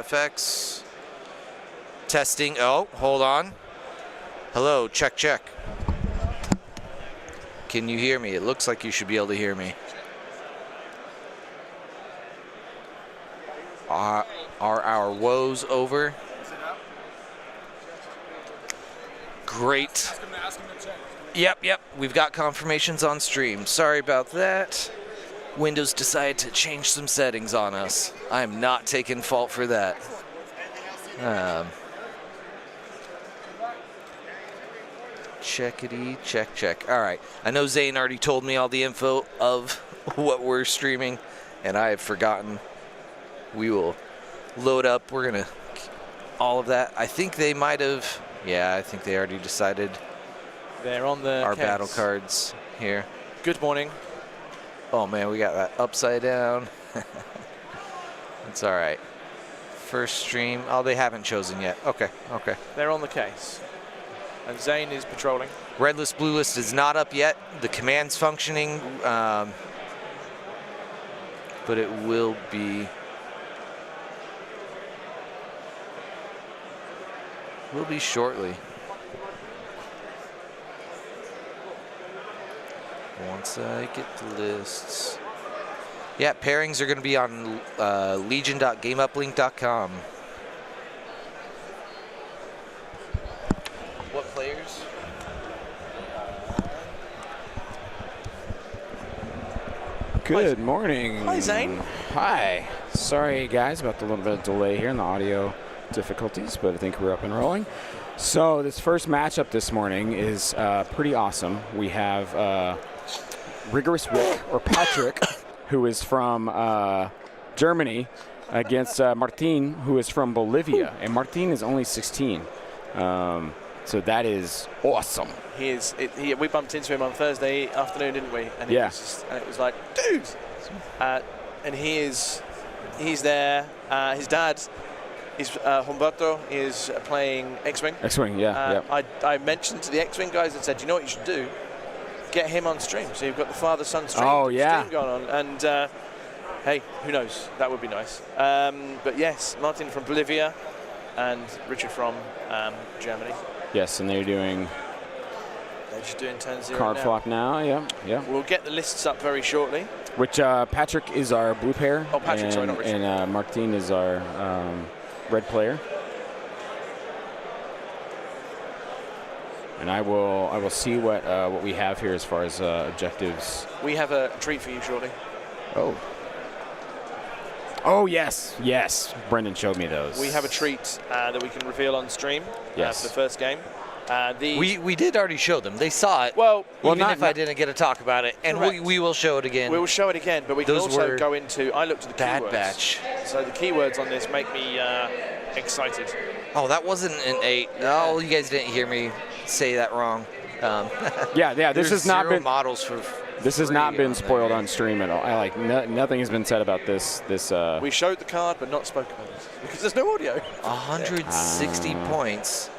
FX. Testing. Oh, hold on. Hello, check, check. Can you hear me? It looks like you should be able to hear me. Are our woes over? Great. Yep. We've got confirmations on stream. Sorry about that. Windows decided to change some settings on us. I am not taking fault for that. Checkity, check. All right. I know Zane already told me all the info of what we're streaming, and I have forgotten. We will load up. We're going to all of that. I think they might have. Yeah, I think they already decided. They're on our battle cards here. Good morning. Oh, man, we got that upside down. It's all right. First stream. Oh, they haven't chosen yet. Okay. They're on the case. And Zane is patrolling. Redlist, bluelist is not up yet. The command's functioning, but it will be. Will be shortly. Once I get the lists. Yeah, pairings are going to be on legion.gameuplink.com. What players? Good morning. Hi, Zane. Hi. Sorry, guys, about the little bit of delay here in the audio difficulties, but I think we're up and rolling. So this first matchup this morning is pretty awesome. We have Rigorous Rick, or Patrick, who is from Germany, against Martin, who is from Bolivia. And Martin is only 16. So that is awesome. We bumped into him on Thursday afternoon, didn't we? And yeah. It was like, dude! And he's there. His dad, Humberto, is playing X-Wing. X-Wing, yeah. I mentioned to the X-Wing guys and said, you know what you should do? Get him on stream. So you've got the father-son stream, stream going on. And hey, who knows? That would be nice. But yes, Martin from Bolivia and Richard from Germany. Yes, and they're just doing turn 0 card now. flop now, yeah. We'll get the lists up very shortly. Which Patrick is our blue pair. Oh, Patrick, sorry, not Richard. And Martin is our red player. And I will see what we have here as far as objectives. We have a treat for you shortly. Oh, yes. Brendan showed me those. We have a treat that we can reveal on stream for the first game. We did already show them. They saw it. Well, even if I didn't get to talk about it. And we will show it again. We will show it again, but we can also go into. I looked at the Bad keywords. Batch. So the keywords on this make me excited. Oh, that wasn't an 8. Oh, you guys didn't hear me say that wrong. This has not been models for. This has not been spoiled on stream at all. Nothing has been said about this. We showed the card, but not spoke about it because there's no audio. 160 points,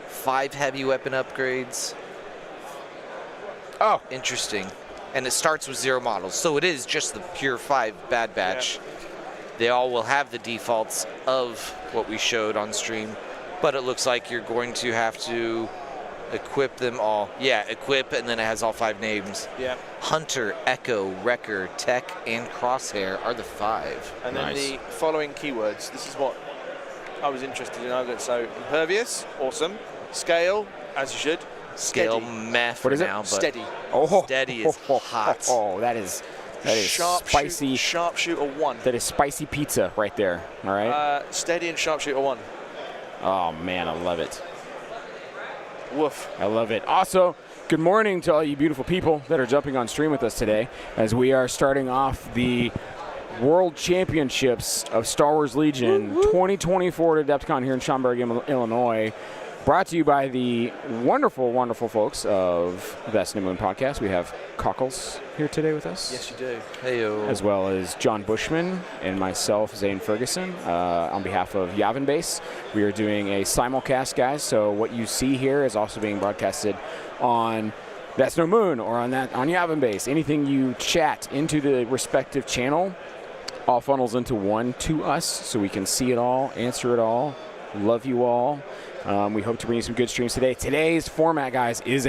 5 heavy weapon upgrades. Oh, interesting. And it starts with 0 models, so it is just the pure 5 Bad Batch. Yeah. They all will have the defaults of what we showed on stream, but it looks like you're going to have to equip them all. Yeah, equip, and then it has all 5 names. Yeah. Hunter, Echo, Wrecker, Tech, and Crosshair are the 5. And then the following keywords. This is what I was interested in. So impervious, awesome. Scale, as you should. Scale meh for now, but steady. Steady is hot. Oh, that is spicy. Sharpshooter 1. That is spicy pizza right there. All right. Steady and sharpshooter 1. Oh man, I love it. Woof. I love it. Also, good morning to all you beautiful people that are jumping on stream with us today as we are starting off the World Championships of Star Wars Legion 2024 at Adepticon here in Schaumburg, Illinois. Brought to you by the wonderful, wonderful folks of the Best New Moon podcast. We have Cockles here today with us. Yes, you do. Heyo. As well as John Bushman and myself, Zane Ferguson. On behalf of Yavin Base, we are doing a simulcast, guys. So what you see here is also being broadcasted on That's No Moon or on Yavin Base. Anything you chat into the respective channel all funnels into one to us so we can see it all, answer it all. Love you all. We hope to bring you some good streams today. Today's format, guys, is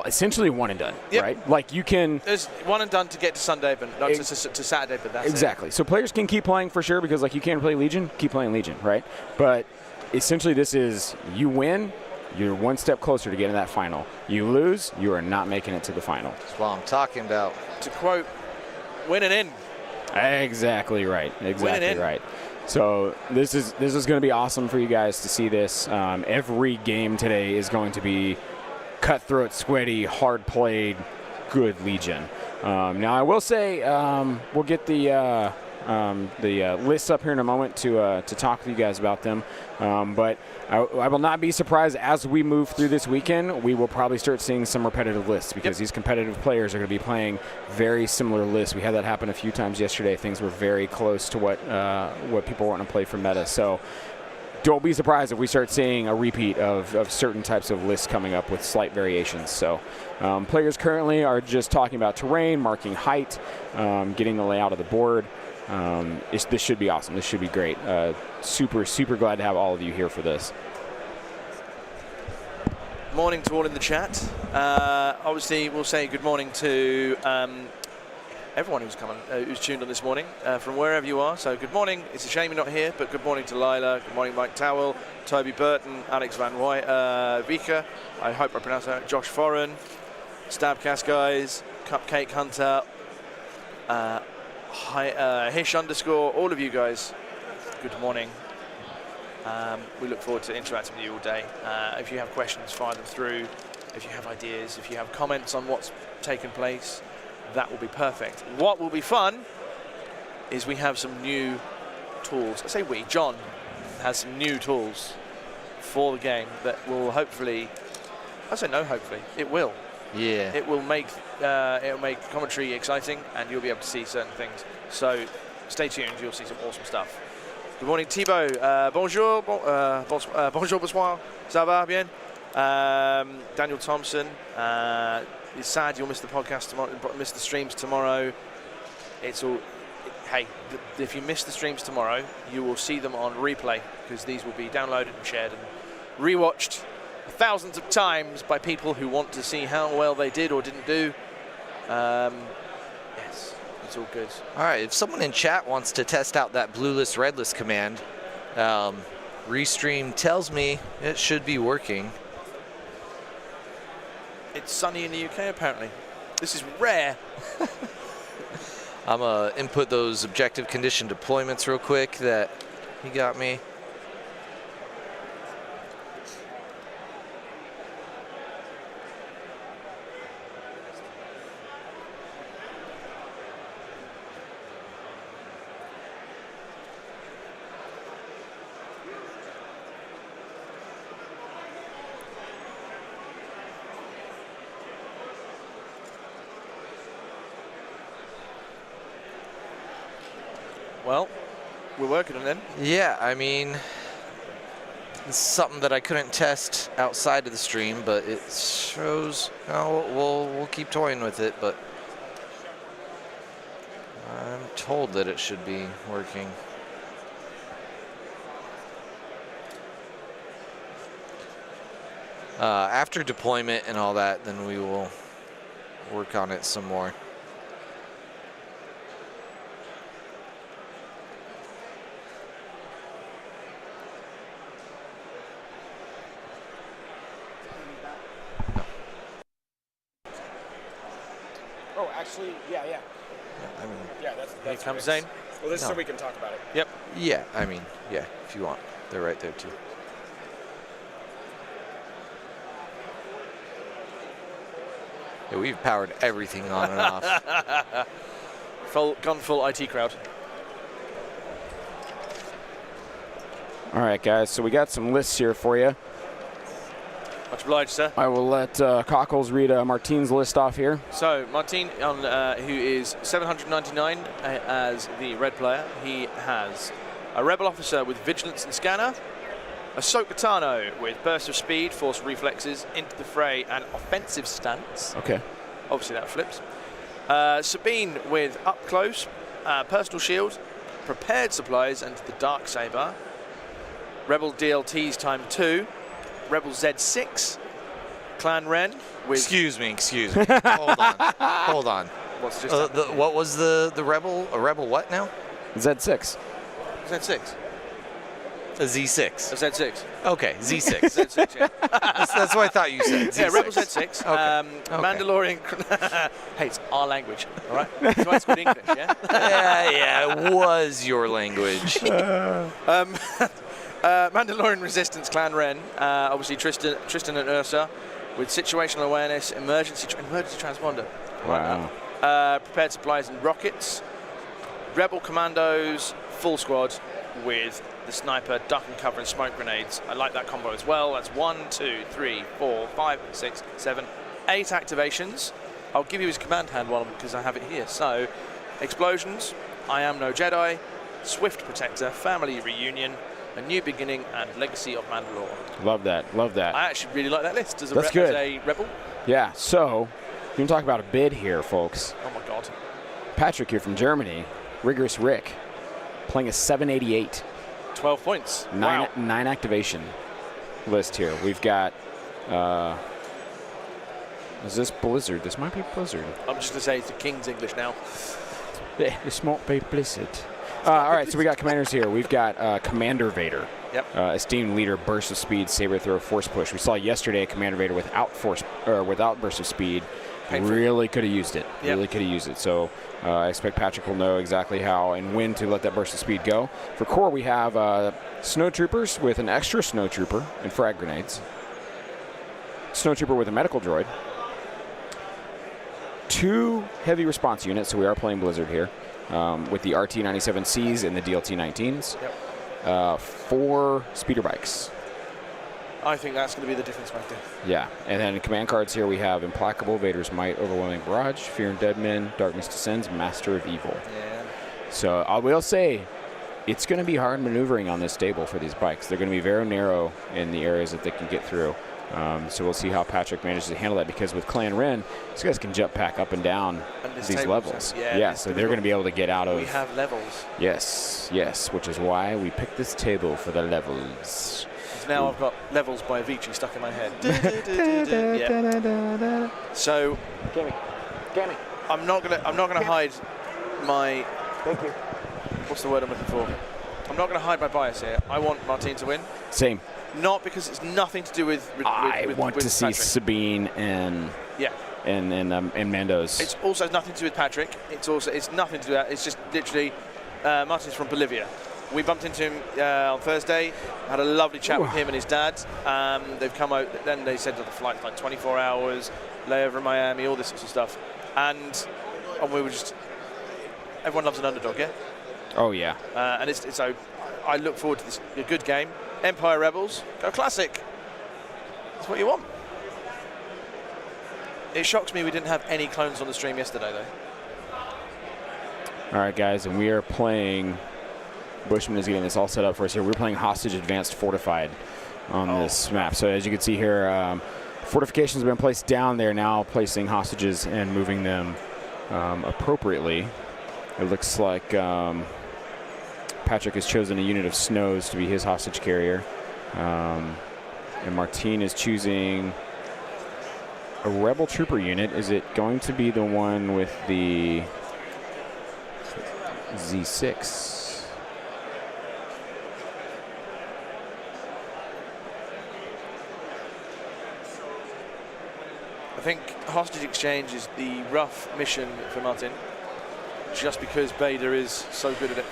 essentially one and done, right? Like you can... There's one and done to get to Sunday, but not to Saturday, but that's exactly. So players can keep playing for sure because like you can't play Legion, keep playing Legion, right? But essentially this is you win, you're one step closer to getting that final. You lose, you are not making it to the final. That's what I'm talking about. To quote, winning in. Exactly right. Exactly right. So this is going to be awesome for you guys to see this. Every game today is going to be cutthroat, sweaty, hard played, good Legion. Now I will say we'll get the lists up here in a moment to talk with you guys about them. But I will not be surprised as we move through this weekend. We will probably start seeing some repetitive lists because these competitive players are going to be playing very similar lists. We had that happen a few times yesterday. Things were very close to what people want to play for meta. So don't be surprised if we start seeing a repeat of certain types of lists coming up with slight variations. So players currently are just talking about terrain, marking height, getting the layout of the board. This should be awesome. This should be great. Super glad to have all of you here for this. Morning to all in the chat. Obviously, we'll say good morning to everyone who's tuned on this morning from wherever you are. So good morning. It's a shame you're not here, but good morning to Lila. Good morning, Mike Towell, Toby Burton, Alex Van Roy, Vika. I hope I pronounced that. Josh Foreign, Stabcast guys, Cupcake Hunter. Hish underscore, all of you guys, good morning. We look forward to interacting with you all day. If you have questions, fire them through. If you have ideas, if you have comments on what's taken place, that will be perfect. What will be fun is we have some new tools. I say we, John has some new tools for the game that will hopefully, I say no hopefully, it will. Yeah. It will make commentary exciting, and you'll be able to see certain things. So stay tuned. You'll see some awesome stuff. Good morning, Thibaut. Bonjour. Bonjour, bonsoir. Ça va bien? Daniel Thompson. It's sad you'll miss the podcast tomorrow. Miss the streams tomorrow. It's all. Hey, if you miss the streams tomorrow, you will see them on replay because these will be downloaded and shared and rewatched thousands of times by people who want to see how well they did or didn't do. Yes, it's all good. All right, if someone in chat wants to test out that bluelist, redlist command, Restream tells me it should be working. It's sunny in the UK, apparently. This is rare. I'm going to input those objective condition deployments real quick that he got me. Well, we're working on them. Yeah, I mean, it's something that I couldn't test outside of the stream, but it shows. We'll keep toying with it, but I'm told that it should be working. After deployment and all that, then we will work on it some more. Actually, yeah. I mean, Yeah, that's Here comes Zane. Well, this is No. so we can talk about it. Yep. yeah, I mean, yeah, if you want. They're right there, too. Yeah, we've powered everything on and off. Gone full IT crowd. All right, guys. So we got some lists here for you. Much obliged, sir. I will let Cockles read Martine's list off here. So Martine, who is 799 as the red player, he has a rebel officer with vigilance and scanner, a Sokatano with burst of speed, force reflexes, into the fray, and offensive stance. Okay. Obviously that flips. Sabine with up close, personal shield, prepared supplies, and the dark saber. Rebel DLTs time 2, Rebel Z6, Clan Ren with. Excuse me. Hold on. What's just what was the rebel? A rebel what now? Z6. Z6. A Z6. A Z6. Okay, Z6. Z6, yeah. that's what I thought you said. Z6. Yeah, Rebel Z6. Okay. Mandalorian. Hey, it's our language, all right? That's why it's called English, yeah? yeah, it was your language. Mandalorian Resistance, Clan Ren. Obviously, Tristan and Ursa with situational awareness, emergency transponder. Wow. Prepared supplies and rockets. Rebel Commandos, full squad with the sniper, duck and cover, and smoke grenades. I like that combo as well. That's 1, 2, 3, 4, 5, 6, 7, 8 activations. I'll give you his command hand one because I have it here. So, explosions, I Am No Jedi, Swift Protector, Family Reunion, A New Beginning, and Legacy of Mandalore. Love that. Love that. I actually really like that list as a, That's good. as a rebel. Yeah, so we can talk about a bid here, folks. Oh my God. Patrick here from Germany, Rigorous Rick, playing a 788. 12 points. Nine activation list here. We've got, is this Blizzard? This might be Blizzard. I'm just going to say it's the King's English now. This might be Blizzard. All right, so we got commanders here. We've got Commander Vader. Yep. Esteemed leader, burst of speed, saber throw, force push. We saw yesterday a Commander Vader without without burst of speed. Painful. Really could have used it. Yep. Really could have used it. So I expect Patrick will know exactly how and when to let that burst of speed go. For core, we have snowtroopers with an extra snowtrooper and frag grenades. Snowtrooper with a medical droid. 2 heavy response units, so we are playing Blizzard here, with the RT-97Cs and the DLT-19s. Yep. 4 speeder bikes. I think that's going to be the difference maker. Yeah, and then in command cards here we have Implacable, Vader's Might, Overwhelming Barrage, Fear and Dead Men, Darkness Descends, Master of Evil. Yeah. So I will say, it's going to be hard maneuvering on this table for these bikes. They're going to be very narrow in the areas that they can get through. So we'll see how Patrick manages to handle that, because with Clan Ren, these guys can jump pack up and down these levels. Yeah, so they're going to be able to get out of... We have levels. Yes, which is why we picked this table for the levels. Now I've got Levels by Avicii stuck in my head. Yeah. So, Get me. I'm not gonna hide my. Thank you. What's the word I'm looking for? I'm not gonna hide my bias here. I want Martine to win. Same. Not because it's nothing to do with. I want to see Patrick. Sabine and Mando's. It's also nothing to do with Patrick. It's nothing to do with that. It's just literally Martin's from Bolivia. We bumped into him on Thursday, had a lovely chat with him and his dad. They've come out, then they said that the flight's like 24 hours, layover in Miami, all this sorts of stuff. And we were just, everyone loves an underdog, yeah? Oh, yeah. And so I look forward to this, a good game. Empire Rebels, go classic. That's what you want. It shocks me we didn't have any clones on the stream yesterday, though. All right, guys, and we are playing... Bushman is getting this all set up for us here. We're playing Hostage Advanced Fortified on this map. So as you can see here, fortifications have been placed down there, now placing hostages and moving them appropriately. It looks like Patrick has chosen a unit of Snows to be his hostage carrier. And Martine is choosing a Rebel Trooper unit. Is it going to be the one with the Z6? I think Hostage Exchange is the rough mission for Martin, just because Bader is so good at it.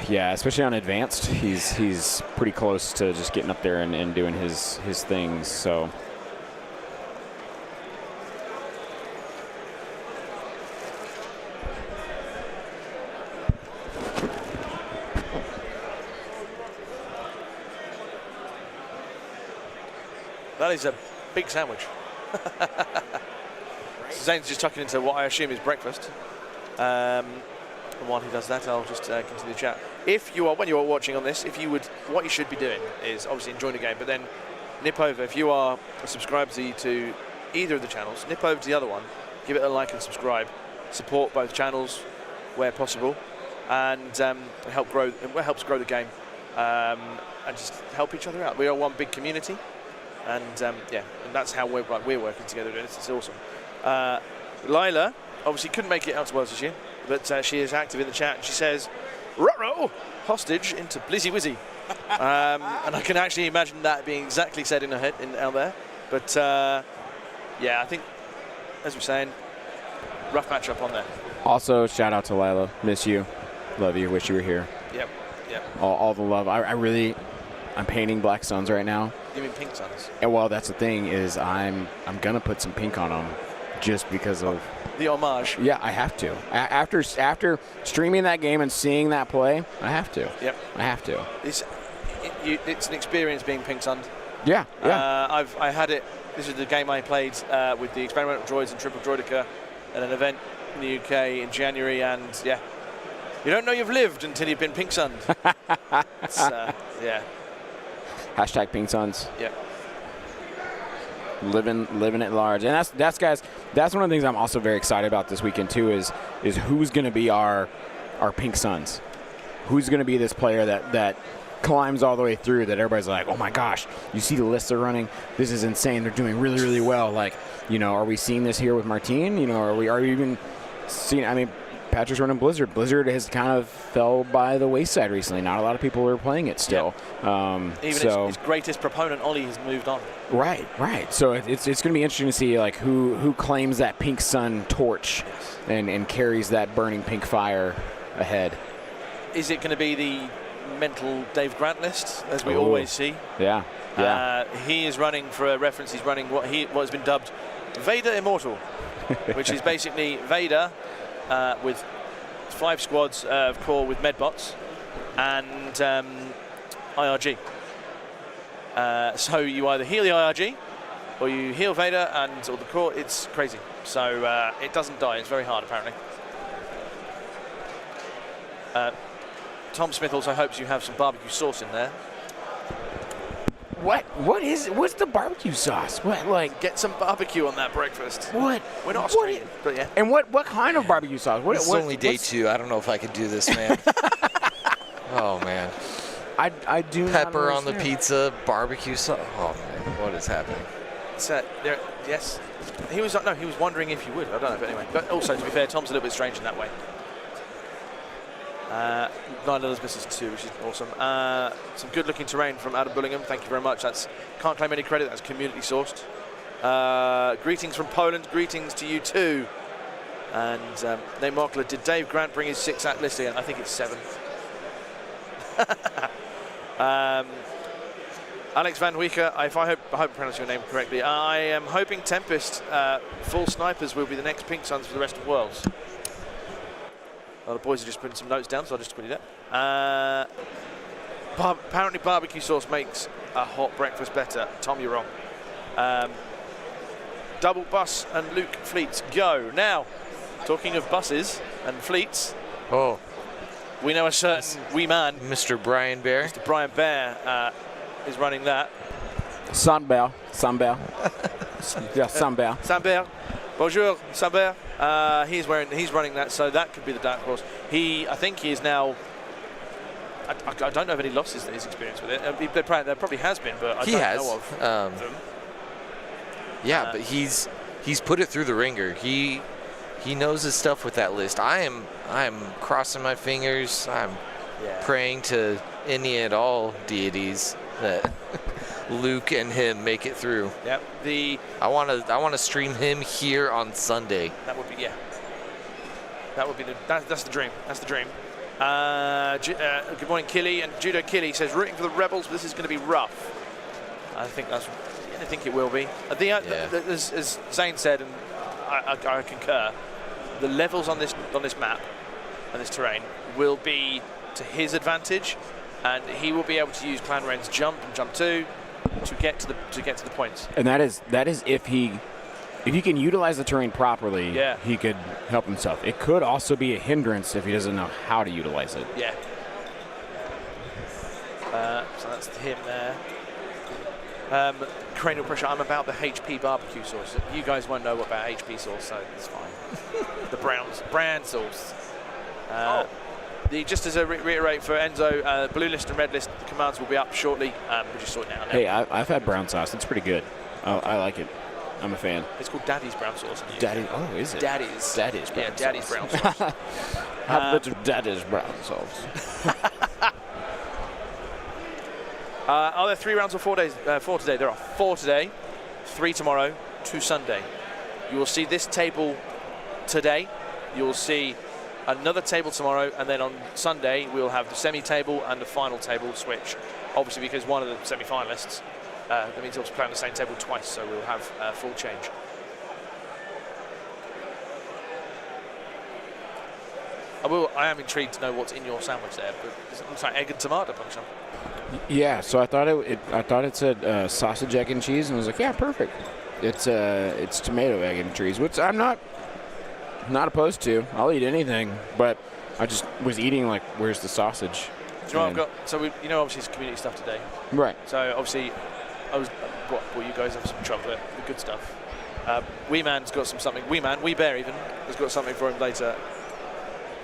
Yeah, especially on advanced, he's pretty close to just getting up there and doing his things. So. That is a big sandwich. Zane's just tucking into what I assume is breakfast. And while he does that, I'll just continue the chat. When you are watching on this, what you should be doing is obviously enjoying the game, but then nip over. If you are a subscriber to either of the channels, nip over to the other one, give it a like and subscribe. Support both channels. where possible, and helps grow the game, and just help each other out. We are one big community, and and that's how we're working together. It's awesome. Lila obviously couldn't make it out to Worlds this year, but she is active in the chat. And she says, "Ruh-roh, hostage into Blizzy Wizzy," and I can actually imagine that being exactly said in her head out there. But I think, as we're saying, rough matchup on there. Also, shout out to Lila. Miss you. Love you. Wish you were here. Yep. All the love. I'm painting Black Suns right now. You mean Pink Suns? And well, that's the thing is I'm gonna put some pink on them, just because of the homage. Yeah, I have to. After streaming that game and seeing that play, I have to. Yep. I have to. It's an experience being Pink Sunned. Yeah. I had it. This is the game I played with the experimental droids and Triple Droidica at an event in the UK in January, and you don't know you've lived until you've been Pink Sunned. Hashtag Pink Suns. Yeah. Living at large, and that's guys. That's one of the things I'm also very excited about this weekend too. Is who's going to be our Pink Suns? Who's going to be this player that climbs all the way through, that everybody's like, oh my gosh, you see the list they're running, this is insane, they're doing really, really well. Like, are we seeing this here with Martine? Are we even seeing, I mean, Patrick's running Blizzard. Blizzard has kind of fell by the wayside recently. Not a lot of people are playing it still. Even its greatest proponent, Ollie, has moved on. Right. So it's going to be interesting to see like who claims that Pink Sun torch and carries that burning pink fire ahead. Is it going to be the mental Dave Grant list, as we always see? Yeah. He is running, for a reference, he's running what has been dubbed Vader Immortal, which is basically Vader with 5 squads of core with medbots and IRG. So you either heal the IRG or you heal Vader or the core. It's crazy. So it doesn't die. It's very hard, apparently. Tom Smith also hopes you have some barbecue sauce in there. What's the barbecue sauce? Get some barbecue on that breakfast. What? We're not Australian, but yeah. And what kind of barbecue sauce? It's only day 2. I don't know if I could do this, man. Oh man. I do pepper not on the pizza, barbecue sauce. Oh man, what is happening? Yes. He was wondering if you would. I don't know, but anyway. But also, to be fair, Tom's a little bit strange in that way. 9 Elizabeth is 2, which is awesome. Some good-looking terrain from Adam Bullingham. Thank you very much. Can't claim any credit. That's community sourced. Greetings from Poland. Greetings to you too. And Nate Mockler, did Dave Grant bring his 6-act list again? I think it's 7. Alex Van Weeker, I hope I pronounced your name correctly. I am hoping Tempest full snipers will be the next Pink Suns for the rest of Worlds. Well, the boys are just putting some notes down, so I'll just put it up. Apparently barbecue sauce makes a hot breakfast better. Tom, you're wrong. Double bus and Luke Fleets go. Now, talking of buses and fleets, we know a certain wee man. Mr. Brian Bear. Mr. Brian Bear is running that. Sunbell. Yeah, Sunbell. Sunbell. Bonjour, Sunbell. He's running that, so that could be the dark horse. I think he is now. I don't know of any losses that he's experienced with it. There probably has been, but I don't know of them. Yeah, but he's put it through the ringer. He knows his stuff with that list. I am crossing my fingers. I'm praying to any and all deities that Luke and him make it through. Yep. I want to stream him here on Sunday. That would be that's the dream. That's the dream. Good morning, Killy, and Judo Killy says rooting for the Rebels, but this is going to be rough. I think it will be. As Zane said, and I concur, the levels on this map and this terrain will be to his advantage, and he will be able to use Clan Ren's jump and jump 2 to get to the points. And that is if he can utilize the terrain properly, he could help himself. It could also be a hindrance if he doesn't know how to utilize it. Yeah. So that's him there. Cranial pressure. I'm about the HP barbecue sauce. You guys won't know about HP sauce, so it's fine. The brand sauce. Just as a reiterate for Enzo, blue list and red list, the commands will be up shortly. We're just sorting it out now. Hey, I've had brown sauce. It's pretty good. I like it. I'm a fan. It's called Daddy's brown sauce. Daddy, oh, is it? Daddy's. Daddy's brown sauce. Daddy's brown sauce. Have a bit of Daddy's brown sauce. Are there 3 rounds or 4 days? 4 today. There are 4 today, 3 tomorrow, 2 Sunday. You will see this table today. You will see another table tomorrow, and then on Sunday we'll have the semi-table and the final table switch. Obviously, because one of the semi-finalists, that means he'll play on the same table twice, so we'll have full change. I am intrigued to know what's in your sandwich there, but it looks like egg and tomato punch. Yeah, so I thought it said sausage, egg, and cheese, and I was like, yeah, perfect. It's tomato, egg, and cheese, which I'm not opposed to. I'll eat anything, but I just was eating like, where's the sausage? Do you know what I've got? So obviously it's community stuff today. Right. So obviously, bought you guys have some chocolate, the good stuff. Wee Man's got something. Wee Bear even has got something for him later.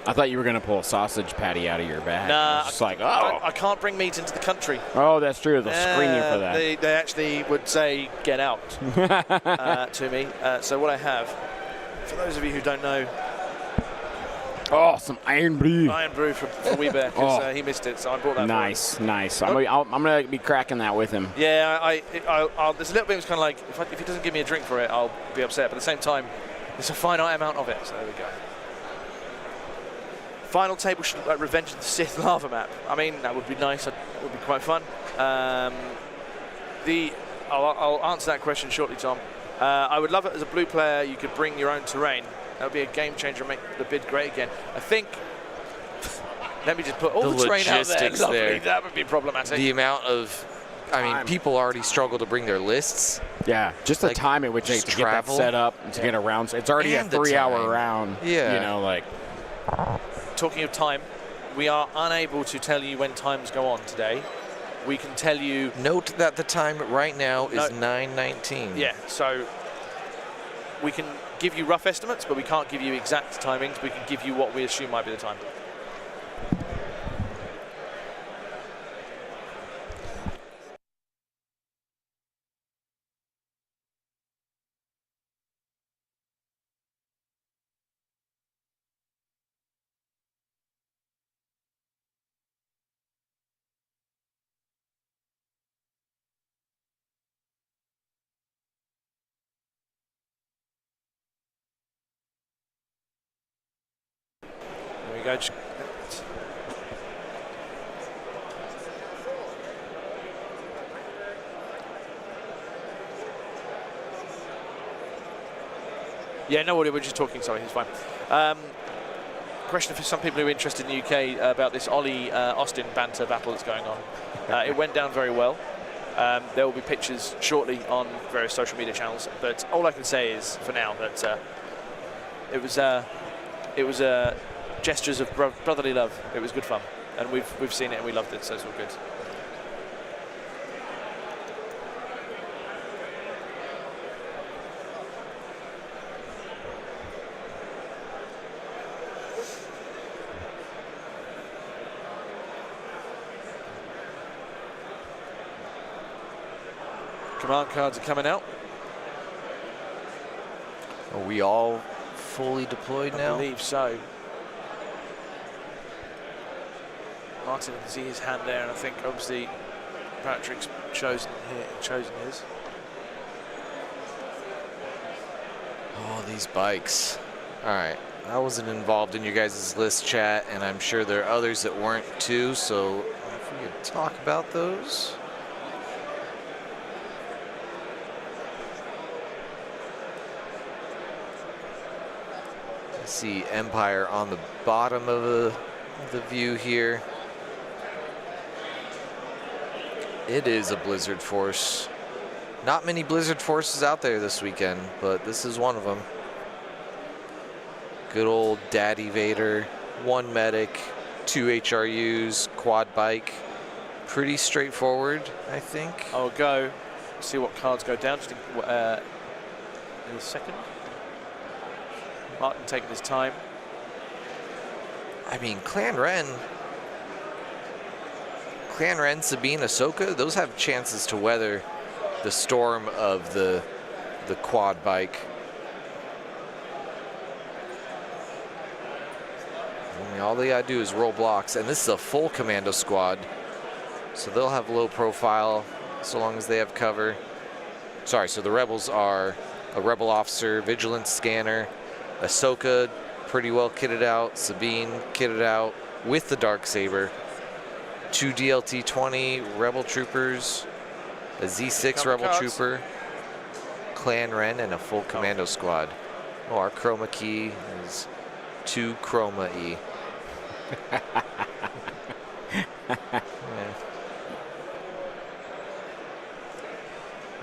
I thought you were going to pull a sausage patty out of your bag. Nah, it's like, I can't bring meat into the country. Oh, that's true. They'll screen you for that. They actually would say, get out to me. So what I have, for those of you who don't know, some Iron Brew. Iron Brew for Wee Bear, because he missed it, so I brought that nice, for him. Nice. I'm going to be cracking that with him. Yeah, there's a little bit of kind of like, if he doesn't give me a drink for it, I'll be upset. But at the same time, there's a finite amount of it, so there we go. Final table should look like Revenge of the Sith lava map. I mean, that would be nice. That would be quite fun. I'll answer that question shortly, Tom. I would love it as a blue player. You could bring your own terrain. That would be a game changer and make the bid great again. I think. Let me just put all the terrain out there. Lovely. That would be problematic. The amount of. I mean, people already struggle to bring their lists. Yeah, just the time it would take to get that set up and to get around. It's already a 3-hour round. Yeah. Talking of time, we are unable to tell you when times go on today. We can tell you. Note that the time right now is 9:19. Yeah, so we can give you rough estimates, but we can't give you exact timings. We can give you what we assume might be the time. Go. Yeah, no, we're just talking. Sorry, it's fine. Question for some people who are interested in the UK about this Ollie Austin banter battle that's going on. It went down very well. There will be pictures shortly on various social media channels. But all I can say is, for now, that it was gestures of brotherly love. It was good fun, and we've seen it and we loved it, so it's all good. Command cards are coming out. Are we all fully deployed now? I believe so. Martin can see his hand there, and I think obviously Patrick's chosen his. Oh, these bikes. All right, I wasn't involved in your guys' list chat, and I'm sure there are others that weren't too, so if we could talk about those. I see Empire on the bottom of the view here. It is a Blizzard Force. Not many Blizzard Forces out there this weekend, but this is one of them. Good old Daddy Vader, 1 medic, 2 HRUs, quad bike. Pretty straightforward, I think. I'll go see what cards go down just in a second. Martin taking his time. I mean, Clan Ren, Sabine, Ahsoka, those have chances to weather the storm of the quad bike. I mean, all they gotta do is roll blocks, and this is a full commando squad, so they'll have low profile so long as they have cover. Sorry, so the rebels are a rebel officer, vigilance scanner, Ahsoka pretty well kitted out, Sabine kitted out with the Darksaber, 2 DLT-20 rebel troopers, a Z6 rebel trooper, Clan Ren, and a full commando squad. Oh, our chroma key is 2 chroma E. Yeah.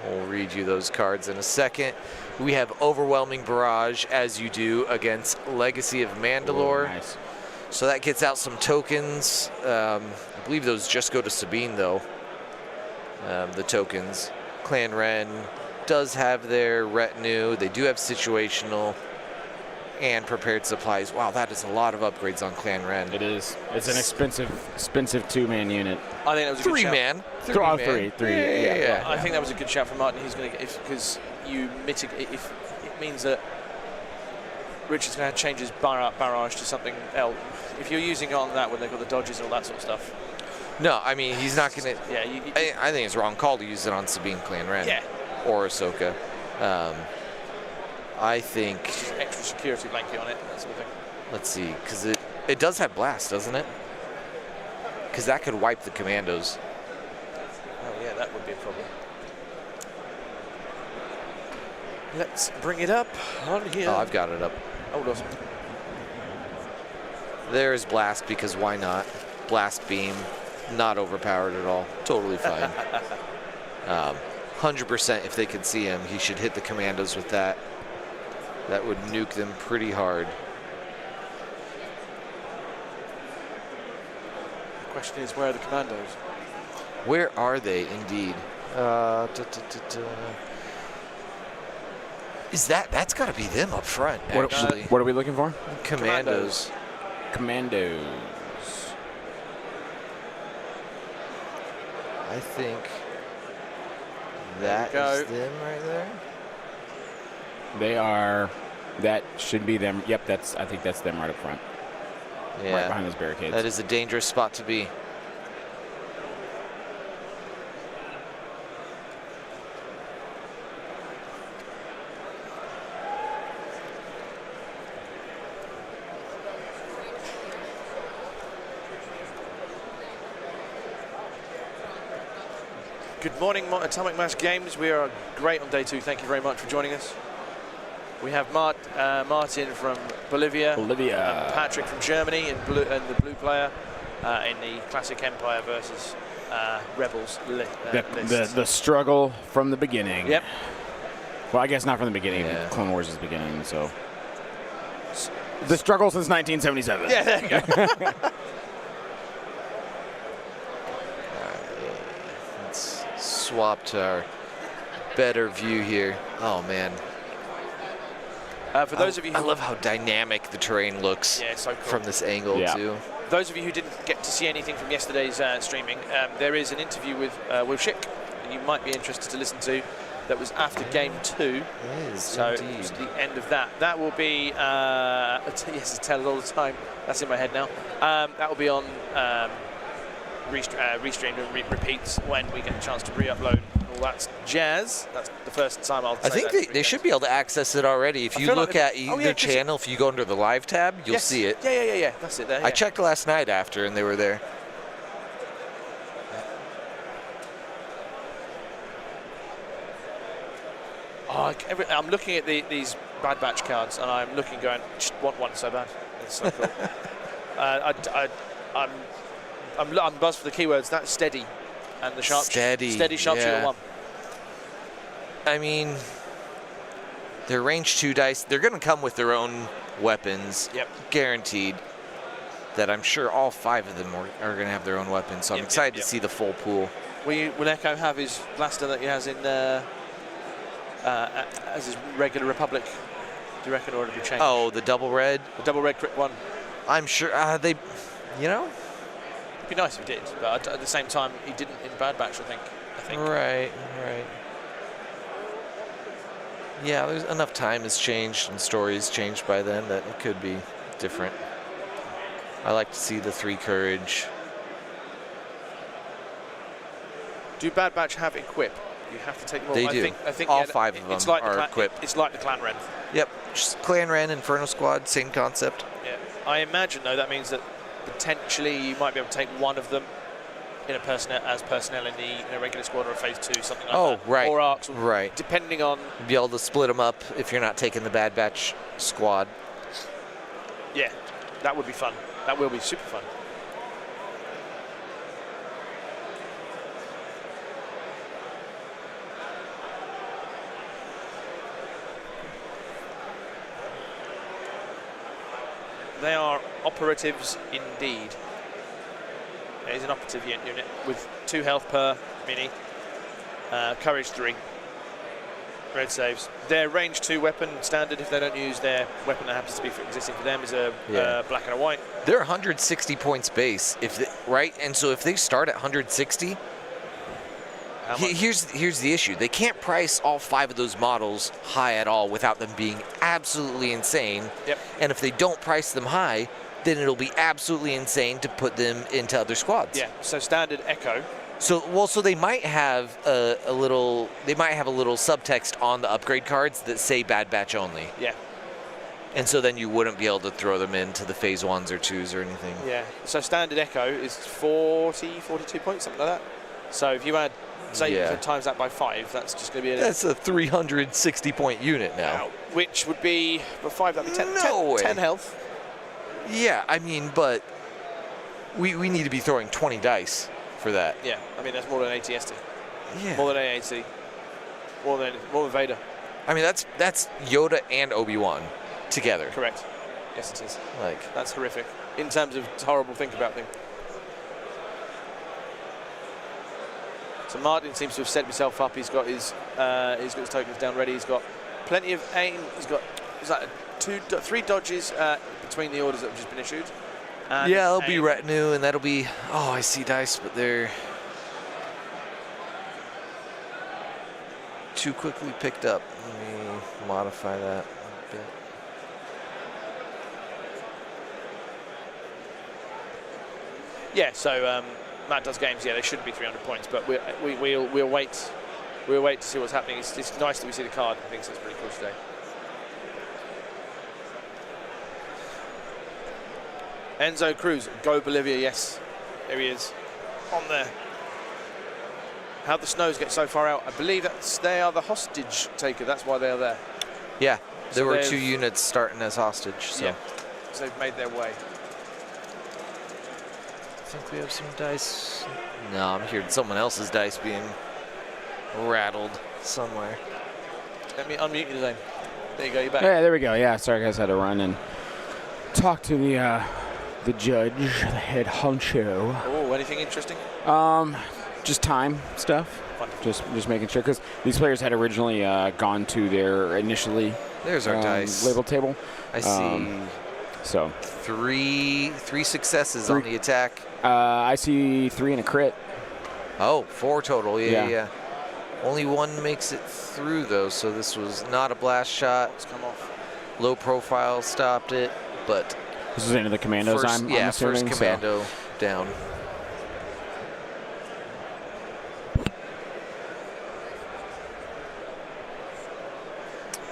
We'll read you those cards in a second. We have Overwhelming Barrage, as you do, against Legacy of Mandalore. Ooh, nice. So that gets out some tokens. I believe those just go to Sabine, though, the tokens. Clan Ren does have their retinue. They do have situational and prepared supplies. Wow, that is a lot of upgrades on Clan Ren. It is. It's an expensive 2-man unit. I think that was a good shout. Three. Yeah. I think that was a good shout from Martin. He's going to get, because you mitigate, if it means that Richard's going to change his barrage to something else. If you're using it on that when they've got the dodges and all that sort of stuff. No, I mean, he's not going to. Yeah, I think it's wrong call to use it on Sabine, Clan Ren. Yeah. Or Ahsoka. I think. Extra security blanket on it, that sort of thing. Let's see, because it does have blast, doesn't it? Because that could wipe the commandos. Oh yeah, that would be a problem. Let's bring it up on here. Oh, I've got it up. Oh, awesome. There's blast, because why not? Blast beam, not overpowered at all. Totally fine. 100% if they can see him, he should hit the commandos with that. That would nuke them pretty hard. The question is, where are the commandos? Where are they, indeed? Is that's got to be them up front, actually. What are we looking for? Commandos. Commandos. I think that is them right there. They are. That should be them. Yep, I think that's them right up front. Yeah. Right behind those barricades. That is a dangerous spot to be. Good morning, Atomic Mass Games. We are great on day 2. Thank you very much for joining us. We have Martin from Bolivia, and Patrick from Germany, and the blue player in the Classic Empire versus Rebels list. The struggle from the beginning. Yep. Well, I guess not from the beginning. Yeah. Clone Wars is the beginning, so. The struggle since 1977. Yeah, there you go. Let's swap to our better view here. Oh, man. For those of you who I love how dynamic the terrain looks so cool. from this angle, too. Those of you who didn't get to see anything from yesterday's streaming, there is an interview with Schick that you might be interested to listen to. That was after game 2. It is, so indeed. it's the end of that. That will be, yes, I tell it all the time. That's in my head now. That will be on restreamed and repeats when we get a chance to re-upload all that jazz. That's the first time I'll say I think they should be able to access it already. If you look at either channel, if you go under the live tab, you'll see it. Yeah. That's it there. I checked last night after, and they were there. Oh, I'm looking at these Bad Batch cards, and I'm looking, going, just want one so bad. It's so cool. I'm buzzed for the keywords. That's steady, and the steady sharpshooter 1. I mean, they're range 2 dice. They're going to come with their own weapons, guaranteed. That I'm sure all 5 of them are going to have their own weapons. So I'm excited to see the full pool. Will Echo have his blaster that he has in as his regular Republic? Do you reckon, or did he change? Oh, the double red? The double red crit 1. I'm sure they, you know. It'd be nice if he did, but at the same time, he didn't in Bad Batch, I think. Right. Yeah, there's enough time has changed and stories changed by then that it could be different. I like to see the 3 courage. Do Bad Batch have equip? You have to take them all. They do. I think all 5 of them it's like are equipped. It's like the Clan Ren. Yep, just Clan Ren, Inferno Squad, same concept. Yeah. I imagine, though, that means that potentially you might be able to take one of them in a personnel in a regular squad or a phase 2, something like that. Oh, right. Or arcs, right. Depending on. Be able to split them up if you're not taking the Bad Batch squad. Yeah, that would be fun. That will be super fun. They are operatives indeed. Yeah, he's an operative unit with 2 health per mini, courage 3, red saves. Their range 2 weapon standard, if they don't use their weapon that happens to be existing for them, is a black and a white. They're 160 points base, right? And so if they start at 160, here's the issue. They can't price all 5 of those models high at all without them being absolutely insane. Yep. And if they don't price them high, then it'll be absolutely insane to put them into other squads. Yeah. So standard Echo. So they might have a little subtext on the upgrade cards that say Bad Batch only. Yeah. And so then you wouldn't be able to throw them into the phase 1s or 2s or anything. Yeah. So standard Echo is 42 points, something like that. So if you add, say, you times that by 5, that's just going to be that's a 360 point unit now. Which would be, for 5, that'd be 10, No way. 10 health. Yeah, I mean, but we need to be throwing 20 dice for that. Yeah, I mean, that's more than ATST. Yeah. More than AAC. More than Vader. I mean, that's Yoda and Obi-Wan together. Correct. Yes, it is. Like, that's horrific. In terms of horrible think about thing. So Martin seems to have set himself up. He's got his tokens down ready. He's got plenty of aim. He's got 3 dodges between the orders that have just been issued. And yeah, it'll be retinue, and that'll be. Oh, I see dice, but they're too quickly picked up. Let me modify that a bit. Yeah. So Matt does games. Yeah, they shouldn't be 300 points, but we'll wait. We'll wait to see what's happening. It's nice that we see the card. I think it's pretty cool today. Enzo Cruz, go Bolivia, yes. There he is, on there. How'd the Snows get so far out? I believe they are the hostage taker, that's why they are there. Yeah, there So were 2 units starting as hostage, so. Yeah, so they've made their way. I think we have some dice. No, I'm hearing someone else's dice being rattled somewhere. Let me unmute you, Zane. There you go, you're back. Yeah, there we go. Yeah, sorry guys, I had to run and talk to the judge, the head honcho. Oh, anything interesting? Just time stuff. Wonderful. Just making sure, because these players had originally gone to their initially There's our dice label table. I see. So 3 successes on the attack. I see 3 and a crit. Oh, 4 total. Yeah. Yeah. Only 1 makes it through though, so this was not a blast shot. It's come off. Low profile stopped it, but This is into the commandos. I'm assuming, first commando down.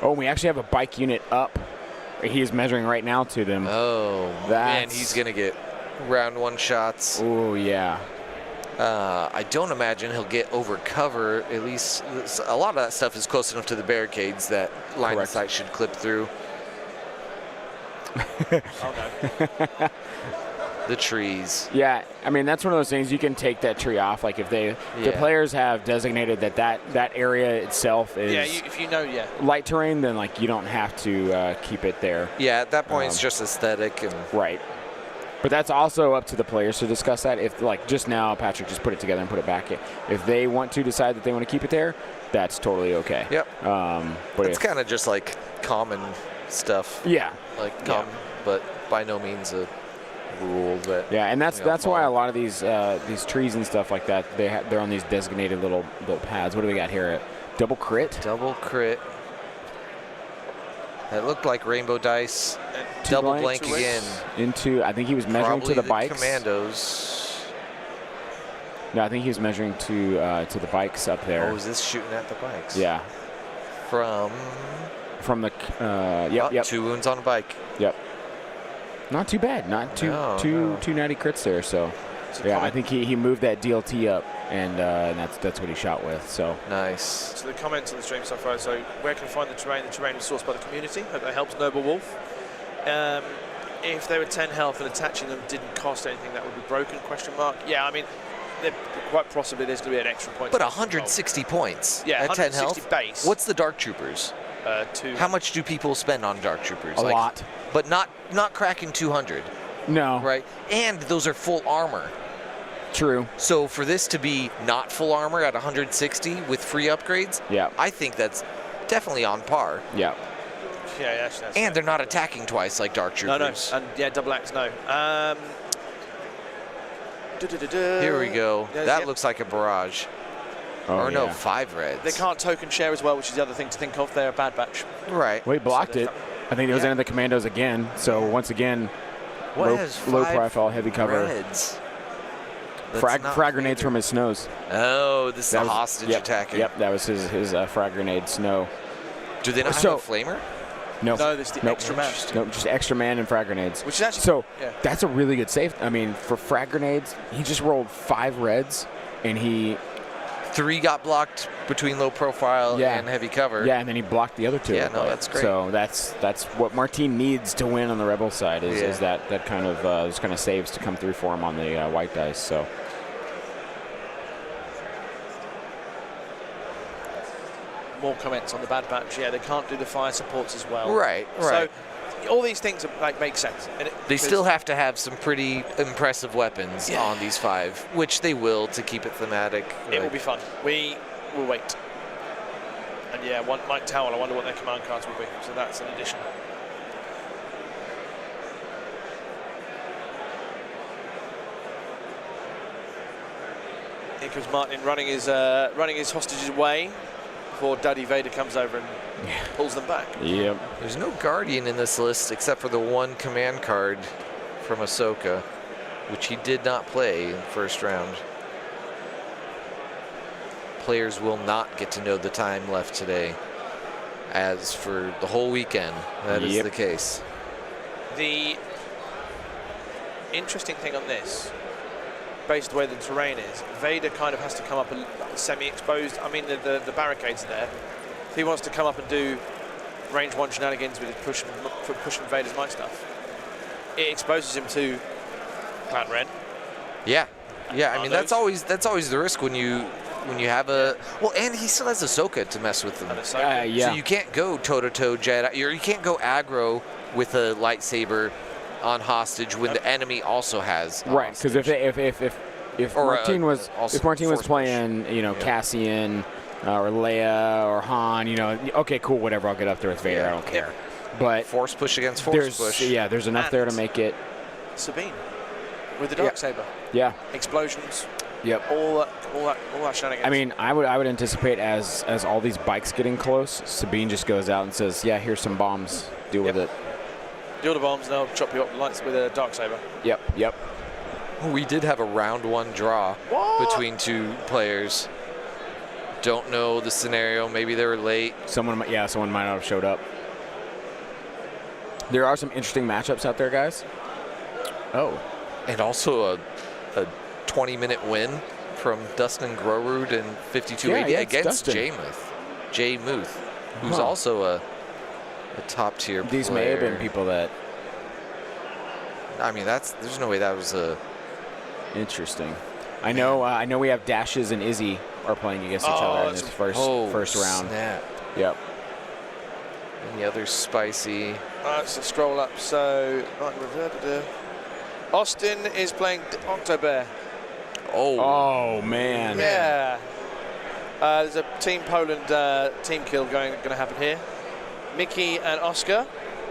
Oh, we actually have a bike unit up. He is measuring right now to them. Oh, man, he's going to get round 1 shots. Oh, yeah. I don't imagine he'll get over cover. At least a lot of that stuff is close enough to the barricades that line of sight should clip through. Oh, no. The trees. Yeah, I mean, that's one of those things you can take that tree off. Like if the players have designated that area itself is if you know, light terrain, then like you don't have to keep it there. Yeah, at that point it's just aesthetic and right. But that's also up to the players to discuss that. If like just now Patrick just put it together and put it back in. If they want to decide that they want to keep it there, that's totally okay. Yep. But it's kind of just like common stuff. Yeah. Like common, but by no means a rule that. Yeah, and that's follow. why a lot of these trees and stuff like that, they're on these designated little pads. What do we got here? Double crit. Double crit. That looked like rainbow dice. Double blank again. Into, I think he was measuring Probably to the bikes. Commandos. No, I think he was measuring to the bikes up there. Oh, is this shooting at the bikes? Yeah. From the yep. 2 wounds on a bike. Yep. Not too bad. Not two natty crits there. So yeah, I think he moved that DLT up, and that's what he shot with. So nice. So the comments on the stream so far. So where can I find the terrain? The terrain is sourced by the community. Hope that helps, Noble Wolf. If they were 10 health and attaching them didn't cost anything, that would be broken? Question mark. Yeah, I mean, quite possibly there's going to be an extra point. But 160 points. Yeah, at 10 health. 160 base. What's the Dark Troopers? 2. How much do people spend on Dark Troopers? A lot. But not cracking 200. No. Right? And those are full armor. True. So for this to be not full armor at 160 with free upgrades, yeah, I think that's definitely on par. Yeah. Yeah, actually, that's and they're not attacking twice like Dark Troopers. No. And yeah, double axe, no. Here we go. That looks like a barrage. Oh, or no, 5 reds. They can't token share as well, which is the other thing to think of. They're a bad batch. Right. Well, he blocked it. I think it was into the commandos again. So once again, low profile, heavy cover. Reds? Frag grenades from his snows. Oh, this is a hostage attacking. Yep, that was his frag grenade snow. Do they not have a flamer? No. No, there's the extra man. Nope, just extra man and frag grenades. Which is actually that's a really good save. I mean, for frag grenades, he just rolled 5 reds, and 3 got blocked between low profile and heavy cover. Yeah, and then he blocked the other 2. Yeah, no, that's great. So that's what Martin needs to win on the Rebel side is that kind of those kind of saves to come through for him on the white dice. So. More comments on the bad batch. Yeah, they can't do the fire supports as well. Right. So all these things make sense. They still have to have some pretty impressive weapons on these 5, which they will to keep it thematic. It will be fun. We will wait. And yeah, one Mike Towell, I wonder what their command cards will be. So that's an addition. Here comes Martin running his hostages away before Daddy Vader comes over and pulls them back. Yep. There's no Guardian in this list except for the 1 command card from Ahsoka, which he did not play in the first round. Players will not get to know the time left today. As for the whole weekend, that is the case. The interesting thing on this, based on the way the terrain is, Vader kind of has to come up semi-exposed. I mean, the barricades are there. If he wants to come up and do range 1 shenanigans with his pushing Vader's might stuff, it exposes him to Clan Ren. Yeah. I mean, that's always the risk when you have a and he still has Ahsoka to mess with them. So you can't go toe-to-toe Jedi, or you can't go aggro with a lightsaber on hostage when the enemy also has right. Because if Martin was playing Cassian or Leia or Han, okay, cool, whatever, I'll get up there with Vader, I don't care. But force push against force push. Yeah, there's enough there to make it. Sabine with the darksaber. Yeah. Explosions. Yep. All that shenanigans. I mean, I would anticipate as all these bikes getting close, Sabine just goes out and says, "Yeah, here's some bombs. Deal with it." Deal the bombs, and they'll chop you up lights with a darksaber. Yep. We did have a round 1 draw between 2 players. Don't know the scenario. Maybe they were late. Someone might not have showed up. There are some interesting matchups out there, guys. Oh. And also a 20-minute win from Dustin Grorud in 5280 against Jay Muth, who's also a top-tier player. These may have been people that... I mean, there's no way that was a... Interesting. I know we have Dashes and Izzy are playing against each other in this first round. Snap. Yep. Any other spicy? Let's scroll up. So Austin is playing Octobear. Oh man. Yeah. There's a Team Poland team kill going to happen here. Mickey and Oscar.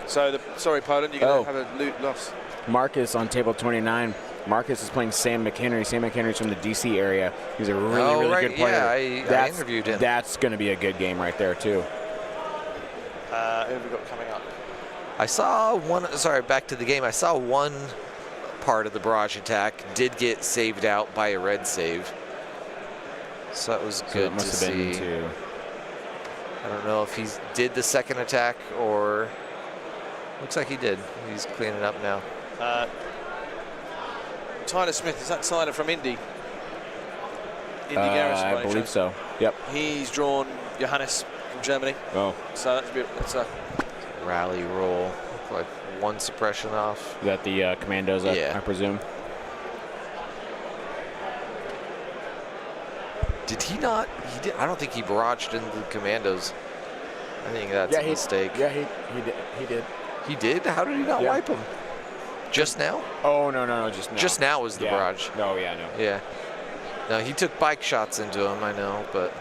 So sorry Poland, you're going to have a loot loss. Marcus on table 29. Marcus is playing Sam McHenry. Sam McHenry's from the DC area. He's a really good player. Yeah, I interviewed him. That's going to be a good game right there, too. Who have we got coming up? I saw one, sorry, back to the game. I saw one part of the barrage attack did get saved out by a red save. So that was good to see. I don't know if he did the second attack or looks like he did. He's cleaning up now. Tyler Smith, is that Tyler from Indy? Indy Garrison, I believe so. Yep. He's drawn Johannes from Germany. Oh. So that's a rally roll. Like one suppression off. Is that the commandos, yeah. I presume? Did he not? He did. I don't think he barraged into the commandos. I think that's a mistake. Yeah, he did. He did. He did? How did he not wipe him? Just now? Oh, no, just now. Just now was the barrage. No, yeah, no. Yeah. No, he took bike shots into him, I know, but...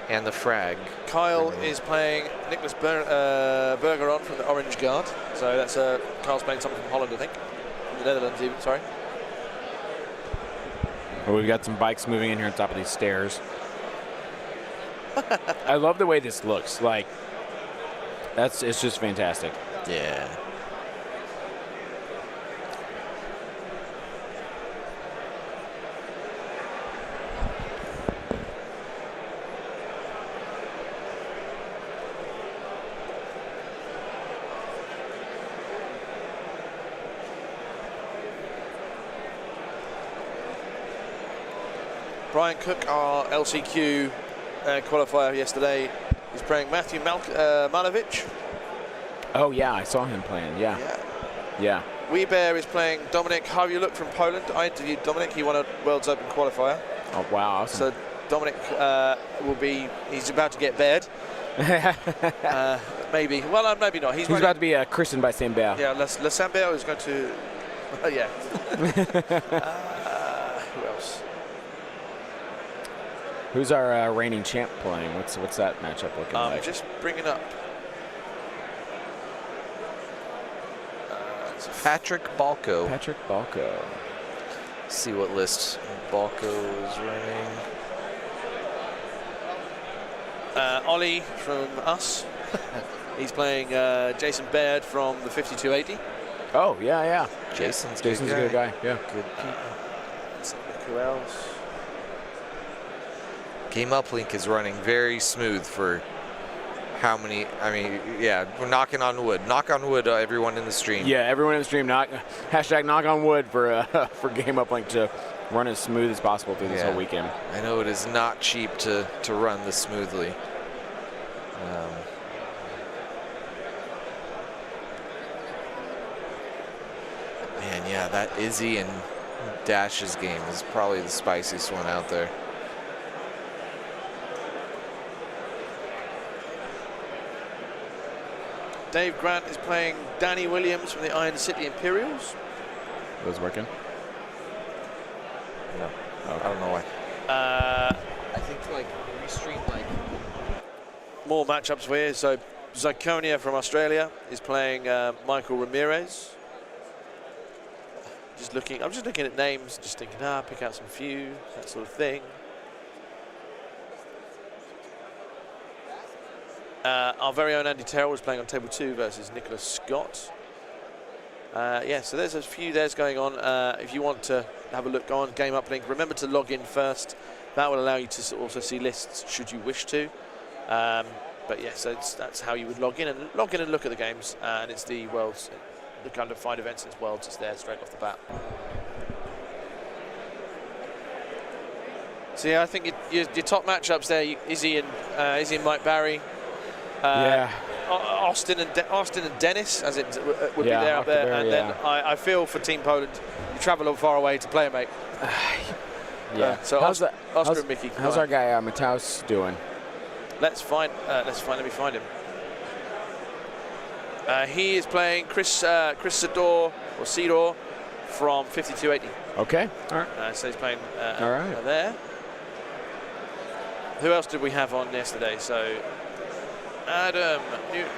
And the frag. Kyle is playing Nicholas Bergeron from the Orange Guard. So that's Kyle's playing someone from Holland, I think. From the Netherlands even, sorry. Well, we've got some bikes moving in here on top of these stairs. I love the way this looks. Like, it's just fantastic. Yeah. Brian Cook, our LCQ qualifier yesterday, is playing Matthew Malovic. Oh, yeah, I saw him playing, yeah. Weebear is playing Dominic Havyuluk from Poland. I interviewed Dominic. He won a World's Open qualifier. Oh, wow, awesome. So Dominic he's about to get bared. Maybe. Well, maybe not. He's about to be christened by Saint-Bear. Yeah, Le Saint-Bear is going to... yeah. Who else? Who's our reigning champ playing? What's that matchup looking like? Just bringing up... Patrick Balco. Patrick Balco. See what list Balco is running. Ollie from us. He's playing Jason Baird from the 5280. Oh, yeah. Jason's a good guy. Yeah. Good. Let's look who else. Game Uplink is running very smooth for how many? I mean, yeah, we're knocking on wood. Knock on wood, everyone in the stream. Yeah, everyone in the stream. Hashtag knock on wood for Game Uplink to run as smooth as possible through this whole weekend. I know it is not cheap to run this smoothly. Man, yeah, that Izzy and Dash's game is probably the spiciest one out there. Dave Grant is playing Danny Williams from the Iron City Imperials. Those working? No. Okay. I don't know why. I think like restream like more matchups for you. So Zyconia from Australia is playing Michael Ramirez. I'm just looking at names, just thinking, pick out some few, that sort of thing. Our very own Andy Terrell was playing on table 2 versus Nicholas Scott. So there's a few there's going on. If you want to have a look, go on Game Uplink. Remember to log in first. That will allow you to also see lists should you wish to. But yes, that's how you would log in and look at the games. And it's the Worlds, the kind of find events in Worlds. It's there straight off the bat. So yeah, I think your top matchups there, Izzy and Mike Barry. Austin and Dennis, as it would be there up there. Barry, and then I feel for Team Poland, you travel far away to play a mate. So Oscar and Mickey. How's our guy Mataus doing? Let me find him. He is playing Chris Sidor from 5280. Okay. All right. So he's playing all right. there. Who else did we have on yesterday? So Adam Newton.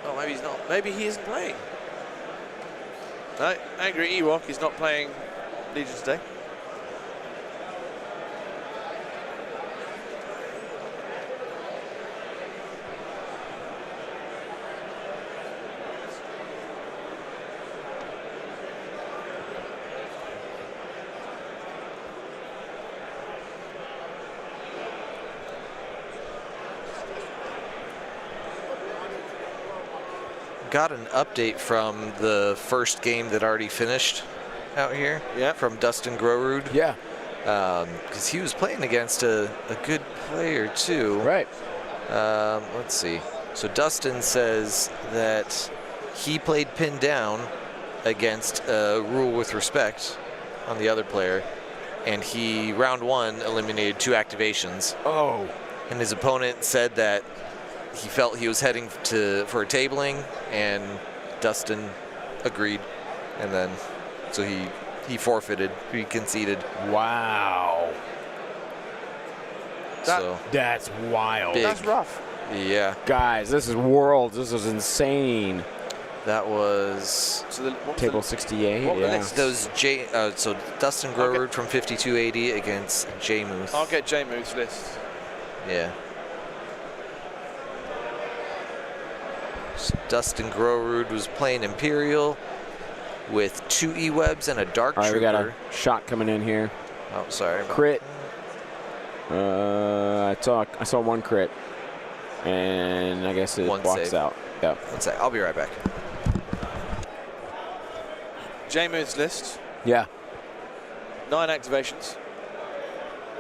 Oh, maybe he's not. Maybe he isn't playing. No, Angry Ewok is not playing Legion today. Got an update from the first game that already finished out here. Yeah. From Dustin Grorud. Yeah. Because he was playing against a good player too. Right. Let's see. So Dustin says that he played pinned down against Rule with Respect on the other player, and he round 1 eliminated 2 activations. Oh. And his opponent said that he felt he was heading for a tabling, and Dustin agreed, and then so he forfeited, he conceded. Wow. That's wild. Big. That's rough. Yeah. Guys, this is worlds. This is insane. That was So Table 68. what were the Yeah. lists? those so Dustin Grorud from 5280 against J Muth. I'll get J-Move's list. Yeah. So Dustin Grorud was playing Imperial with 2 E-Webs and a Dark All right, we got a Trooper. shot coming in here. Oh, sorry. Crit. I saw 1 crit, and I guess it 1 walks save. out. Yeah. One sec, I'll be right back. J-Move's list. Yeah. 9 activations.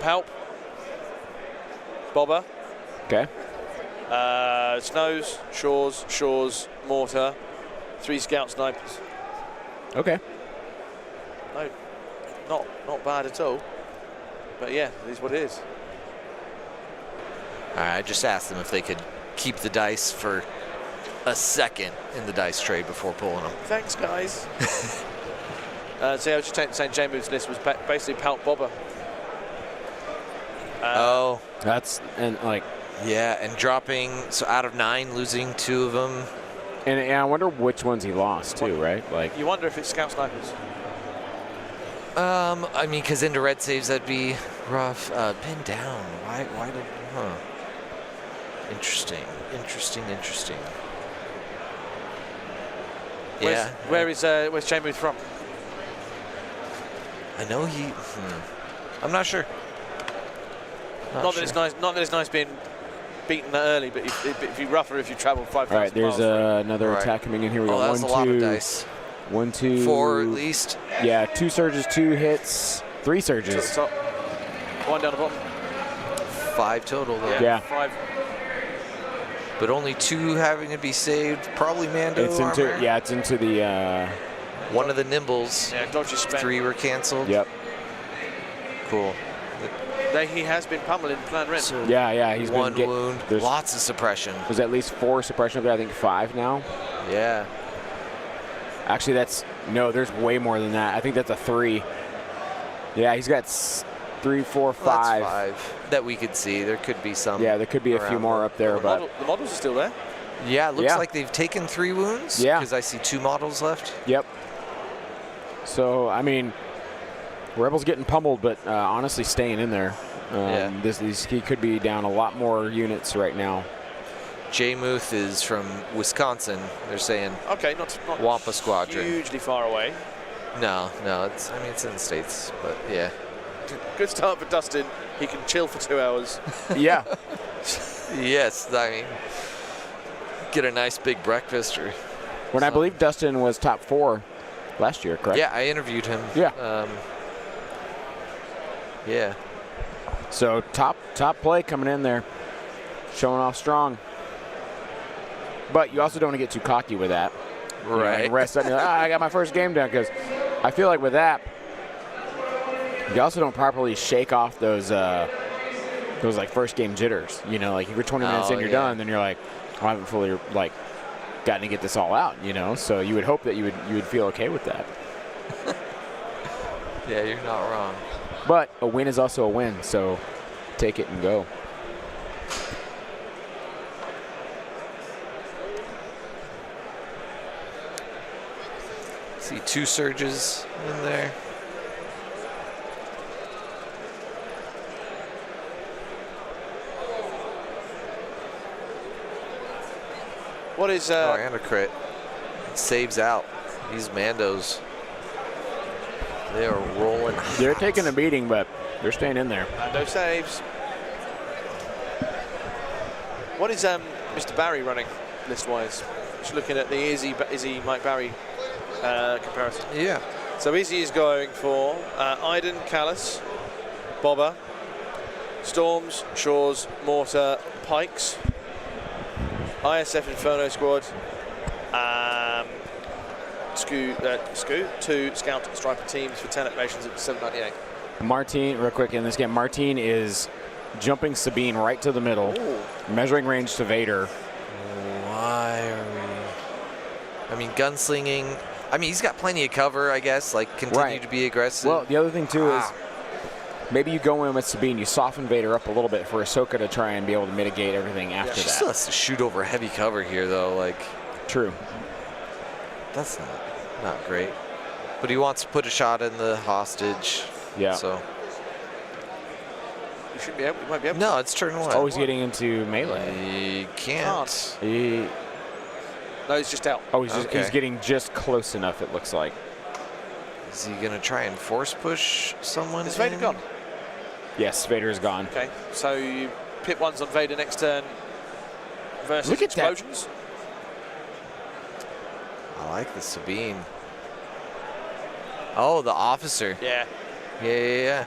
Palp. Bobber. Okay. Snows, Shores, Mortar. 3 Scout Snipers. Okay. No, not bad at all. But yeah, it is what it is. All right, I just asked them if they could keep the dice for a second in the dice tray before pulling them. Thanks, guys. So I was just saying J-Move's list was basically Palp Bobber. Oh, That's, and like, yeah, and dropping, so out of 9, losing 2 of them. and I wonder which ones he lost too, right? Like, You wonder if it's Scout Snipers. I mean, because into red saves, that'd be rough. Pinned down, why did, Interesting. Yeah. Where's J-Move from? I know he, I'm not sure. Not that it's nice. Not that it's nice being beaten that early, but it'd be rougher if you travelled 5,000 all right, there's miles. another Right. attack coming in here. We Oh, got that's 1, a lot 2, of dice. 1, 2, 4 at least. Yeah, 2 surges, 2 hits, 3 surges. Top, 1 down the bottom. 5 total though. Yeah. 5. But only 2 having to be saved. Probably Mando It's into armor. it's into the. One of the Nimbles. Yeah, dodgy spent. 3 were canceled. Yep. Cool. He has been pummeling Plan Ren. So Yeah, he's 1 been wound. There's, Lots of suppression. there's at least 4 suppression up there. I think 5 now. Yeah. Actually, there's way more than that. I think that's a 3. Yeah, he's got 3, 4, Well, 5. that's 5 that we could see. There could be some. Yeah, there could be a few around more up there, but the models are still there. Yeah, it looks Yeah. like they've taken 3 wounds. Yeah. Because I see 2 models left. yep. So I mean, Rebels getting pummeled, but honestly staying in there. Yeah. He could be down a lot more units right now. J Muth is from Wisconsin. They're saying Okay, not Wampa Squadron. hugely far away. No, it's in the States, but yeah. Good start for Dustin. He can chill for 2 hours. Yeah. Yes, I mean, get a nice big breakfast or. When I believe Dustin was top 4 last year, correct? Yeah, I interviewed him. Yeah. Yeah. So top play coming in there, showing off strong. But you also don't want to get too cocky with that. You know, Right. and rest up and you're like, I got my first game down, because I feel like with that, you also don't properly shake off those like first game jitters. You know, like if you're 20 minutes in, you're done, then you're like, I haven't fully like gotten to get this all out. You know, so you would hope that you would feel okay with that. Yeah, you're not wrong. But a win is also a win, so take it and go. See 2 surges in there. What is... oh, and a crit. Saves out. These Mandos, they are rolling hot. They're taking a beating, but they're staying in there. Mando saves. What is Mr. Barry running list-wise? Just looking at the Izzy Mike Barry comparison. Yeah. So Izzy is going for Iden, Callus, Bobber, Storms, Shores, Mortar, Pikes, ISF Inferno Squad, two Scout Striper teams for 10 activations at 798. Martine, real quick in this game, Martine is jumping Sabine right to the middle, measuring range to Vader. Why are we... I mean, gunslinging... I mean, he's got plenty of cover, I guess, like, continue to be aggressive. Well, the other thing, too, is maybe you go in with Sabine, you soften Vader up a little bit for Ahsoka to try and be able to mitigate everything after She that. still has to shoot over heavy cover here, though, like... True. That's not great. But he wants to put a shot in the hostage. Yeah. So... You shouldn't be able, you might be able No, it's turn 1. Oh, he's getting into melee. He can't. No, he's just out. Oh, he's getting just close enough, it looks like. Is he going to try and force push someone? Is Vader gone? Yes, Vader is gone. Okay, so you pit ones on Vader next turn versus Look at explosions. I like the Sabine. Oh, the officer. Yeah. Yeah.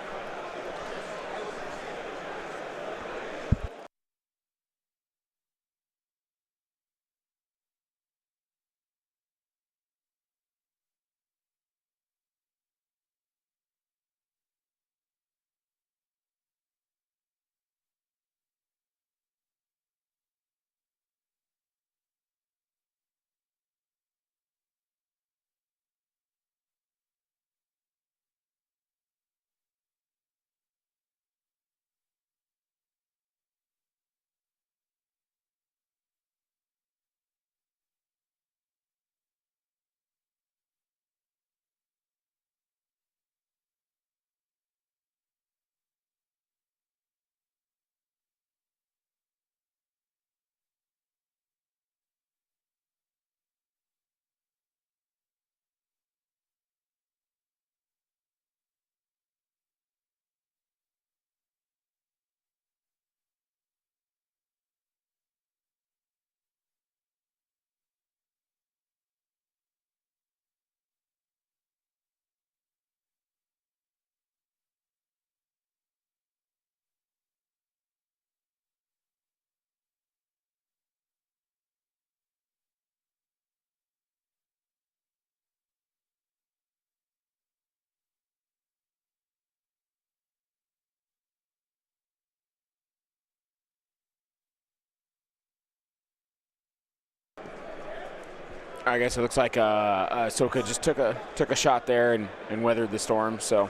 I guess it looks like Ahsoka just took a shot there and weathered the storm. So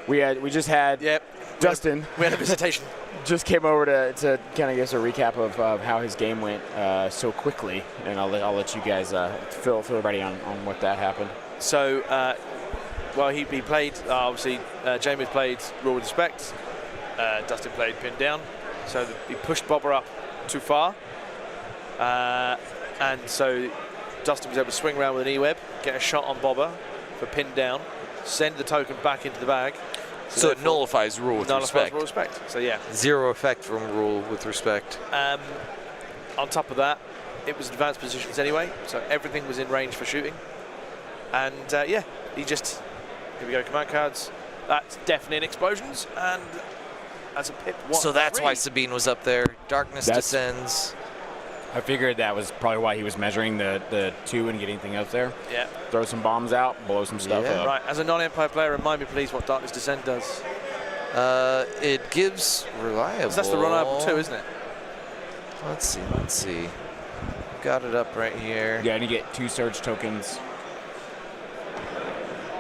we just had Dustin. We had a visitation. Just came over to kind of give us a recap of how his game went so quickly, and I'll let you guys fill everybody on what that happened. So, well, he played, obviously, Jamie played Rule with Respect, Dustin played Pin Down, so he pushed Bobber up too far, and so Dustin was able to swing around with an E-Web, get a shot on Bobber for Pin Down, send the token back into the bag. So it nullifies Rule with Respect. Rule with Respect, so yeah. Zero effect from Rule with Respect. On top of that, it was advanced positions anyway, so everything was in range for shooting. And yeah, he just, here we go, command cards. That's deafening explosions, and that's a pip 1. So that's why Sabine was up there. Darkness descends. I figured that was probably why he was measuring the 2 and getting things up there. Yeah. Throw some bombs out, blow some stuff up. Right, as a non-Empire player, remind me please what Darkness Descent does. It gives reliable. That's the reliable 2, isn't it? Let's see. Got it up right here. Yeah, and you get 2 surge tokens.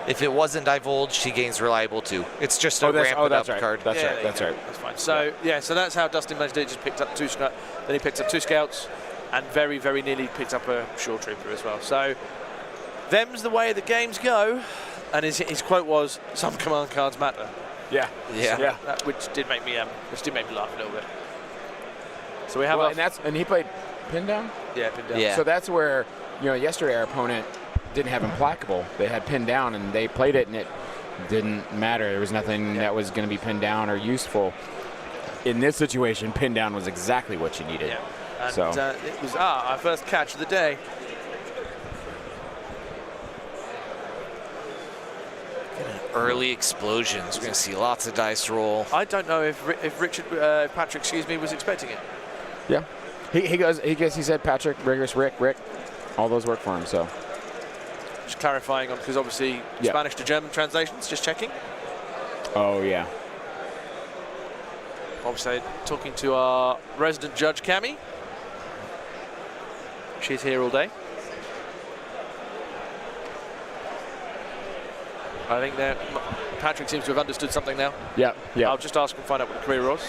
If it wasn't divulged, he gains reliable 2. It's just a ramp it up card. That's right. That's fine. So yeah, so that's how Dustin managed to do it. Just picked up 2 scouts. Then he picked up 2 scouts, and very, very nearly picked up a shore trooper as well. So them's the way the games go. And his quote was, "Some command cards matter." Yeah. Yeah. Which did make me laugh a little bit. So we have and he played pin down. Yeah, pin down. Yeah. So that's where, yesterday our opponent didn't have implacable. They had pin down, and they played it, and it didn't matter. There was nothing that was going to be pinned down or useful. In this situation, pin down was exactly what you needed. Yeah. And so it was our first catch of the day. Early explosions. We're going to see lots of dice roll. I don't know if Patrick, was expecting it. yeah, he said Patrick, Rigorous, Rick, all those work for him. So Just clarifying on, because obviously Spanish to German translations. Just checking. oh yeah, Obviously talking to our resident judge, Cami. She's here all day. I think that Patrick seems to have understood something now. yeah. I'll just ask him, find out what the query was.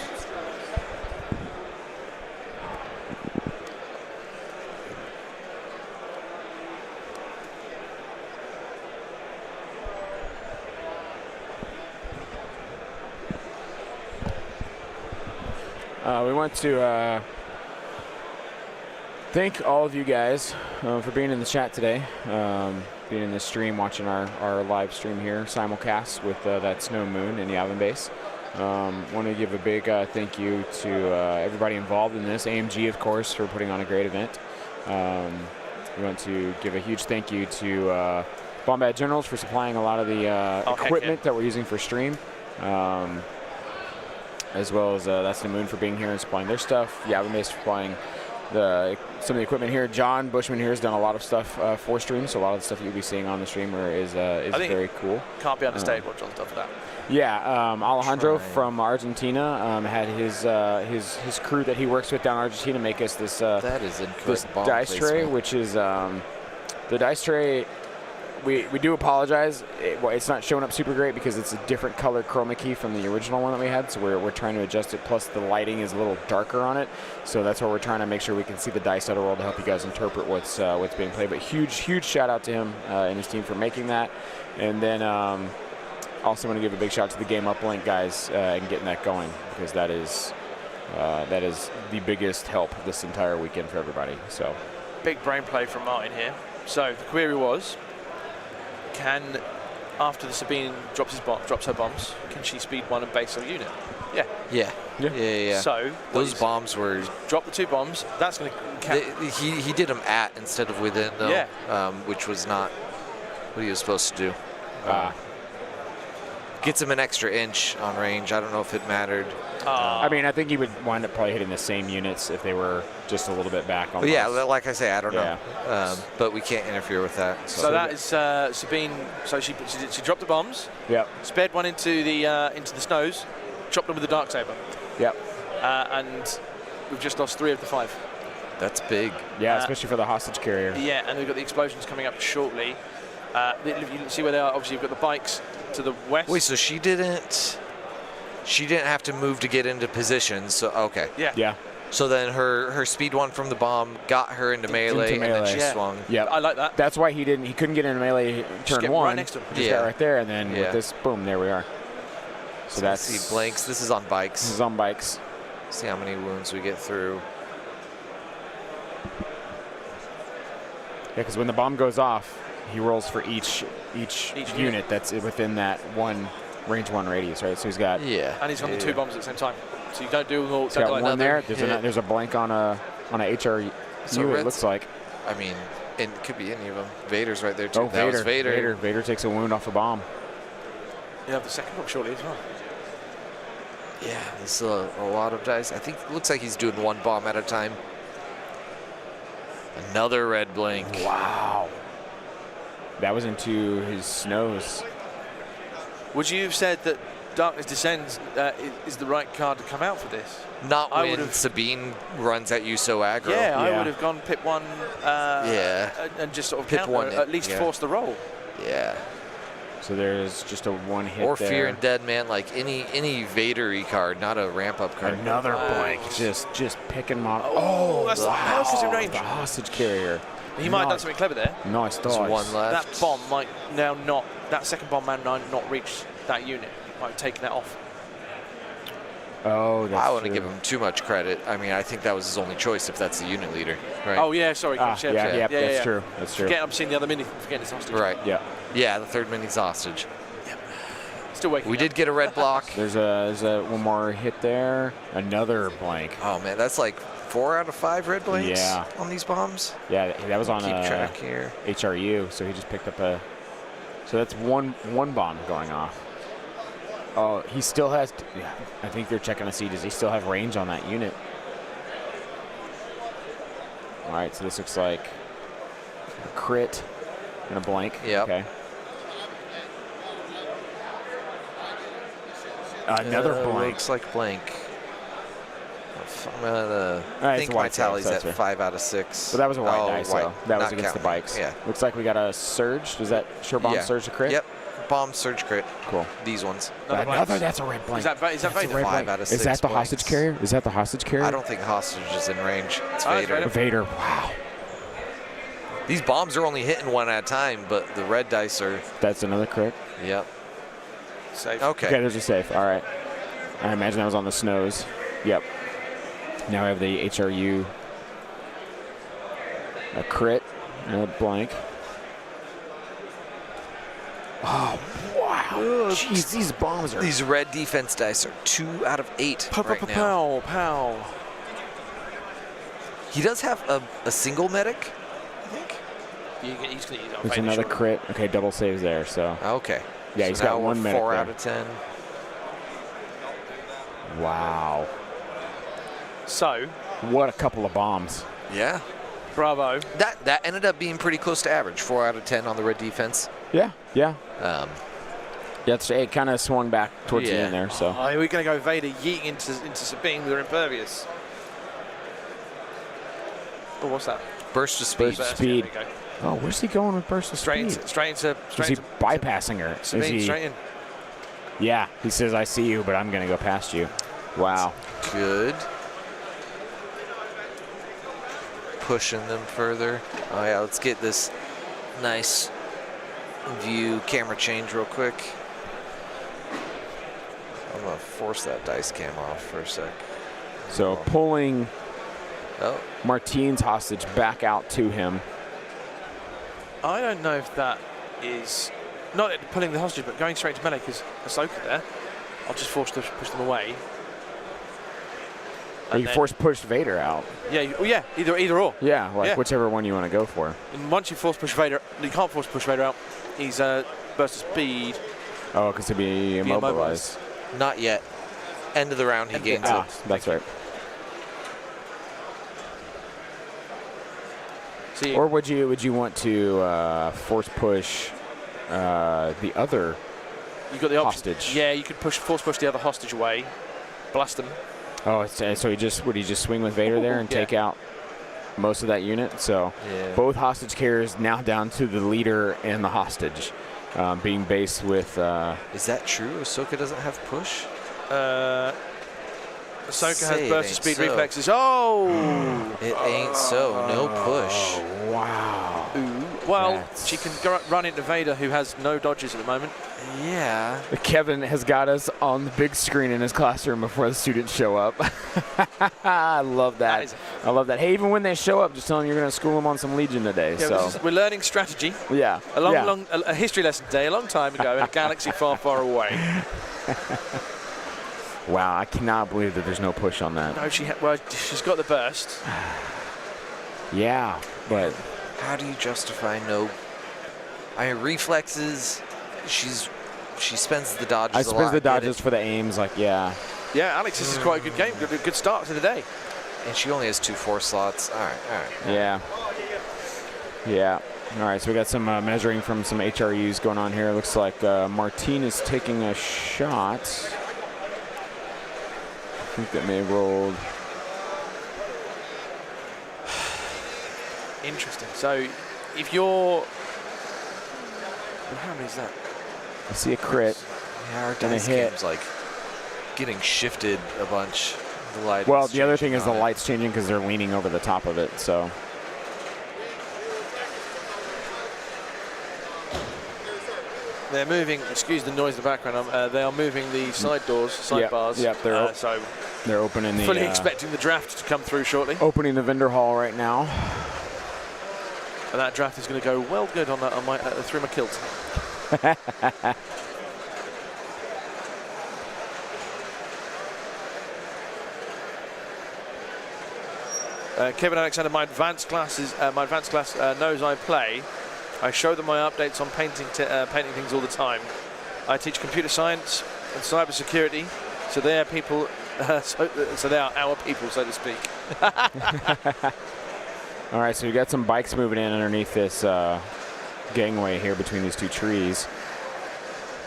We want to thank all of you guys for being in the chat today, being in the stream, watching our live stream here, simulcast with that Snow Moon in the Alvin base. Want to give a big thank you to everybody involved in this. AMG, of course, for putting on a great event. We want to give a huge thank you to Bombad Generals for supplying a lot of the equipment that we're using for stream. As well as That's the Moon for being here and supplying their stuff. Alvin base for supplying some of the equipment here. John Bushman here has done a lot of stuff for stream, so a lot of the stuff that you'll be seeing on the streamer is very cool. Can't be understated what John's done for that. Yeah, Alejandro from Argentina had his crew that he works with down in Argentina make us this That is this dice tray, which is the dice tray. We do apologize. It's not showing up super great because it's a different color chroma key from the original one that we had, so we're trying to adjust it. Plus, the lighting is a little darker on it, so that's why we're trying to make sure we can see the dice out of world to help you guys interpret what's being played. But huge shout out to him and his team for making that. And then also want to give a big shout out to the Game Uplink guys and getting that going, because that is the biggest help this entire weekend for everybody. So Big brain play from Martin here. So the query was, can, after the Sabine drops her bombs, can she speed one and base her unit? Yeah. So those bombs were drop the 2 bombs. That's going to count. He did them at instead of within, though. Yeah. Which was not what he was supposed to do. Gets him an extra inch on range. I don't know if it mattered. I mean, I think he would wind up probably hitting the same units if they were just a little bit back on. Yeah, like I say, I don't know. But we can't interfere with that. So that is Sabine. So she dropped the bombs. Yep. Sped one into the snows. Chopped them with the Darksaber. Yep. And we've just lost 3 of the 5. That's big. Yeah, especially for the hostage carrier. Yeah, and we've got the explosions coming up shortly. You see where they are. Obviously, you've got the bikes to the west. Wait, so she didn't have to move to get into position. So okay. Yeah. So then her speed 1 from the bomb got her into melee, and then she swung. Yeah, I like that. That's why he couldn't get into melee turn 1. Right next to him. Just got right there, and then with this, boom, there we are. So that's see blanks. This is on bikes. This is on bikes. See how many wounds we get through. Yeah, because when the bomb goes off, he rolls for each unit that's within that range 1 radius, right? So he's got and he's on the 2 bombs at the same time. So you don't do them all. He's got one there. There's a blank on a HRU. It looks like. I mean, it could be any of them. Vader's right there too. Oh, that was Vader. Vader takes a wound off a bomb. You have the second bomb shortly as well. Yeah, this is a lot of dice. I think it looks like he's doing 1 bomb at a time. Another red blink. Wow. That was into his snows. Would you have said that Darkness Descends is the right card to come out for this? Not when Sabine runs at you so aggro. Yeah, I would have gone pip 1 and just sort of pip counter, 1, at least force the roll. Yeah. So there's just a 1 hit or there. Fear and Dead Man, like any Vader-y card, not a ramp-up card. Another blank. Just picking him off. Oh, that's the hostage carrier. The hostage carrier. He might have done something clever there. Nice There's dodge. one left. That bomb might now not, that second bomb might not reach that unit. Might have taken that off. Oh, that's I wouldn't true. give him too much credit. I mean, I think that was his only choice if that's the unit leader, right? Oh, yeah, sorry. That's true. That's true. Forget I'm seeing the other mini, forgetting it's hostage. Right. Yeah. Yeah, the third mini's hostage. Still waking We up. did get a red block. There's a one more hit there. Another blank. Oh, man, that's like 4 out of 5 red blanks Yeah. on these bombs. Yeah, that was on Keep track here. HRU, so he just picked up a. So that's one bomb going off. Oh, he still has. Yeah, I think they're checking to see, does he still have range on that unit? All right, so this looks like a crit and a blank. Yep. Okay. Another blank. Looks like blank. Right, I it's think a my white save, tally's so at that's 5 out of 6. But that was a white dice, white. though. That was Not against the counting. bikes. Yeah. Looks like we got a surge. Does that sure bomb Yeah. surge a crit? Yep. Bomb surge crit. Cool. These ones. Another, that's a red blank. Is that That's a Vader? red 5 blank. out of Is 6 that the blanks. hostage carrier? Is that the hostage carrier? I don't think hostage is in range. It's Oh, it's Vader. Vader. Wow. These bombs are only hitting one at a time, but the red dice are. That's another crit. Yep. Safe. Okay. Okay, there's a safe. All right. I imagine that was on the snows. Yep. Now we have the HRU. A crit and a blank. Oh, wow. Jeez, these bombs are. These red defense dice are 2 out of 8 right now. Pow, pow. He does have a single medic, I think. He's going to use There's another crit. Okay, double saves there, so. Okay. Yeah, So he's now got we're one medic 4 there. out of 10. Wow. So, What a couple of bombs. Yeah. bravo. That ended up being pretty close to average. 4 out of 10 on the red defense. Yeah, yeah. Um, Yeah, it kind of swung back towards the Yeah. end there, so. Are we going to go Vader yeeting into Sabine with her impervious? Oh, what's that? burst of speed. Burst of speed. There we go. Oh, where's he going with burst of Straight speed? into Is he bypassing her? Is Sabine, he? straight in. Yeah, he says, I see you, but I'm going to go past you. Wow. Good. Pushing them further. Oh yeah, let's get this nice view camera change real quick. I'm gonna force that dice cam off for a sec. So pulling Oh, Martine's hostage back out to him. I don't know if that is not pulling the hostage, but going straight to melee because Ahsoka there. I'll just push them away. Or you force push Vader out. Yeah, yeah, either or. Yeah, like Yeah. whichever one you want to go for. And once you force push Vader, you can't force push Vader out. He's burst of speed. Oh, because he'd be immobilized. not yet. End of the round, he gains Ah, it. that's right. See, Or would you want to force push the other? you got the option. hostage? Yeah, you could force push the other hostage away, blast them. Oh, so he just swing with Vader there and Yeah. take out most of that unit? So Yeah. both hostage carriers now down to the leader and the hostage, being based with. Is that true? Ahsoka doesn't have push? Ahsoka Say has it burst of ain't speed so. reflexes. Oh! It ain't so. No push. Wow. Ooh. Well, That's- she can run into Vader, who has no dodges at the moment. Yeah. Kevin has got us on the big screen in his classroom before the students show up. I love that. I love that. Hey, even when they show up, just tell them you're going to school them on some Legion today. Yeah, so we're learning strategy. yeah, A history lesson today, a long time ago, in a galaxy far, far away. Wow, I cannot believe that there's no push on that. No, she's got the burst. Yeah, but How do you justify no? I mean, reflexes. She spends the dodges. I a suppose lot, the get it? dodges for the aims, like yeah. Yeah, Alex, this is quite a good game. Good start to the day. And she only has 2 force slots. All right. Yeah. Yeah. All right, so we got some measuring from some HRUs going on here. Looks like Martine is taking a shot. I think that may have rolled. Interesting. So, if you're... How many is that? I see a crit. Yeah, our And a dice hit. game's like getting shifted a bunch. The light. Well, the other thing is the light's changing because they're leaning over the top of it, so. They're moving. Excuse the noise in the background. They are moving the side doors, sidebars. Yep. They're opening the. Fully expecting the draft to come through shortly. Opening the vendor hall right now. And that draft is going to go well good on that through my kilt. Kevin Alexander, my advanced class knows I play. I show them my updates on painting things all the time. I teach computer science and cyber security, so they are people. So they are our people, so to speak. All right, so we got some bikes moving in underneath this gangway here between these two trees.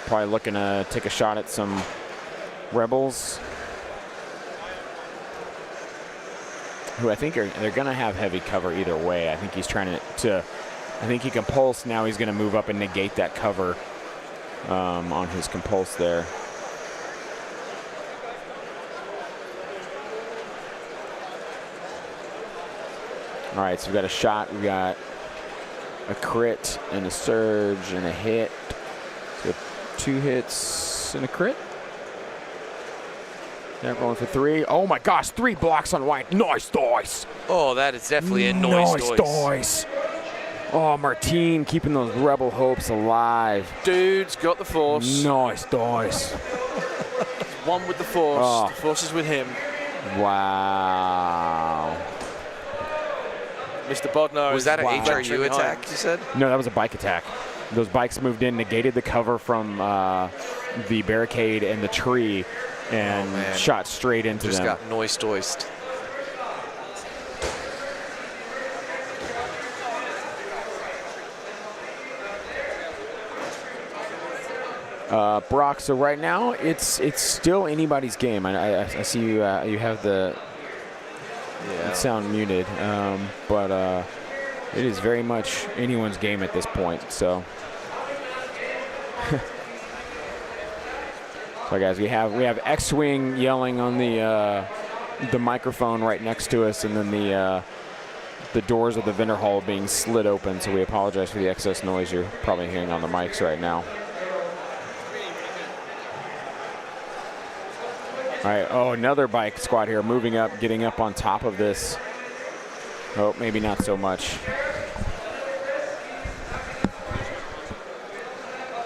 Probably looking to take a shot at some rebels, who I think they're going to have heavy cover either way. I think he's trying to I think he can pulse. Now he's going to move up and negate that cover on his compulse there. All right, so we've got a shot, we've got a crit and a surge and a hit. So 2 hits and a crit. They're going for 3. Oh my gosh, 3 blocks on white. Nice dice. Oh, that is definitely a nice dice. Oh, Martine keeping those rebel hopes alive. Dude's got the force. Nice dice. One with the force. Oh. The force is with him. Wow. Mr. Bodnar. Was that an HRU attack, you said? No, that was a bike attack. Those bikes moved in, negated the cover from the barricade and the tree, and shot straight into them. Just got noise-doiced. Brock, so right now it's still anybody's game. I see you have the sound muted, but it is very much anyone's game at this point. So, so guys, we have X-Wing yelling on the microphone right next to us, and then the doors of the vendor hall being slid open. So we apologize for the excess noise you're probably hearing on the mics right now. All right, oh, another bike squad here moving up, getting up on top of this. Oh, maybe not so much.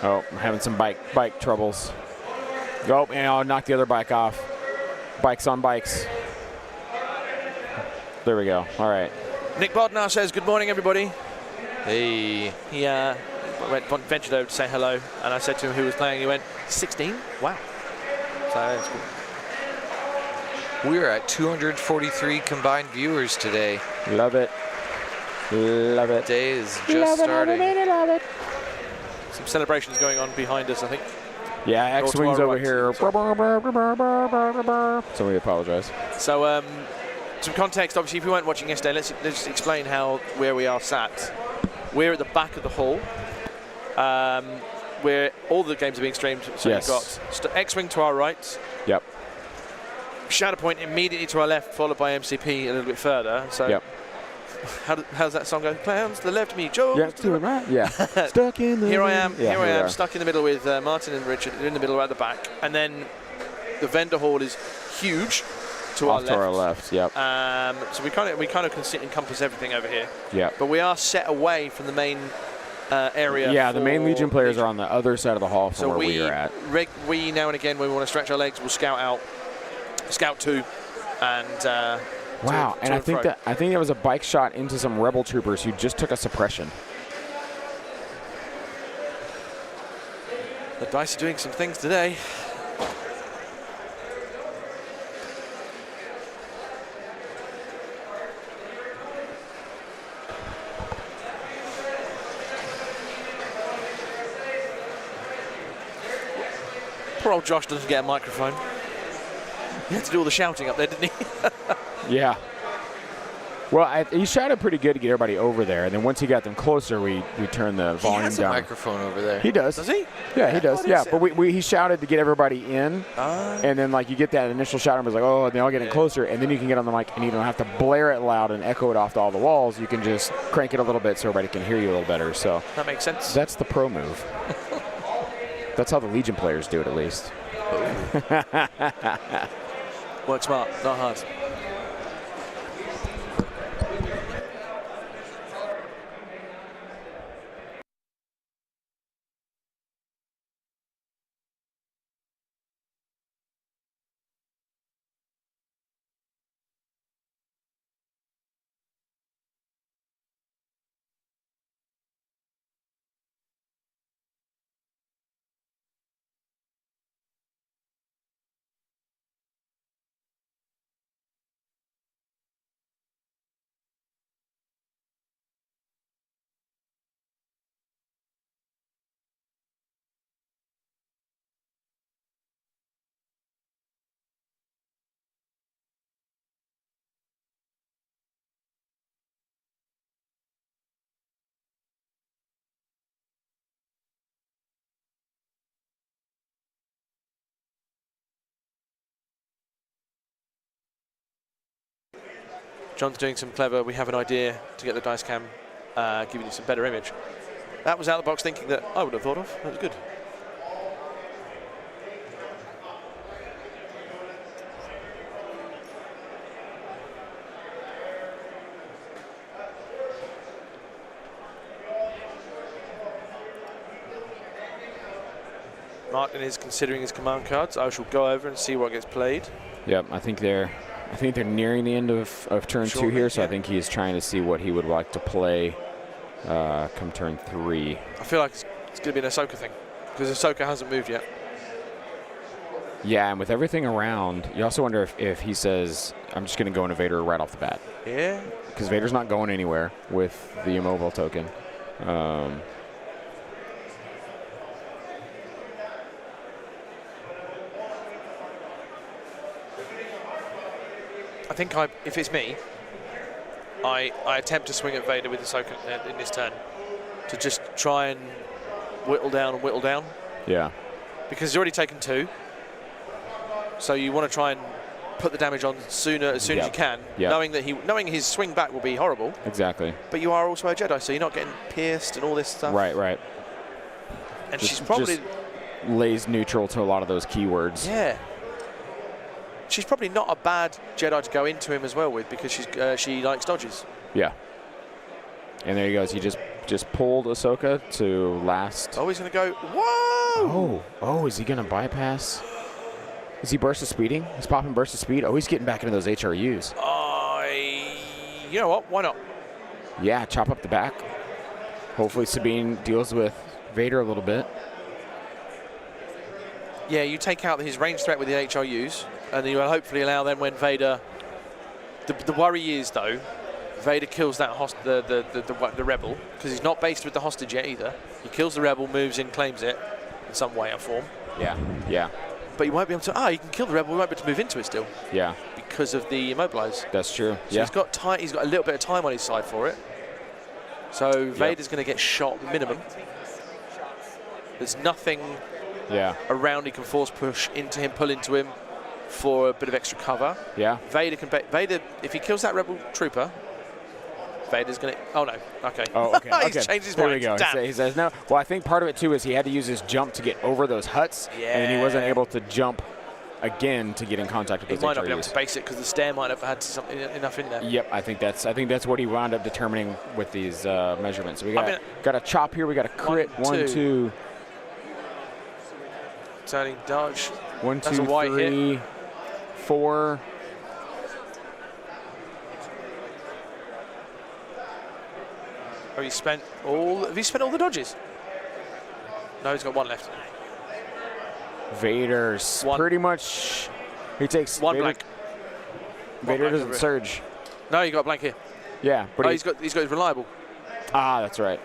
Oh, I'm having some bike troubles. Oh, and I'll knock the other bike off. Bikes on bikes. There we go. All right. Nick Bodnar says, good morning, everybody. Hey. He ventured over to say hello, and I said to him who was playing. He went, 16? Wow. So that's cool. We're at 243 combined viewers today. Love it. Love it. Day is just starting. Love it. Some celebrations going on behind us, I think. Yeah, X-Wing's over here. So we apologize. So some context, obviously, if you weren't watching yesterday, let's explain where we are sat. We're at the back of the hall, where all the games are being streamed. So yes. You've got X-Wing to our right. Yep. Shatterpoint immediately to our left, followed by MCP a little bit further. So, yep. How's that song go? Clowns to the left of me, Joe. Yeah, to the right. Yeah. Stuck in the. Here I am. Yeah, here I am, stuck in the middle with Martin and Richard in the middle, right at the back, and then the vendor hall is huge to our left. To our left. Yep. So we kind of can encompass everything over here. Yeah. But we are set away from the main area. Yeah, the main Legion players are on the other side of the hall from where we are at. We now and again, when we want to stretch our legs, we'll scout out. Scout 2, and wow, and I think that was a bike shot into some rebel troopers who just took a suppression. The dice are doing some things today. Poor old Josh doesn't get a microphone. He had to do all the shouting up there, didn't he? Yeah. Well, he shouted pretty good to get everybody over there, and then once he got them closer, we turned the volume down. He has a microphone over there. He does. Does he? Yeah, he does. Yeah, but he shouted to get everybody in, and then like you get that initial shout, and it was like, oh, and they all getting closer, and then you can get on the mic, and you don't have to blare it loud and echo it off to all the walls. You can just crank it a little bit so everybody can hear you a little better. So that makes sense. That's the pro move. That's how the Legion players do it, at least. Work smart, not hard. John's doing some clever, we have an idea to get the dice cam giving you some better image. That was out of the box thinking that I would have thought of. That was good. Martin is considering his command cards. I shall go over and see what gets played. Yep, I think they're nearing the end of turn 2 here, so I think he's trying to see what he would like to play come turn 3. I feel like it's going to be an Ahsoka thing, because Ahsoka hasn't moved yet. Yeah, and with everything around, you also wonder if he says, I'm just going to go into Vader right off the bat. Yeah. Because Vader's not going anywhere with the immobile token. I think if it's me, I attempt to swing at Vader with Ahsoka in this turn to just try and whittle down. Yeah. Because he's already taken 2. So you want to try and put the damage on as soon as you can, knowing his swing back will be horrible. Exactly. But you are also a Jedi, so you're not getting pierced and all this stuff. Right. And she's probably just lays neutral to a lot of those keywords. Yeah. She's probably not a bad Jedi to go into him as well with, because she likes dodges. Yeah. And there he goes. He just pulled Ahsoka to last. Oh, he's going to go. Whoa! Oh, is he going to bypass? Is he burst of speeding? He's popping burst of speed. Oh, he's getting back into those HRUs. You know what? Why not? Yeah, chop up the back. Hopefully Sabine deals with Vader a little bit. Yeah, you take out his range threat with the HRUs, and you will hopefully allow them when Vader. The worry is though, Vader kills that the rebel, because he's not based with the hostage yet either. He kills the rebel, moves in, claims it in some way or form. Yeah. But you won't be able to. You can kill the rebel. We won't be able to move into it still. Yeah. Because of the immobilize. That's true. So he's got a little bit of time on his side for it. So Vader's going to get shot minimum. There's nothing around he can force push into him, pull into him for a bit of extra cover. Yeah. Vader, if he kills that rebel trooper, Vader's going to. Oh no. Okay. Oh, okay. He's changed his mind. There we go. He says no. Well, I think part of it too is he had to use his jump to get over those huts, and he wasn't able to jump again to get in contact with those HRUs. He might not be able to base it because the stair might have had enough in there. Yep, I think that's what he wound up determining with these measurements. So we got a chop here. We got a crit. 1, 2. Turning dodge. 1, 2, That's a white 3, hit. 4. Have you spent all the dodges? No, he's got 1 left. Vader's pretty much. He takes 1 blank. Vader doesn't surge. No, you got a blank here. Yeah, but he's got his reliable. Ah, that's right.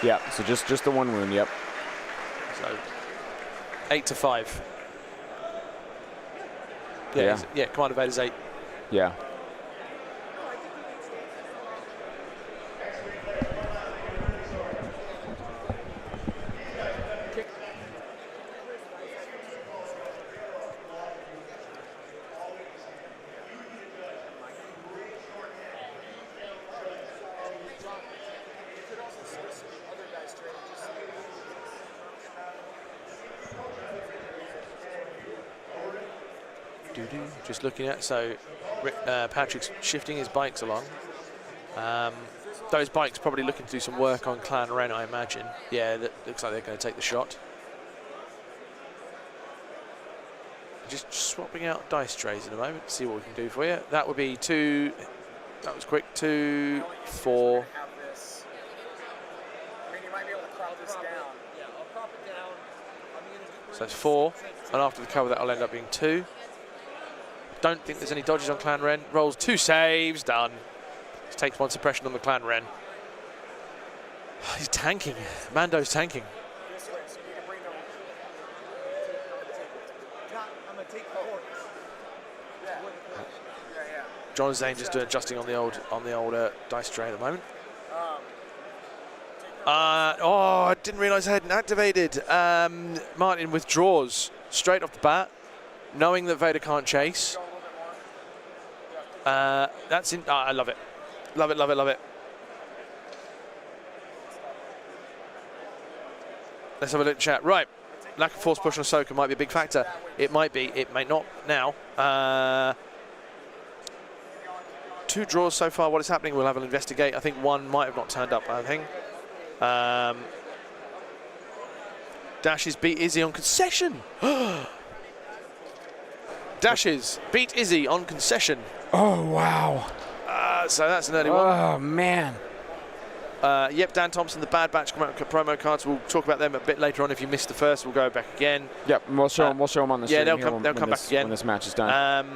Yeah, so just the 1 wound. Yep. So 8 to 5. Yeah. Commander Vader's 8. Yeah. Just looking at, so Patrick's shifting his bikes along. Those bikes probably looking to do some work on Clan Ren, I imagine. Yeah, that looks like they're going to take the shot. Just swapping out dice trays in a moment, see what we can do for you. That would be 2, that was quick, 2, 4. So it's 4, and after the cover that'll end up being 2. Don't think there's any dodges on Clan Ren. Rolls 2 saves, done. Just takes 1 suppression on the Clan Ren. He's tanking. Mando's tanking. John Zane just adjusting on the old dice tray at the moment. Oh, I didn't realise I hadn't activated. Martin withdraws straight off the bat, knowing that Vader can't chase. That's in. I love it. Love it, love it, love it. Let's have a look at chat. Right. Lack of force push on Ahsoka might be a big factor. It might be. It may not now. 2 draws so far. What is happening? We'll have an investigate. I think 1 might have not turned up, I think. Dashes beat Izzy on concession. Dashes beat Izzy on concession. Oh, wow. So that's an early one. Oh, man. Yep, Dan Thompson, the Bad Batch promo cards. We'll talk about them a bit later on. If you missed the first, we'll go back again. Yep, we'll show them on the stream. Yeah, they'll come back again when this match is done.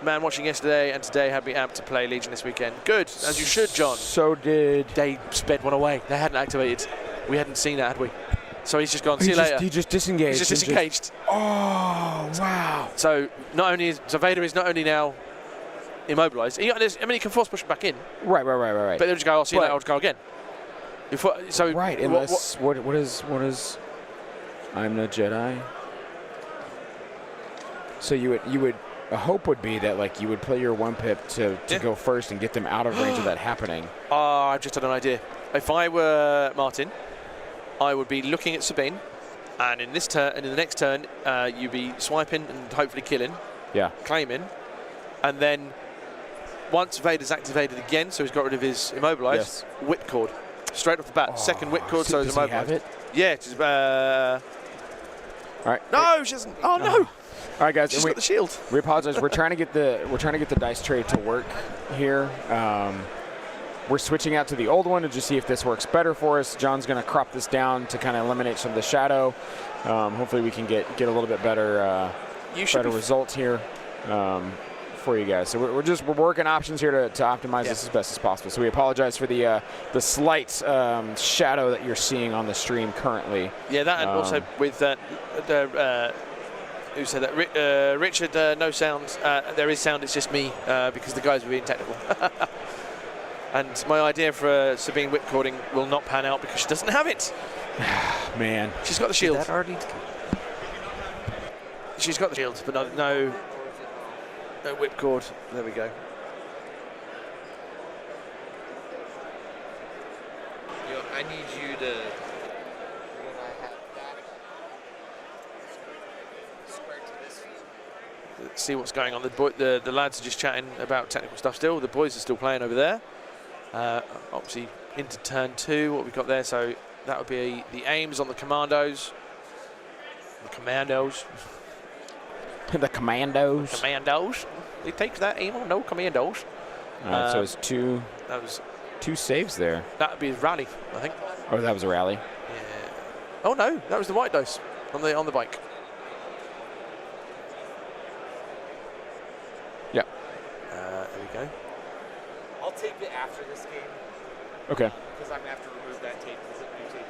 Man watching yesterday and today had me amped to play Legion this weekend. Good, as you should, John. So did. They sped 1 away. They hadn't activated. We hadn't seen that, had we? So he's just gone, see you later. He just disengaged. He's just disengaged. Oh, wow. So Vader is not only now immobilized. He can force push him back in. Right. But they'll just go, I'll see you later, I'll just go again. Right, unless, what is I'm the Jedi? So you would, a hope would be that like you would play your 1 pip to go first and get them out of range of that happening. I've just had an idea. If I were Martin, I would be looking at Sabine, and in this turn, and in the next turn, you'd be swiping and hopefully killing, claiming, and then once Vader's activated again, so he's got rid of his immobilized, whipcord straight off the bat. Second whipcord, so he's immobilized. Have it? Yeah. It's, all right. No, she doesn't. Oh no. All right, guys. She's got the shield. We apologize. We're trying to get the dice tray to work here. We're switching out to the old one to just see if this works better for us. John's going to crop this down to kind of eliminate some of the shadow. Hopefully, we can get a little bit better results here for you guys. So we're working options here to optimize this as best as possible. So we apologize for the slight shadow that you're seeing on the stream currently. Yeah, that and also with who said that? Richard, no sound. There is sound, it's just me, because the guys were being technical. And my idea for Sabine whipcording will not pan out because she doesn't have it. Man. She's got the shield. That already? She's got the shield, but no whipcord. There we go. I need you to... See what's going on. The lads are just chatting about technical stuff still. The boys are still playing over there. Obviously into turn 2, what we've got there. So that would be the aims on the commandos. The commandos. The commandos. The commandos. They take that aim on no commandos. So it's 2. That was 2 saves there. That would be a rally, I think. Oh, that was a rally. Yeah. Oh no, that was the white dice on the bike. There we go. I'll tape it after this game. Okay. Because I'm going to have to remove that tape because it new tape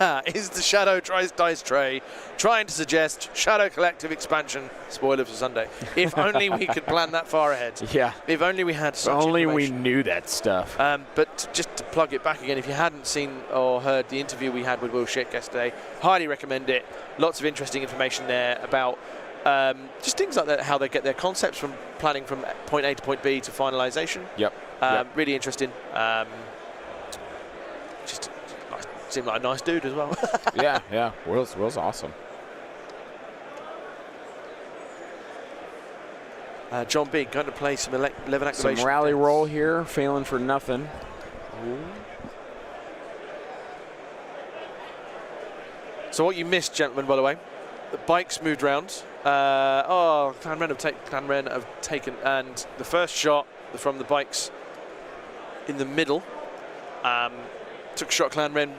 on it. Is the Shadow dice tray trying to suggest Shadow Collective expansion? Spoiler for Sunday. If only we could plan that far ahead. Yeah. If only we had such only information. we knew that stuff. But just to plug it back again, if you hadn't seen or heard the interview we had with Will Schick yesterday, highly recommend it. Lots of interesting information there about just things like that, how they get their concepts from planning from point A to point B to finalization. Yep. Really interesting. Just Seemed like a nice dude as well. yeah. Will's awesome. John B going to play some 11 activation. Some rally roll here, failing for nothing. Ooh. So what you missed, gentlemen, by the way, the bikes moved round. Clan Ren have taken, and the first shot from the bikes in the middle took a shot. Clan Ren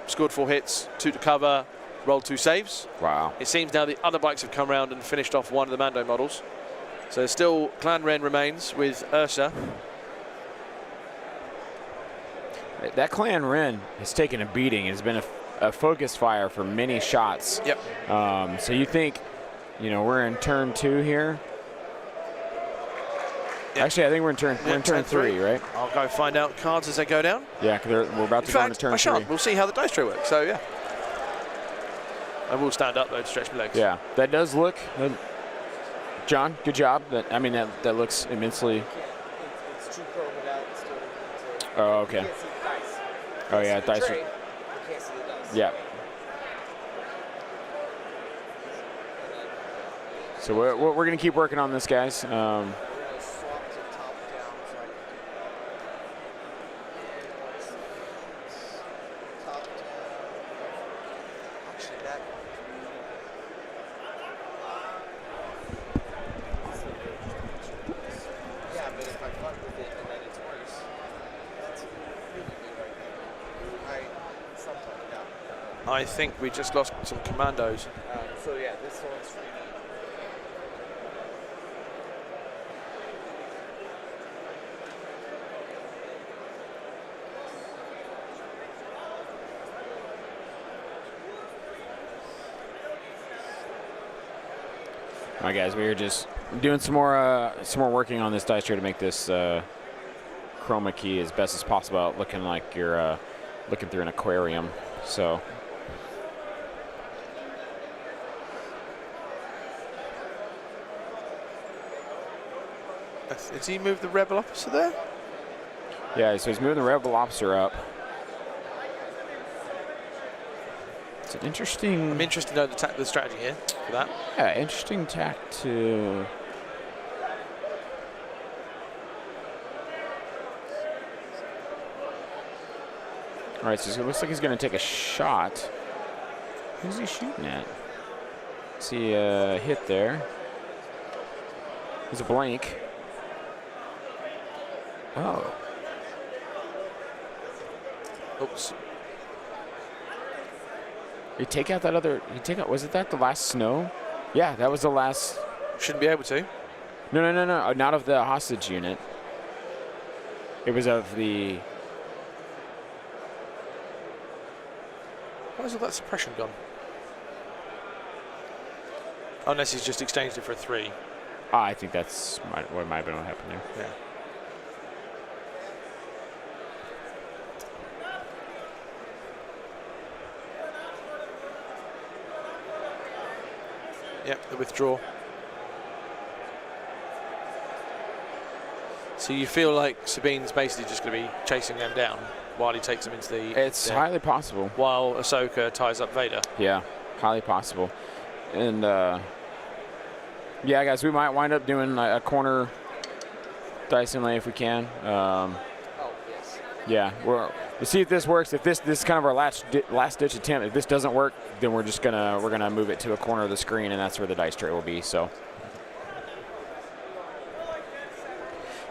scored 4 hits, 2 to cover, rolled 2 saves. Wow. It seems now the other bikes have come around and finished off one of the Mando models. So still Clan Ren remains with Ursa. That Clan Ren has taken a beating. It's been a focus fire for many shots. Yep. So you think, we're in turn 2 here? Yep. Actually, I think we're in turn 3, right? I'll go find out cards as they go down. Yeah, because we're about to go into turn 3. We'll see how the dice tray works. So yeah, I will stand up though to stretch my legs. Yeah, that does look. John, good job. That looks immensely. It's too chromed out. Oh, okay. You can't see the dice. Oh yeah, dice. You can't see the dice. Yeah. So we're gonna keep working on this, guys. We're gonna swap to top down so I can top down. Actually, that. Yeah, but if I fuck with it and then it's worse, that's really good right now. Something down. I think we just lost some commandos. So yeah, this one's free. All right, guys, we are just doing some more working on this dice tray to make this chroma key as best as possible, looking like you're looking through an aquarium. So. Did he move the rebel officer there? Yeah, so he's moving the rebel officer up. It's an interesting. I'm interested to know the strategy here for that. Yeah, interesting tack to. All right, so it looks like he's going to take a shot. Who's he shooting at? See a hit there. There's a blank. Oh. Oops. You take out that other. Was it that the last snow? Yeah, that was the last. Shouldn't be able to. No. Not of the hostage unit. It was of the. Why is all that suppression gone? Unless he's just exchanged it for a 3. I think that's what might have been what happened there. Yeah. Yep, the withdraw. So you feel like Sabine's basically just going to be chasing them down while he takes them into the... It's highly possible. While Ahsoka ties up Vader. Yeah, highly possible. And, yeah, guys, we might wind up doing a corner dice inlay if we can. Oh, yes. Yeah, we'll see if this works. If this is kind of our last ditch attempt. If this doesn't work, then we're gonna move it to a corner of the screen, and that's where the dice tray will be. So,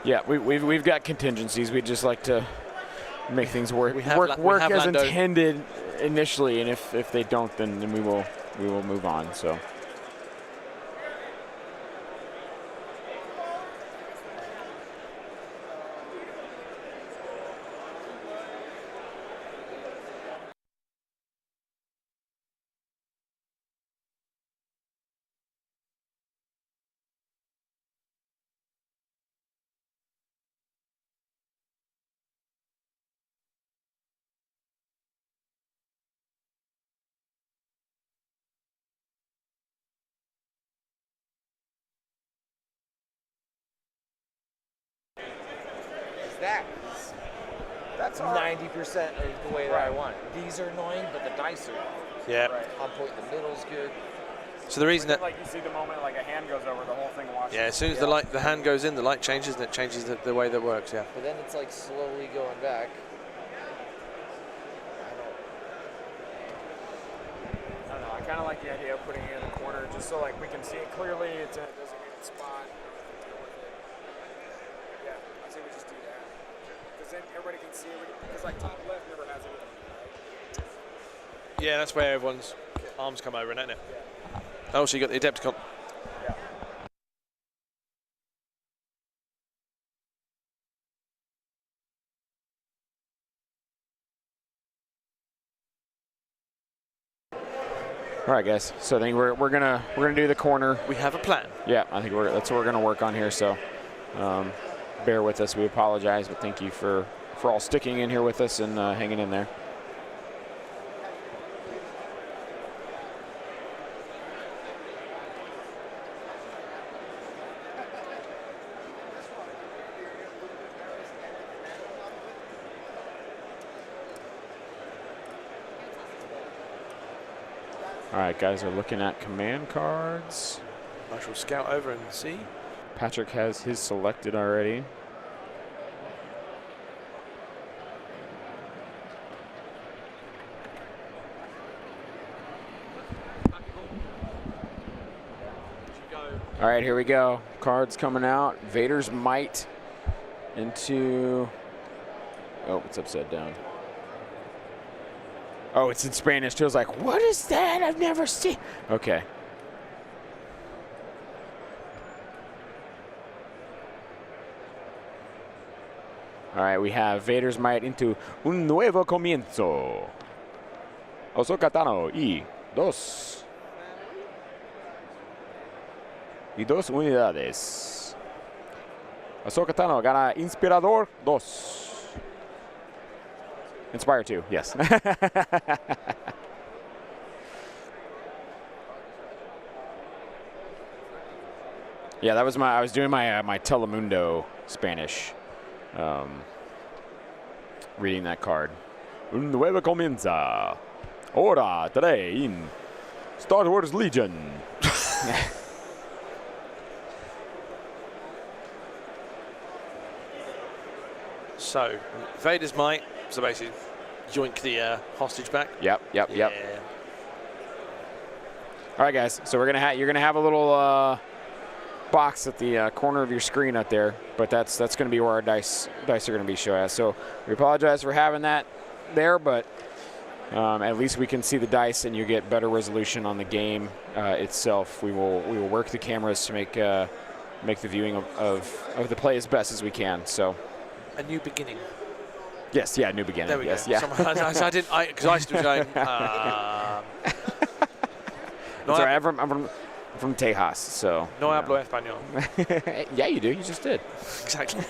yeah, we've got contingencies. We just like to make things work as intended initially, and if they don't, then we will move on. So. It's 90% of the way that I want it. These are annoying, but the dice are on point. The middle's good. So the reason that, like you see the moment like a hand goes over, the whole thing washes. yeah, as soon as the hand goes in, the light changes, and it changes the way that works. Yeah. But then it's like slowly going back. I don't know. I kind of like the idea of putting it in the corner, just so like we can see it clearly. It's in a designated spot. Yeah, I say we just do that, because then everybody can see it. Because like top left never has anything. Right? Yeah, that's where everyone's arms come over, isn't it? Yeah. Oh, so you got the Adepticon. Yeah. All right, guys. So I think we're gonna do the corner. We have a plan. Yeah, I think that's what we're gonna work on here. So bear with us. We apologize, but thank you for all sticking in here with us and hanging in there. All right, guys are looking at command cards. I shall scout over and see. Patrick has his selected already. All right, here we go. Cards coming out. Vader's Might into... Oh, it's upside down. Oh, it's in Spanish. Joe's like, what is that? I've never seen. Okay. All right, we have Vader's Might into Un Nuevo Comienzo. Ahsoka Tano y dos unidades. Ahsoka Tano gana Inspirador 2. Inspire 2, yes. Yeah, that was I was doing my Telemundo Spanish, reading that card. Un nuevo comienza. Ahora, today in Star Wars Legion. So, Vader's Might. So basically, yoink the hostage back. Yep. All right, guys. So you're gonna have a little box at the corner of your screen up there, but that's going to be where our dice are going to be shown at. So we apologize for having that there, but at least we can see the dice, and you get better resolution on the game itself. We will work the cameras to make the viewing of the play as best as we can. So a new beginning. Yes, yeah, new beginning. There we yes, go. Yeah. Because I was going. That's right. I'm from Tejas, so. No hablo español. Yeah, you do. You just did. Exactly.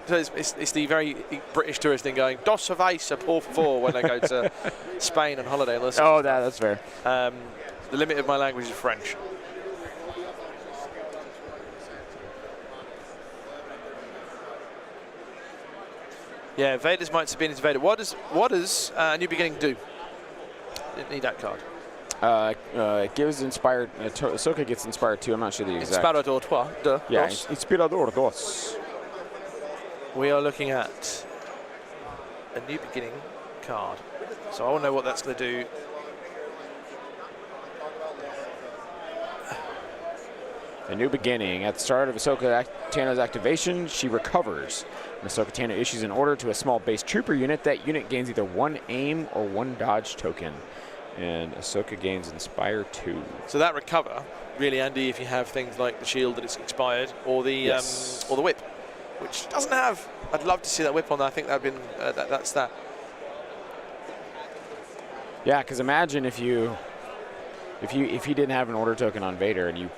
So it's the very British tourist thing going, dos cerveza por favor, when I go to Spain on holiday. Oh, that's fair. The limit of my language is French. Yeah, Vader's Might have been into Vader. What does New Beginning do? Didn't need that card. It gives Inspired. Ahsoka gets Inspired 2. I'm not sure the exact. Inspirador 2. Yeah, Inspirador 2. We are looking at a New Beginning card. So I want to know what that's going to do. A New Beginning. At the start of Ahsoka Tano's activation, she recovers. Ahsoka Tano issues an order to a small base trooper unit. That unit gains either 1 aim or 1 dodge token. And Ahsoka gains Inspire 2. So that recover, really handy if you have things like the shield that it's expired, or the whip, which doesn't have. I'd love to see that whip on there. I think that'd been that's that. Yeah, because imagine if he didn't have an order token on Vader and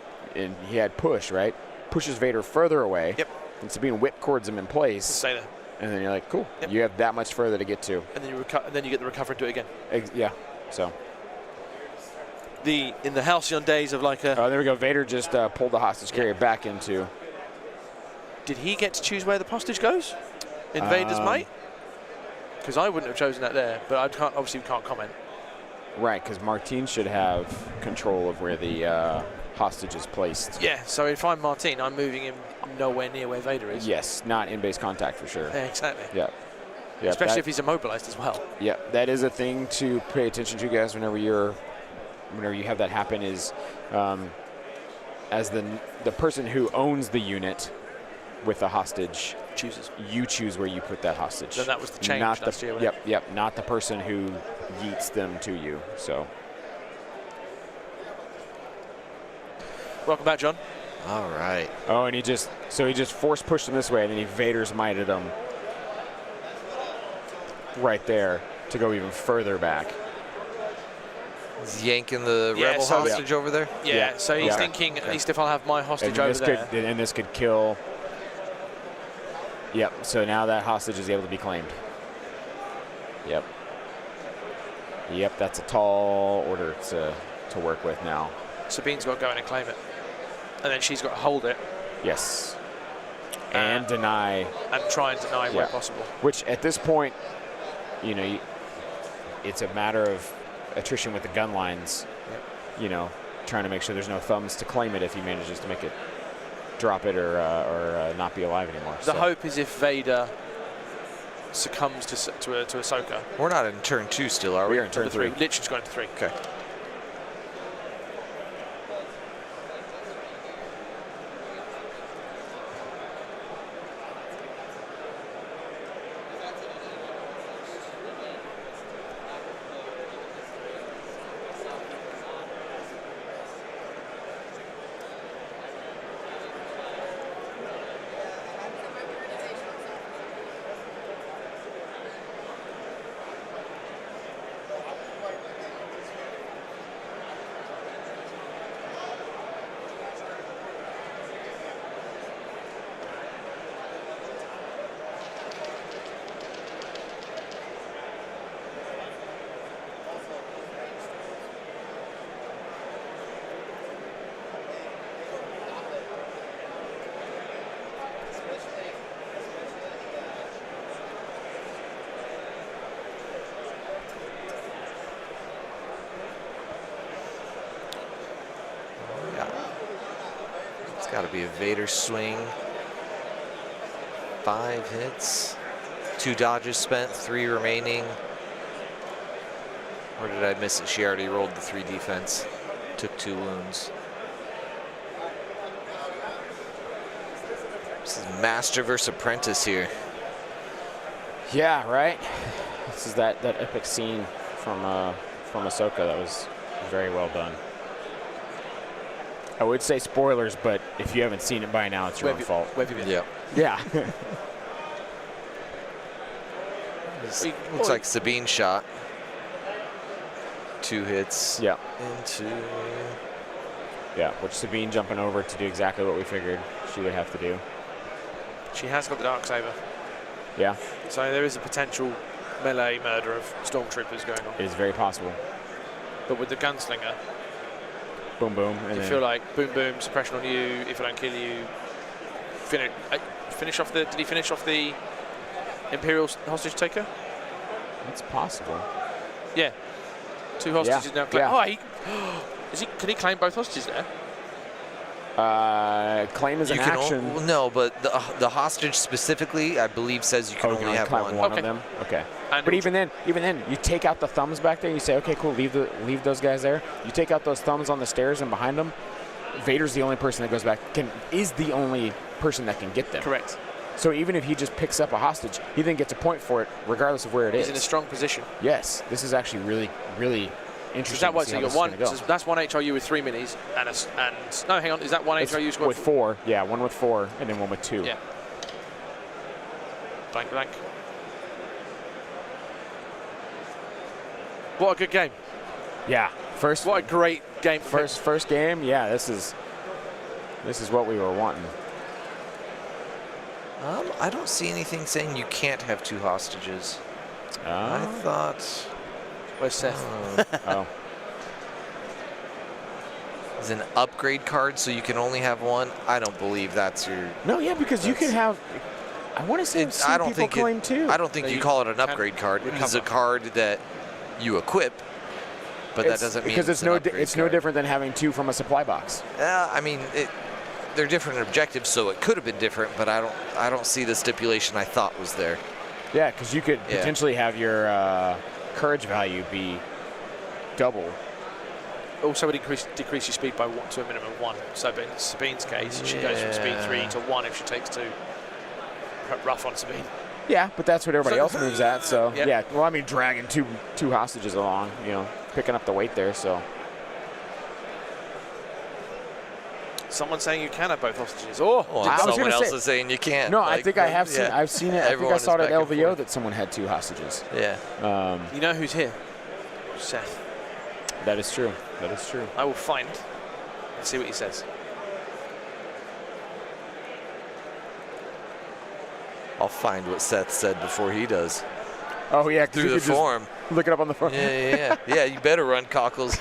he had push, right? Pushes Vader further away. Yep. And Sabine whip cords him in place. Stay there. And then you're like, cool. Yep. You have that much further to get to. And then you get the recover and do it again. Yeah. So. In the halcyon days of like a. Oh, there we go. Vader just pulled the hostage carrier back into. Did he get to choose where the hostage goes? In Vader's Might? because I wouldn't have chosen that there, but I can't, obviously can't comment. Right, because Martine should have control of where the hostage is placed. Yeah, so if I'm Martine, I'm moving him nowhere near where Vader is. Yes, not in base contact for sure. Yeah, exactly. Yeah. Yeah, especially if he's immobilized as well. Yeah, that is a thing to pay attention to, guys. Whenever you have that happen, is as the person who owns the unit with the hostage chooses. You choose where you put that hostage. Then that was the change not last year. Yep, not the person who yeets them to you. So. Welcome back, John. All right. Oh, and he just force pushed him this way, and then he Vader's mighted him right there to go even further back. He's yanking the rebel hostage over there? Yeah, so he's thinking, at least if I'll have my hostage over there. And this could kill. Yep, so now that hostage is able to be claimed. Yep. Yep, that's a tall order to work with now. Sabine's got to go in and claim it. And then she's got to hold it. Yes. And deny. And try and deny where possible. Which at this point, you know, it's a matter of attrition with the gun lines. Yep. You know, trying to make sure there's no thumbs to claim it if he manages to make it drop it or not be alive anymore. The hope is if Vader succumbs to Ahsoka. We're not in turn 2 still, are we? We're in turn 3. Literally's going to 3. Okay. Got to be a Vader swing. 5 hits. 2 dodges spent, 3 remaining. Or did I miss it? She already rolled the 3 defense. Took 2 wounds. This is Master versus Apprentice here. Yeah, right. This is that epic scene from Ahsoka that was very well done. I would say spoilers, but if you haven't seen it by now, it's your own fault. Where have you been? Yep. Yeah. Looks like Sabine shot. 2 hits. Yeah. Into. Yeah, which Sabine jumping over to do exactly what we figured she would have to do. She has got the Darksaber. Yeah. So there is a potential melee murder of stormtroopers going on. It is very possible. But with the gunslinger, boom, boom. And you feel like boom, boom, suppression on you. If I don't kill you, finish off the. Did he finish off the Imperial hostage taker? It's possible. Yeah. 2 hostages now. Yeah. Oh, can he claim both hostages there? Claim is an action. Well, no, but the hostage specifically, I believe, says you can only have one. One of them. Okay. And but even then, you take out the thumbs back there. And you say, okay, cool, leave those guys there. You take out those thumbs on the stairs and behind them. Vader's the only person that goes back. Is the only person that can get them. Correct. So even if he just picks up a hostage, he then gets a point for it, regardless of where it is. He's in a strong position. Yes, this is actually really, really interesting. Is that so you got one? So that's 1 HRU with 3 minis, and no, hang on. Is that 1 HRU squad with 4? Yeah, 1 with 4, and then 1 with 2. Yeah. Blank, blank. What a good game. Yeah. What a great game. First game. Yeah, this is what we were wanting. I don't see anything saying you can't have 2 hostages. I thought. Where's Seth? Oh. Is an upgrade card so you can only have 1? I don't believe that's your. No, yeah, because you can have. I want to say I've seen I don't people think claim too. I don't think you call it an upgrade card. It is a card that you equip, but that doesn't mean because it's an upgrade it's no card. different than having 2 from a supply box. I mean, they're different objectives, so it could have been different, but I don't see the stipulation I thought was there. Yeah, because you could potentially have your courage value be double. Also, would decrease your speed by 1 to a minimum of 1. So in Sabine's case, she goes from speed 3 to 1 if she takes 2. Rough on Sabine. Yeah, but that's what everybody else moves at. So Yep. yeah, well, I mean, dragging two hostages along, you know, picking up the weight there. So Someone's saying you can have both hostages. Oh, Well, someone else is saying you can't. No, I think I have seen. I've seen it. I think I saw it at LVO that someone had 2 hostages. Yeah. You know who's here? Seth. That is true. That is true. I will find and see what he says. I'll find what Seth said before he does. Oh yeah, through the forum. Look it up on the forum. Yeah. You better run, Cockles.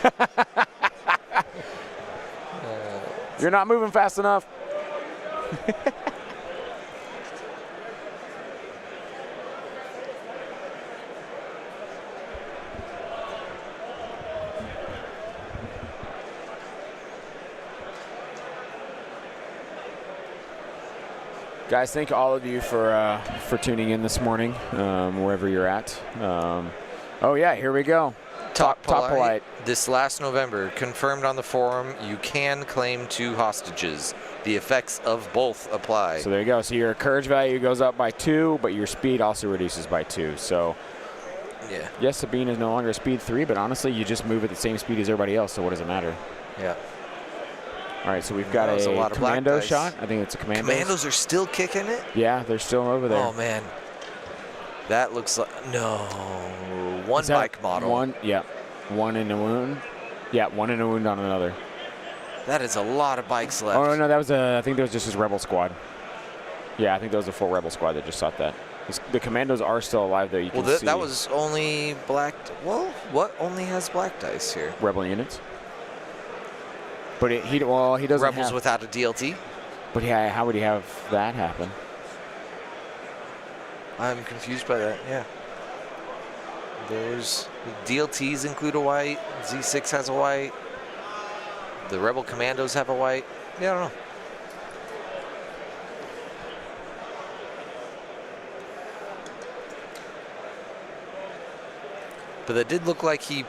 You're not moving fast enough. Guys, thank all of you for tuning in this morning, wherever you're at. Oh yeah, here we go. Top polite. This last November, confirmed on the forum, you can claim 2 hostages. The effects of both apply. So there you go. So your courage value goes up by 2, but your speed also reduces by 2. So yeah. Yes, Sabine is no longer speed 3, but honestly, you just move at the same speed as everybody else. So what does it matter? Yeah. All right, so we've got a commando shot. I think it's a commando. Commandos are still kicking it? Yeah, they're still over there. Oh, man. That looks like... No. One bike model. One in a wound. Yeah, 1 in a wound on another. That is a lot of bikes left. Oh, no, that was I think that was just his rebel squad. Yeah, I think that was a full rebel squad that just shot that. The commandos are still alive, though. You can see. That was only black... Well, what only has black dice here? Rebel units. But he doesn't Rebels have, without a DLT? But yeah, how would he have that happen? I'm confused by that, yeah. There's DLTs include a white. Z6 has a white. The Rebel Commandos have a white. Yeah, I don't know. But that did look like he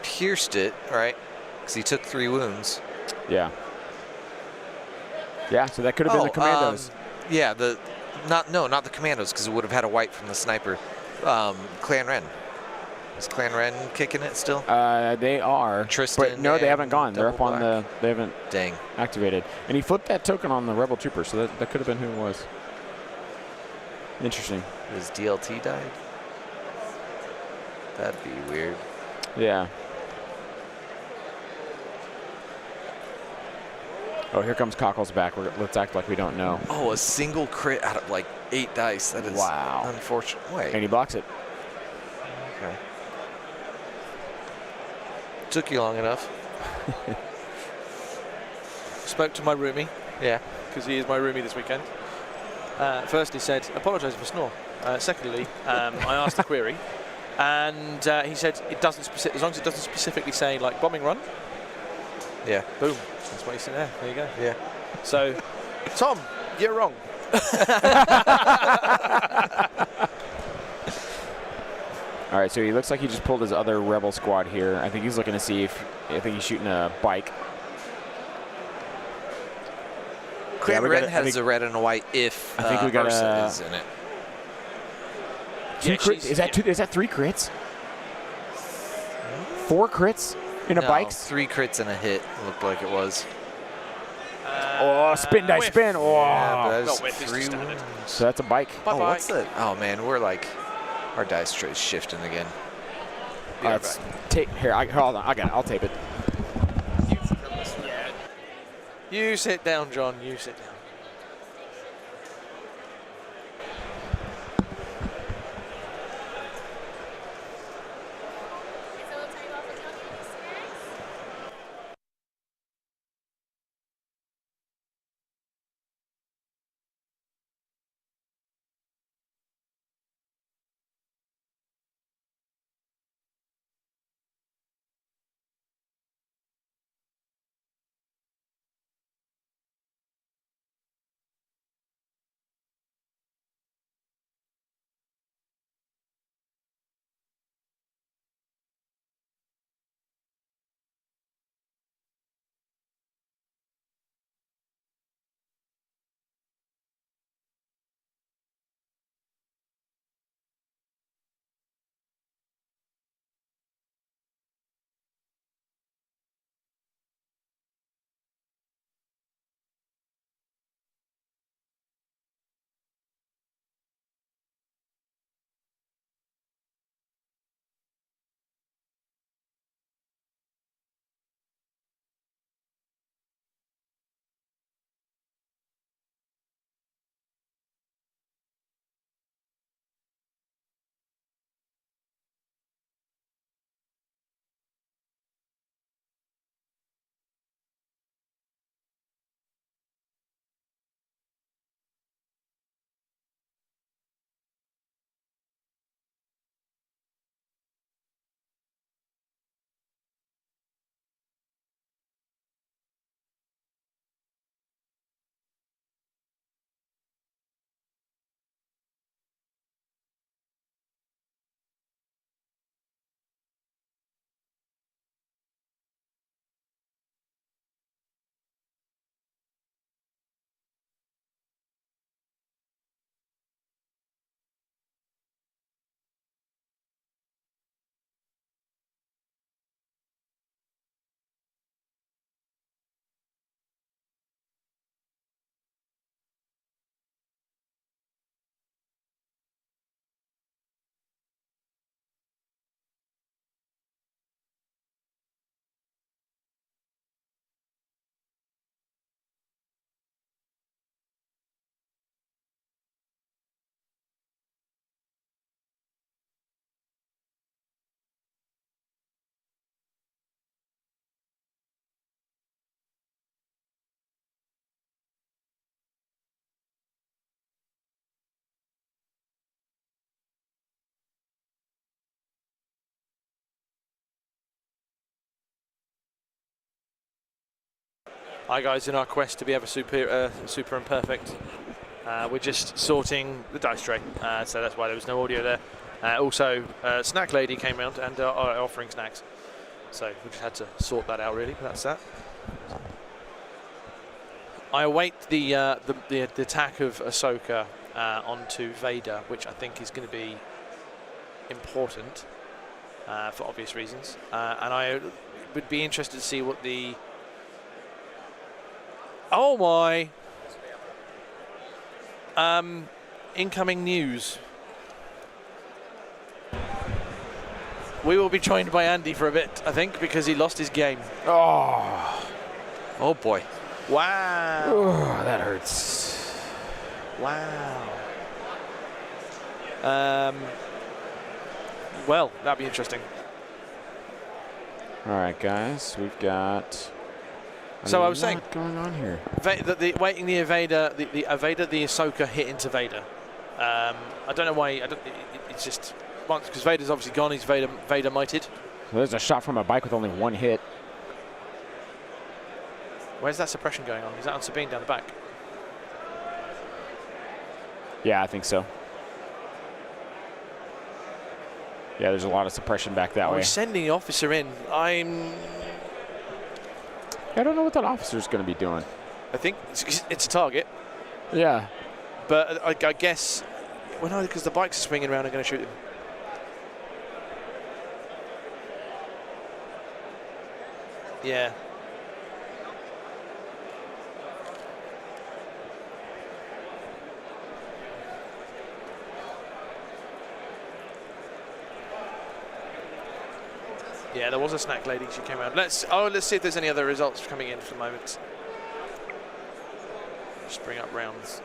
pierced it, right? Because he took 3 wounds. Yeah. Yeah, so that could have been the commandos. Yeah, not the commandos, because it would have had a white from the sniper. Clan Ren. Is Clan Ren kicking it still? They are. Tristan, but no, they haven't gone. They're up on the. They haven't. Dang. Activated. And he flipped that token on the Rebel Trooper, so that could have been who it was. Interesting. His DLT died. That'd be weird. Yeah. Oh, here comes Cockles back. Let's act like we don't know. Oh, a single crit out of like 8 dice. That is unfortunate. Wait. And he blocks it. Okay. Took you long enough. Spoke to my roomie. Yeah. Because he is my roomie this weekend. First, he said, apologise for snore. Secondly, I asked a query. And he said, it doesn't as long as it doesn't specifically say, like, bombing run. Yeah. Boom. That's what he said there. There you go. Yeah. So, Tom, you're wrong. All right, so he looks like he just pulled his other Rebel squad here. I think he's looking to see if I think he's shooting a bike. Clan Ren has a red and a white if I think we got Ursa is in it. Is that 3 crits? 4 crits in a bike? 3 crits and a hit looked like it was. Oh, spin die spin! Oh, yeah, no, whiff is 3 standard. So that's a bike. Bye-bye. Oh, what's that? Oh man, we're like our dice tray is shifting again. Here, hold on. I got it. I'll tape it. You sit down, John. You sit down. Hi guys, in our quest to be ever super and perfect, we're just sorting the dice tray, so that's why there was no audio there. Also, Snack Lady came round and are offering snacks, so we just had to sort that out really, but that's that. I await the attack of Ahsoka onto Vader, which I think is going to be important for obvious reasons, and I would be interested to see what the... Oh my! Incoming news. We will be joined by Andy for a bit, I think, because he lost his game. Oh boy. Wow. Oh, that hurts. Wow. Well, that'd be interesting. All right, guys, we've got. So I was saying, what's going on here? Waiting the Evader, the Ahsoka hit into Vader. I don't know why. It's just once because Vader's obviously gone. He's Vader mighted. There's a shot from a bike with only one hit. Where's that suppression going on? Is that on Sabine down the back? Yeah, I think so. Yeah, there's a lot of suppression back that way. We're sending the officer in. I don't know what that officer's going to be doing. I think it's a target. Yeah. But I guess, well, no, because the bikes are swinging around and going to shoot him. Yeah. Yeah, there was a Snack Lady. She came around. Let's see if there's any other results coming in for the moment. Just bring up rounds.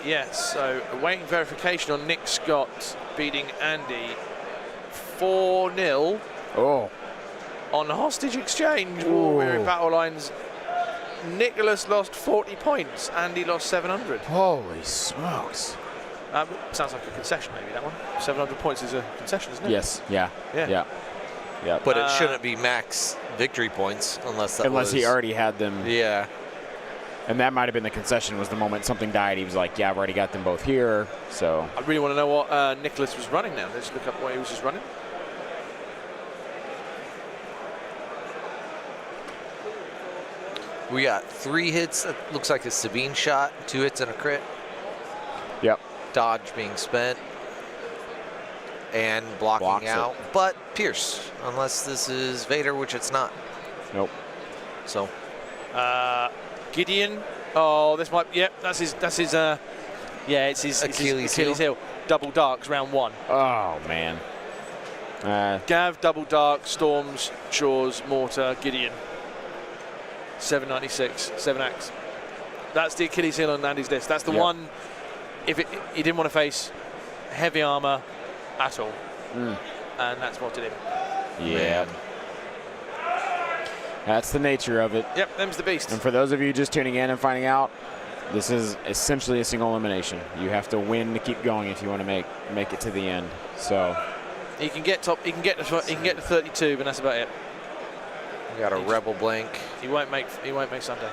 Yes, so awaiting verification on Nick Scott beating Andy 4-0 on hostage exchange. Ooh, we're in battle lines. Nicholas lost 40 points. Andy lost 700. Holy smokes. Sounds like a concession, maybe, that one. 700 points is a concession, isn't it? Yes, yeah. But it shouldn't be max victory points unless he already had them. Yeah. And that might have been the concession, was the moment something died. He was like, yeah, I've already got them both here. So I really want to know what Nicholas was running now. Let's look up what he was just running. We got 3 hits. That looks like a Sabine shot, 2 hits and a crit. Yep. Dodge being spent. And blocking out. But Pierce, unless this is Vader, which it's not. Nope. So. Gideon. Oh, this might. Yep, that's his. Yeah, it's his Achilles heel. Double darks, round 1. Oh man. Gav, double dark, storms, shores, mortar, Gideon. 796, 7 acts. That's the Achilles heel on Andy's list. That's the one. If he didn't want to face heavy armor at all, and that's what did him. Yeah. Man. That's the nature of it. Yep, them's the beast. And for those of you just tuning in and finding out, this is essentially a single elimination. You have to win to keep going if you want to make it to the end. So he can get top. He can get to 32, but that's about it. We got a rebel blank. He won't make Sunday.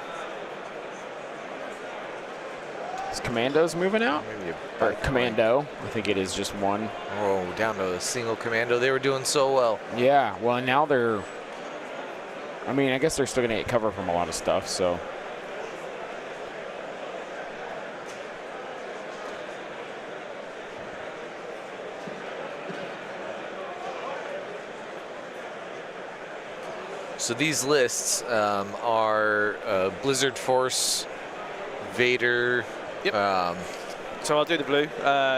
Is Commando's moving out? Maybe or Commando. I think it is just one. Oh, down to a single Commando. They were doing so well. Yeah. Well, now they're. I mean, I guess they're still going to get cover from a lot of stuff, so. So these lists are Blizzard Force, Vader. Yep. So I'll do the blue.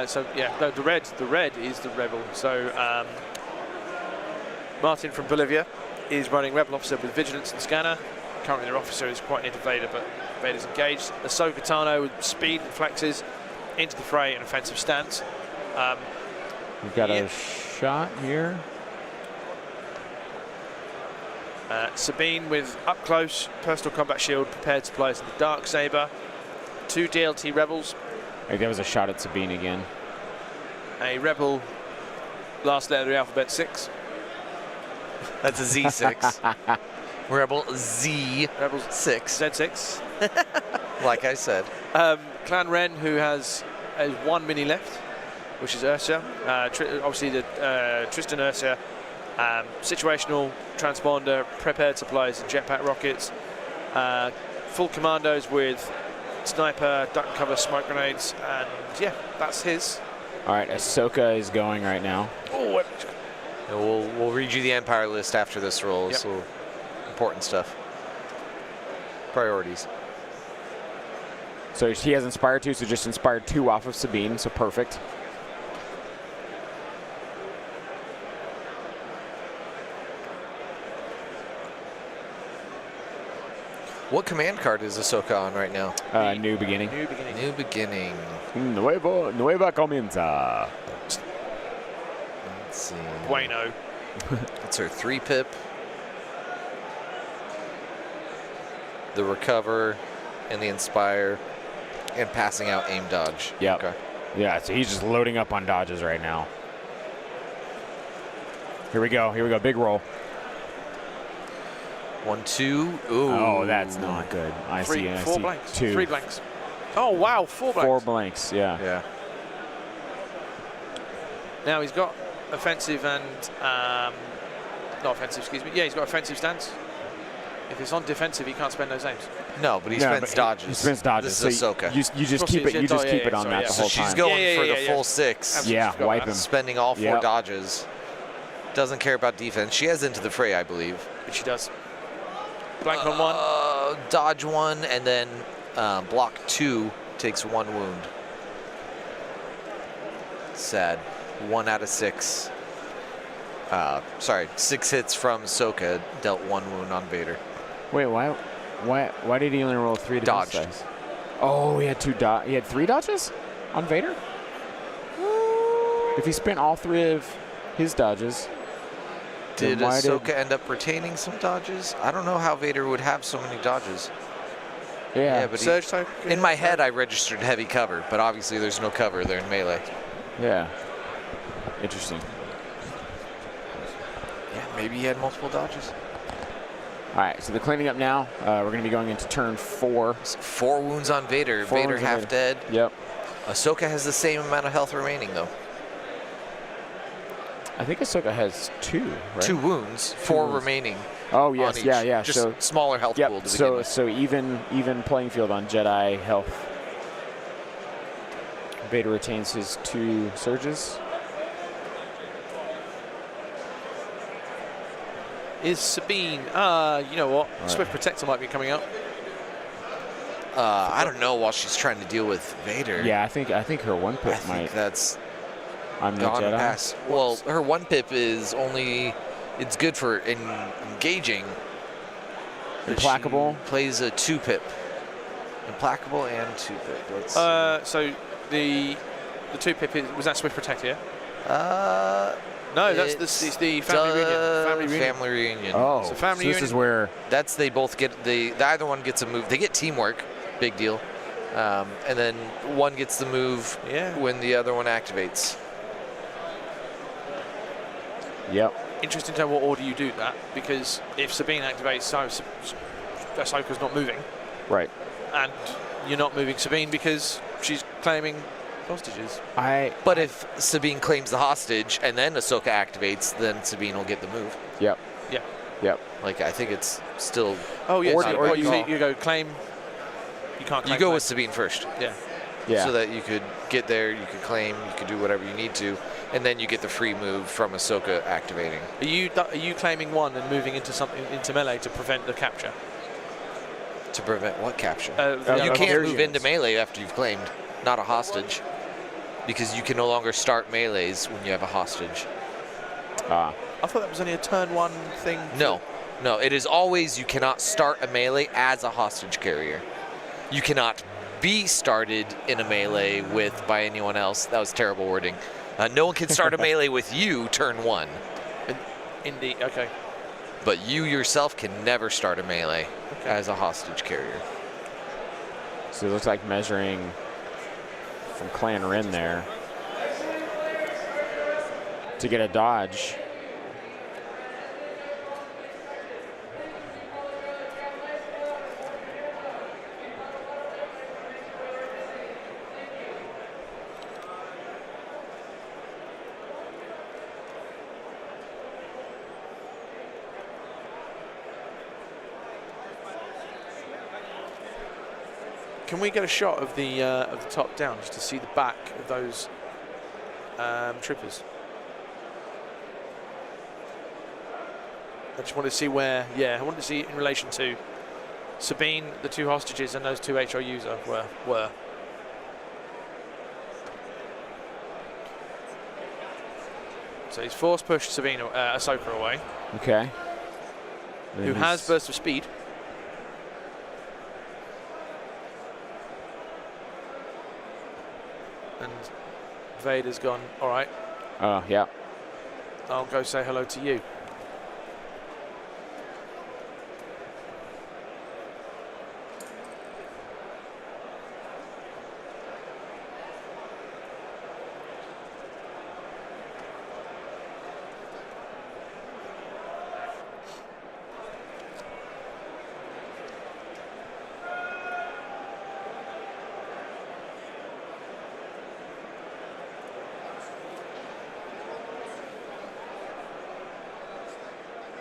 So yeah, no, the red is the Rebel. So Martin from Bolivia is running Rebel Officer with Vigilance and Scanner. Currently their officer is quite near to Vader, but Vader's engaged. Ahsoka Tano with speed and flexes into the fray in offensive stance. We've got a shot here. Sabine with up close personal combat shield, prepared supplies in the Darksaber. 2 DLT Rebels Like that was a shot at Sabine again. A Rebel, last letter of the alphabet 6. That's a Z6. Rebel Z. Rebel 6. Z6. Like I said. Clan Ren, who has 1 mini left, which is Ursa. Obviously, the Tristan Ursa. Situational transponder, prepared supplies, and jetpack rockets. Full commandos with sniper, duck and cover, smoke grenades, and yeah, that's his. All right, Ahsoka is going right now. Oh, We'll read you the Empire list after this roll. Yep. So important stuff. Priorities. So he has Inspired 2, so just Inspired 2 off of Sabine, so perfect. What command card is Ahsoka on right now? New beginning. New beginning. New beginning. Nueva comienza. Let's see. Bueno. That's her 3-pip. The recover and the inspire and passing out aim dodge. Yeah. Okay. Yeah, so he's just loading up on dodges right now. Here we go. Here we go. Big roll. 1, 2. Ooh. Oh, that's not good. I see. I 4 see blanks. 2. 3 blanks. Oh, wow. 4 blanks. 4 blanks, yeah. Yeah. Now he's got offensive and not offensive, excuse me. Yeah, he's got offensive stance. If it's on defensive, he can't spend those aims. No, but he spends dodges. He spends dodges. This is so Ahsoka. You just keep it. You just keep it on sorry, that yeah. the So whole she's time. going for the yeah. full 6. Absolutely. Yeah, forgot wipe about him. Spending all 4 Yep. dodges. Doesn't care about defense. She has Into the Fray, I believe. Which he does. Blank on 1. Dodge 1, and then block 2 takes 1 wound. Sad. 1 out of 6. Sorry, 6 hits from Ahsoka dealt 1 wound on Vader. Wait, why did he only roll 3 defense Dodged. dice? Oh, he had 2 he had 3 dodges on Vader? If he spent all 3 of his dodges, Did then why Ahsoka end up retaining some dodges? I don't know how Vader would have so many dodges. Yeah, but Surge type. in my head, I registered heavy cover, but obviously there's no cover there in melee. yeah. Interesting. Yeah, maybe he had multiple dodges. All right, so they're cleaning up now. We're going to be going into turn 4. 4 wounds on Vader. 4 Vader wounds on half Vader. dead. Yep. Ahsoka has the same amount of health remaining, though. I think Ahsoka has 2, right? 2 wounds, 4 wounds. remaining. Oh, on yes, each. yeah. Just So, smaller health pool to begin so, with. so even playing field on Jedi health. Vader retains his 2 surges. Is Sabine. You know what? right. Swift Protector might be coming up. I don't know while she's trying to deal with Vader. Yeah, I think her 1 pip I think might. that's I'm the gone Jedi. past. Well, her 1 pip is only, it's good for engaging. but Implacable. She plays a 2 pip. Implacable and 2 pip. Let's So the 2 pip was that Swift Protector? see. No, that's it's the family reunion. Family reunion. Oh, So family this unit- is where That's they both get either one gets a move. They get teamwork, big deal, and then one gets the move Yeah. when the other one activates. Yep. Interesting to know what order you do that, because if Sabine activates, so Ahsoka's not moving, Right. and you're not moving Sabine because she's claiming hostages. But if Sabine claims the hostage and then Ahsoka activates, then Sabine will get the move. Yep. Yeah. Yep. Like I think it's still. Oh yeah. Or so, do- or or you- you go claim. You can't. Claim, You go claim. with Sabine first, Yeah. Yeah. so that you could get there, you could claim, you could do whatever you need to, and then you get the free move from Ahsoka activating. Are you claiming 1 and moving into melee to prevent the capture? To prevent what capture? The You other can't option. move into melee after you've claimed, not a hostage, because you can no longer start melees when you have a hostage. Ah. I thought that was only a turn 1 thing. No, it is always you cannot start a melee as a hostage carrier. You cannot be started in a melee by anyone else. That was terrible wording. No one can start a melee with you turn 1, Indeed. Okay. but you yourself can never start a melee as a hostage carrier. So it looks like measuring from Clan Rin there to get a dodge. Can we get a shot of the top down just to see the back of those troopers? I just want to see where. Yeah, I want to see in relation to Sabine, the 2 hostages, and those 2 HRUs were. So he's force pushed Sabine, Ahsoka away. Okay. Who has burst of speed. And Vader's gone, all right, yeah. I'll go say hello to you.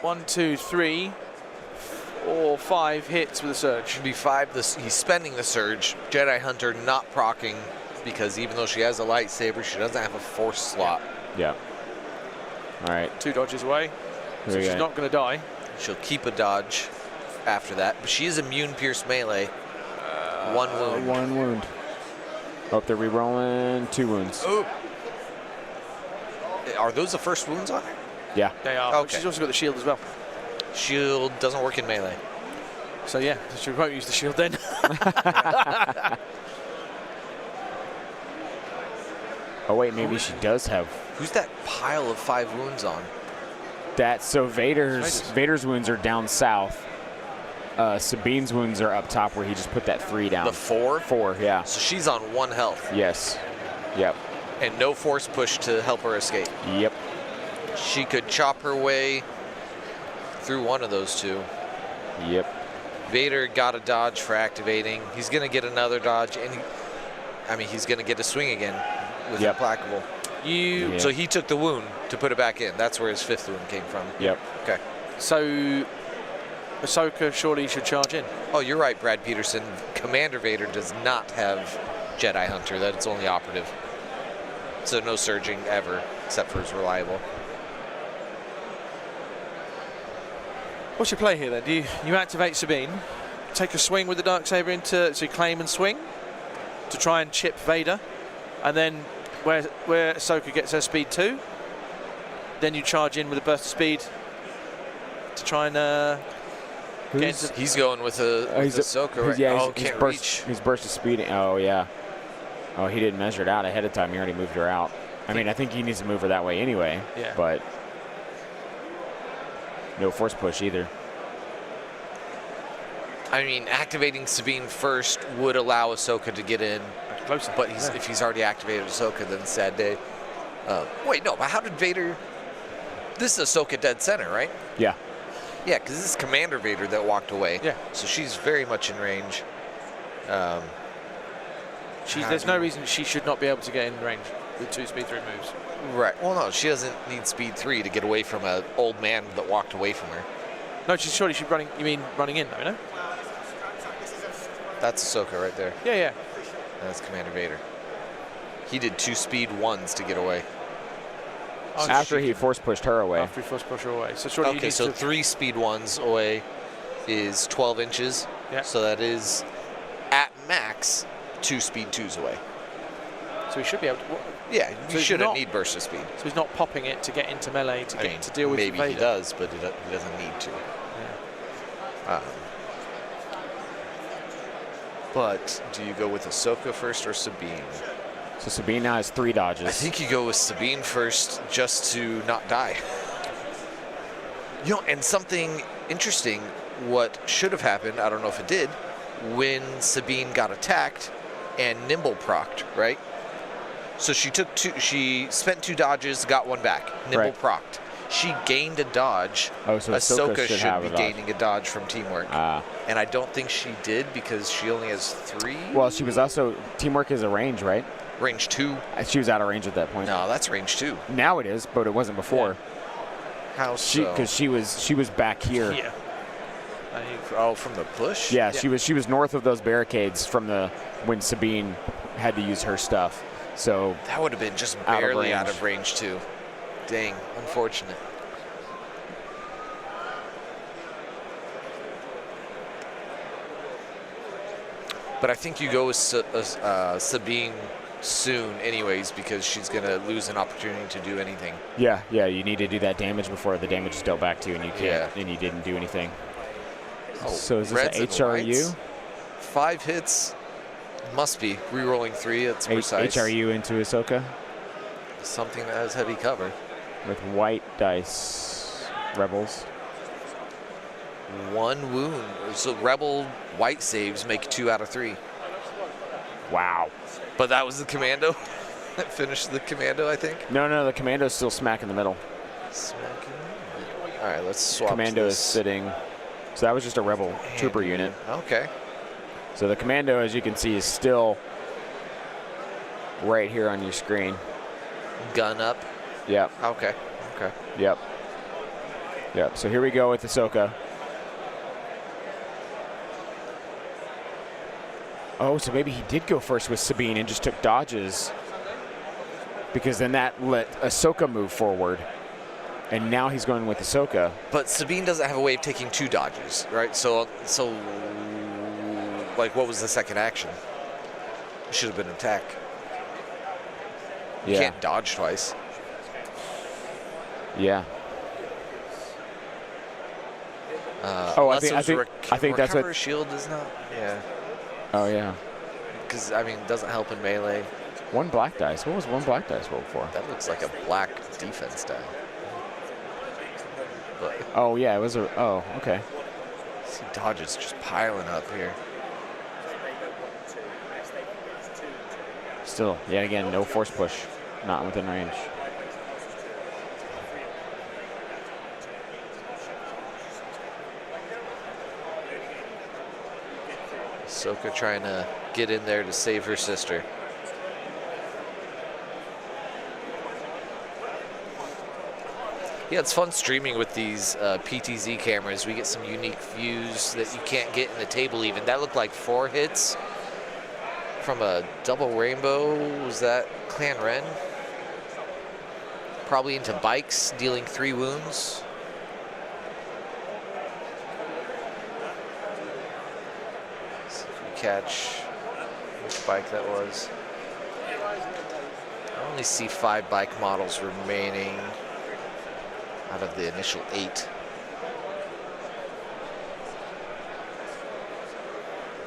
One, 2, 3, 4, 5 hits with a surge. Should be 5. He's spending the surge. Jedi Hunter not proccing because even though she has a lightsaber, she doesn't have a force slot. Yeah. All right. 2 dodges away. So she's not going to die. She'll keep a dodge after that, but she is immune pierce melee. 1 wound. 1 wound. Oh, they're re-rolling 2 wounds. Oh. Are those the first wounds on her? Yeah. They are. Okay. She's also got the shield as well. Shield doesn't work in melee. So yeah, she won't use the shield then. Oh wait, maybe she does have. Who's that pile of 5 wounds on? That so Vader's wounds are down south. Sabine's wounds are up top where he just put that 3 down. The 4? 4, yeah. So she's on 1 health. Yes. Yep. And no force push to help her escape. Yep. She could chop her way through one of those 2. Yep. Vader got a dodge for activating. He's going to get another dodge, and he's going to get a swing again with Implacable. So he took the wound to put it back in. That's where his 5th wound came from. Yep. Okay. So Ahsoka surely should charge in. Oh, you're right, Brad Peterson. Commander Vader does not have Jedi Hunter. That's only operative. So no surging ever, except for his reliable. What's your play here then? Do you activate Sabine, take a swing with the Darksaber into so you claim and swing to try and chip Vader, and then where Ahsoka gets her speed 2, then you charge in with a burst of speed to try and get into. He's going with Ahsoka, right? Yeah, can't reach. His burst of speed. Oh yeah. Oh, he didn't measure it out ahead of time. He already moved her out. I mean, I think he needs to move her that way anyway. Yeah. But no force push either. I mean, activating Sabine first would allow Ahsoka to get in. Closer. But if he's already activated Ahsoka, then sad day. Wait, no, but how did Vader... This is Ahsoka dead center, right? Yeah. Yeah, because this is Commander Vader that walked away. Yeah. So she's very much in range. There's no reason she should not be able to get in range with 2 speed 3 moves. Right. Well, no, she doesn't need speed 3 to get away from an old man that walked away from her. No, she's running. You mean running in, though, no? That's Ahsoka right there. Yeah, yeah. That's Commander Vader. He did 2 speed 1s to get away. So after he force pushed her away. After he force pushed her away. So surely okay, so 3 speed 1s away is 12 inches. Yeah. So that is, at max, 2 speed 2s away. So he should be able to... Yeah, he shouldn't need burst of speed. So he's not popping it to get into melee to deal with maybe Vader. He does, but he doesn't need to. Yeah. But do you go with Ahsoka first or Sabine? So Sabine now has 3 dodges. I think you go with Sabine first just to not die. You know, and something interesting, what should have happened, I don't know if it did, when Sabine got attacked and Nimble procced, right? So she took she spent 2 dodges, got 1 back. Nimble procced. She gained a dodge. Oh, so Ahsoka should be a gaining a dodge from teamwork. And I don't think she did because she only has 3. Well, she was also, teamwork is a range, right? Range 2. She was out of range at that point. No, that's range 2. Now it is, but it wasn't before. Yeah. How so? Because she was back here. Yeah. Oh, from the push? Yeah, she was north of those barricades from when Sabine had to use her stuff. So that would have been just barely out of range 2. Dang, unfortunate. But I think you go with Sabine soon anyways because she's going to lose an opportunity to do anything. Yeah, you need to do that damage before the damage is dealt back to you, and you can't, and you didn't do anything. Oh, so is this an HRU? 5 hits. Must be. Rerolling 3, that's precise. HRU into Ahsoka? Something that has heavy cover. With white dice. Rebels. 1 wound. So Rebel white saves make 2 out of 3. Wow. But that was the commando? That finished the commando, I think? No, the commando's still smack in the middle. Smack in the middle. All right, let's swap Commando is sitting. So that was just a Rebel trooper unit. Okay. So the commando, as you can see, is still right here on your screen. Gun up? Yep. Okay. Yep. So here we go with Ahsoka. Oh, so maybe he did go first with Sabine and just took dodges. Because then that let Ahsoka move forward. And now he's going with Ahsoka. But Sabine doesn't have a way of taking 2 dodges, right? So like, what was the second action? It should have been attack. You can't dodge twice. Yeah. I think that's what. Shield is not. Yeah. Oh yeah. Because I mean, it doesn't help in melee. 1 black dice. What was 1 black dice rolled for? That looks like a black defense die. But oh yeah, it was a. Oh okay. See dodges just piling up here. Still, yet again, no force push, not within range. Ahsoka trying to get in there to save her sister. Yeah, it's fun streaming with these PTZ cameras. We get some unique views that you can't get in the table even. That looked like 4 hits from a double rainbow. Was that Clan Ren? Probably into bikes, dealing 3 wounds. See if we catch which bike that was. I only see 5 bike models remaining out of the initial 8.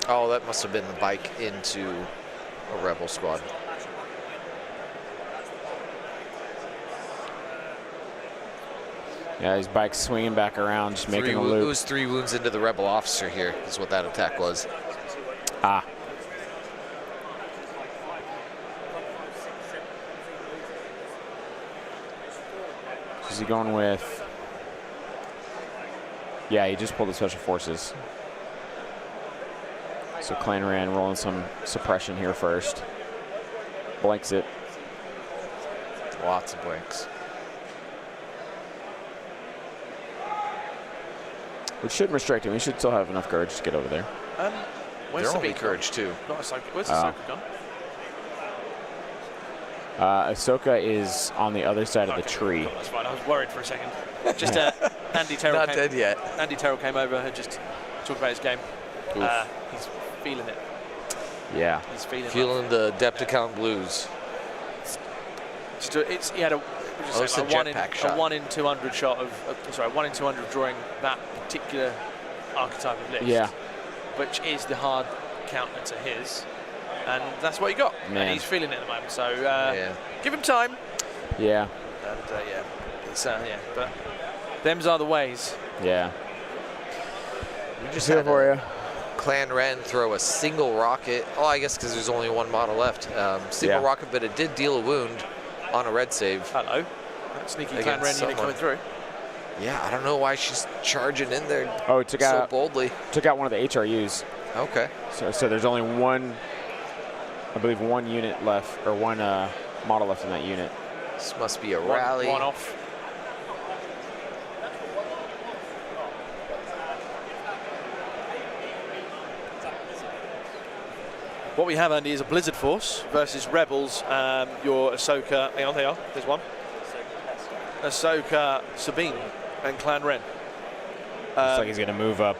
Oh, that must have been the bike into a Rebel squad. Yeah, these bikes swinging back around, just making a loop. It was 3 wounds into the Rebel officer here, is what that attack was. Ah. Is he going with? Yeah, he just pulled the special forces. So Clan Ran rolling some suppression here first. Blanks it. Lots of blanks. Which shouldn't restrict him. He should still have enough courage to get over there. Where's Sabine courage too? Not Ahsoka. Where's Ahsoka gone? Ahsoka is on the other side of the tree. Cool, that's fine. I was worried for a second. Just Andy Terrell. Not dead yet. Andy Terrell came over and just talked about his game. He's feeling it. Yeah. He's feeling the Adepticon blues. He had a 1 in 200 shot of 1 in 200 drawing that particular archetype of list. Yeah. Which is the hard counter to his, and that's what he got. Man. And he's feeling it at the moment. So give him time. Yeah. And but them's are the ways. Yeah. We just Here had for a you. Clan Ren throw a single rocket. Oh, I guess because there's only one model left. Single rocket, but it did deal a wound on a red save. Hello. That sneaky Clan Ren unit coming through. Yeah, I don't know why she's charging in there so boldly. Took out one of the HRUs. Okay. So there's only one, I believe, one unit left, or one model left in that unit. This must be a rally. One off. What we have, Andy, is a Blizzard Force versus Rebels. Your Ahsoka, hang on, they are. There's one. Ahsoka, Sabine, and Clan Ren. Looks like he's going to move up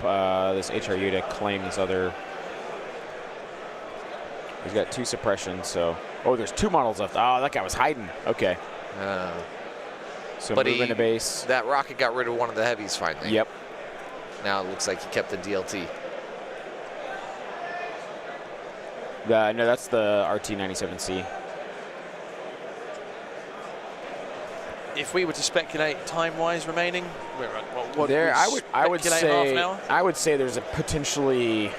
this HRU to claim this other. He's got 2 suppressions, so. Oh, there's 2 models left. Oh, that guy was hiding. Okay. So but move into base. That rocket got rid of one of the heavies finally. Yep. Now it looks like he kept the DLT. No, that's the RT-97C. If we were to speculate time-wise remaining, I would say there's a potentially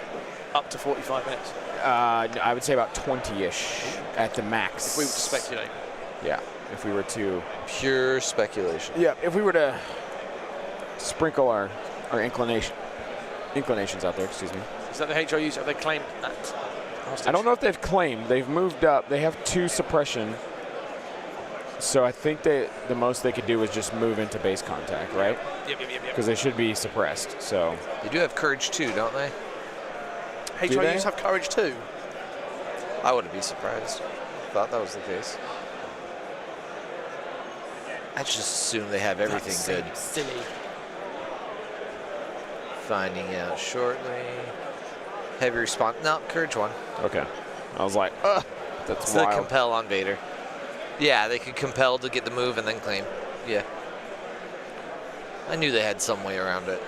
up to 45 minutes. I would say about 20-ish at the max. If we were to speculate. Yeah, if we were to. Pure speculation. Yeah, if we were to sprinkle our inclinations out there, excuse me. Is that the HRUs? Have they claimed that hostage? I don't know if they've claimed. They've moved up. They have 2 suppression. So I think the most they could do is just move into base contact, right? Yep. Because they should be suppressed. So They do have courage too, don't they? HRUs have courage too. I wouldn't be surprised. Thought that was the case. I just assume they have everything good. Silly. Finding out shortly. Heavy response. No, courage 1. okay. I was like, that's It's wild. the compel on Vader. Yeah, they could compel to get the move and then claim. Yeah. I knew they had some way around it.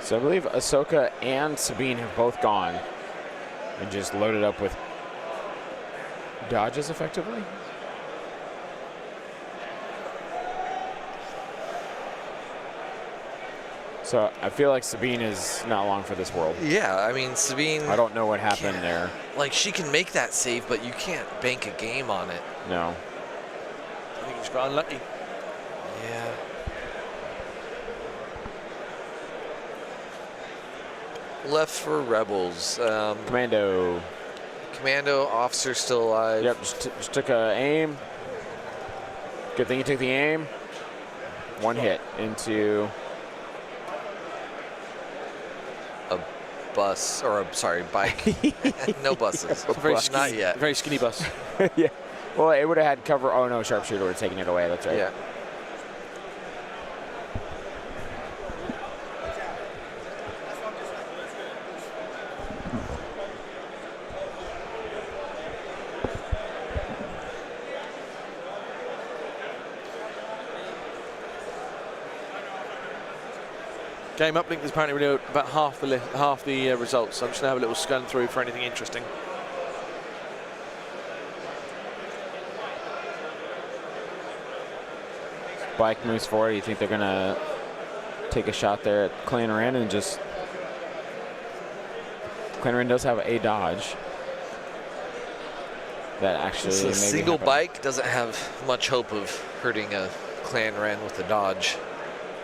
So I believe Ahsoka and Sabine have both gone and just loaded up with dodges effectively. So I feel like Sabine is not long for this world. Yeah, I mean, Sabine... I don't know what happened there. Like, she can make that save, but you can't bank a game on it. No. I think he's got unlucky. Yeah. Left for Rebels. Commando. Commando officer still alive. Yep, just took a aim. Good thing you took the aim. One hit into A bus, or bike. No buses. Not yet. Very skinny bus. yeah. Well, it would have had cover. Oh no, sharpshooter would have taken it away. That's right. Yeah. Game uplink is apparently really about half the results. So I'm just going to have a little scan through for anything interesting. Bike moves forward. You think they're going to take a shot there at Clan Ren and just... Clan Ren does have a dodge. That actually So a maybe single happened. bike doesn't have much hope of hurting a Clan Ren with a dodge.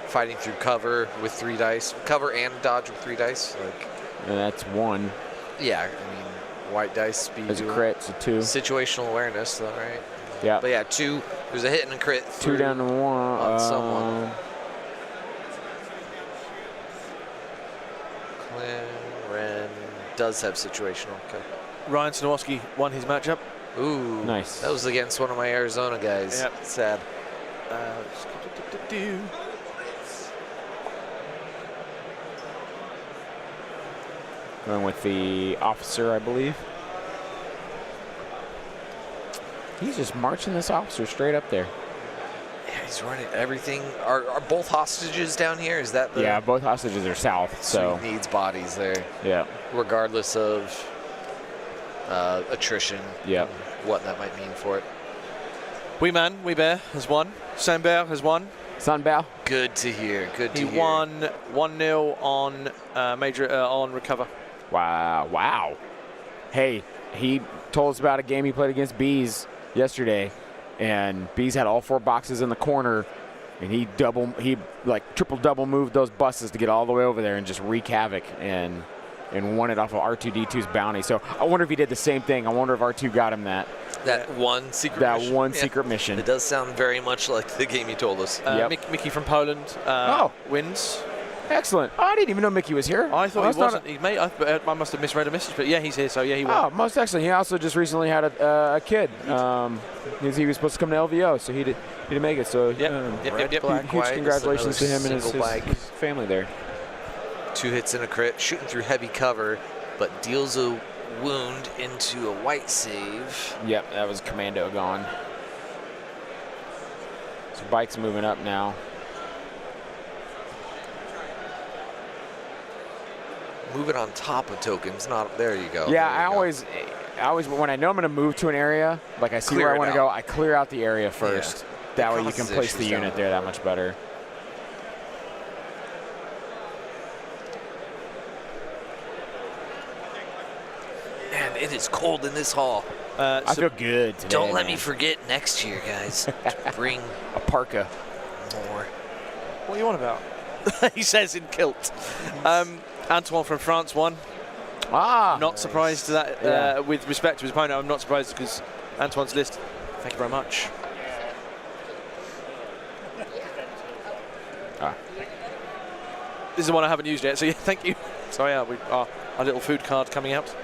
Fighting through cover with 3 dice. Cover and dodge with 3 dice. Like, And that's 1. yeah, I mean, white dice, speed. There's a crit, so 2. Situational awareness, though, right? Yeah. But yeah, 2. There's a hit and a crit. 2 down to 1. On someone. Clan Ren does have situational. Okay. Ryan Snowoski won his matchup. Ooh. Nice. That was against one of my Arizona guys. Yep. Sad. Going with the officer, I believe. He's just marching this officer straight up there. Yeah, he's running everything. Are both hostages down here? Is that the... Yeah, both hostages are south, so he needs bodies there. yeah. Regardless of attrition. Yep. what that might mean for it. We Bear has won. Sanbear has won. Sunbow. Good to hear. Good to hear. He won 1-0 on on recover. Wow. Hey, he told us about a game he played against Bees yesterday, and Bees had all 4 boxes in the corner, and he triple double moved those buses to get all the way over there and just wreak havoc and won it off of R2D2's bounty. So I wonder if he did the same thing. I wonder if R2 got him that one secret mission. That one secret mission. It does sound very much like the game he told us. Mickey from Poland wins. Excellent. Oh, I didn't even know Mickey was here. I thought he wasn't. I must have misread a message, but yeah, he's here. So yeah, he won. Oh, most excellent. He also just recently had a kid. He was supposed to come to LVO, so he didn't make it. So huge congratulations to him and his family there. 2 hits and a crit, shooting through heavy cover, but deals a wound into a white save. Yep, that was Commando gone. So Bike's moving up now. Moving on top of tokens, not there. You go. Yeah, I always when I know I'm going to move to an area, like I see where I want to go, I clear out the area first. Yeah. That way you can place the unit there that much better. Man, it is cold in this hall. I feel good today. Don't let me forget next year, guys. To bring a parka. More. What are you on about? He says in kilt. Antoine from France won. Not surprised to that. With respect to his opponent, I'm not surprised because Antoine's list. Thank you very much. This is the one I haven't used yet, so yeah, thank you. So yeah, our little food card coming out.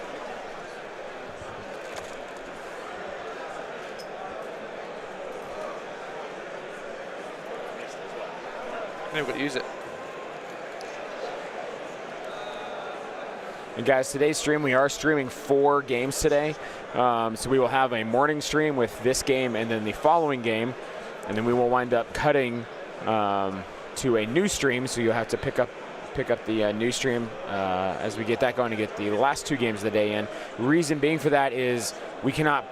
Never got to use it. And guys, today's stream, we are streaming 4 games today. So we will have a morning stream with this game and then the following game. And then we will wind up cutting to a new stream. So you'll have to pick up the new stream as we get that going to get the last 2 games of the day in. Reason being for that is we cannot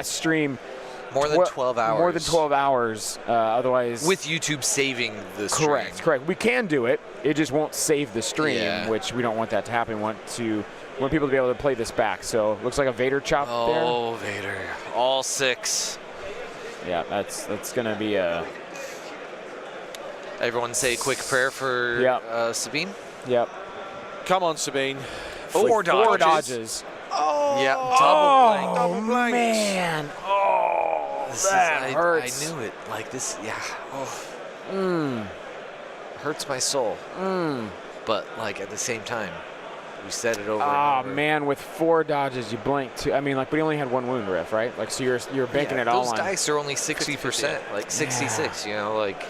stream more than 12 hours. More than 12 hours, otherwise. With YouTube saving the stream. Correct. We can do it. It just won't save the stream, which we don't want that to happen. We want people to be able to play this back. So looks like a Vader chop there. Oh, Vader. All 6. Yeah, that's going to be a... Everyone say a quick prayer for Sabine. Yep. Come on, Sabine. 4 dodges. Oh, yeah, double blank. Man. That hurts. I knew it. Like this, yeah. Hurts my soul. But like at the same time, we said it over and over. Man, with 4 dodges, you blink too. I mean, like, but he only had 1 wound, Riff, right? Like, so you're banking it all on. Those dice are only 60%, like 66. You know, like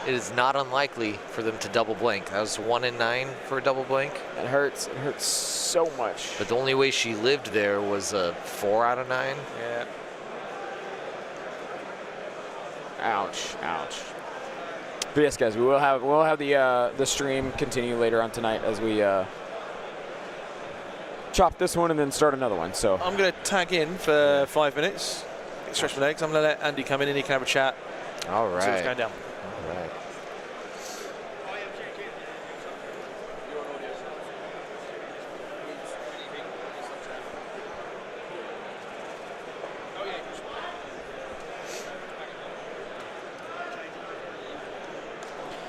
it is not unlikely for them to double blank. That was 1 in 9 for a double blank. It hurts. It hurts so much. But the only way she lived there was a 4 out of 9. Yeah. Ouch. But yes, guys, we'll have the stream continue later on tonight as we chop this one and then start another one. So I'm going to tag in for 5 minutes, stretch my legs. I'm going to let Andy come in and he can have a chat. All right. See what's going down. All right.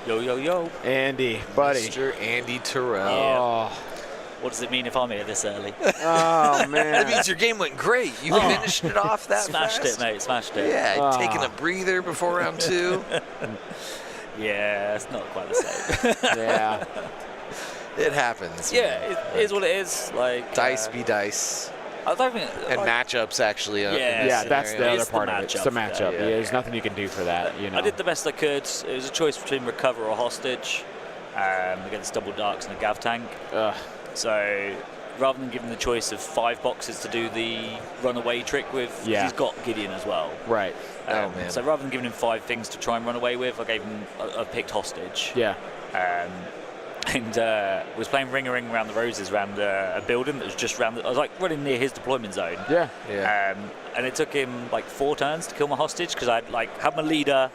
Yo. Andy, buddy. Mr. Andy Terrell. Yeah. What does it mean if I'm here this early? Oh, man. That means your game went great. You finished it off that Smashed fast. it, mate. Smashed it. Yeah, taking a breather before round 2. Yeah, it's not quite the same. Yeah. It happens. Yeah, it is what it is. Like Dice be dice. I don't think. And matchups, actually. Yeah, that's the other part of it. It's the matchup. Yeah. There's nothing you can do for that. You know. I did the best I could. It was a choice between recover or hostage against double darks and a gav tank. So rather than giving the choice of 5 boxes to do the runaway trick with, he's got Gideon as well. Right. Oh, man. So rather than giving him 5 things to try and run away with, I picked hostage. Yeah. and was playing Ring a Ring Around the Roses around a building that was just around. I was like running near his deployment zone. Yeah. And it took him like 4 turns to kill my hostage because I'd like had my leader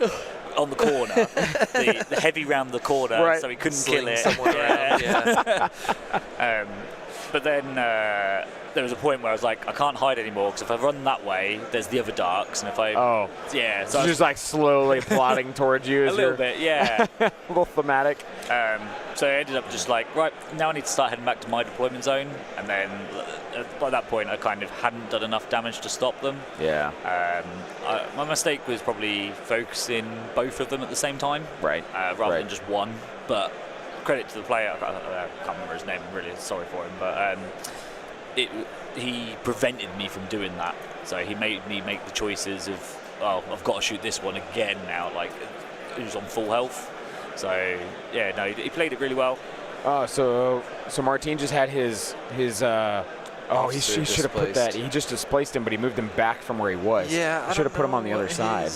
on the corner, the heavy round the corner, right. so he couldn't Sling kill it. someone around, yeah. But then there was a point where I was like, I can't hide anymore because if I run that way, there's the other darks, and if I yeah, so just like slowly plotting towards you. A little bit, yeah. A little thematic. So I ended up just like, right, now I need to start heading back to my deployment zone, and then by that point I kind of hadn't done enough damage to stop them. Yeah. My mistake was probably focusing both of them at the same time, right? Rather than just one. But credit to the player, I can't remember his name. I'm really sorry for him, but he prevented me from doing that. So he made me make the choices of, oh, I've got to shoot this one again now. Like, he was on full health. So yeah, no, he played it really well. So Martin just had his he should have put that. He just displaced him, but he moved him back from where he was. Yeah, should have put him on the other side.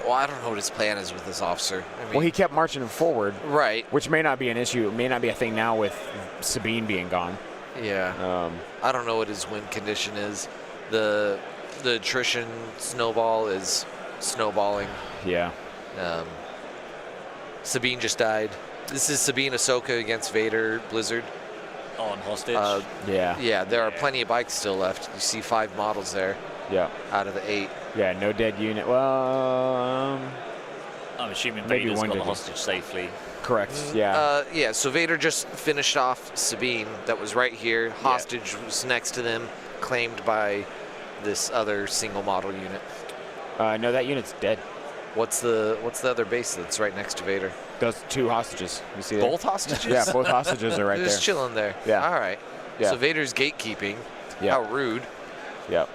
Well, I don't know what his plan is with this officer. I mean, Well, he kept marching him forward, right. which may not be an issue. It may not be a thing now with Sabine being gone. Yeah. I don't know what his win condition is. The attrition snowball is snowballing. Yeah. Sabine just died. This is Sabine Ahsoka against Vader Blizzard. On hostage. Yeah. There are plenty of bikes still left. You see 5 models there. Yeah. Out of the 8. Yeah, no dead unit. Well, I'm assuming maybe Vader's one got the did. hostage safely. correct. Yeah. So Vader just finished off Sabine. That was right here. Hostage was next to them, claimed by this other single model unit. No, that unit's dead. What's the other base that's right next to Vader? Those 2 hostages. You see that? Both hostages? Yeah, both hostages are right They're there. just chilling there. Yeah. All right. Yeah. So Vader's gatekeeping. Yeah. How rude. Yep.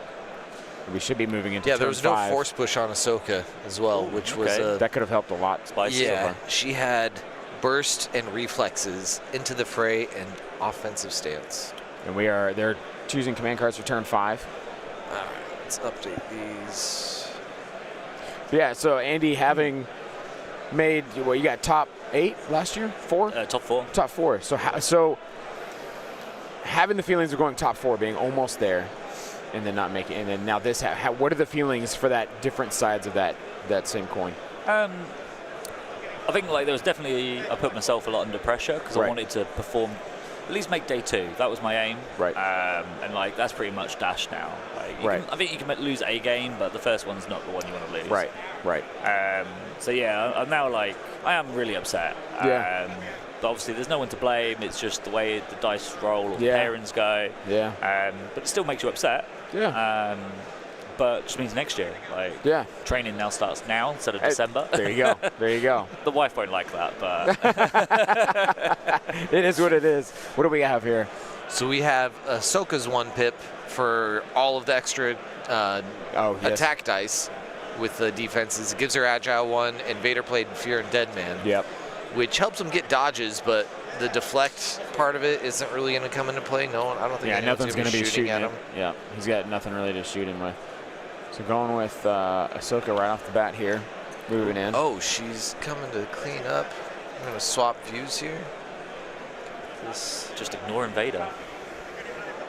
We should be moving into Yeah, there turn was no 5. force push on Ahsoka as well, which was that could have helped a lot. Spicy. yeah. She had burst and reflexes into the fray and offensive stance. And they're choosing command cards for turn 5. All right, let's update these. Yeah, so Andy, having made, you got top 8 last year? 4? Top 4. Top 4. So having the feelings of going top 4, being almost there, and then not making, and then now this. What are the feelings for that different sides of that same coin? I think like there was definitely, I put myself a lot under pressure because I wanted to perform, at least make day 2. That was my aim. Right. And like that's pretty much dash now. Like, I think you can lose a game, but the first one's not the one you want to lose. Right. So yeah, I'm now like, I am really upset. Yeah. But obviously there's no one to blame. It's just the way the dice roll or the pairings go. Yeah. But it still makes you upset. Yeah. But it just means next year. Like, training now starts now instead of December. There you go. The wife won't like that, but it is what it is. What do we have here? So we have Ahsoka's 1 pip for all of the extra attack dice with the defenses. It gives her Agile 1, and Vader played Fear and Dead Man. Yep. Which helps him get dodges, but the deflect part of it isn't really going to come into play. No, I don't think nothing's going to be shooting at him. Yeah, he's got nothing really to shoot him with. So going with Ahsoka right off the bat here, moving in. Oh, she's coming to clean up. I'm going to swap views here. Just ignoring Vader.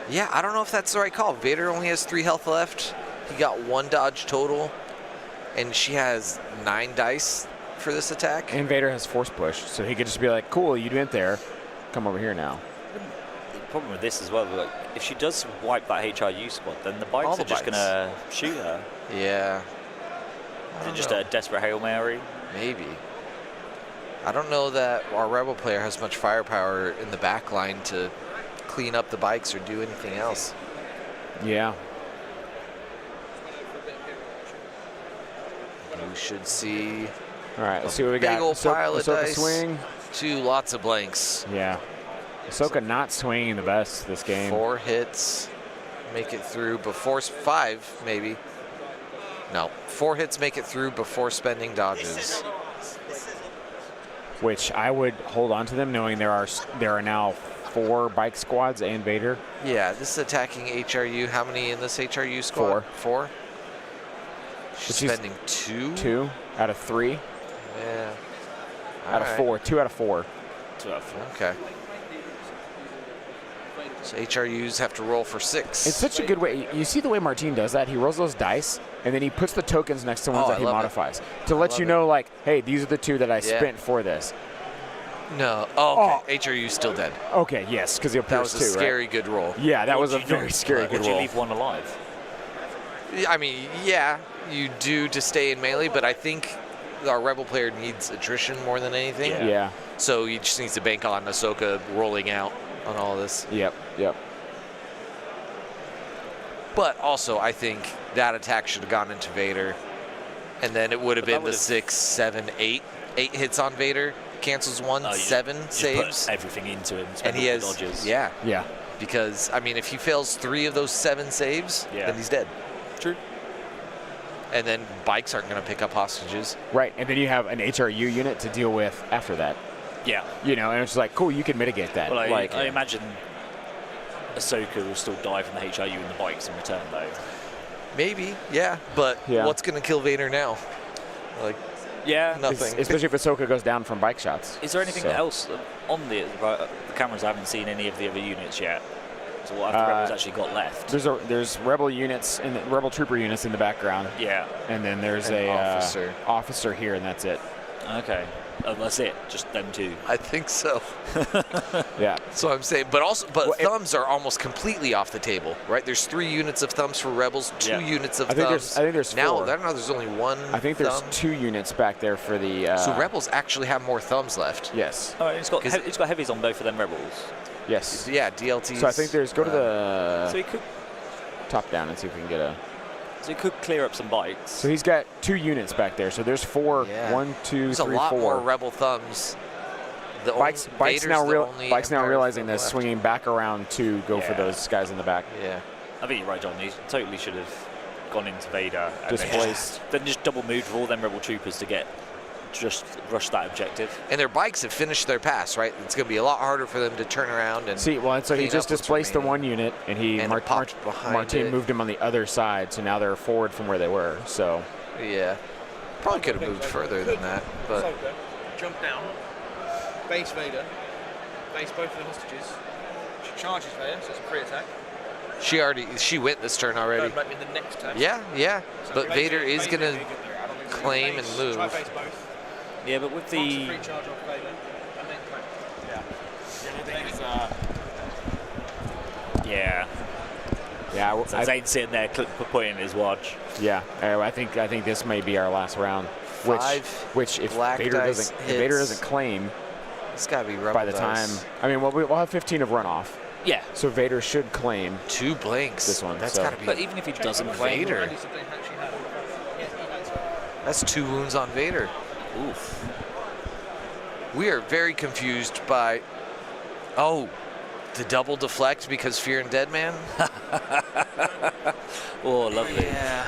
Yeah, I don't know if that's the right call. Vader only has 3 health left. He got 1 dodge total, and she has 9 dice for this attack. And Vader has force push, so he could just be like, cool, you went there, come over here now. The problem with this as well, like, if she does wipe that HRU squad, then the bikes are just going to shoot her. Yeah. Is it just a desperate Hail Mary? Maybe. I don't know that our Rebel player has much firepower in the back line to clean up the bikes or do anything else. Yeah. We should see. All right, let's see what we got. Big old pile of Ahsoka dice. swing. 2 lots of blanks. Yeah. Ahsoka not swinging the best this game. 4 hits. Make it through before 5, maybe. No, 4 hits make it through before spending dodges. Which I would hold on to them, knowing there are now 4 bike squads and Vader. Yeah, this is attacking HRU. How many in this HRU squad? 4. She's spending 2? 2 out of 3. Yeah. Out of 4. 2 out of 4. 2 out of 4. Okay. So HRUs have to roll for 6. It's such a good way. You see the way Martin does that? He rolls those dice, and then he puts the tokens next to ones that he modifies to let you know, like, hey, these are the 2 that I spent for this. No. Oh, okay. HRU's still dead. Okay, yes, because he'll pierce 2, That was a scary good roll. Yeah, that was a very scary good Would roll. you leave one alive? I mean, yeah, you do to stay in melee, but I think our Rebel player needs attrition more than anything. Yeah. So he just needs to bank on Ahsoka rolling out on all this. Yep. But also, I think that attack should have gone into Vader, and then it would have been the 6, 7, 8. 8 hits on Vader, cancels 1, 7 saves. Put everything into him, and he has dodges. Yeah. Because I mean, if he fails 3 of those 7 saves, then he's dead. True. And then bikes aren't going to pick up hostages. Right, and then you have an HRU unit to deal with after that. Yeah. You know, and it's like, cool, you can mitigate that. Well, I imagine Ahsoka will still die from the HRU and the bikes in return, though. Maybe, yeah. But what's going to kill Vader now? Like, nothing. Especially if Ahsoka goes down from bike shots. Is there anything else on the cameras? I haven't seen any of the other units yet. So what have the Rebels actually got left? There's Rebel units and Rebel trooper units in the background. Yeah. And then there's an a officer here, and that's it. Okay. That's it. Just them 2. I think so. Yeah. So I'm saying, but thumbs are almost completely off the table, right? There's 3 units of thumbs for Rebels, 2 units of thumbs. I think there's 4. Now, I don't know. There's only 1. I think there's 2 units back there for the. So Rebels actually have more thumbs left. Yes. Oh, it's got heavies on both of them Rebels. Yes. Yeah, DLTs. So I think there's go to the so he could top down and see if we can get a. So he could clear up some bikes. So he's got 2 units back there. So there's 4. Yeah. 1, 2, there's 3, 4. a lot more Rebel thumbs. Bike's now realizing this, left. swinging back around to go for those guys in the back. Yeah. I think you're right, John. He totally should have gone into Vader. And Displaced. then just double moved with all them Rebel troopers to just rush that objective. And their bikes have finished their pass, right? It's going to be a lot harder for them to turn around and So he just displaced the 1 unit, and Martin moved him on the other side, so now they're forward from where they were. So yeah, probably could have moved further than that, but Ahsoka, jump down, base Vader, base both of the hostages. She charges Vader, so it's a free attack. she went this turn already. No, but in the next turn. Yeah. So But Vader is going to claim and move. Try base both. Yeah, but with the Free charge off Vader, and then claim. yeah, So Zane's sitting there pointing his watch. yeah. I think this may be our last round. Which if Vader doesn't claim, It's got to be Rebel by the time, I mean, we'll have 15 of runoff. Yeah. So Vader should claim 2 blanks. this one. That's so. got to be. But even if he doesn't claim, Vader. That's 2 wounds on Vader. oof. We are very confused by. The double deflect because Fear and Dead Man. Oh, lovely. Yeah.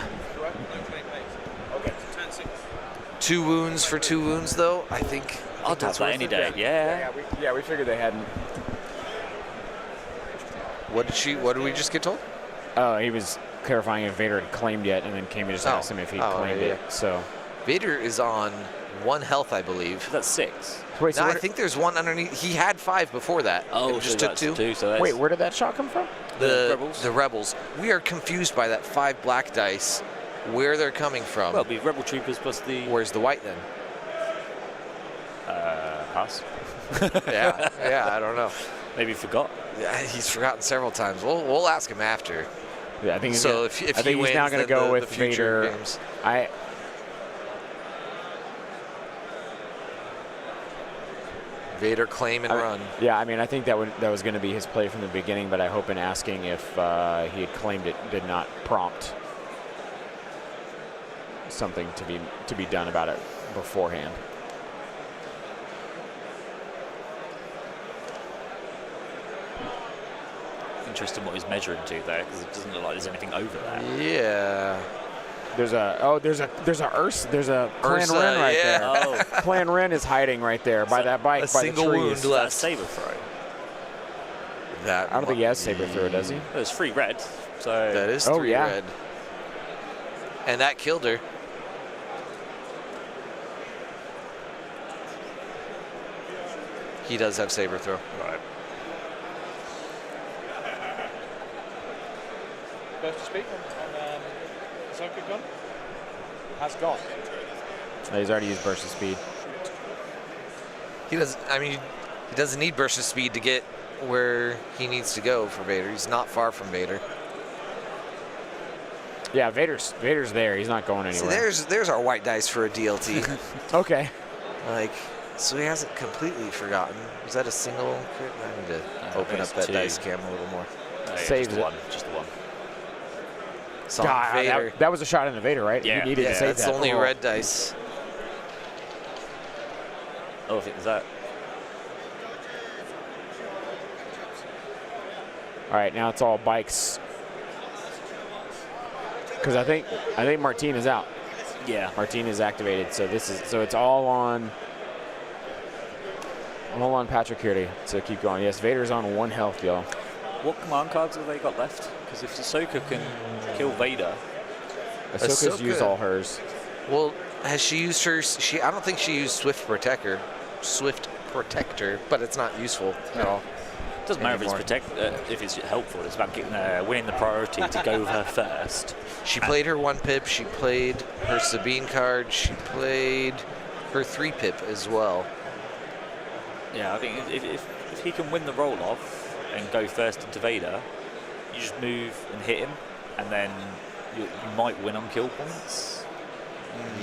2 wounds for 2 wounds, though. I think. I'll have that any day. Yeah. We figured they hadn't. What did we just get told? Oh, he was clarifying if Vader had claimed yet, and then came and just asked him if he claimed it. So Vader is on 1 health, I believe. That's 6. wait, so No, I think there's 1 underneath. He had 5 before that. Oh, and just so took that's 2. So that's wait, where did that shot come from? The Rebels? The Rebels. We are confused by that 5 black dice, where they're coming from. Well, it'll be Rebel troopers plus the Where's the white then? pass. Yeah, I don't know. Maybe he forgot. Yeah, he's forgotten several times. We'll ask him after. Yeah, I think. So I if think he wins, he's now going to go the with future Vader. games. Vader claim and run. Yeah, I mean, I think that was going to be his play from the beginning, but I hope in asking if he had claimed it did not prompt something to be done about it beforehand. Interesting what he's measuring to there, because it doesn't look like there's anything over there. Yeah. There's a Plan Ursa, Ren right yeah. there. Oh, Plan Ren is hiding right there by that bike, a by the single trees. wound is that a left. saber throw? That I don't think he has saber throw, does he? Well, it's 3 red, so That is 3 yeah. red. And that killed her. he does have saber throw. Right. Burst of speed on Ahsoka gone? Has gone. He's already used burst of speed. He doesn't. I mean, he doesn't need burst of speed to get where he needs to go for Vader. He's not far from Vader. Yeah, Vader's there. He's not going anywhere. See, there's our white dice for a DLT. Okay. Like, so he hasn't completely forgotten. Was that a single crit? I need to open up that 2. dice cam a little more. No, Saves just it. the one. Just the one. Saw God, Vader. that was a shot into Vader, right? Yeah. You needed to save That's that. only red dice. Oh, I think there's that. All right, now it's all bikes. Because I think Martine is out. Yeah. Martine is activated, so it's all on Patrick here to keep going. Yes, Vader's on 1 health, y'all. What command cards have they got left? Because if Ahsoka can kill Vader, Ahsoka's Ahsoka- used all hers. Well, has she used her? I don't think she used Swift Protector, but it's not useful at all. it doesn't matter Anymore. if it's helpful. It's about getting winning the priority to go with her first. She played her 1 pip. She played her Sabine card. She played her 3 pip as well. Yeah, I think if he can win the roll off and go first into Vader, you just move and hit him, and then you might win on kill points.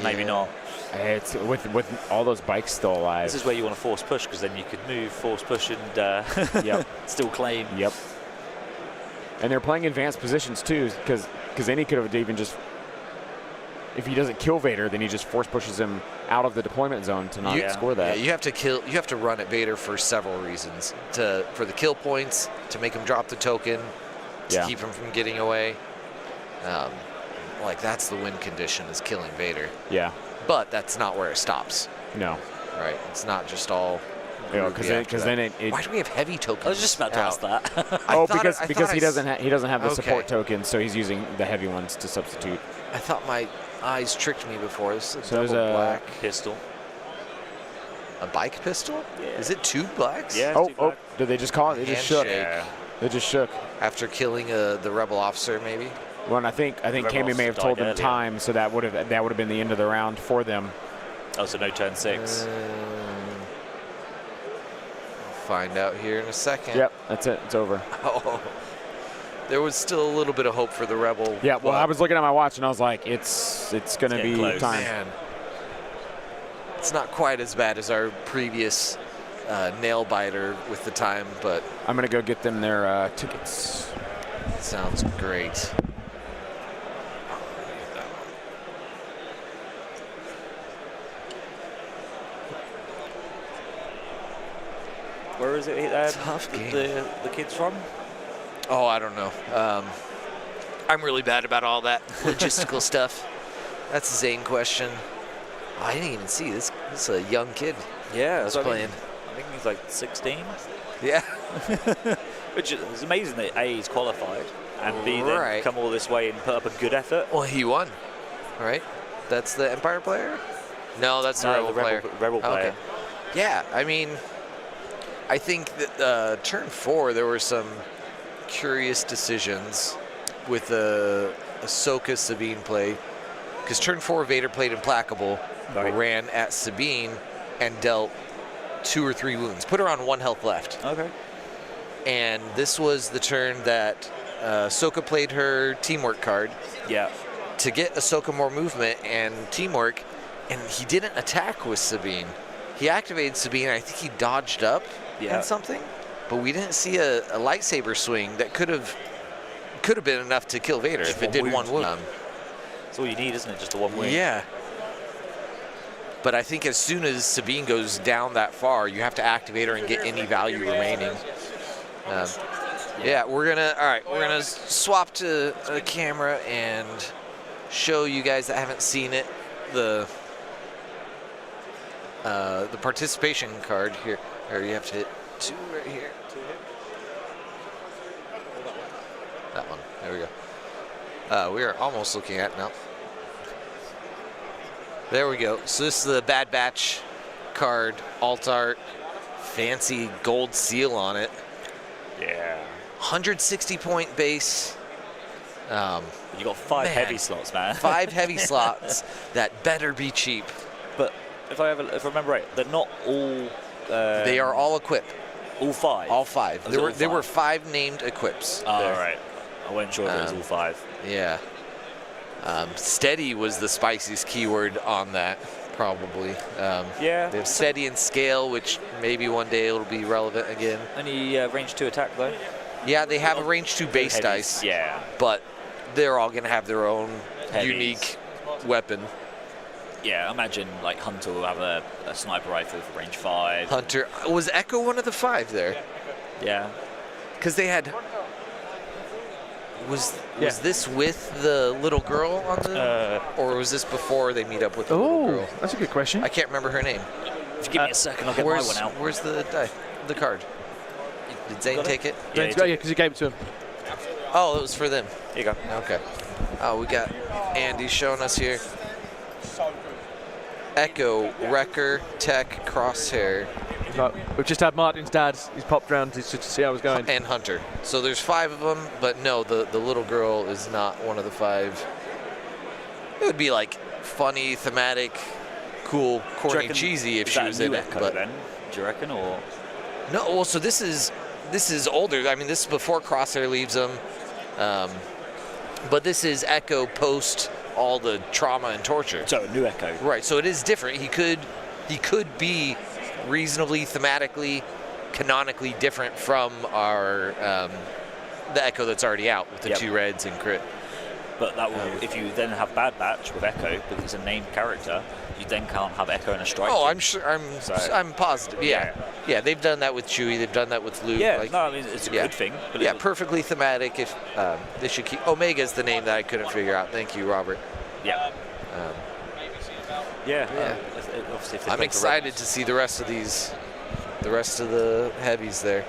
Maybe Yeah. not. It's with all those bikes still alive. This is where you want to force push, because then you could move, force push, and Yep. still claim. Yep. And they're playing advanced positions too, because then he could have even just, if he doesn't kill Vader, then he just force pushes him out of the deployment zone to not score that. Yeah, you have to run at Vader for several reasons. For the kill points, to make him drop the token, to keep him from getting away. Like, that's the win condition, is killing Vader. Yeah. But that's not where it stops, No. right? It's not just all. Because then it Why do we have heavy tokens? I was just about to ask that. because he doesn't have the Okay. support tokens, so he's using the heavy ones to substitute. I thought my eyes tricked me before. This is a So there's double a- black. Pistol. A bike pistol? Yeah. Is it 2 blacks? Yeah. Oh, did they just call it? They just shook. Handshake. Yeah. They just shook. After killing the rebel officer, maybe. Well, and I think Kami may have died told them earlier. time, so that would have been the end of the round for them. Oh, so no turn 6. We'll find out here in a second. Yep, that's it. It's over. Oh, there was still a little bit of hope for the rebel. Yeah, well, but- I was looking at my watch and I was like, it's going to getting be close. time. Man, it's not quite as bad as our previous nail biter with the time, but I'm going to go get them their tickets. it sounds great. Where is it? Tough game. The kids from? Oh, I don't know. I'm really bad about all that logistical stuff. That's a Zane question. Oh, I didn't even see this. This is a young kid. Yeah, that's that's what I mean. playing. I think he's like 16. Yeah. Which is amazing that A, he's qualified, and B, then Right. come all this way and put up a good effort. Well, he won, right? That's the Empire player? No, that's the No, Rebel the player. Rebel Oh, player. okay. Yeah, I mean, I think that turn 4, there were some curious decisions with the Ahsoka Sabine play. Because turn 4, Vader played Implacable, Right. ran at Sabine, and dealt 2 or 3 wounds. Put her on 1 health left. Okay. And this was the turn that Ahsoka played her teamwork card Yeah. to get Ahsoka more movement and teamwork, and he didn't attack with Sabine. He activated Sabine, I think he dodged up and something, but we didn't see a lightsaber swing that could have been enough to kill Vader Just if it one did wound. 1 wound. That's all you need, isn't it? Just a one win. Yeah. But I think as soon as Sabine goes down that far, you have to activate her and get any value remaining. Yeah, we're gonna swap to a camera and show you guys that haven't seen it the participation card here. Or you have to hit 2 right here. 2 here. That one. There we go. We are almost looking at it now. There we go. So this is the Bad Batch card, alt art, fancy gold seal on it. Yeah. 160 point base. You got 5 Man. heavy slots, man. 5 heavy slots that better be cheap. But if I remember right, they're not all. They are all equipped. all 5. All 5. Was There it were all there were 5? 5 named equips. Oh, there. right. I wasn't sure if it was all 5. Yeah. Steady was the spiciest keyword on that, probably. Yeah. They have steady and scale, which maybe one day it'll be relevant again. Only range 2 attack though. Yeah, they have a range 2 base Heavies. dice, Yeah. but they're all going to have their own Heavies. unique weapon. Yeah. Imagine like Hunter will have a sniper rifle for range 5. Hunter. Was Echo one of the 5 there? Yeah. Because they had... Was this with the little girl on the... or was this before they meet up with the little girl? That's a good question. I can't remember her name. If you give me a second, I'll get my one out. Where's the die? The card? Did Zane take it? Yeah, because you gave it to him. Oh, it was for them. Here you go. Okay. Oh, we got Andy showing us here. Echo, Wrecker, Tech, Crosshair, Right, we've just had Martin's dad. He's popped round just to see how it's going. and Hunter. So there's 5 of them, but no, the little girl is not one of the 5. It would be like funny, thematic, cool, corny, cheesy if she was in it. Echo, But then, do you reckon, or no, well, so this is older. I mean, this is before Crosshair leaves them. But this is Echo post all the trauma and torture. so a new Echo? Right, so it is different. He could be reasonably, thematically, canonically different from our the Echo that's already out with the 2 reds and crit. But that will, if you then have Bad Batch with Echo, because it's a named character, you then can't have Echo in a strike. Oh, team. I'm sure. I'm positive. Yeah, they've done that with Chewie. They've done that with Luke. Yeah, like, no, I mean it's a good thing. But yeah, perfectly thematic. If they should keep Omega's the name that I couldn't figure out. Thank you, Robert. Yeah. Yeah. Obviously, if they I'm go for excited to see the rest of the heavies there.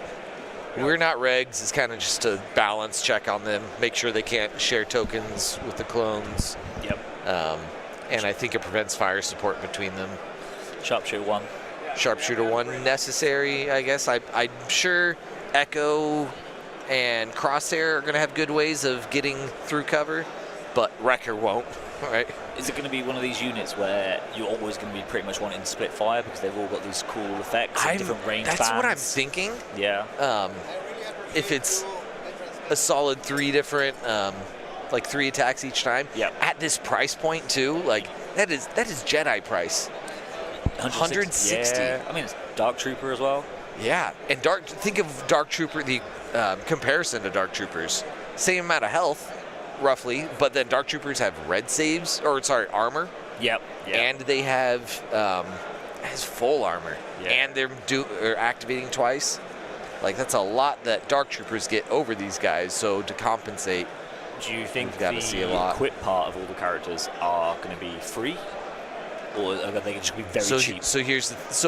We're not regs. It's kind of just a balance check on them, make sure they can't share tokens with the clones. Yep. And I think it prevents fire support between them. Sharpshooter 1. Sharpshooter 1 necessary, I guess. I'm sure Echo and Crosshair are going to have good ways of getting through cover, but Wrecker won't, right? Is it going to be one of these units where you're always going to be pretty much wanting to split fire because they've all got these cool effects and different range bands? That's what I'm thinking. Yeah. If it's a solid 3 different, like 3 attacks each time, at this price point too, like that is Jedi price. 160. Yeah. I mean, it's Dark Trooper as well. Yeah, and think of Dark Trooper, the comparison to Dark Troopers. Same amount of health, roughly, but then Dark Troopers have red saves, armor. Yep. And they have has full armor, and they're activating twice. Like that's a lot that Dark Troopers get over these guys. So to compensate, do you think the equip part of all the characters are going to be free, or are they just going to be very cheap? So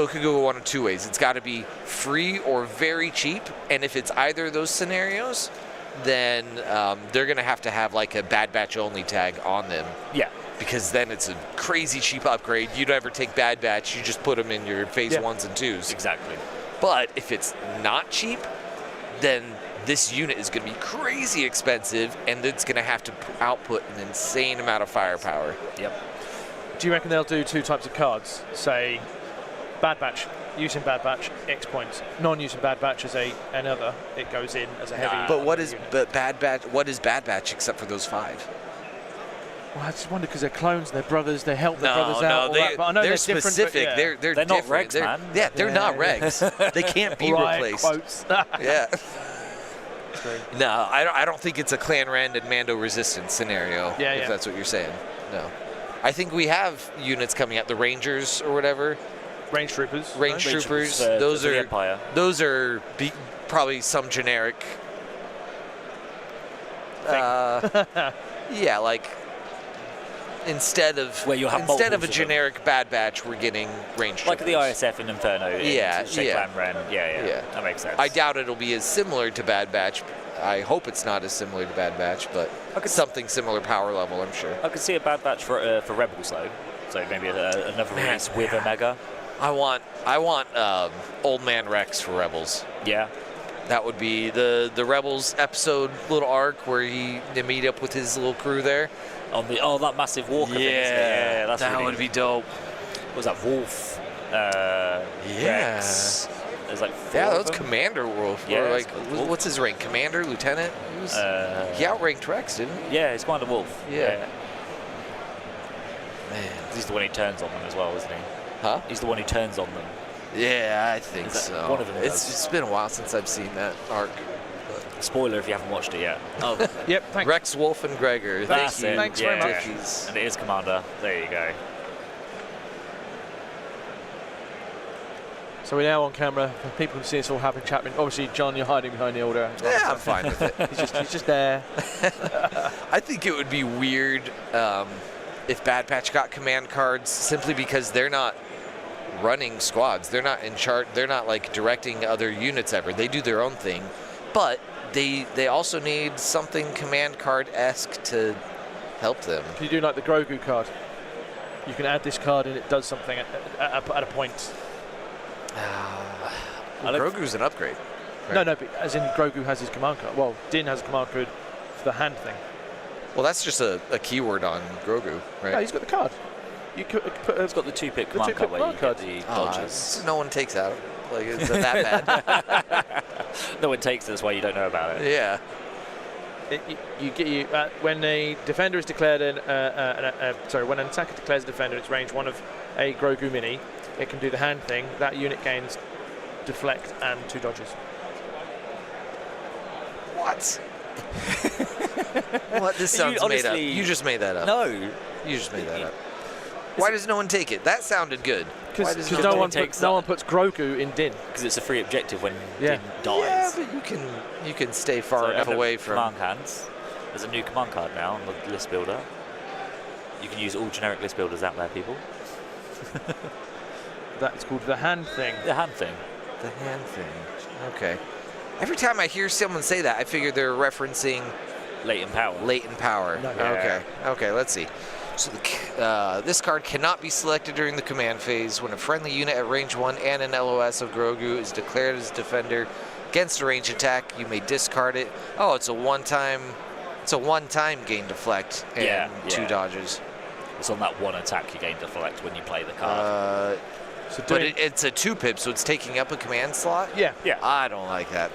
it could go one of 2 ways. It's got to be free or very cheap, and if it's either of those scenarios, then they're going to have like a Bad Batch only tag on them. Yeah. Because then it's a crazy cheap upgrade. You never take Bad Batch. You just put them in your phase 1s and 2s. Exactly. But if it's not cheap, then this unit is going to be crazy expensive, and it's going to have to output an insane amount of firepower. Yep. Do you reckon they'll do 2 types of cards? Say, Bad Batch, using Bad Batch, X points. Non-using Bad Batch as another, it goes in as a heavy. But Bad Batch? What is Bad Batch except for those 5? Well, I just wonder because they're clones, they're brothers, they help their brothers out. But I know they're specific. Different, they're not different. regs, man. Yeah, they're not regs. They can't be replaced. Quotes. Yeah. No, I don't think it's a Clan Rend and Mando Resistance scenario. If that's what you're saying. No. I think we have units coming out, the Rangers or whatever. Range Troopers. Range Troopers. Those are Empire. Those are probably some generic. Yeah, like instead of a generic Bad Batch, we're getting Range Troopers. Like the ISF and Inferno. Yeah. That makes sense. I doubt it'll be as similar to Bad Batch. I hope it's not as similar to Bad Batch, but something similar power level, I'm sure. I could see a Bad Batch for Rebels though. So maybe another release with Omega. I want Old Man Rex for Rebels. Yeah. That would be the Rebels episode little arc where they meet up with his little crew there. On that massive walker thing. Yeah, that's that really, would be dope. What was that, Wolf? Rex. There's like 4 that of was them. Commander Wolf. Yeah, Or like, Wolf. what's his rank? Commander, Lieutenant? He outranked Rex, didn't he? Yeah, it's Commander Wolf. Yeah. Man, he's the one who turns on them as well, isn't he? Huh? He's the one who turns on them. Yeah, I think Is that so. one of them does? It's been a while since I've seen that arc. Spoiler if you haven't watched it yet. Oh, yep. Thanks. Rex, Wolf, and Gregor. That's Thank it. you. Thanks very much. Dickies. And it is Commander. There you go. So we're now on camera. People can see us all having chat. Obviously, John, you're hiding behind the order. Yeah, I'm fine with it. He's just there. I think it would be weird if Bad Batch got command cards simply because they're not running squads. They're not in charge. They're not like directing other units ever. They do their own thing, but they also need something command card-esque to help them. If you do like the Grogu card, you can add this card and it does something at a point. Grogu's an upgrade. No, but as in Grogu has his command card. Well, Din has a command card for the hand thing. Well, that's just a keyword on Grogu, right? No, he's got the card. You could put It's got the 2-pick command card where you get the dodges. No one takes out. Like, is it that bad? No one takes it, that's why you don't know about it. Yeah. When a defender is declared when an attacker declares a defender its range one of a Grogu mini, it can do the hand thing. That unit gains deflect and 2 dodges. What? What? This sounds made up. You just made that up. No. You just made that up. Why does no one take it? That sounded good. Because no one puts Grogu in Din. Because it's a free objective when Yeah. Din dies. Yeah, but you can stay far enough away from. command hands. There's a new command card now on the list builder. You can use all generic list builders out there, people. That's called the hand thing. The hand thing. The hand thing. Okay. Every time I hear someone say that, I figure they're referencing Latent power. latent power. No. Okay. Okay, let's see. So this card cannot be selected during the command phase. When a friendly unit at range 1 and an LOS of Grogu is declared as defender against a range attack, you may discard it. Oh, it's a one-time gain deflect and 2 dodges. It's on that one attack you gain deflect when you play the card. But it's a 2-pip, so it's taking up a command slot? Yeah. I don't like that.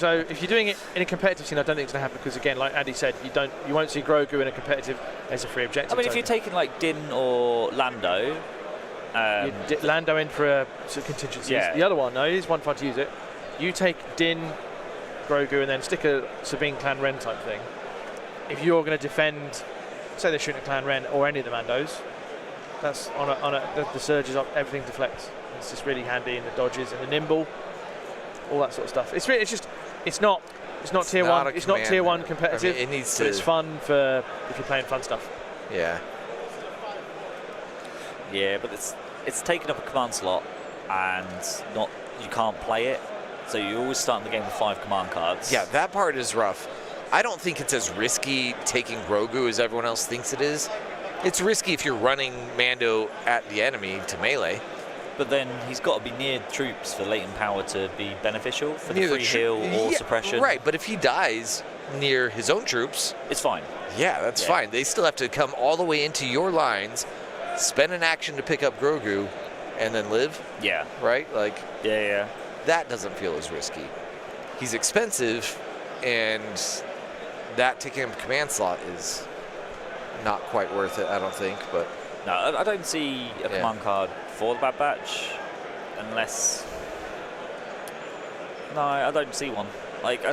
So if you're doing it in a competitive scene, I don't think it's going to happen because, again, like Andy said, you won't see Grogu in a competitive as a free objective. I mean, if you're taking like Din or Lando, you Lando in for some contingencies. Yeah. The other one, no, it is one fun to use it. You take Din, Grogu, and then stick a Sabine Clan Ren type thing. If you're going to defend, say they're shooting a Clan Ren or any of the Mandos, that's the surges up, everything deflects. It's just really handy in the dodges and the nimble, all that sort of stuff. It's not tier one. It's not tier 1 competitive. I mean, it needs but it's fun for if you're playing fun stuff. Yeah. yeah, but it's taking up a command slot and you can't play it. So you're always starting the game with 5 command cards. Yeah, that part is rough. I don't think it's as risky taking Grogu as everyone else thinks it is. It's risky if you're running Mando at the enemy to melee. But then he's got to be near troops for latent power to be beneficial for Near the the free heal or suppression. Right, but if he dies near his own troops, It's fine. yeah, that's fine. They still have to come all the way into your lines, spend an action to pick up Grogu, and then live, Yeah. right? Like, Yeah. that doesn't feel as risky. He's expensive, and that taking him a command slot is not quite worth it, I don't think, but... No, I don't see a command card for the Bad Batch unless... No, I don't see one. Like,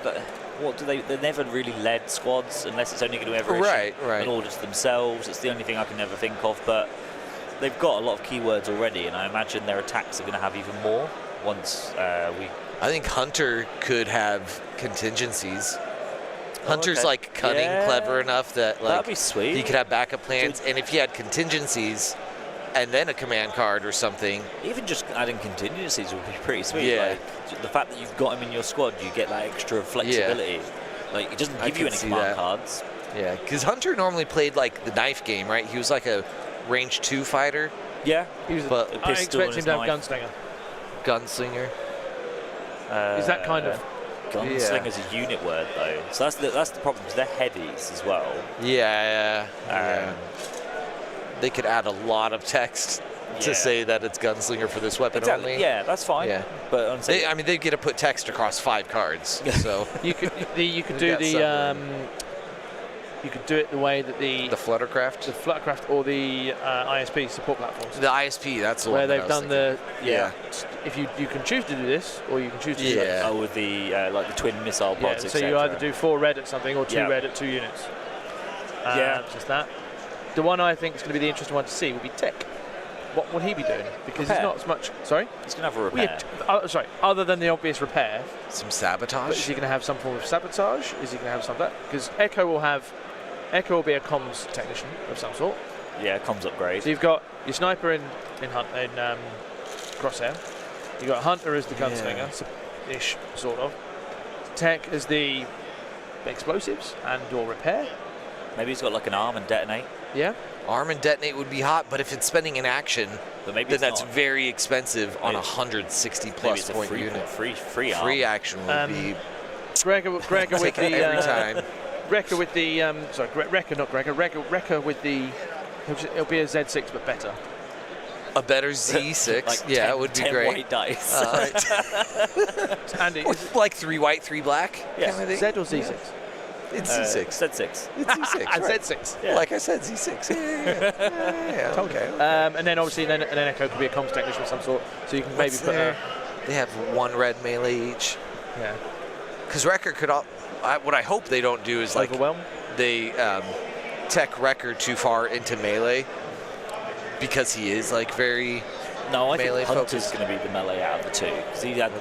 what do they... They never really led squads unless it's only going to ever issue an order to themselves. It's the only thing I can never think of, but they've got a lot of keywords already, and I imagine their attacks are going to have even more once we... I think Hunter could have contingencies. Hunter's like cunning, clever enough that like that'd be sweet. He could have backup plans, and if he had contingencies and then a command card or something, even just adding contingencies would be pretty sweet. Yeah. Like the fact that you've got him in your squad, you get that extra flexibility. Like it doesn't give you any command cards. Yeah, because Hunter normally played like the knife game, right? He was like a range 2 fighter, Yeah, but a I pistol expect him and to his have knife. gunslinger. gunslinger. Is that kind of... Gunslinger's a unit word though, so that's the problem. Because they're heavies as well. Yeah. They could add a lot of text to say that it's gunslinger for this weapon only. Yeah, that's fine. Yeah. But I'm saying, I mean, they get to put text across 5 cards. So You could do got the... you could do it the way that the Fluttercraft. Fluttercraft or the ISP support platforms. The ISP, that's the where one that they've I was done thinking. If you can choose to do this, or you can choose to do that. oh, with the like the twin missile Yeah, pods, so you either do 4 red at something or 2 red at 2 units. Just that. The one I think is going to be the interesting one to see will be Tech. What will he be doing? Because Repair. he's not as much. Sorry? He's going to have a repair. Sorry. Other than the obvious repair, Some but is sabotage. he going to have some form of sabotage? Is he going to have something? Because Echo will be a comms technician of some sort. Yeah, comms upgrade. So you've got your sniper in Crosshair. You've got Hunter as the gunslinger, ish, sort of. Tech as the explosives and or repair. Maybe he's got like an arm and detonate. Yeah. Arm and detonate would be hot, but if it's spending an action, But maybe then it's that's not. very expensive on a Maybe- 160 Maybe plus it's a point free unit. free arm. Free action would be Gregor with the every time. Wrecker with the Wrecker, not Gregor. Wrecker with the. It'll be a Z6 but better. A better Z6. Like yeah, 10 it would be 10 great. white dice. Andy, is it Like 3 white, 3 black. Yeah. kind of thing. Z or Z6? It's Z6. Z6. It's Z6. And right. Z6. Yeah. Like I said, Z6. Yeah. Okay. And then obviously an Echo could be a comms technician of some sort, so you can maybe put a. They have 1 red melee each. Yeah. Because Wrecker could. What I hope they don't do is like Overwhelm. they tech Wrecker too far into melee, because he is like very. No, I melee think Hunter's focused. going to be the melee out of the two because he had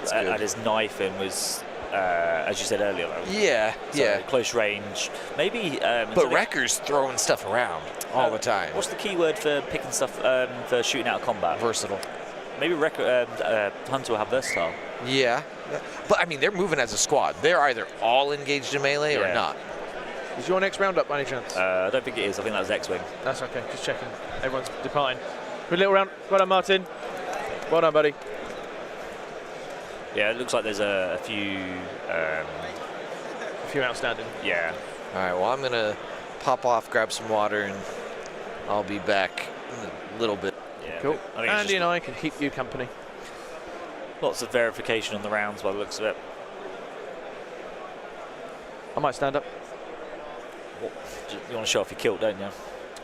his knife and was, as you said earlier, close range. Maybe. But Wrecker's throwing stuff around all the time. What's the key word for picking stuff for shooting out of combat? Versatile. Maybe Hunter will have versatile. Yeah. But I mean, they're moving as a squad. They're either all engaged in melee or not. Is your next round up by any chance? I don't think it is. I think that was X-Wing. That's okay, just checking. Everyone's departing. Good little round. Well done, Martin. Well done, buddy. Yeah, it looks like there's a few. A few outstanding. Yeah. All right, well, I'm going to pop off, grab some water, and I'll be back in a little bit. Yeah. Cool. I think it's Andy and I can keep you company. lots of verification on the rounds by the looks of it. I might stand up. You want to show off your kilt, don't you?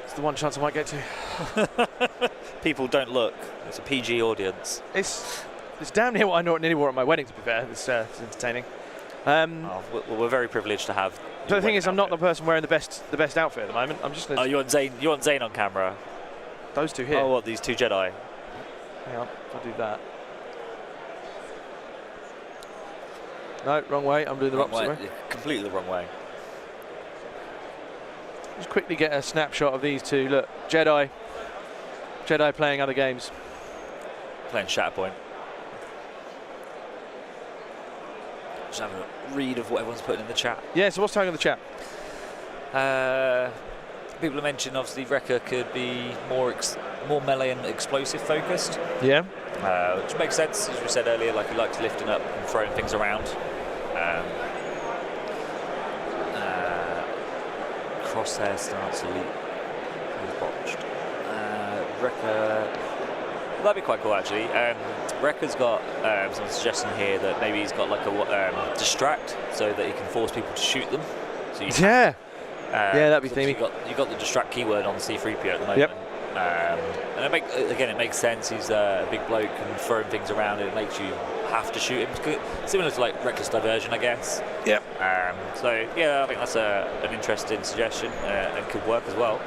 It's the one chance I might get to. People don't look. It's a PG audience. It's damn near what I nearly wore at my wedding, to be fair. It's entertaining. We're very privileged to have. But the thing is, I'm not the person wearing the best outfit at the moment. I'm just. Oh, you want Zane? You want Zane on camera? Those two here. Oh, what, these 2 Jedi? Hang on, I'll do that. No, wrong way. I'm doing the opposite way. Yeah, completely the wrong way. Just quickly get a snapshot of these two. Look, Jedi playing other games. Playing Shatterpoint. Just having a read of what everyone's putting in the chat. Yeah. So what's tagging the chat? People have mentioned obviously Wrecker could be more melee and explosive focused, Yeah. which makes sense as we said earlier. Like he likes lifting up and throwing things around. Crosshair starts elite. He's botched. Wrecker. That'd be quite cool actually. Wrecker's got some suggestion here that maybe he's got like a distract so that he can force people to shoot them. So you Yeah. Yeah, that'd be themey. You got the distract keyword on C-3PO at the moment. Yep. And it makes sense. He's a big bloke and throwing things around. It makes you have to shoot him. Similar to like reckless diversion, I guess. Yep. So yeah, I think that's an interesting suggestion and could work as well.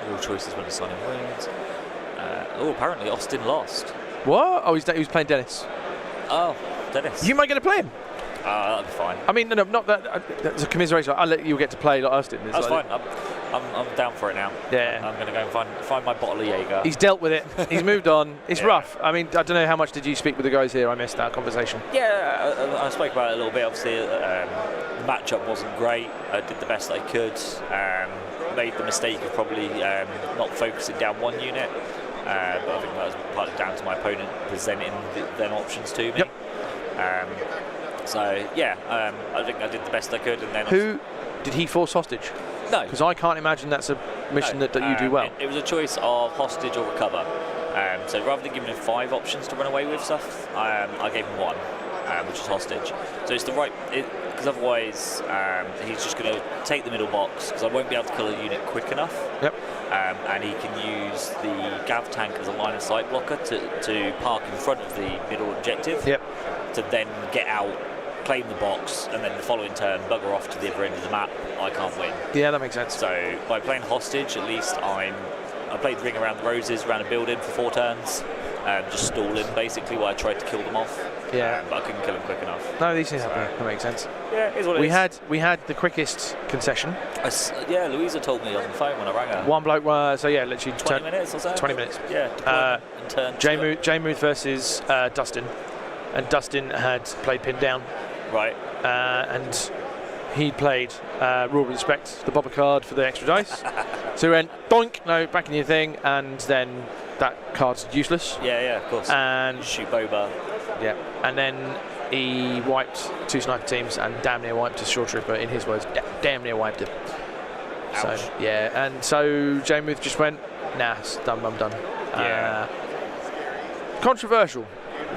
Real choices when assigning wins. Apparently Austin lost. What? Oh, he was playing Dennis. Oh, Dennis. You might get to play him. That'll be fine. I mean, no, not that. That's a commiseration. I'll let you get to play like Austin. That's fine. I'm down for it now. Yeah. I'm going to go and find my bottle of Jaeger. He's dealt with it. He's moved on. It's Yeah. rough. I mean, I don't know how much did you speak with the guys here. I missed that conversation. Yeah, I spoke about it a little bit. Obviously, the matchup wasn't great. I did the best I could. made the mistake of probably not focusing down one unit, but I think that was partly down to my opponent presenting them options to me. Yep. So yeah, I think I did the best I could. And then Who did he force hostage? No, Because I can't imagine that's a mission that you do well. It was a choice of hostage or recover. So rather than giving him 5 options to run away with stuff, I gave him 1, which is hostage. So it's the right, because otherwise he's just going to take the middle box, because I won't be able to kill a unit quick enough. Yep. And he can use the Gav tank as a line of sight blocker to park in front of the middle objective. Yep. To then get out, claim the box, and then the following turn bugger off to the other end of the map. I can't win. Yeah, that makes sense. So by playing hostage, at least I played ring around the roses, around a building for 4 turns, just stalling basically while I tried to kill them off. Yeah. But I couldn't kill them quick enough. No, these things happen. That makes sense. Yeah, it's what it is. We had the quickest concession. Yeah, Louisa told me on the phone when I rang her. One bloke, so yeah, literally 20 minutes or so? 20 minutes. Yeah, and turn. Jmuth versus Dustin. And Dustin had played Pinned Down. Right. And he'd played Rule of Respect, the bobber card for the extra dice. So he went, doink, no, back in your thing, and then that card's useless. Yeah, of course. And shoot Boba. Yeah, and then he wiped 2 sniper teams and damn near wiped his short trooper, in his words, damn near wiped him. Ouch. So, yeah, and so Jmuth just went, nah, it's done, I'm done. Yeah. Controversial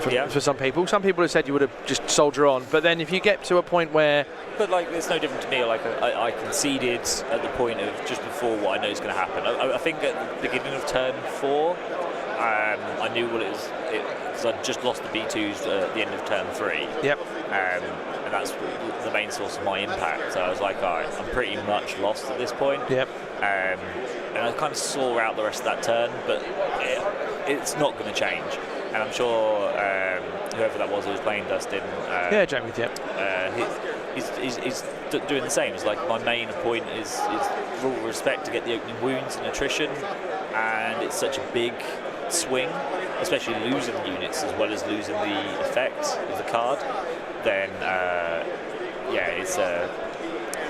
for some people. Some people have said you would have just soldier on, but then if you get to a point where... But like, it's no different to me. Like, I conceded at the point of just before what I know is going to happen. I think at the beginning of turn 4, I knew what it was, because I'd just lost the B2s at the end of turn 3. Yep. And that's the main source of my impact. So I was like, all right, I'm pretty much lost at this point. Yep. And I kind of saw out the rest of that turn, but it's not going to change. And I'm sure whoever that was who was playing Dustin. Yeah, Jmuth, yeah. He's doing the same. It's like my main point is rule of respect to get the opening wounds and attrition, and it's such a big swing, especially losing units as well as losing the effect of the card. Then yeah, it's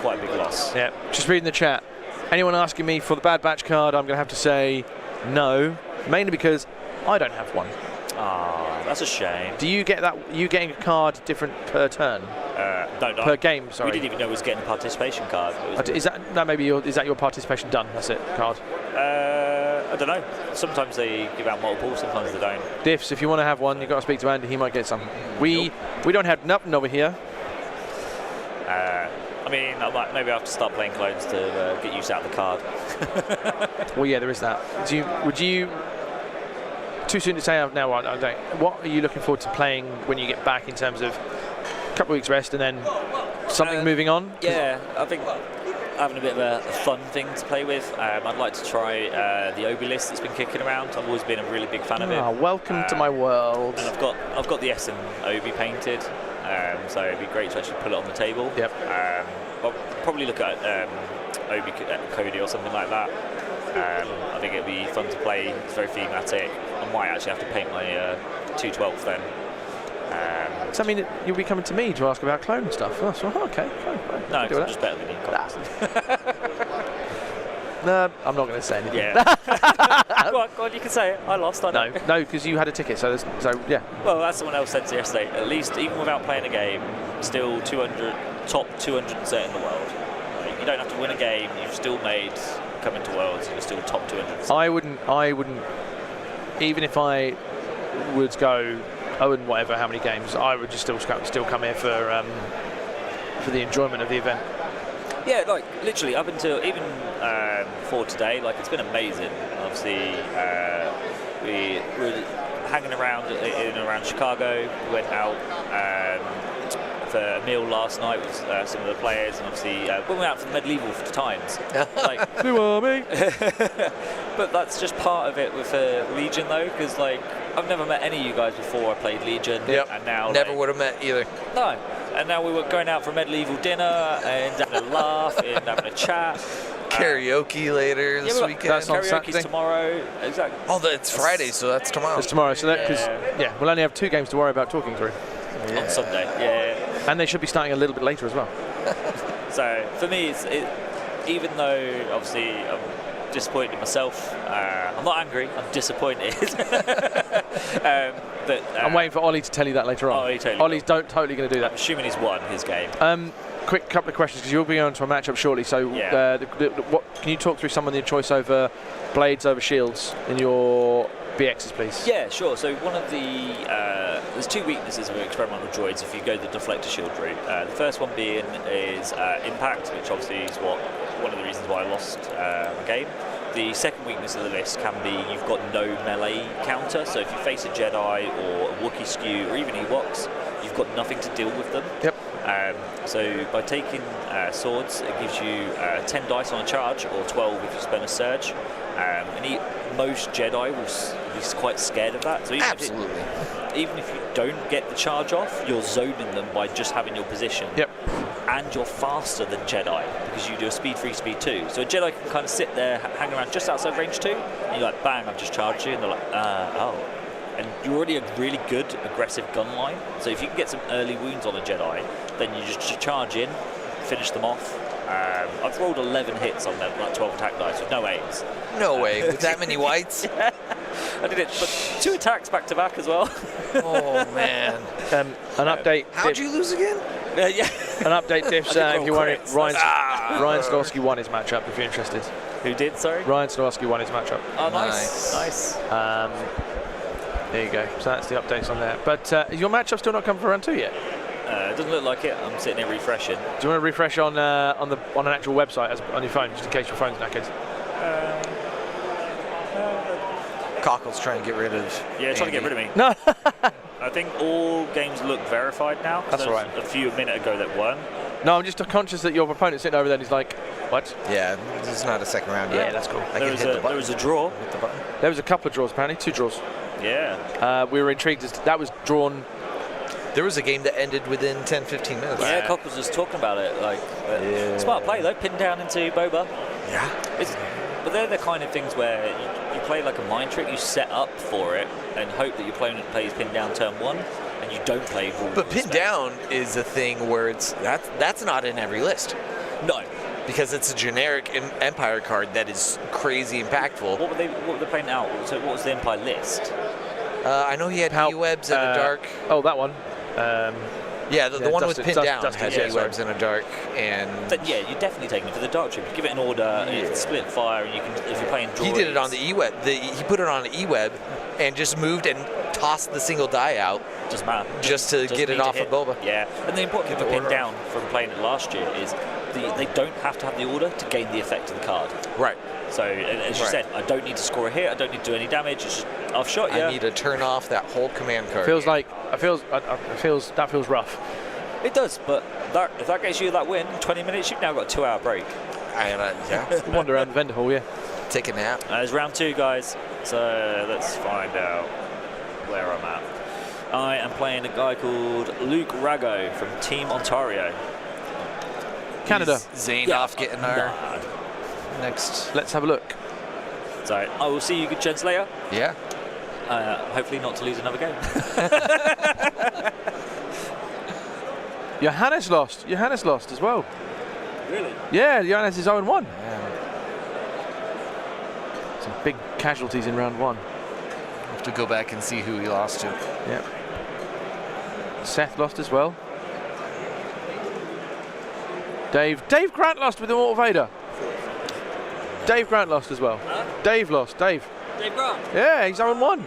quite a big loss. Yeah, just reading the chat. Anyone asking me for the Bad Batch card, I'm going to have to say no, mainly because I don't have one. Ah, that's a shame. Do you get that? Are you getting a card different per turn? No, per game. Sorry. We didn't even know it was getting a participation card. Is that maybe is that your participation done? That's it. Card. I don't know. Sometimes they give out multiple. Sometimes they don't. Diffs, if you want to have one, you've got to speak to Andy. He might get some. We don't have nothing over here. I mean, maybe I have to start playing clones to get use out of the card. Well, yeah, there is that. Would you? Too soon to say now. I don't. What are you looking forward to playing when you get back in terms of a couple of weeks rest and then something moving on? Yeah, I think having a bit of a fun thing to play with. I'd like to try the bluelist that's been kicking around. I've always been a really big fan of it. Welcome to my world. And I've got the S and Obi painted, so it'd be great to actually put it on the table. Yep. I'll probably look at Obi Cody or something like that. I think it'd be fun to play. It's very thematic. I might actually have to paint my 212 then. Does that mean you'll be coming to me to ask about clone stuff? Oh, so, okay, fine. No, because I'm just better than you. No, I'm not going to say anything. Yeah. Go on, you can say it. I lost, I know. No, because you had a ticket, so yeah. Well, as someone else said yesterday, at least even without playing a game, still top 200 in the world. Like, you don't have to win a game, you've still made coming to Worlds, you're still top 200. I wouldn't, even if I would go, whatever, how many games, I would just still come here for the enjoyment of the event. Yeah, like literally up until even for today, like it's been amazing. Obviously, we were hanging around in and around Chicago. We went out for a meal last night with some of the players, and obviously we went out for the medieval for the Times. Like, but that's just part of it with Legion, though, because like I've never met any of you guys before I played Legion, and now never would have met either. No. And now we were going out for a medieval dinner and having a laugh and having a chat. Karaoke later this weekend. That's on Karaoke's Saturday. Tomorrow. Exactly. Oh, it's Friday, so that's tomorrow. It's tomorrow, so that we'll only have 2 games to worry about talking through. On Sunday, yeah. And they should be starting a little bit later as well. So for me, even though obviously I'm disappointed in myself, I'm not angry. I'm disappointed. But I'm waiting for Ollie to tell you that later on. Oh, he totally Ollie's totally going to do that. I'm assuming he's won his game. Quick couple of questions because you'll be on to a matchup shortly. So, what can you talk through some of the choice over blades over shields in your BXs, please? Yeah, sure. So one of the there's two weaknesses of experimental droids if you go the deflector shield route. The first one being is impact, which obviously is one of the reasons why I lost my game. The second weakness of the list can be you've got no melee counter. So if you face a Jedi or a Wookiee skew or even Ewoks, you've got nothing to deal with them. Yep. So by taking swords, it gives you 10 dice on a charge, or 12 if you spend a surge. Most Jedi will be quite scared of that. So even if you don't get the charge off, you're zoning them by just having your position. Yep. And you're faster than Jedi because you do a speed 3, speed 2. So a Jedi can kind of sit there, hang around just outside range 2, and you're like, bang, I've just charged you, and they're like, oh. And you're already a really good aggressive gun line. So if you can get some early wounds on a Jedi, then you just charge in, finish them off. I've rolled 11 hits on them, like 12 attack dice with no aims. No way, with that many whites? Yeah. I did it, but 2 attacks back to back as well. Oh man. An update. How'd you lose again? Yeah. An update, Diffs. If you want it, Ryan Stolsky won his matchup. If you're interested. Who did? Sorry. Ryan Stolsky won his matchup. Oh, nice. There you go. So that's the updates on there. But is your matchup still not come for round 2 yet? It doesn't look like it. I'm sitting here refreshing. Do you want to refresh on an actual website on your phone, just in case your phone's knackered? Cockle's trying to get rid of. Yeah, trying to get rid of me. No. I think all games look verified now. That's right. A few a minute ago that weren't. No, I'm just conscious that your opponent's sitting over there and he's like, what? Yeah, this is not a second round yet. Yeah, that's cool. There was a draw. Hit the button. There was a couple of draws, apparently. 2 draws. Yeah. We were intrigued as that was drawn. There was a game that ended within 10-15 minutes. Yeah, Cock was just talking about it. Like, smart play though, pinned down into Boba. Yeah. But they're the kind of things where you play like a mind trick, you set up for it and hope that your opponent plays pin down turn 1 and you don't play rules. But pin down is a thing where that's not in every list. No. Because it's a generic Empire card that is crazy impactful. What were they playing out? So what was the Empire list? I know he had E-Webs in a dark. Oh, that one. Yeah, the one with pin down Dustin, had E-Webs in a dark, and yeah, you're definitely taking it for the dark trip. You give it an order, you can split fire, and you can if you're playing droids. He did it on the E-Web. He put it on an E-Web, and just moved and tossed the single die out. Doesn't matter. Just to get it off of Boba. Yeah, and the important thing for pin down from playing it last year is they don't have to have the order to gain the effect of the card. Right. So as you said, I don't need to score a hit. I don't need to do any damage. It's just I've shot you. I need to turn off that whole command card. That feels rough. It does, but if that gets you that win, 20 minutes, you've now got a 2-hour break. Yeah. Wander around the vendor hall, yeah. Take a nap. It's round 2, guys. So let's find out where I'm at. I am playing a guy called Luke Rago from Team Ontario. Canada. Zane off getting our next. Let's have a look. So I will see you good gents later. Yeah. Hopefully not to lose another game. Johannes lost. Johannes lost as well. Really? Yeah, Johannes is 0-1. Yeah. Some big casualties in round 1. Have to go back and see who he lost to. Yeah. Seth lost as well. Dave Grant lost with Immortal Vader. Dave Grant lost as well. Huh? Dave lost. Dave Grant? Yeah, he's 0-1.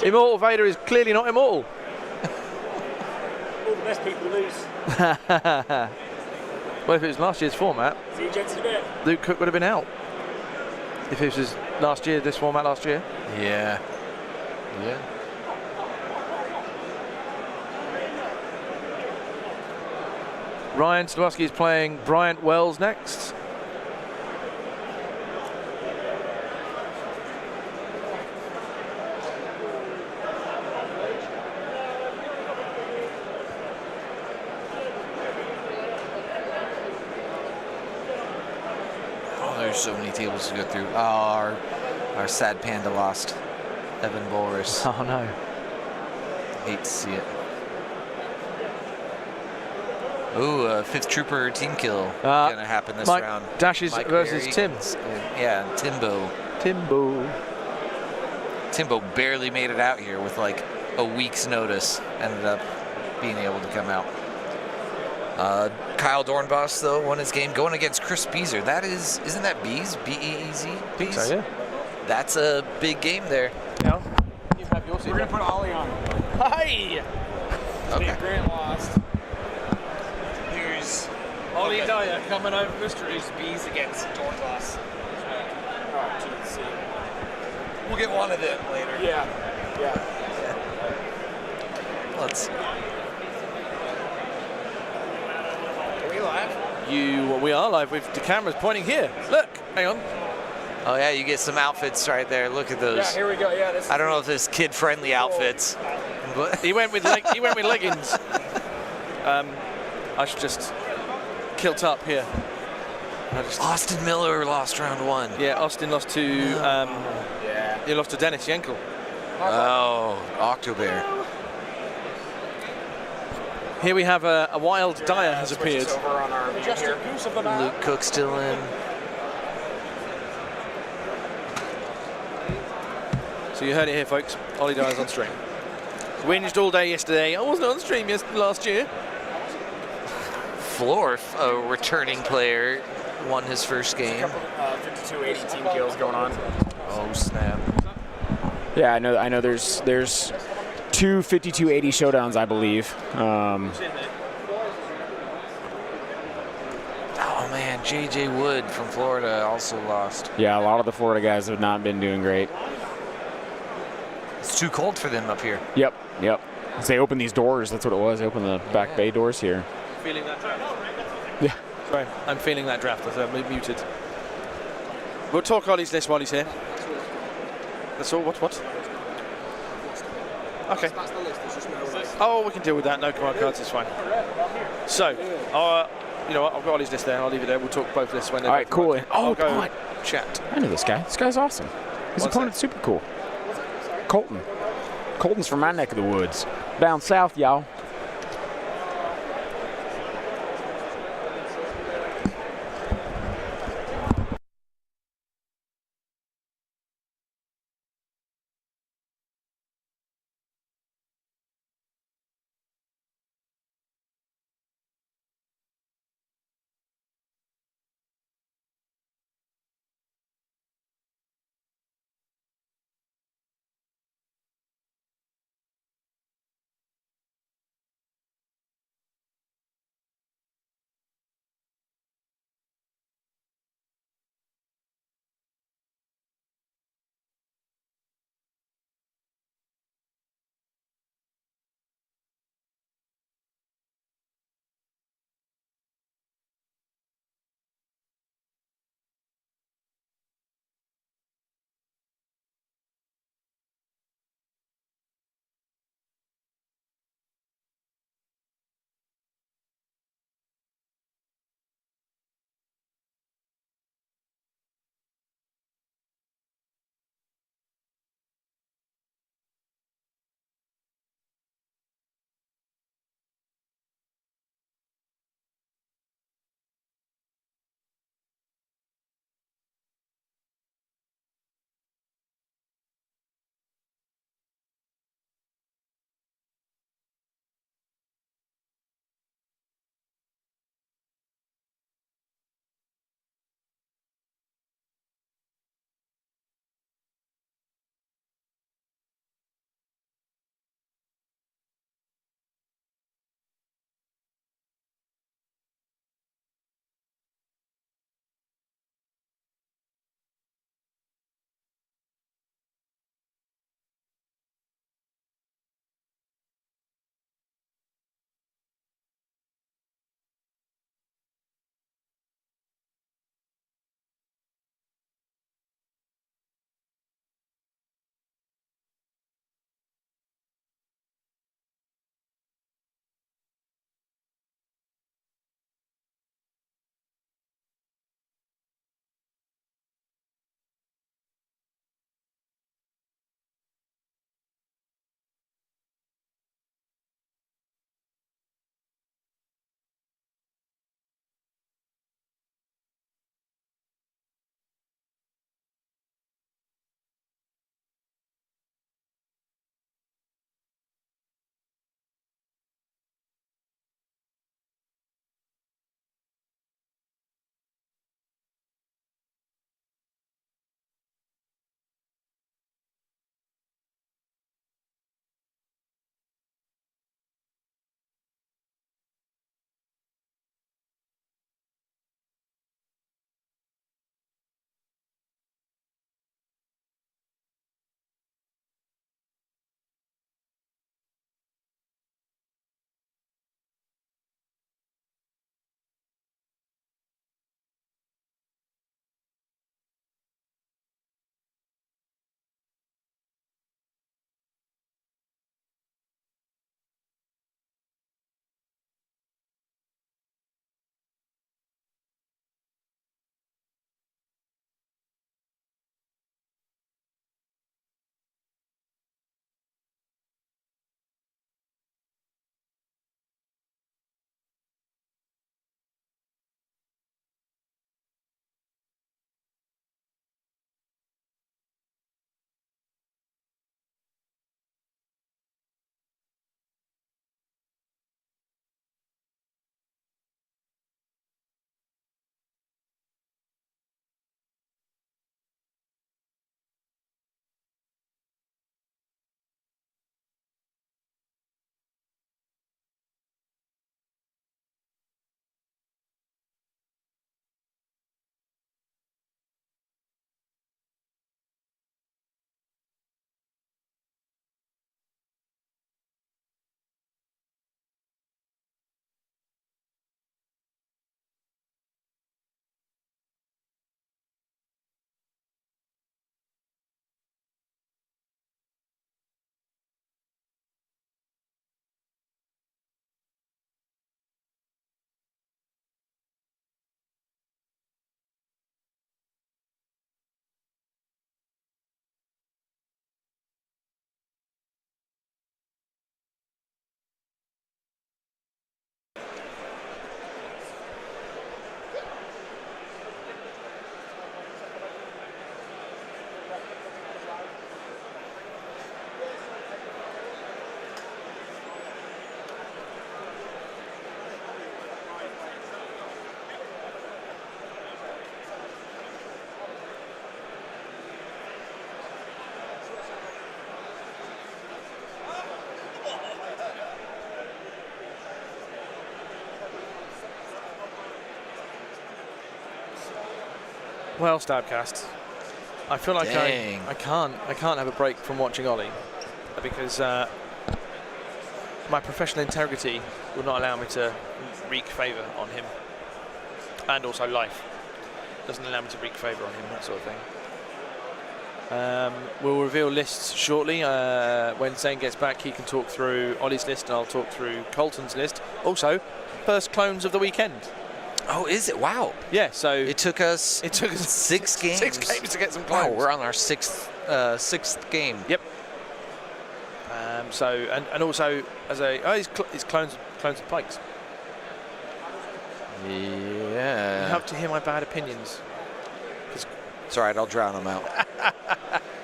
Immortal Vader is clearly not immortal. All the best people lose. Well, if it was last year's format, See you gents in a bit. Luke Cook would have been out. If it was this format last year. Yeah. Yeah. Ryan Slawski is playing Bryant Wells next. There's so many tables to go through. Oh, our sad panda lost. Evan Boris. Oh no. Hate to see it. Ooh, fifth trooper team kill gonna happen this Mike round. Dashes Mike versus Berry Tim. Yeah, Timbo. Timbo barely made it out here with like a week's notice. Ended up being able to come out. Kyle Dornbos though won his game going against Chris Beezer. That isn't that Bees? B-E-E-Z? Bees? So, yeah. That's a big game there. Yeah. You have your seat. We're gonna put Ollie on. Hey! Okay. Grant lost. Here's Ollie Dyer coming over mysteries Bees against Dornbos. We'll get one of them later. Yeah. Let's see. Are we live? We are live with the cameras pointing here. Look, hang on. Oh yeah, you get some outfits right there. Look at those. Yeah, here we go. Yeah, this. I don't know if this kid-friendly outfits. But He went with leggings. I should just kilt up here. Austin Miller lost round 1. Yeah, Austin lost to he lost to Dennis Yenkel. Oh, Octobear. Here we have a wild Dyer has appeared. Over on our view here. Luke Cook still in. So you heard it here, folks. Ollie Dyer's on stream. Whinged all day yesterday. I wasn't on stream last year. Florf, a returning player, won his first game. 52-80 team kills going on. Oh snap! Yeah, I know. There's 2 52-80 showdowns, I believe. Oh man, J.J. Wood from Florida also lost. Yeah, a lot of the Florida guys have not been doing great. It's too cold for them up here. Yep. As they opened these doors, that's what it was. They opened the back bay doors here. Feeling that draft. Yeah. Sorry, I'm feeling that draft. I'm muted. We'll talk Ollie's list while he's here. That's all. What? Okay. Oh, we can deal with that. No command cards is fine. So, you know what? I've got Ollie's list there. I'll leave it there. We'll talk both lists when they're All right, cool. I'll go God. chat. I know this guy. This guy's awesome. His What's opponent's super cool. Colton. Colton's from my neck of the woods. Down south, y'all. Well, Stabcast, I feel like Dang. I can't have a break from watching Ollie because my professional integrity will not allow me to wreak favour on him, and also life doesn't allow me to wreak favour on him, that sort of thing. We'll reveal lists shortly. When Zane gets back, he can talk through Ollie's list and I'll talk through Colton's list. Also, first clones of the weekend. Oh, is it? Wow. Yeah, so It took us 6 games. 6 games to get some Wow, clones. we're on our sixth game. Yep. So and also as he's clones of pikes. You Yeah. have to hear my bad opinions. It's all right. I'll drown them out.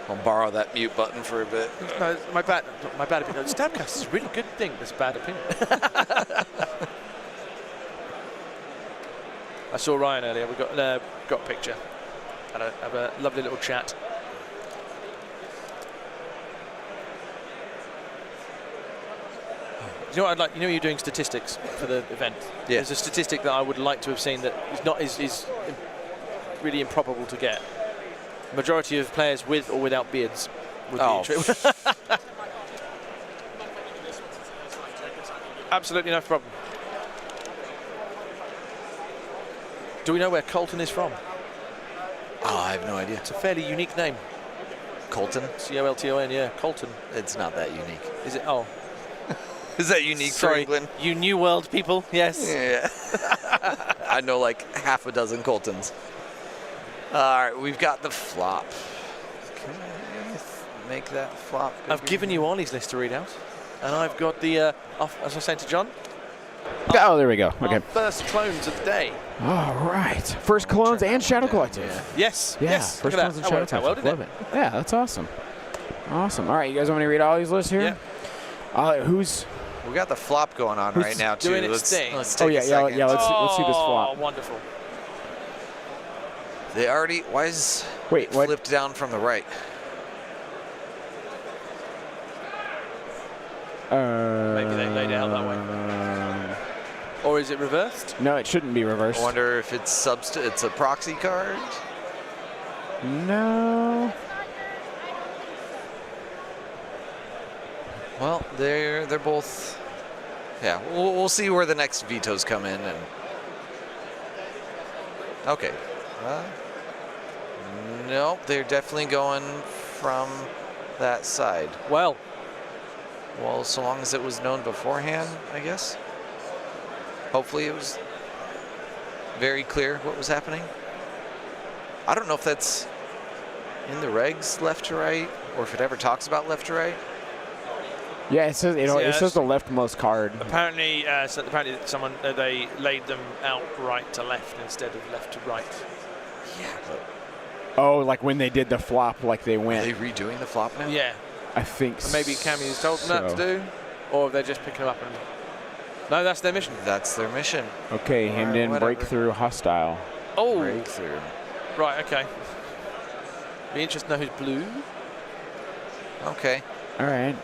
I'll borrow that mute button for a bit. No, my bad opinion. Stabcast is a really good thing. That's a bad opinion. I saw Ryan earlier. We got a picture. Had a lovely little chat. You know what I'd like? You know, you're doing statistics for the event. Yeah. There's a statistic that I would like to have seen that is really improbable to get. Majority of players with or without beards would be interesting. Absolutely no problem. Do we know where Colton is from? Oh, I have no idea. It's a fairly unique name. Colton? Colton, yeah, Colton. It's not that unique. Is it? Oh, Is that unique for sorry, England? you New World people. Yes. Yeah. I know like half a dozen Coltons. All right, we've got the flop. Can I make that flop bigger? I've given you Ollie's list to read out, and I've got the, as I was saying to John, Oh, there we go. Okay. our first clones of the day. All right. First clones and Shadow Collective. Yes. Yeah. Yes. First Look at clones and that. Shadow That worked out Collective. well, Love didn't it. Yeah, that's awesome. Awesome. All right, you guys want me to read Ollie's list here? Yeah. Who's? We got the flop going on Who's right now too. doing its thing? Let's Oh take yeah, a second. yeah. Let's see this flop. Oh, wonderful. They already. Why is Wait, it what? flipped down from the right? Maybe they laid it out that way. Or is it reversed? No, it shouldn't be reversed. I wonder if it's it's a proxy card. No. Well, they're both. Yeah, we'll see where the next vetoes come in and. Okay. Nope, they're definitely going from that side. Well, Well, so long as it was known beforehand, I guess. Hopefully it was very clear what was happening. I don't know if that's in the regs left to right or if it ever talks about left to right. Yeah, it says Yeah, it says the leftmost card. apparently someone they laid them out right to left instead of left to right. Yeah, but Oh, like when they did the flop, like they are went. they redoing the flop now? Yeah. I think. Maybe Cammy's told them that to so. do, or they're just picking them up and. No, that's their mission. That's their mission. Okay, hemmed Alright, in, whatever. breakthrough, hostile. Oh, Breakthrough. right, okay. Be interested to know who's blue. Okay. All right.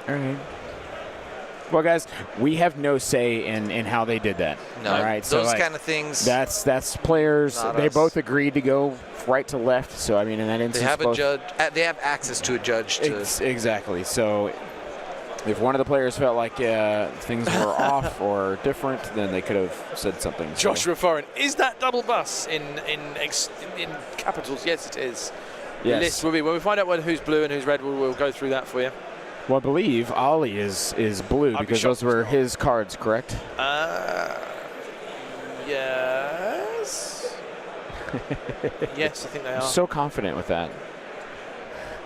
Well, guys, we have no say in how they did that. No, All right, so those like, kind of things. that's players. Not They us. both agreed to go right to left. So I mean, in that instance, They have a both, judge. They have access to a judge to. Exactly. So if one of the players felt like things were off or different, then they could have said something. So- Joshua Foreign. Is that double bus in capitals? Yes, it is. The Yes. list will be when we find out who's blue and who's red. We'll go through that for you. Well, I believe Ollie is blue I'd be because shocked those were his cards, correct? Yes. Yes, I think they are. So confident with that.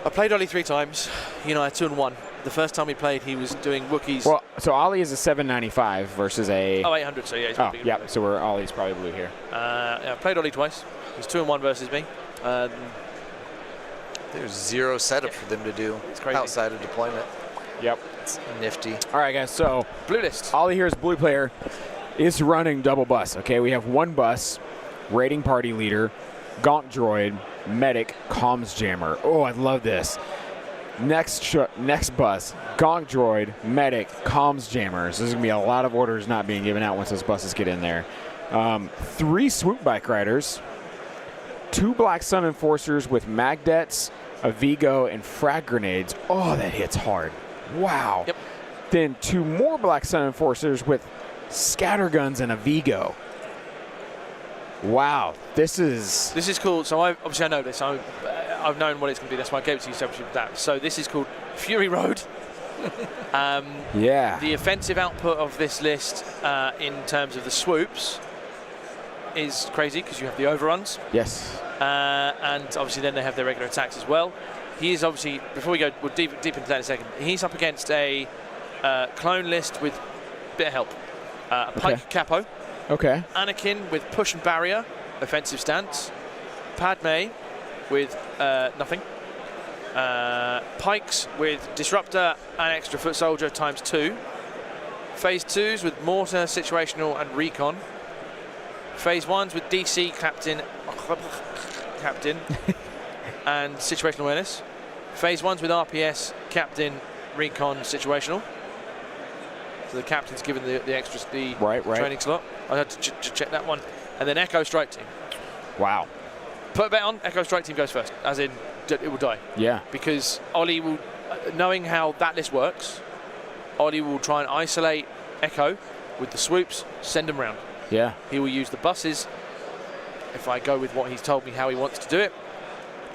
I played Ollie 3 times. You know, I 2-1. The first time he played, he was doing Wookiees. Well, so Ollie is a 795 versus a. 800. So yeah, he's Oh, bigger yeah. than me. So Ollie's probably blue here. Yeah, I played Ollie twice. He was 2-1 versus me. There's zero setup for them to do It's crazy. outside of deployment. Yep. It's nifty. All right, guys. So Blue list. Ollie here is blue player. Is running double bus. Okay, we have one bus, raiding party leader, gaunt droid, medic, comms jammer. Oh, I love this. Next bus, gaunt droid, medic, comms jammers. There's gonna be a lot of orders not being given out once those buses get in there. 3 swoop bike riders, 2 Black Sun Enforcers with Magdets, a Vigo, and frag grenades. Oh, that hits hard. Wow. Yep. Then 2 more Black Sun Enforcers with scatterguns and a Vigo. Wow, this is cool. So obviously I know this. I've known what it's going to be. That's why I gave it to you. So that. So this is called Fury Road. Yeah. The offensive output of this list in terms of the swoops is crazy because you have the overruns. Yes. And obviously then they have their regular attacks as well. He is obviously, before we go we'll deep into that in a second, he's up against a clone list with a bit of help. A Pike Capo. Okay. Anakin with push and barrier, offensive stance. Padme with nothing. Pikes with disruptor and extra foot soldier ×2. Phase 2s with mortar, situational and recon. Phase 1s with DC captain and situational awareness. Phase 1s with RPS, captain, recon, situational. So the captain's given the extra training slot. I had to check that one. And then Echo Strike Team. Wow. Put a bet on, Echo Strike Team goes first, as in it will die. Yeah. Because Ollie will, knowing how that list works, Ollie will try and isolate Echo with the swoops, send them round. Yeah. He will use the buses. If I go with what he's told me how he wants to do it,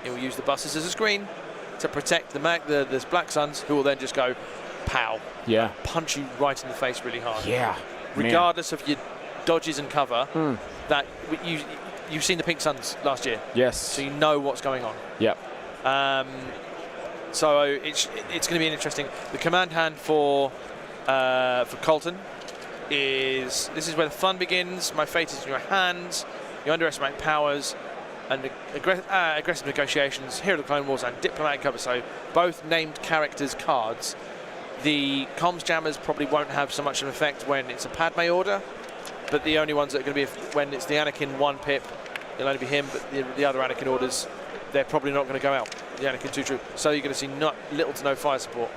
he will use the buses as a screen to protect the Black Suns, who will then just go pow. Yeah. Punch you right in the face really hard. Yeah. Regardless of your dodges and cover, that you've seen the Pink Suns last year. Yes. So you know what's going on. Yep. So it's going to be an interesting. The command hand for Colton is, this is where the fun begins. My fate is in your hands. You underestimate powers and aggressive negotiations. Here are the Clone Wars and diplomatic cover. So both named characters cards. The comms jammers probably won't have so much of an effect when it's a Padme order, but the only ones that are going to be when it's the Anakin 1 pip, it'll only be him. But the other Anakin orders, they're probably not going to go out. The Anakin 2 troop. So you're going to see little to no fire support.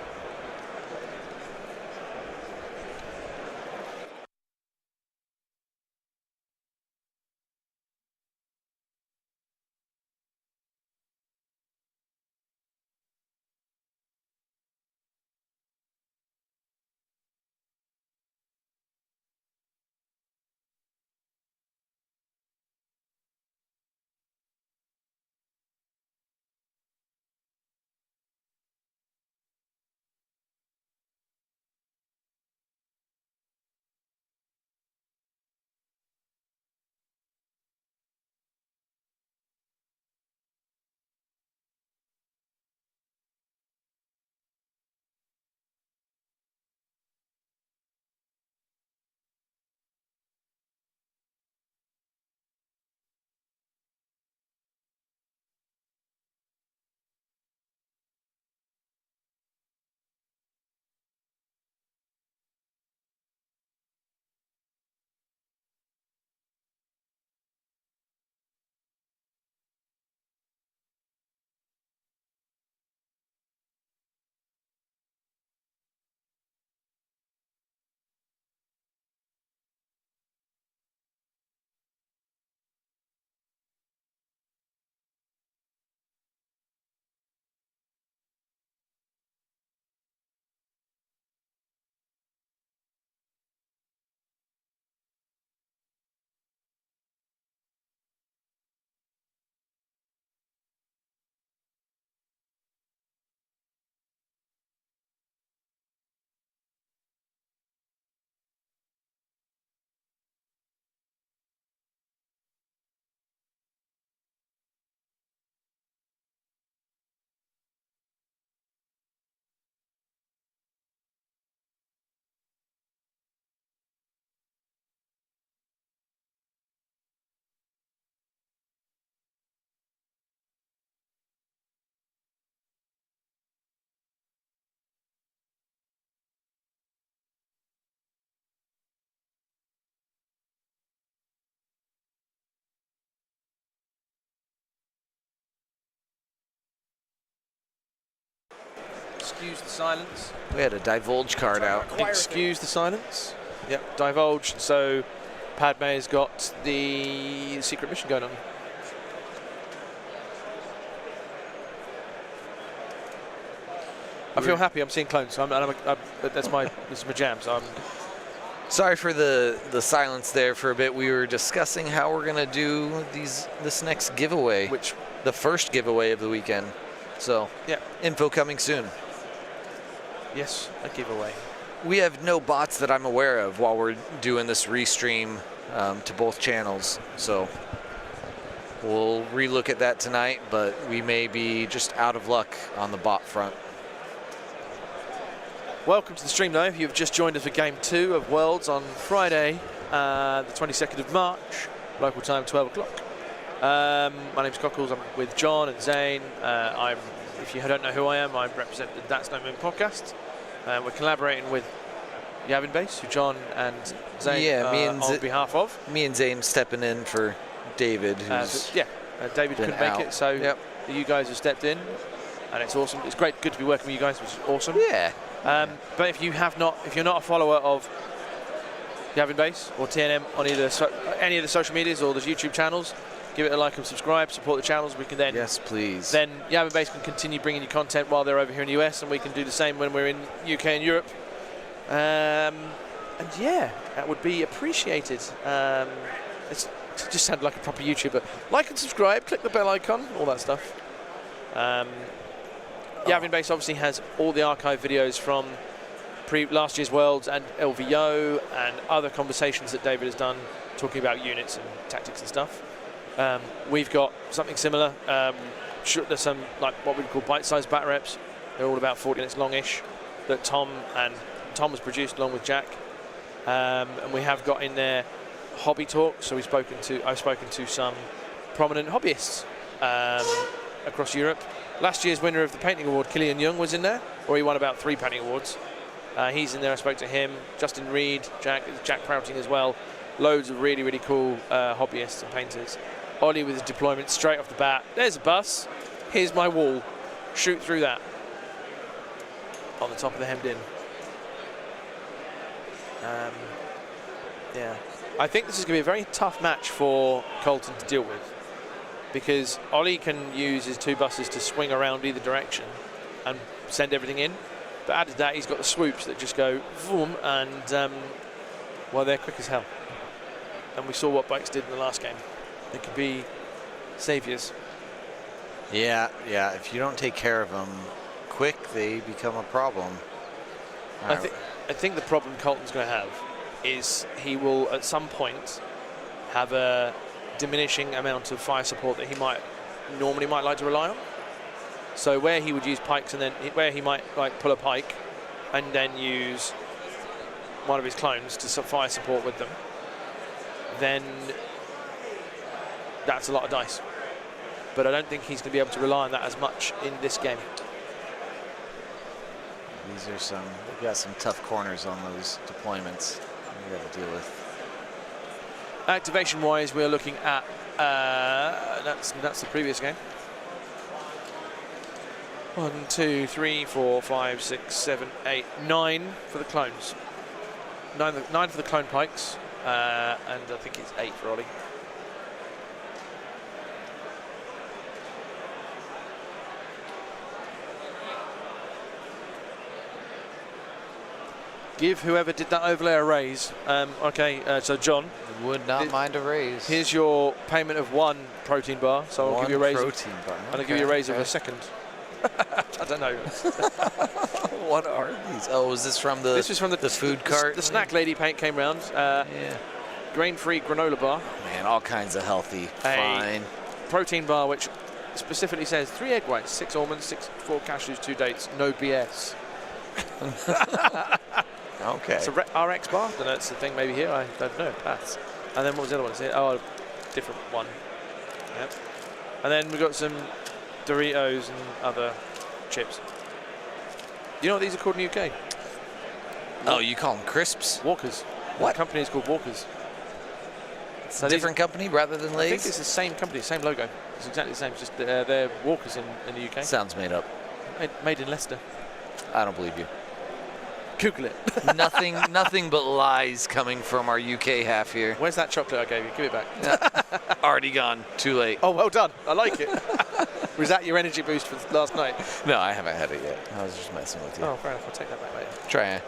Excuse the silence. We had a divulge card out. Excuse the silence. Yep, divulge. So Padme has got the secret mission going on. I feel happy. I'm seeing clones. This is my jam. So I'm. Sorry for the silence there for a bit. We were discussing how we're gonna do this next giveaway, the first giveaway of the weekend. So yeah, info coming soon. Yes, a giveaway. We have no bots that I'm aware of while we're doing this restream to both channels. So we'll relook at that tonight, but we may be just out of luck on the bot front. Welcome to the stream, though. If you've just joined us for Game 2 of Worlds on Friday, the 22nd of March, local time 12 o'clock. My name's Cockles. I'm with John and Zane. If you don't know who I am, I represent the That's No Moon podcast. We're collaborating with Yavin Base, who John and Zane on behalf of. Me and Zane stepping in for David, who's David couldn't make it, so you guys have stepped in, and it's awesome. It's good to be working with you guys, which is awesome. Yeah. But if you're not a follower of Yavin Base or TNM on any of the social medias or the YouTube channels, give it a like and subscribe, support the channels. We can then please. Then Yavin Base can continue bringing you content while they're over here in the US, and we can do the same when we're in UK and Europe. And yeah, that would be appreciated. It just sounded like a proper YouTuber. Like and subscribe, click the bell icon, all that stuff. Yavin Base obviously has all the archive videos from last year's Worlds and LVO and other conversations that David has done talking about units and tactics and stuff. We've got something similar. There's some like what we call bite-sized bat reps. They're all about 40 minutes longish that Tom has produced along with Jack. And we have got in there hobby talk. So I've spoken to some prominent hobbyists across Europe. Last year's winner of the painting award, Killian Young, was in there, or he won about 3 painting awards. He's in there. I spoke to him. Justin Reed, Jack Prouting as well. Loads of really, really cool hobbyists and painters. Ollie with his deployment straight off the bat. There's a bus. Here's my wall. Shoot through that. On the top of the hemmed in. Yeah. I think this is going to be a very tough match for Colton to deal with, because Ollie can use his 2 buses to swing around either direction and send everything in. But added that, he's got the swoops that just go boom, and they're quick as hell. And we saw what bikes did in the last game. They could be saviours. Yeah. If you don't take care of them quick, they become a problem. I think the problem Colton's going to have is he will at some point have a diminishing amount of fire support that he normally might like to rely on. So where he would use pikes, and then where he might like pull a pike and then use one of his clones to fire support with them, then that's a lot of dice. But I don't think he's going to be able to rely on that as much in this game. We've got some tough corners on those deployments we got to deal with. Activation-wise, we're looking at that's the previous game. 1, 2, 3, 4, 5, 6, 7, 8, 9 for the clones. 9 for the clone pikes, and I think it's 8 for Ollie. Give whoever did that overlay a raise. So John. Would not mind a raise. Here's your payment of 1 protein bar. So I'll give you a raise. Protein bar. And I'll give you a raise of a second. I don't know. What are these? Oh, is this from the? This was from the food cart. The snack lady paint came round. Grain-free granola bar. Man, all kinds of healthy. Fine. Protein bar, which specifically says 3 egg whites, 6 almonds, 4 cashews, 2 dates, no BS. Okay. It's a RX bar. I don't know. It's the thing maybe here. I don't know. Pass. And then what was the other one? Oh, different one. Yep. And then we've got some Doritos and other chips. You know what these are called in the UK? Oh, you call them crisps? Walkers. What? The company is called Walkers. It's a different company rather than Lay's? I think it's the same company, same logo. It's exactly the same. It's just they're Walkers in the UK. Sounds made up. Made in Leicester. I don't believe you. Google it. Nothing but lies coming from our UK half here. Where's that chocolate I gave you? Give it back. Already gone. Too late. Oh, well done. I like it. Was that your energy boost for last night? No, I haven't had it yet. I was just messing with you. Oh, fair enough. I'll take that back later. Try to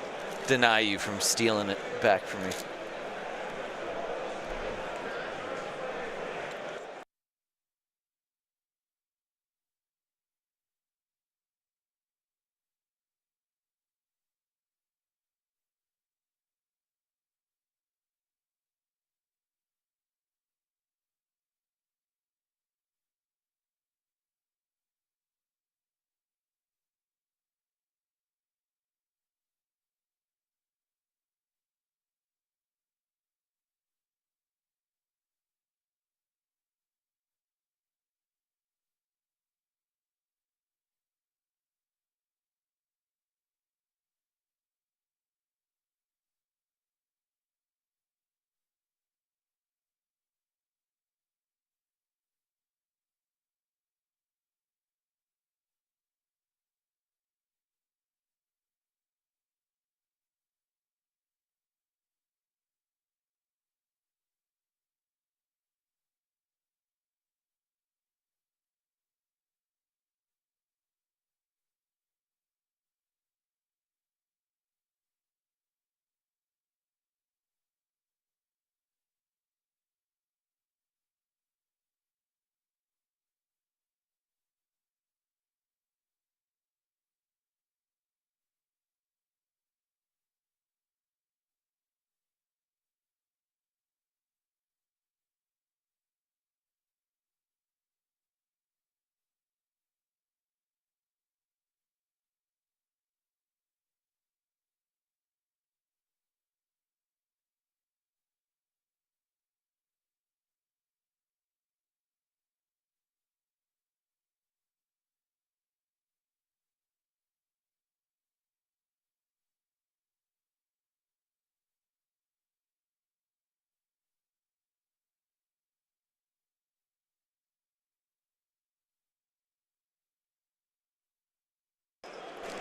deny you from stealing it back from me.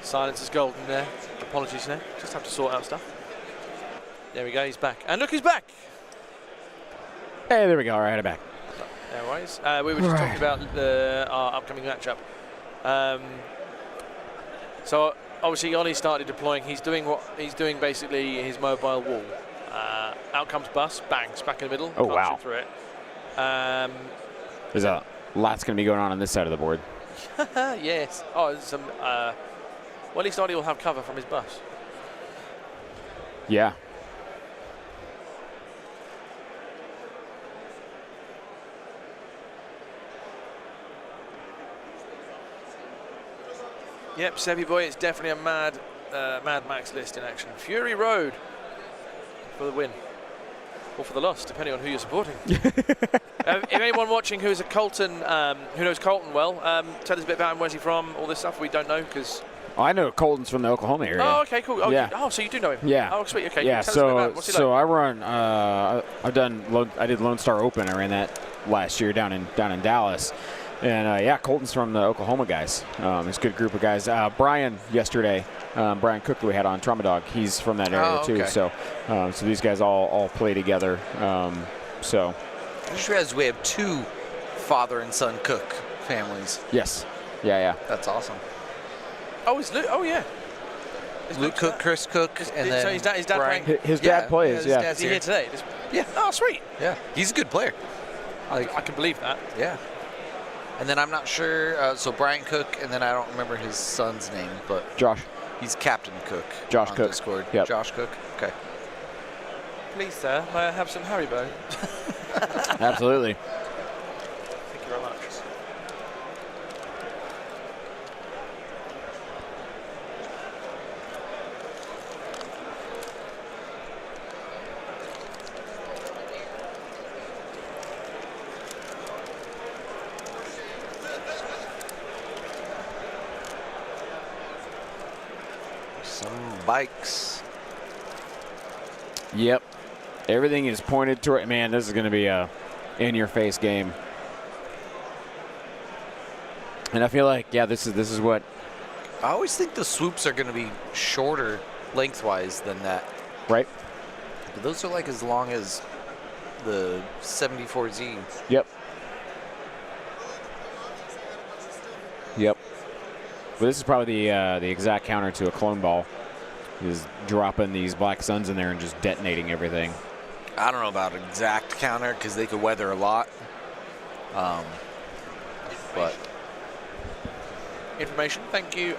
Silence is golden there. Apologies there. Just have to sort out stuff. There we go. He's back. And look, he's back. Hey, there we go. All right, I'm back. No worries. We were just talking about our upcoming matchup. So obviously Ollie started deploying. He's doing basically his mobile wall. Out comes bus, bangs back in the middle. Oh, can't wow. shoot through it. There's a lot's going to be going on this side of the board. Yes. Oh, there's some. Well, at least Ollie will have cover from his bus. Yeah. Yep, Sevy boy, it's definitely a Mad Max list in action. Fury Road for the win. Or for the loss, depending on who you're supporting. If anyone watching who is a Colton, who knows Colton well, tell us a bit about him, where's he from, all this stuff. We don't know because... Oh, I know Colton's from the Oklahoma area. Oh, okay, cool. Oh, yeah. So you do know him? Yeah. Oh, sweet, okay. Yeah, Tell us a bit about him. What's he like? I run, I did Lone Star Open. I ran that last year down in Dallas. And yeah, Colton's from the Oklahoma guys. It's a good group of guys. Brian yesterday, Brian Cook, who we had on Trauma Dog, he's from that area too. So these guys all play together. I just realized we have two father and son Cook families. Yes. Yeah. That's awesome. Oh, it's Luke. Oh, yeah. Is Luke Cook, Chris Cook, and then so his dad Brian. playing? His dad plays. Yeah. Is he here today? Yeah. Oh, sweet. Yeah. He's a good player. I can believe that. Yeah. And then I'm not sure. So Brian Cook, and then I don't remember his son's name, but Josh. he's Captain Cook. Josh on Cook. Discord. Yep. Josh Cook. Okay. Please, sir, may I have some Haribo? Absolutely. Thank you very much. Some bikes. Yep. Everything is pointed toward. Man, this is going to be a in-your-face game. And I feel like, yeah, this is what. I always think the swoops are going to be shorter lengthwise than that. Right. But those are like as long as the 74Z. Yep. Yep. But this is probably the exact counter to a clone ball. Is dropping these black suns in there and just detonating everything. I don't know about exact counter because they could weather a lot. But Information. Thank you,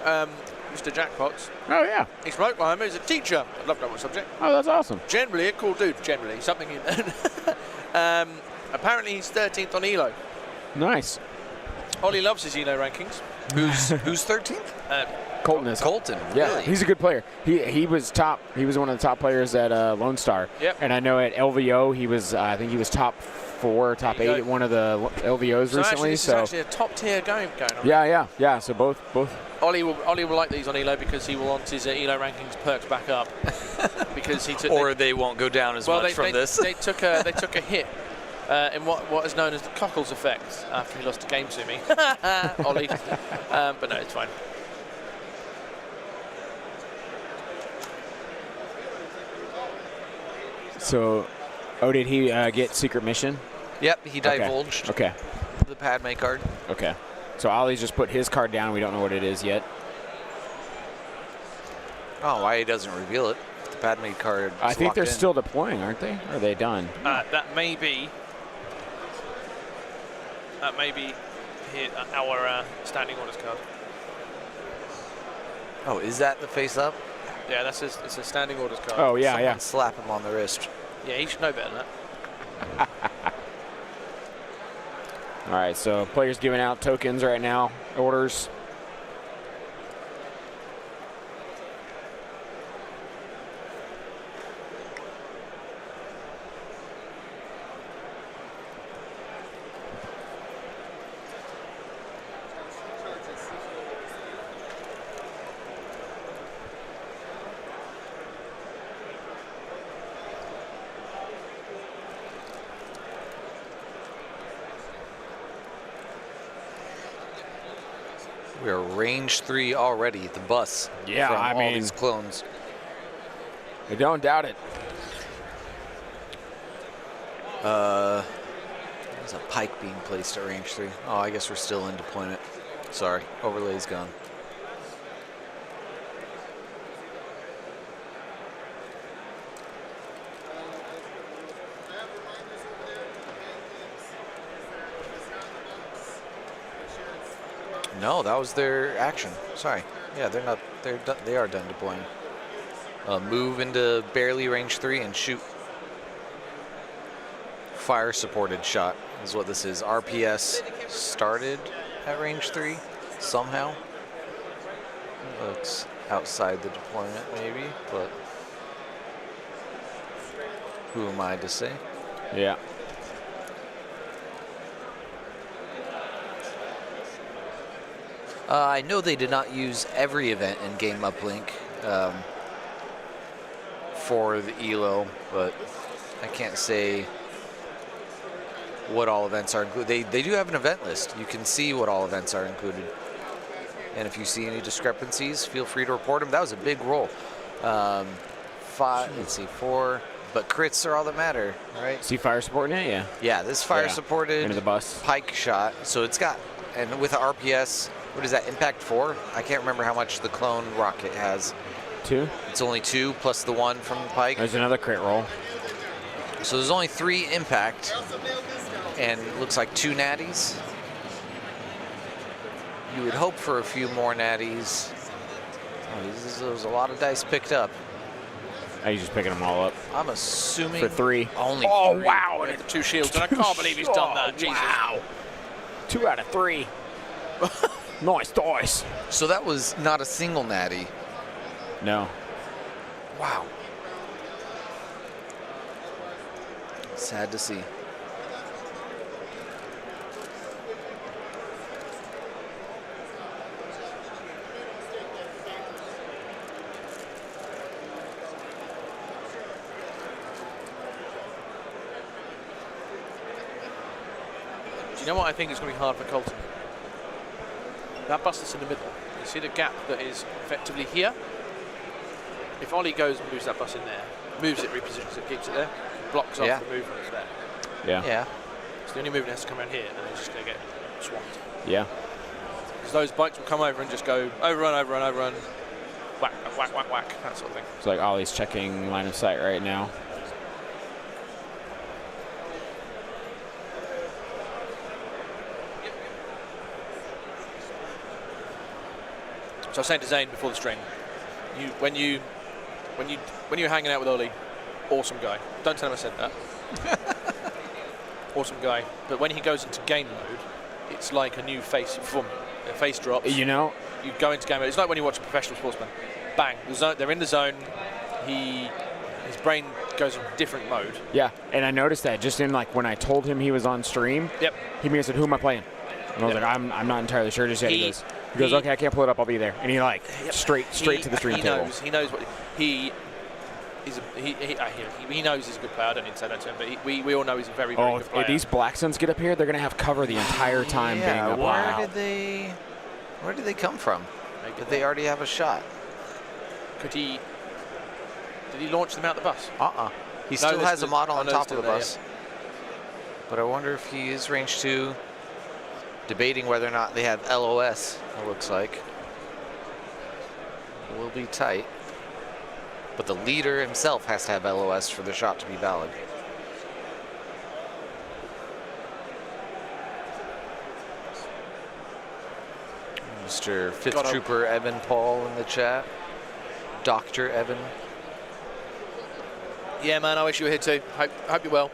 Mr. Jackpots. Oh, yeah. He's right behind me. He's a teacher. I love that one subject. Oh, that's awesome. Generally a cool dude. Generally something you know. Apparently he's 13th on ELO. Nice. Ollie loves his ELO rankings. who's 13th? Colton is. Colton. Yeah, Really? he's a good player. He was top. He was one of the top players at Lone Star. Yep. And I know at LVO he was. I think he was top 4, top 8 at one of the LVOs So recently. actually, this is actually a top tier game going on. Yeah. So both. Ollie will like these on ELO because he will want his ELO rankings perked back up because he took. Or they won't go down as much from this. They took a hit in what is known as the Cockles effect after he lost a game to me, Ollie. But no, it's fine. So, did he get secret mission? Yep, he divulged Okay. the Padme card. Okay. So Ollie's just put his card down. We don't know what it is yet. Oh, why he doesn't reveal it? The Padme card. I think they're still deploying, aren't they? Or are they done? That may be here, our standing orders card. Oh, is that the face up? Yeah, it's a standing orders card. Oh, yeah, Someone slap him on the wrist. Yeah, he should know better than that. All right, so players giving out tokens right now, orders. We are range 3 already. The bus. Yeah, from I all mean, these clones. I don't doubt it. There's a pike being placed at range 3. Oh, I guess we're still in deployment. Sorry, overlay's gone. No, that was their action. Sorry. Yeah, they're not. They're done, they are done deploying. Move into barely range 3 and shoot. Fire supported shot is what this is. RPS started at range 3 somehow. Looks outside the deployment maybe, but who am I to say? Yeah. I know they did not use every event in Game Uplink for the ELO, but I can't say what all events are included. They do have an event list. You can see what all events are included. And if you see any discrepancies, feel free to report them. That was a big roll. 5, let's see, 4. But crits are all that matter, right? See fire supporting it? Yeah. Yeah, this fire supported into the bus. pike shot. So it's got, and with the RPS, what is that, impact 4? I can't remember how much the clone rocket has. 2? It's only 2 plus the 1 from the pike. There's another crit roll. So there's only 3 impact, and it looks like 2 natties. You would hope for a few more natties. Oh, there's a lot of dice picked up. Oh, he's just picking them all up. I'm assuming For 3. only Oh, 3. wow. And the 2 shields, and I can't believe he's done that. Jesus. Wow. 2 out of 3. Nice dice. So that was not a single natty. No. Wow. Sad to see. Do you know what I think is going to be hard for Colton? That bus that's in the middle. You see the gap that is effectively here? If Ollie goes and moves that bus in there, moves it, repositions it, keeps it there, blocks off the movement that's there. Yeah. So the only movement has to come around here, and then it's just going to get swamped. Yeah. Because those bikes will come over and just go overrun, whack, whack, whack, whack, that sort of thing. It's like Ollie's checking line of sight right now. So I was saying to Zane before the stream, when you're hanging out with Ollie, awesome guy. Don't tell him I said that. Awesome guy. But when he goes into game mode, it's like a new face. A face drops. You know, you go into game mode. It's like when you watch a professional sportsman. Bang. They're in the zone. His brain goes in different mode. Yeah, and I noticed that just in like when I told him he was on stream. Yep. He said, "Who am I playing?" And I was like, "I'm not entirely sure just yet." He goes, "Okay, I can't pull it up. I'll be there." And he like straight to the stream table. He knows what he knows he's a good player. I don't need to say that to him, but we all know he's a very, very good player. If these Black Suns get up here, they're gonna have cover the entire time being up. Where did they come from? Did they already have a shot? Did he launch them out the bus? He still has a model on top of the bus. But I wonder if he is range 2, debating whether or not they have LOS, it looks like. It will be tight. But the leader himself has to have LOS for the shot to be valid. Mr. Fifth Trooper Evan Paul in the chat. Dr. Evan. Yeah, man, I wish you were here too. Hope you're well.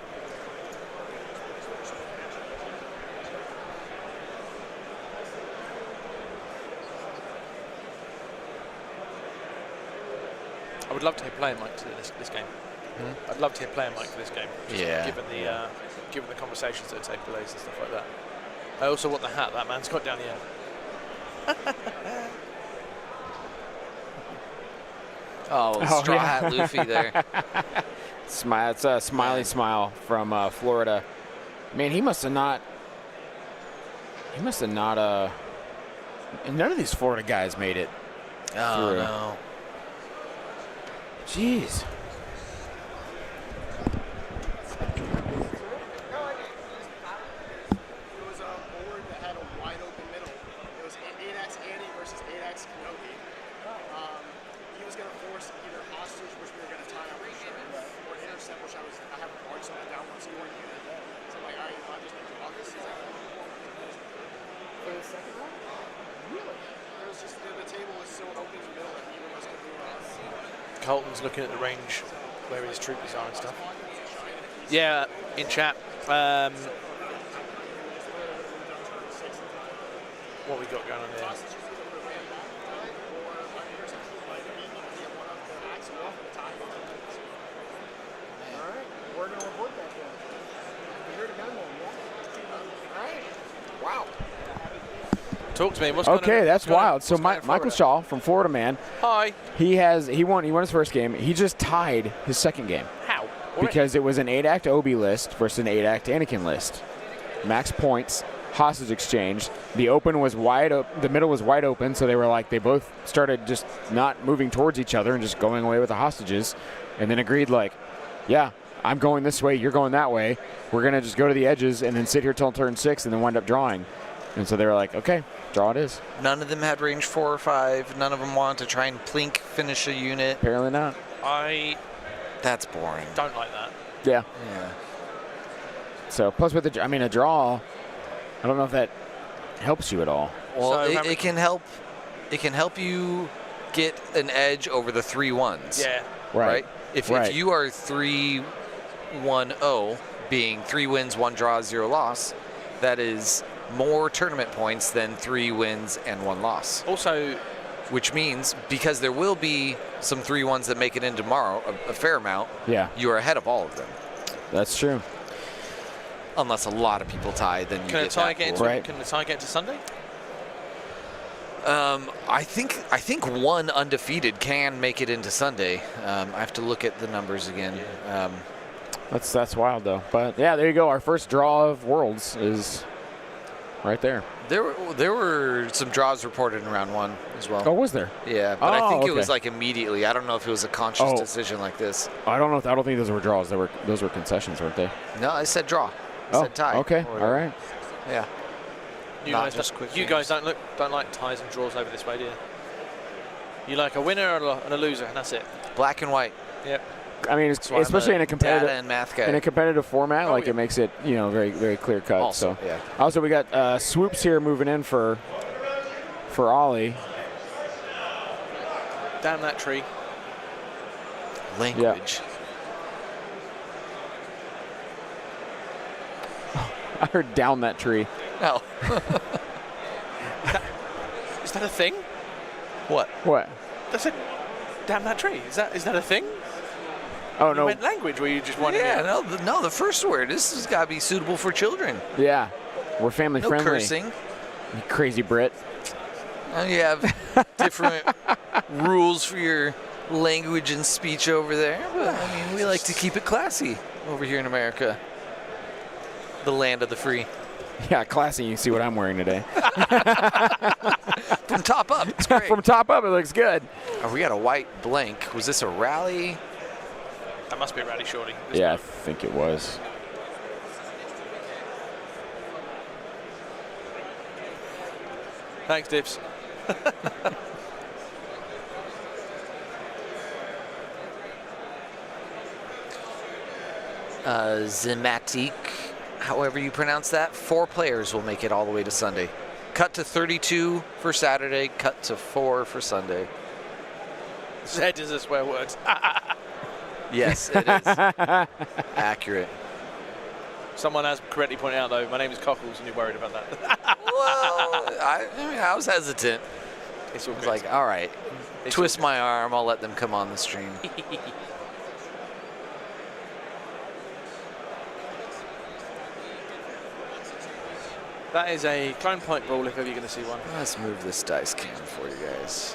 I would love to hear player mic to this game. I'd love to hear player mic for this game. Given the conversations that take place and stuff like that. I also want the hat that man's got down the end. Straw hat Luffy there. It's a smiley smile from Florida. Man, he must have not. None of these Florida guys made it. Oh, through. no. Jeez. Colton's looking at the range where his troopers are and stuff. Yeah, in chat. What we got going on there? We're going to report that then. You heard a gun then, yeah? All right. Wow. Talk to me. What's Okay, that's wild. So Michael Shaw from Florida, man. Hi. He won his first game. He just tied his second game. How? Because it was an 8-act OB list versus an 8-act Anakin list. Max points, hostage exchange. The open was wide open. The middle was wide open, so they both started just not moving towards each other and just going away with the hostages, and then agreed yeah, I'm going this way, you're going that way. We're gonna just go to the edges and then sit here till turn 6 and then wind up drawing. And so they were like, okay, draw it is. None of them had range 4 or 5. None of them wanted to try and plink finish a unit. Apparently not. That's boring. Don't like that. Yeah. Yeah. So plus with a draw, I don't know if that helps you at all. Well, So it can help. It can help you get an edge over the 3-1s. Yeah. Right. If you are 3-1-0, being 3 wins, 1 draw, 0 loss, that is more tournament points than 3 wins and 1 loss. Also, which means because there will be some 3-1s that make it in tomorrow, a fair amount. Yeah. You are ahead of all of them. That's true. Unless a lot of people tie, then you can get the tie that get pool. into Can the tie get to Sunday? I think one undefeated can make it into Sunday. I have to look at the numbers again. That's wild though. But yeah, there you go. Our first draw of Worlds is right there. There were some draws reported in round 1 as well. Oh, was there? Yeah, but I think it was okay. like immediately. I don't know if it was a conscious decision like this. I don't know. I don't think those were draws. Those were concessions, weren't they? No, I said draw. I said tie. Okay. All right. Yeah. You Not guys, just quick you guys don't like ties and draws over this way, do you? You like a winner and a loser, and that's it. Black and white. Yep. I mean, especially in a competitive data and math guy. in a competitive format, like it makes it very very clear cut. Also, so yeah. Also, we got Swoops here moving in for Ollie. Down that tree. Language. I heard down that tree. Oh. Is that a thing? What? What? That's a damn that tree. Is that a thing? Oh You no. meant language, where you just wanted Yeah, no, the first word. This has got to be suitable for children. Yeah. We're family No friendly. cursing. You crazy Brit. You have different rules for your language and speech over there, but I mean, we like to keep it classy over here in America, the land of the free. Yeah, classy. You see what I'm wearing today. From top up, it's great. From top up, it looks good. Oh, we got a white blank. Was this a rally? That must be a rally, shorty. Yeah, I think it was. Thanks, Dips. Zimatic, however you pronounce that. 4 players will make it all the way to Sunday. Cut to 32 for Saturday, cut to 4 for Sunday. Zed is a swear word. Yes, it is. Accurate. Someone has correctly pointed out, though, my name is Cockles, and you're worried about that. Well, I was hesitant. It's all I was good. like, all right, It's twist all my arm. I'll let them come on the stream. That is a clone point brawl, if ever you're going to see one. Let's move this dice cam for you guys.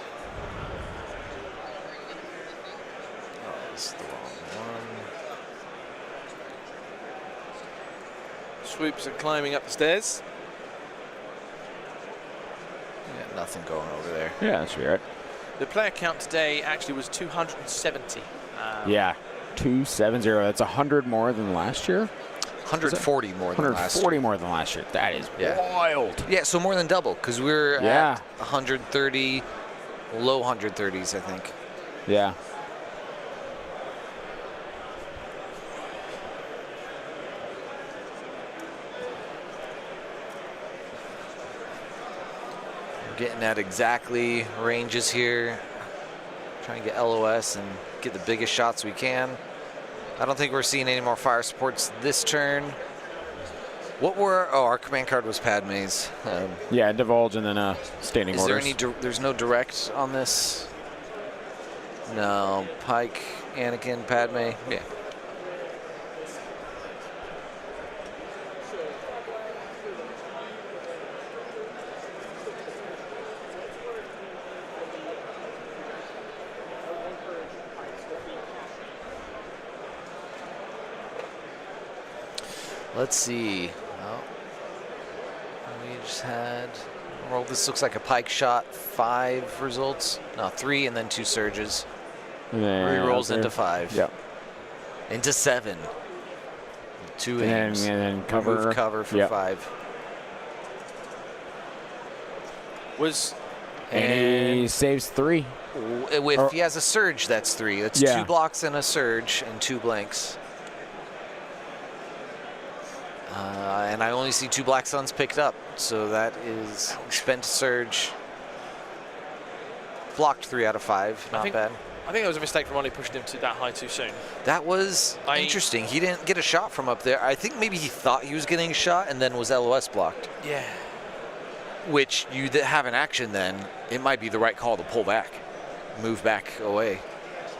Oh, this is the wrong one. Swoops are climbing up the stairs. Yeah, nothing going over there. Yeah, that should be right. The player count today actually was 270. Yeah, 270. That's 100 more than last year. 140 more than last year. 140 more than last year. That is wild. Yeah, so more than double, because we're at 130, low 130s, I think. Yeah. We're getting at exactly ranges here. Trying to get LOS and get the biggest shots we can. I don't think we're seeing any more fire supports this turn. Our command card was Padme's. Yeah, divulge and then standing Is orders. there any, there's no direct on this? No, Pike, Anakin, Padme, yeah. Let's see. Oh, we just had. Well, this looks like a Pike shot. 5 results. No, 3 and then 2 surges. Re-rolls into 5. Yep. Into 7. 2 And aims. then cover. Remove cover for 5. And he saves 3. If he has a surge, that's 3. That's 2 blocks and a surge and 2 blanks. And I only see 2 Black Suns picked up, so that is spent surge. Blocked 3 out of 5, not bad. I think it was a mistake from Ollie pushing him to that high too soon. That was interesting. He didn't get a shot from up there. I think maybe he thought he was getting a shot and then was LOS blocked. Yeah. Which you have an action then, it might be the right call to pull back, move back away.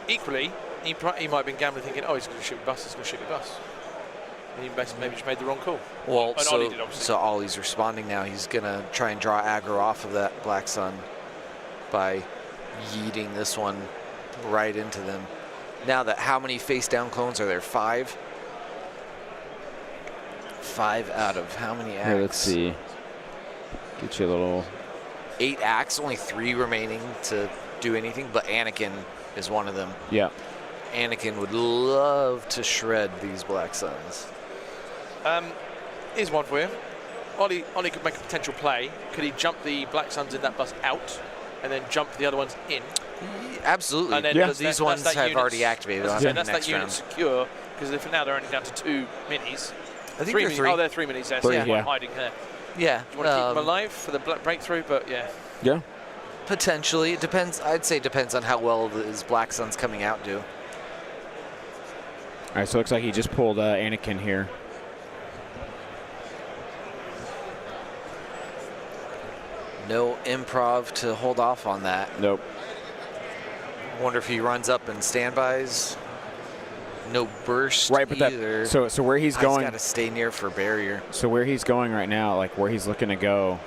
Equally, he might have been gambling thinking, oh, he's going to shoot me bus, he's going to shoot me bus. And he maybe just made the wrong call. Well, and Ollie did, obviously. so Ollie's responding now. He's going to try and draw aggro off of that Black Sun by yeeting this one right into them. Now that, how many face down clones are there? 5? 5 out of how many acts? Here, let's see. Get you a little. 8 acts, only 3 remaining to do anything, but Anakin is one of them. Yeah. Anakin would love to shred these Black Suns. Here's one for you. Ollie could make a potential play. Could he jump the Black Suns in that bus out and then jump the other ones in? Absolutely. And then Because these ones have already activated. That's, on that's the that next unit round. secure, because if now they're only down to 2 minis. I think 3 they're minis. 3. Oh, they're 3 minis there. Three, So yeah. hiding there. Yeah. You want to keep them alive for the breakthrough, but yeah. Yeah. Potentially. It depends. I'd say it depends on how well his Black Suns coming out do. All right, so it looks like he just pulled Anakin here. No improv to hold off on that. Nope. Wonder if he runs up and standbys. No burst Right, but either. so where he's He's going. got to stay near for barrier. So where he's going right now, like where he's looking to go.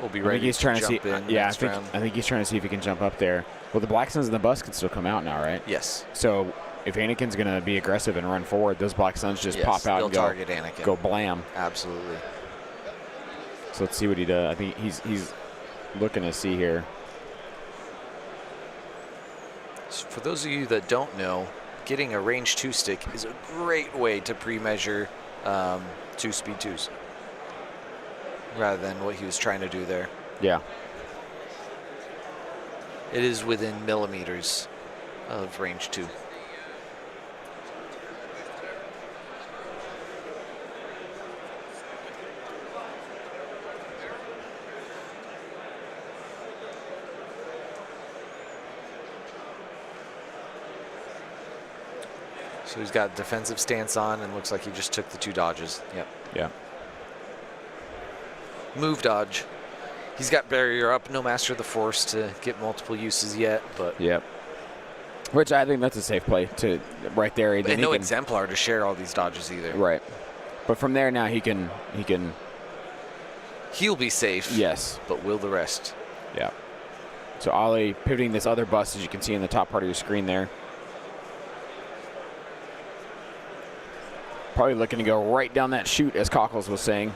We'll be I ready think he's trying to see. jump in Yeah, next round. I think he's trying to see if he can jump up there. Well, the Black Suns and the bus can still come out now, right? Yes. So if Anakin's going to be aggressive and run forward, those Black Suns just Yes, pop out they'll and go, target Anakin. go blam. Absolutely. So let's see what he does. I think he's looking to see here. So for those of you that don't know, getting a range 2 stick is a great way to pre-measure 2 speed 2s rather than what he was trying to do there. Yeah. It is within millimeters of range 2. So he's got defensive stance on and looks like he just took the 2 dodges. Yep. Yeah. Move dodge. He's got barrier up, no Master of the Force to get multiple uses yet, but Yep. Which I think that's a safe play to right there. Then and he no can- exemplar to share all these dodges either. Right. But from there now he can. He'll be safe. Yes. But will the rest? Yeah. So Ollie pivoting this other bus, as you can see in the top part of your screen there. Probably looking to go right down that chute, as Cockles was saying.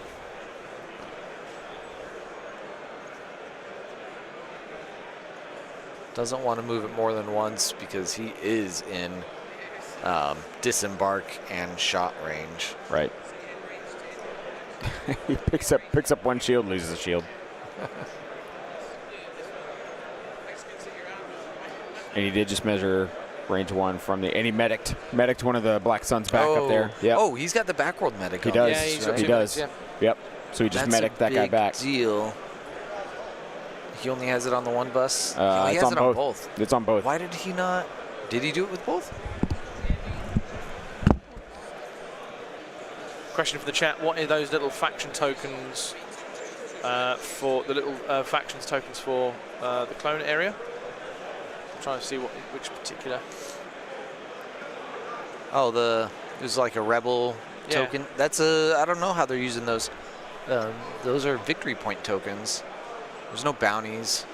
Doesn't want to move it more than once because he is in disembark and shot range. Right. He picks up one shield, loses a shield. And he did just measure range 1 from the, and he medicked one of the Black Suns back up there. Yep. Oh, he's got the backworld medic He on. does. Yeah, he's got He 2 does. minutes, Yep. So he just That's medicked a that guy big back. deal. He only has it on the one bus? he It's has on it on both. both. It's on both. Why did he not? Did he do it with both? Question for the chat: what are those little faction tokens for the little factions tokens for the clone area? I'm trying to see which particular. Oh, it was like a rebel token. That's I don't know how they're using those. Those are victory point tokens. There's no bounties.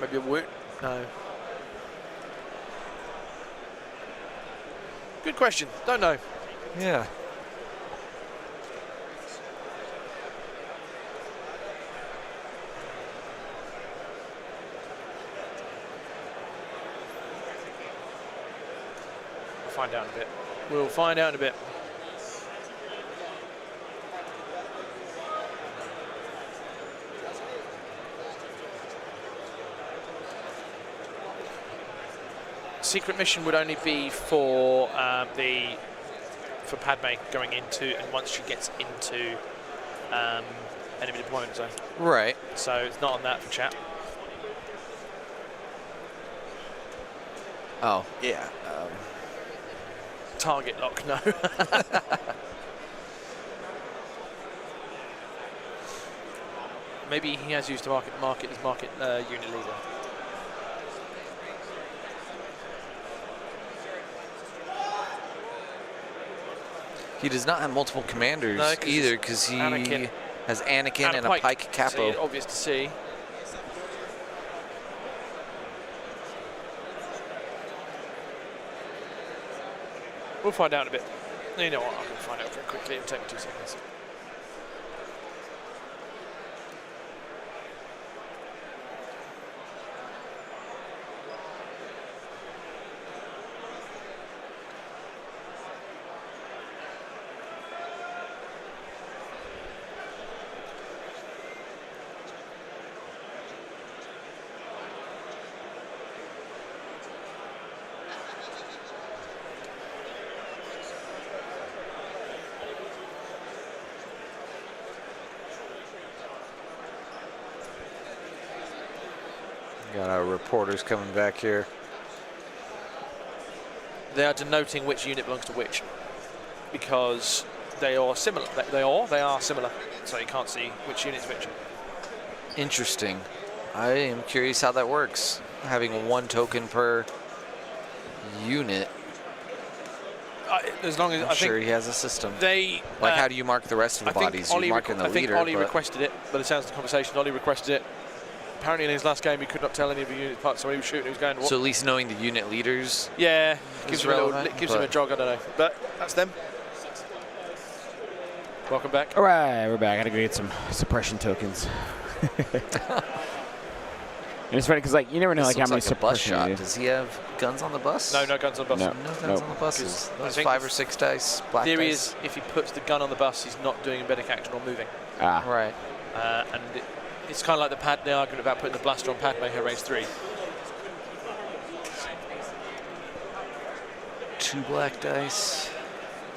Maybe a woot? No. Good question. Don't know. Yeah. We'll find out in a bit. We'll find out in a bit. Secret mission would only be for for Padme going into, and once she gets into enemy deployment zone. Right. So it's not on that for chat. Oh, yeah. Target lock, no. Maybe he has used to market as market unit leader. He does not have multiple commanders No, 'cause either it's because he Anakin. has Anakin and a Pike So Capo. it's obvious to see. We'll find out in a bit. You know what? I can find out very quickly. It'll take me 2 seconds. Got our reporters coming back here. They are denoting which unit belongs to which, because they are similar. They are similar, so you can't see which unit's which. Interesting. I am curious how that works. Having 1 token per unit. As long as I'm sure he has a system. They how do you mark the rest of the bodies? You mark in the leader. I think Ollie requested it, but it sounds like the conversation. Ollie requested it. Apparently in his last game he could not tell any of the unit parts, so he was shooting, he was going, what? So at least knowing the unit leaders. Yeah, gives him a jog, I don't know. But that's them. Welcome back. All right, we're back. I gotta go get some suppression tokens. And it's funny because you never know how many like a bus suppression shot. you do. Does he have guns on the bus? No guns on the bus. No. No guns on the buses. I Those think 5 or 6 dice. Black Theory dice. is if he puts the gun on the bus, he's not doing embedded action or moving. Right. And it's kind of like the argument about putting the blaster on Padme, her range 3. 2 black dice.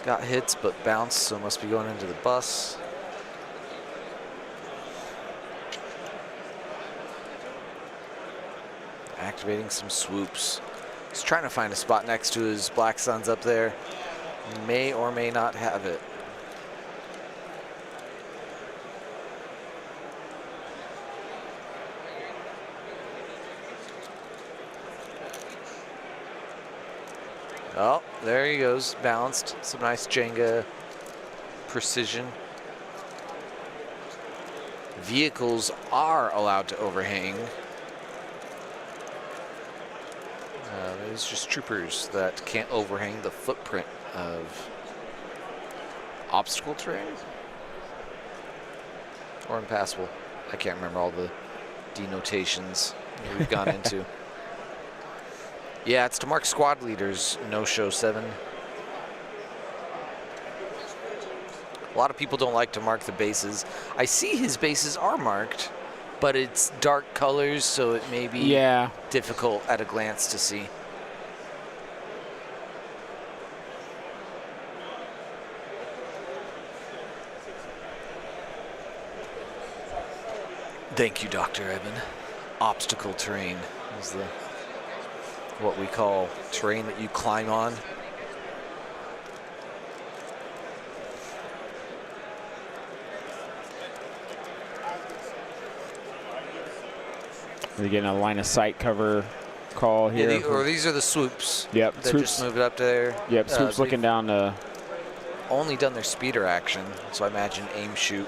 Got hits but bounced, so must be going into the bus. Activating some swoops. He's trying to find a spot next to his black suns up there. May or may not have it. Oh, there he goes, balanced. Some nice Jenga precision. Vehicles are allowed to overhang. There's just troopers that can't overhang the footprint of obstacle terrain or impassable. I can't remember all the denotations we've gone into. Yeah, it's to mark squad leaders, no show 7. A lot of people don't like to mark the bases. I see his bases are marked, but it's dark colors, so it may be difficult at a glance to see. Thank you, Dr. Evan. Obstacle terrain is what we call terrain that you climb on. We're getting a line of sight cover call here. Yeah, these are the swoops. Yep, that swoops. Just moved it up to there. Yep, swoops looking down to. Only done their speeder action, so I imagine aim shoot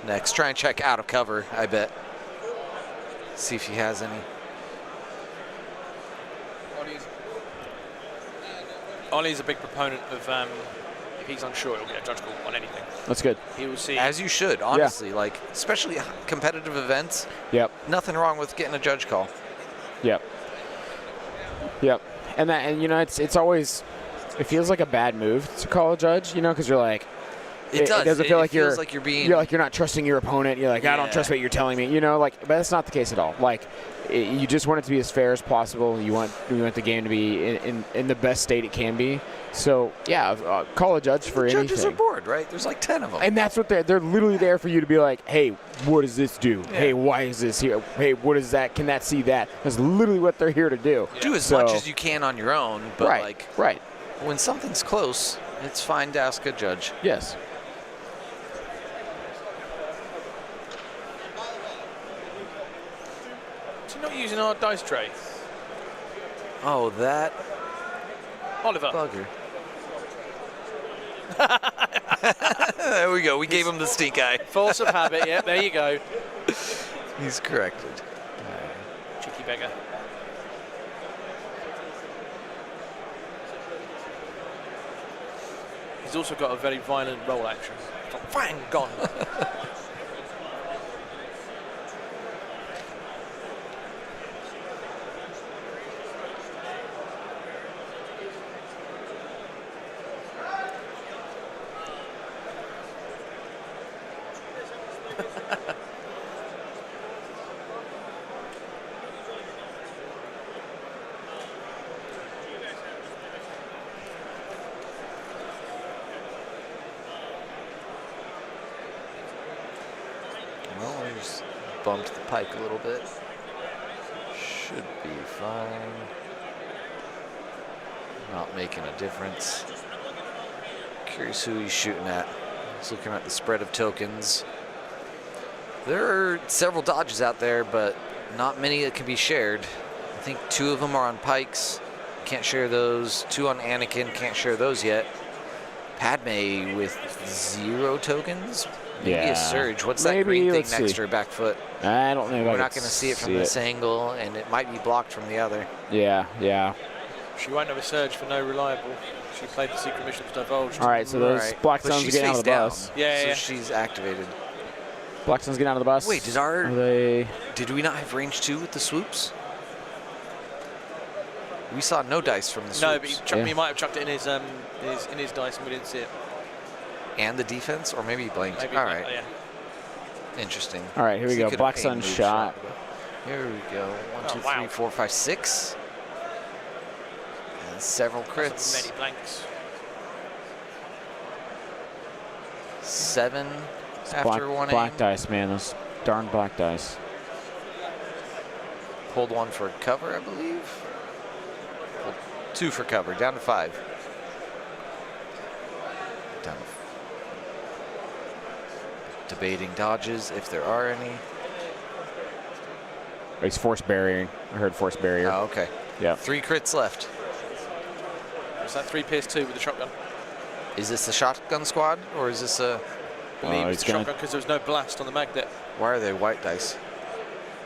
next. Try and check out of cover, I bet. See if he has any. Ollie's a big proponent of if he's unsure, he'll get a judge call on anything. That's good. He will see. As you should, honestly. Like, especially competitive events. Yep. Nothing wrong with getting a judge call. Yep. Yep. And you know, it's always, it feels like a bad move to call a judge, you know, because you're like, It does. It doesn't feel like feels like you're being. You're like you're not trusting your opponent. You're like, I don't trust what you're telling me. You know, like, but that's not the case at all. Like, you just want it to be as fair as possible. You want the game to be in the best state it can be. So yeah, call a judge for anything. Judges are bored, right? There's like 10 of them. And that's what they're literally there for you to be like, hey, what does this do? Yeah. Hey, why is this here? Hey, what is that? Can that see that? That's literally what they're here to do. Do as much as you can on your own, but right. When something's close, it's fine to ask a judge. Yes. Not using our dice tray. Oh, that Oliver. bugger. There we go. We gave him the stink eye. Force of habit. Yeah, there you go. He's corrected. Cheeky beggar. He's also got a very violent roll action. Bang, gone. Well, we just bumped the pike a little bit. Should be fine. Not making a difference. Curious who he's shooting at. He's looking at the spread of tokens. There are several dodges out there, but not many that can be shared. I think 2 of them are on pikes. Can't share those. 2 on Anakin. Can't share those yet. Padme with 0 tokens. Maybe a surge. What's that green thing next to her back foot? I don't know. We're not going to see it from this angle, and it might be blocked from the other. Yeah, yeah. She won't have a surge for no reliable. She played the secret mission for divulged. All right, so those Black Suns are getting out of the bus. Yeah, so she's activated. Black Suns getting out of the bus. Wait, did we not have range 2 with the swoops? We saw no dice from the swoops. No, but he might have chucked it in his dice and we didn't see it. And the defense, or maybe he blanked. Maybe all right. Yeah. Interesting. All right, here we go. Black Sun shot. Here we go. 1, 2, 3, 4, 5, 6. And several crits. Many blanks. 7 after one black aim. dice, man. Those darn black dice. Pulled 1 for cover, I believe. Pulled 2 for cover. Down to 5. Down to debating dodges, if there are any. He's force barriering. I heard force barrier. Oh, okay. Yeah. 3 crits left. Was that 3 pierce 2 with the shotgun? Is this a shotgun squad, or is this a... I believe it's a shotgun because there was no blast on the magnet. Why are they white dice?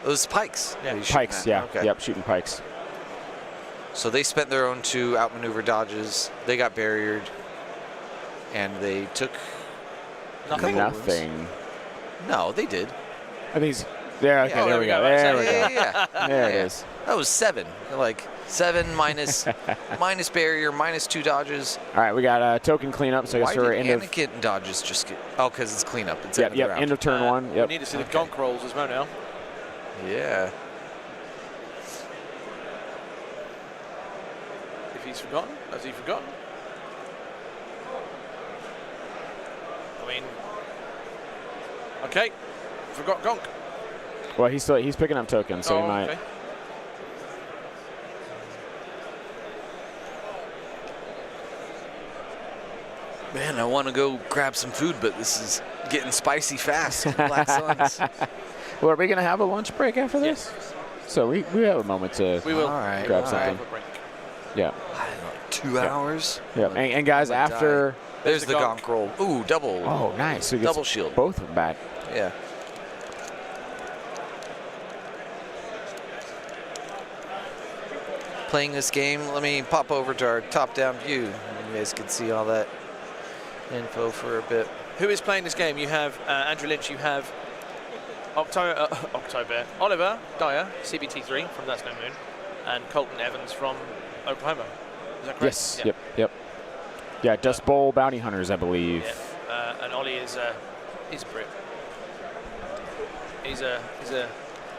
Those pikes. Yeah. Pikes, yeah. Okay. Yep, shooting pikes. So they spent their own 2 outmaneuver dodges. They got barriered. And they took... Nothing. No, they did. I think he's there. Okay, Yeah, there we go. There we go. Yeah. There it is. That was 7. Like 7 minus minus barrier, minus 2 dodges. All right, we got a token cleanup. So I Why guess we're did end of. Anakin dodges just get... Oh, because it's cleanup. It's Yep, end of the round. end of turn 1. Yep. We need to see the gonk rolls as well now. Yeah. If he's forgotten, has he forgotten? I mean, okay, forgot gonk. Well, he's picking up tokens, so he might. Okay. Man, I want to go grab some food, but this is getting spicy fast. Black Suns. Well, are we going to have a lunch break after this? Yes. So we have a moment to We will. All right, grab all something. Have a break. Yeah. Like 2 hours. Yeah. And guys, I might after. There's the gonk. gonk roll. Ooh, double. Oh, nice. So he gets Double shield. both of them back. Yeah. Playing this game, let me pop over to our top-down view. You guys can see all that info for a bit. Who is playing this game? You have Andrew Lynch, you have Oliver Dyer, CBT3 from That's No Moon, and Colton Evans from Oklahoma. Is that correct? Yes. Yep. Yeah, Dust Bowl Bounty Hunters, I believe. Yeah. And Ollie is a Brit. He's a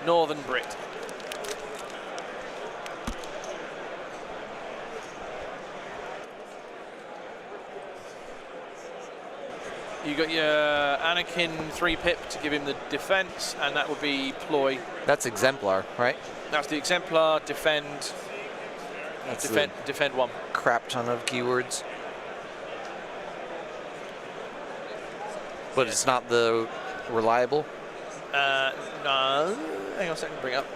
Northern Brit. You got your Anakin 3-pip to give him the defense, and that would be ploy. That's exemplar, right? That's the exemplar, defend, That's defend 1. crap ton of keywords. But it's not the reliable. No, hang on a second, bring it up.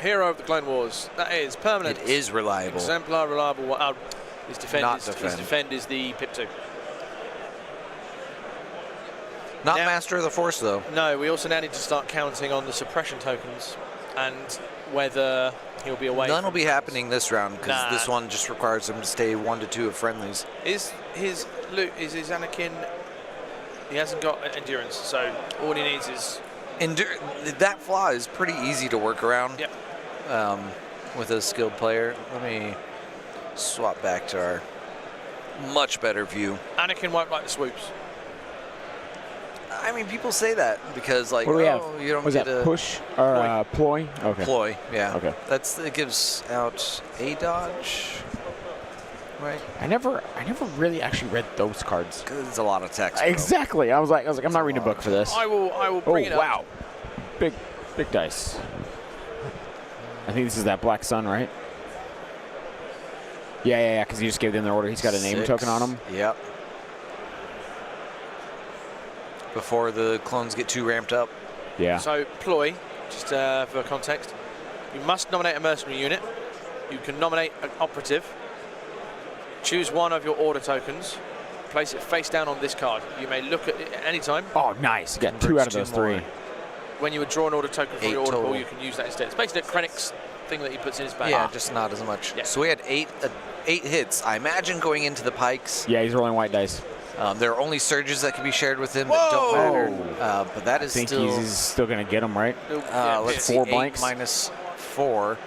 Hero of the Clone Wars. That is permanent. It is reliable. Exemplar, reliable. His defend Not is defend. His defend is the pip 2. Not Now- Master of the Force, though. No, we also now need to start counting on the suppression tokens and whether he'll be away. None will from be friends. happening this round because Nah. this one just requires him to stay 1 to 2 of friendlies. Is his Anakin? He hasn't got endurance, so all he needs is. That flaw is pretty easy to work around. Yep. With a skilled player. Let me swap back to our much better view. Anakin won't like the swoops. I mean, people say that because, like, What do we have? you don't Was get that a push or ploy? Okay. ploy. Yeah. Okay. It gives out a dodge, right? I never really actually read those cards. Because it's a lot of text. bro. Exactly. I was like, I'm not reading a book for this. I will Oh bring it up. wow, big dice. I think this is that Black Sun, right? Yeah. Because he just gave them the order. He's got a name 6. token on him. Yep. Before the clones get too ramped up. Yeah. So ploy, just for context, you must nominate a mercenary unit. You can nominate an operative. Choose one of your order tokens. Place it face down on this card. You may look at it at any time. Oh, nice. You got 2 out of those 3. When you would draw an order token from 8 your order pool, total. you can use that instead. It's basically a Krennic's thing that he puts in his bag. Yeah, just not as much. Yeah. So we had 8 hits. I imagine going into the pikes. Yeah, he's rolling white dice. There are only surges that can be shared with him that don't matter. But that I is think still. he's still going to get him, right? Let's see. 4 8 blanks. minus 4.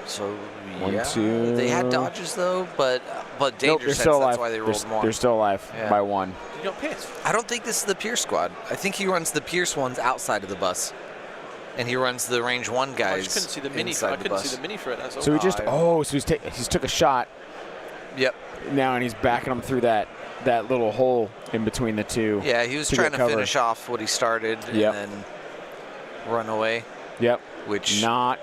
So 1, yeah, 2. they had dodges though, but Nope, danger they're sense. still alive. That's why they rolled more. They're still alive Yeah. by 1. You got Pierce. I don't think this is the Pierce squad. I think he runs the Pierce ones outside of the bus, and he runs the range 1 guys. I just couldn't see the mini. inside I the couldn't bus. see the mini for it. That's all. So he just so he's took a shot Yep. now, and he's backing him through that little hole in between the 2. Yeah, he was to trying get to cover. finish off what he started Yep. and then run away, Yep. which Not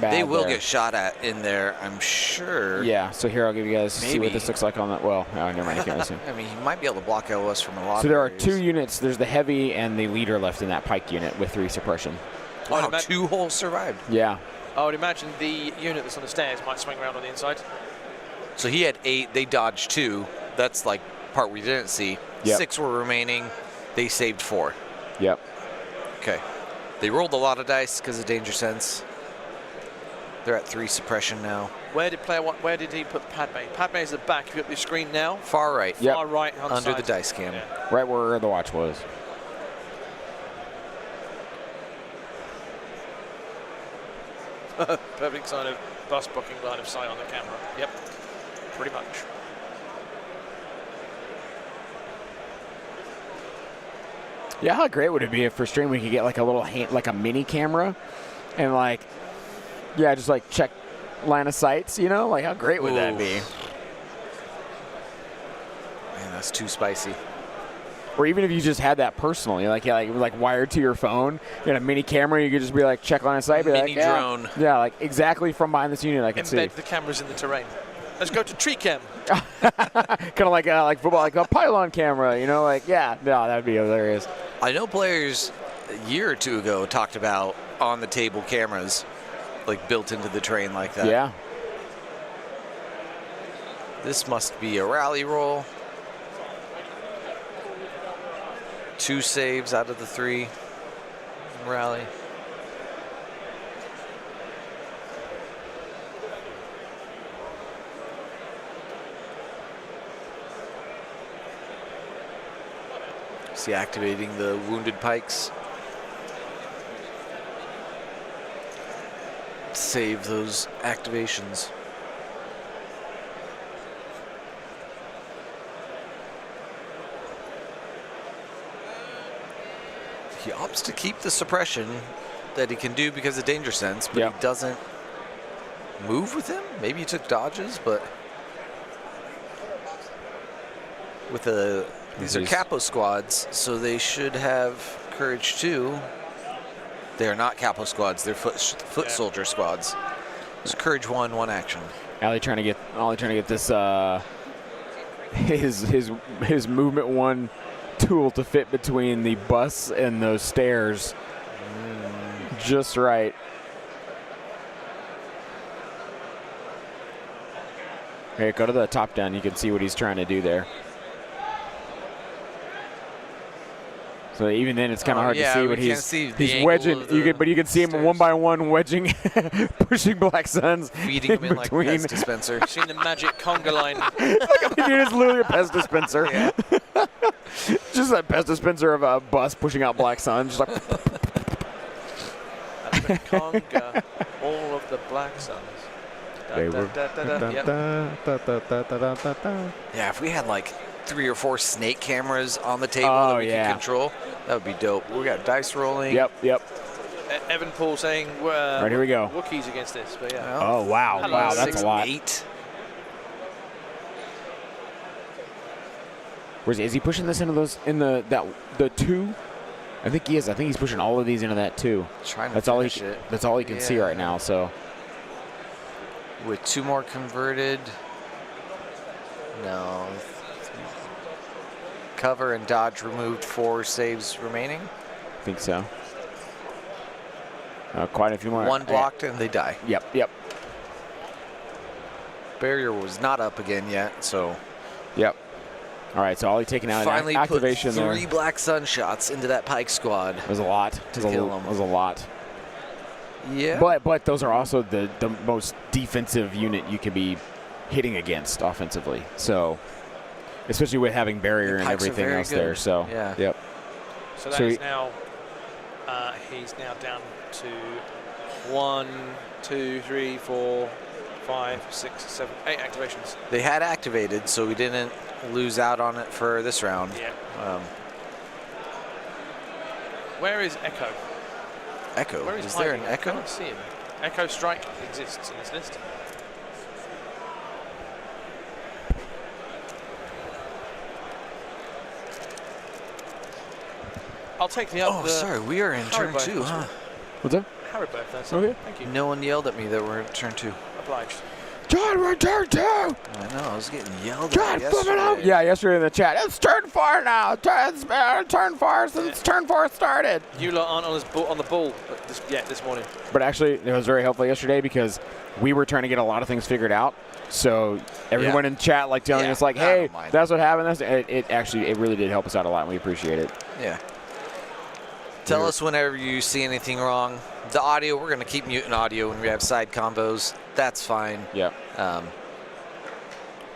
bad. they will there. get shot at in there, I'm sure. Yeah. So here I'll give you guys see Maybe. what this looks like on that. Well, never mind. You can't see. I mean, he might be able to block LOS from a lot So of there are areas. 2 units. There's the heavy and the leader left in that pike unit with 3 suppression. Wow, I'd 2 holes survived. Yeah. I would imagine the unit that's on the stairs might swing around on the inside. So he had 8, they dodged 2. That's like part we didn't see. Yep. 6 were remaining, they saved 4. Yep. Okay. They rolled a lot of dice because of danger sense. They're at 3 suppression now. Where did he put Padme? Padme is at the back. If you look at the screen now, Far right. Yep. far right on Under side. the dice cam. Yeah. Right where the watch was. Perfect sign of bus booking line of sight on the camera. Yep, pretty much. Yeah, how great would it be if for stream we could get like a little like a mini camera, and like, yeah, just like check line of sights. You know, like how great would that be? Man, that's too spicy. Or even if you just had that personally, like wired to your phone, you had a mini camera, you could just be like check line of sight, be Mini like, yeah, drone. yeah, like exactly from behind this unit I can see. Embed the cameras in the terrain. Let's go to tree cam. Kind of like football, like a pylon camera, you know, like yeah, no, that'd be hilarious. I know players a year or 2 ago talked about on the table cameras, like built into the terrain like that. Yeah. This must be a rally roll. 2 saves out of the 3 rally. See, activating the wounded pikes. Save those activations. He opts to keep the suppression that he can do because of danger sense, but Yep. he doesn't move with him. Maybe he took dodges, but with these are These- capo squads, so they should have courage too. They are not capo squads; they're foot soldier squads. It's courage 1, 1 action. Ollie trying to get this his movement 1 tool to fit between the bus and those stairs just right. Okay, go to the top down. You can see what he's trying to do there. So even then, it's kind of hard to see what he's wedging. But you can see him stairs. one by one wedging, pushing Black Suns, feeding him in like a pest dispenser. I've seen the magic conga line. It's literally a pest dispenser. Yeah. Just a pest dispenser of a bus pushing out Black Suns. Just like And the conga, all of the Black Suns. They were- Yep. Yeah, if we had like 3 or 4 snake cameras on the table Oh, that we yeah. could control, that would be dope. We got dice rolling. Yep. Evan Paul saying Right, here we go. Wookiees against this, but yeah. Oh wow, Hello. wow, that's a lot. 8. Is he pushing this into those the 2? I think he is. I think he's pushing all of these into that 2. Trying to That's all he. finish it. That's all he can see Yeah. right now. So With 2 more converted. No. Cover and dodge removed, 4 saves remaining. I think so. Quite a few more. 1 blocked and they die. Yep. Barrier was not up again yet, so All right, so Ollie taking out finally an activation put 3 there. Black Sun shots into that Pike squad. It was a lot. to kill him. It was a lot. Yeah. But those are also the most defensive unit you could be hitting against offensively. So especially with having barrier and Pikes are everything very else good. there. So Yeah. Yep. So that So is he- now, he's now down to 1, 2, 3, 4, 5, 6, 7, 8 activations. They had activated, so we didn't lose out on it for this round. Yeah. Where is Echo? Echo. Where is Is there an hiding? I Echo? can't see him. Echo Strike exists in this list. I'll take the Oh, sorry. We are in turn Haribo. 2, huh? What's that? Haribo, that's Okay. it. Thank you. No one yelled at me that we're in turn 2. Obliged. John, we're turn 2. I know. I was getting yelled John, at flip it up. yesterday. Yeah, yesterday in the chat. It's turn 4 now. It's turn 4 since turn 4 started. You lot aren't on the ball this morning. But actually, it was very helpful yesterday because we were trying to get a lot of things figured out. So everyone in chat telling us I hey, don't mind. that's what happened. It really did help us out a lot, and we appreciate it. Yeah. Tell us whenever you see anything wrong. The audio, we're going to keep muting audio when we have side combos. That's fine. Yep.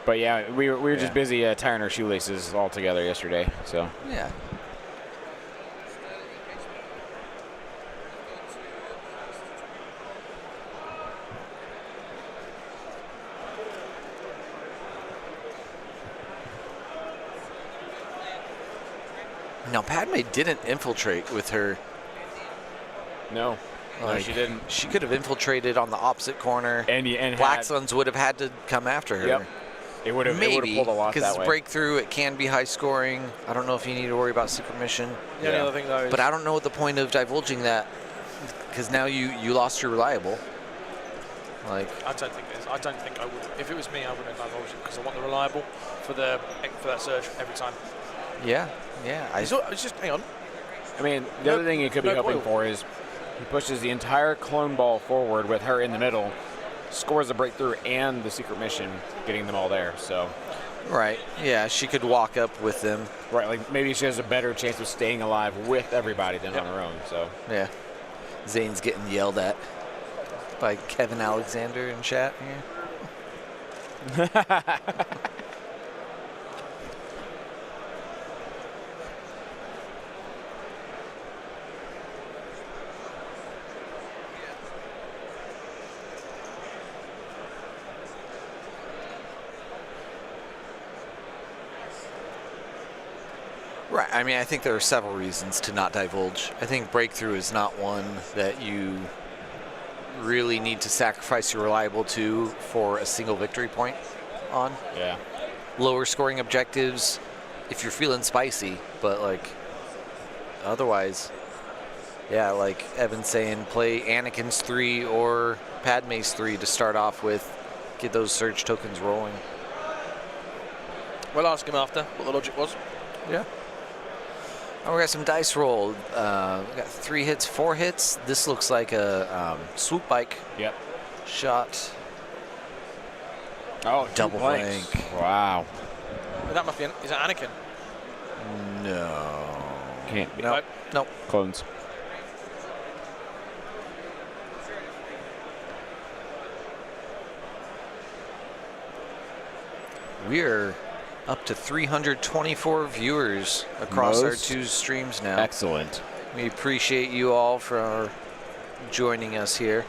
But yeah, we were just busy tying our shoelaces all together yesterday. So Yeah. Now, Padme didn't infiltrate with her. no, she didn't. She could have infiltrated on the opposite corner. And Black Suns would have had to come after her. Yep. It would have Maybe, pulled a lot because that way. breakthrough, it can be high scoring. I don't know if you need to worry about secret mission. The only other thing though is But I don't know what the point of divulging that, because now you lost your reliable. Like, I don't think I would. If it was me, I wouldn't divulge it because I want the reliable for that surge every time. yeah. It's just hang on. I mean, the other thing he could be no hoping boil. for is he pushes the entire clone ball forward with her in the middle, scores a breakthrough and the secret mission, getting them all there. So, Right. Yeah, she could walk up with them. right, like maybe she has a better chance of staying alive with everybody than on her own. So, Yeah. Zane's getting yelled at by Kevin Alexander in chat here. Right. I mean, I think there are several reasons to not divulge. I think breakthrough is not one that you really need to sacrifice your reliable to for a single victory point on. yeah. Lower scoring objectives if you're feeling spicy, but like otherwise, yeah, like Evan's saying, play Anakin's 3 or Padme's 3 to start off with, get those surge tokens rolling. We'll ask him after what the logic was. Yeah. Oh, we got some dice rolled. We got 3 hits, 4 hits. This looks like a swoop bike Yep. shot. Oh, Double blanks. blank. Wow. That must be is that Anakin? No. Can't be. No. Nope. Clones. We're up to 324 viewers across our Most 2 streams now. Excellent. We appreciate you all for joining us here.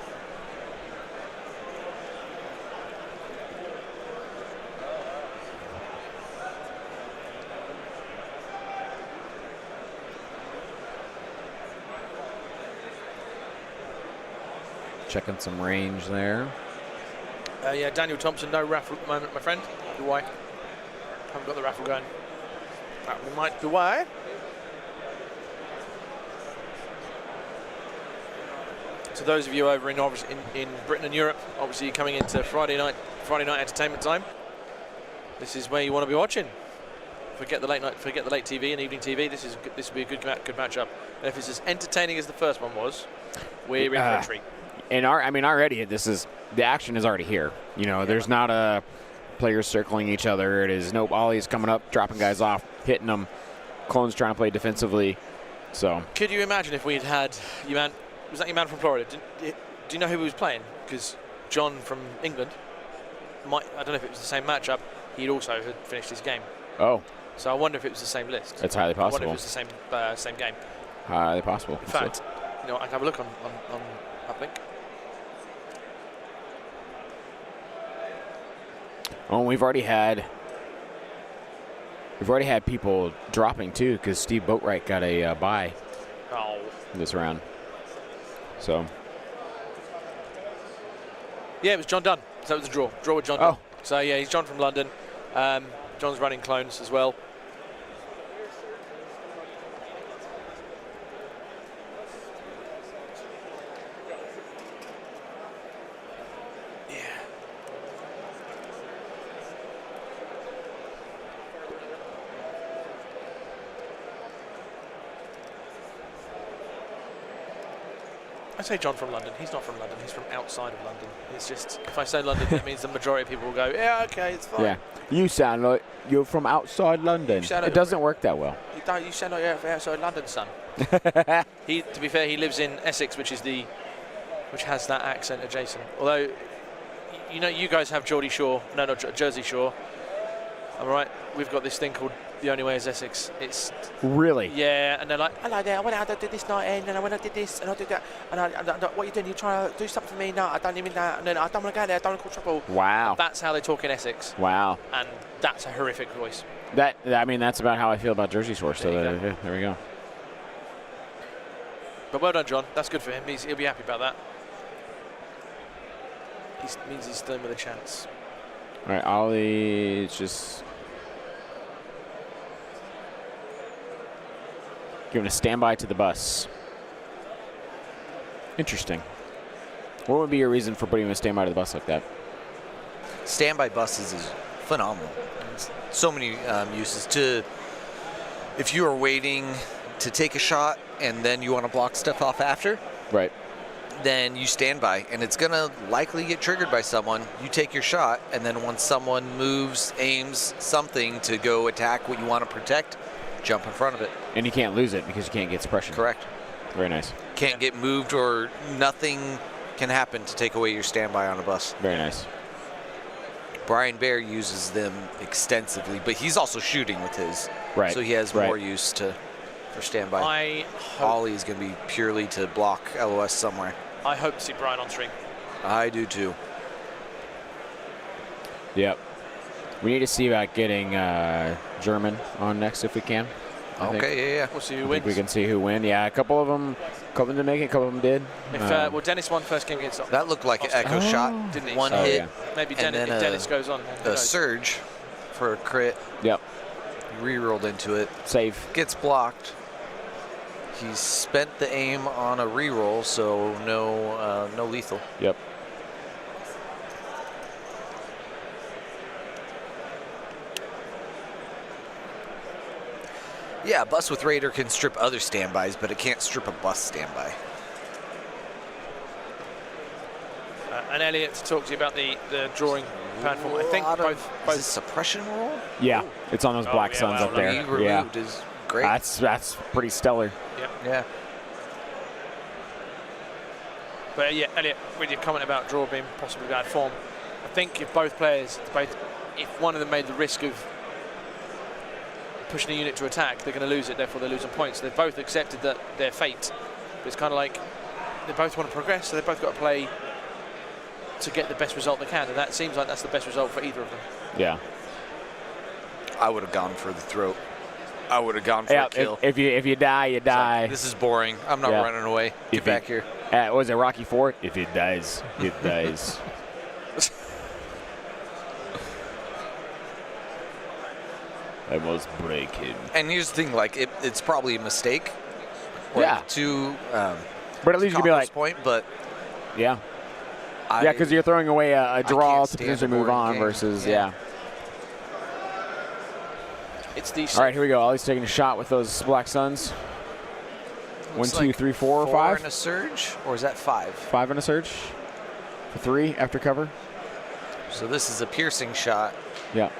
Checking some range there. Yeah, Daniel Thompson, no raffle at the moment, my friend. Why? Haven't got the raffle going. That might be why. So those of you over in Britain and Europe, obviously coming into Friday night entertainment time, this is where you want to be watching. Forget the late TV and evening TV. This will be a good matchup. And if it's as entertaining as the first one was, we're in for a treat. And already the action is already here. You know, there's not a players circling each other. It is no ollies coming up, dropping guys off, hitting them. Clones trying to play defensively. So could you imagine if we'd had was that your man from Florida? Do you know who he was playing? Because John from England I don't know if it was the same matchup. He'd also had finished his game. Oh. So I wonder if it was the same list. It's highly possible. I wonder if it was the same game. Highly possible. In fact, you know, I can have a look on Uplink. Oh, we've already had people dropping too, because Steve Boatwright got a bye this round. So yeah, it was John Dunn. So it was a draw with John Dunn. So yeah, he's John from London. John's running Clones as well. I say John from London. He's not from London. He's from outside of London. It's just, if I say London, that means the majority of people will go, yeah, okay, it's fine. yeah, you sound like you're from outside London. It doesn't work that well. You sound like you're from outside London, son. To be fair, he lives in Essex, which has that accent adjacent. Although, you know, you guys have Geordie Shore. No, not Jersey Shore. All right, we've got this thing called The Only Way is Essex. It's really, yeah, and they're like, hello there, I went out, I did this night in, and I went out, did this, and I did that, and what are you doing? You trying to do something for me? No, I don't even know, and then I don't want to go there, I don't want to cause trouble. Wow. That's how they talk in Essex. Wow. And that's a horrific voice. That's about how I feel about Jersey Shore. So there we go. But well done, John. That's good for him. He'll be happy about that. He means he's still in with a chance. All right, Ollie just giving a standby to the bus. Interesting. What would be your reason for putting a standby to the bus like that? Standby buses is phenomenal. So many uses. If you are waiting to take a shot and then you want to block stuff off after, right? Then you stand by, and it's gonna likely get triggered by someone. You take your shot, and then once someone moves, aims something to go attack what you want to protect, jump in front of it. And you can't lose it because you can't get suppression. Correct. Very nice. Can't get moved, or nothing can happen to take away your standby on a bus. Very nice. Brian Bear uses them extensively, but he's also shooting with his. Right. So he has more use for standby. Ollie is going to be purely to block LOS somewhere. I hope to see Brian on stream. I do too. Yep. We need to see about getting German on next if we can. Okay, yeah. We'll see who I wins. think we can see who win. Yeah, a couple of them didn't make it, a couple of them did. Well, Dennis won first game against that looked like an echo shot, didn't he? One hit. Yeah. Maybe Dennis goes on. A surge for a crit. Yep. Rerolled into it. Safe. Gets blocked. He's spent the aim on a reroll, so no lethal. Yep. Yeah, a bus with Raider can strip other standbys, but it can't strip a bus standby. And Elliot to talk to you about the drawing platform. I think both is it suppression roll? Yeah, it's on those black suns up there. He removed his great. That's pretty stellar. Yeah. But yeah, Elliot, with your comment about draw being possibly bad form, I think if both players, if one of them made the risk of pushing a unit to attack, they're going to lose it, therefore they're losing points. They've both accepted that their fate. But it's kind of like they both want to progress, so they've both got to play to get the best result they can, and that seems like that's the best result for either of them. Yeah. I would have gone for the throat. I would have gone for a kill. If you die, you die. Like, this is boring. I'm not running away. Get back here. What was it, Rocky IV? If it dies, it dies. I must break him. And here's the thing, like, it's probably a mistake. Yeah. But at least you can be like, point, but yeah. Yeah, because you're throwing away a draw to potentially move on game. versus, It's decent. All right, here we go. Ollie's taking a shot with those Black Suns. 1, 2, 3, 4, 5. 4 and a surge, or is that 5? 5 and a surge. For 3 after cover. So this is a piercing shot. Yeah.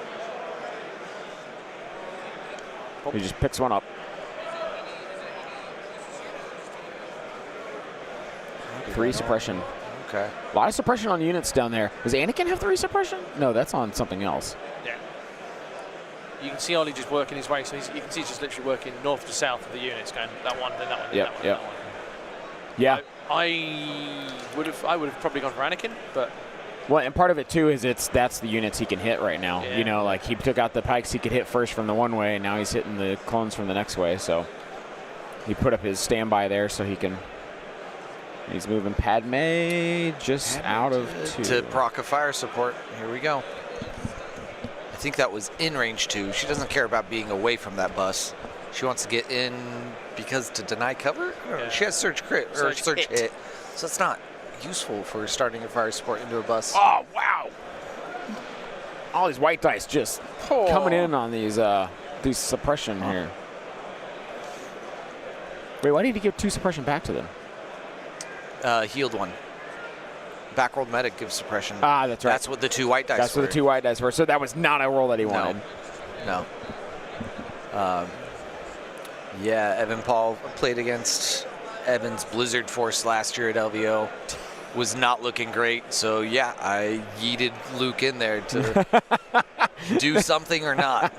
He just picks one up. Three suppression. Okay. A lot of suppression on units down there. Does Anakin have 3 suppression? No, that's on something else. Yeah. You can see Ollie just working his way, so you can see he's just literally working north to south of the units, going that one, then that one, then that one, then that one. Yeah. I would have probably gone for Anakin, but well, and part of it too is that's the units he can hit right now. Yeah. You know, like he took out the pikes he could hit first from the one way, and now he's hitting the clones from the next way. So he put up his standby there so he can. He's moving Padme just out of 2. To proc a fire support. Here we go. I think that was in range 2. She doesn't care about being away from that bus. She wants to get in because to deny cover? I don't know. She has surge crit or surge hit. So it's not useful for starting a fire support into a bus. Oh, wow. All these white dice just coming in on these suppression here. Wait, why did he give 2 suppression back to them? Healed 1. Backrolled medic gives suppression. Ah, that's right. That's what the 2 white dice That's what the 2 white dice were. So that was not a roll that he wanted. No. Yeah, Evan Paul played against Evan's Blizzard Force last year at LVO. Was not looking great. So, yeah, I yeeted Luke in there to do something or not.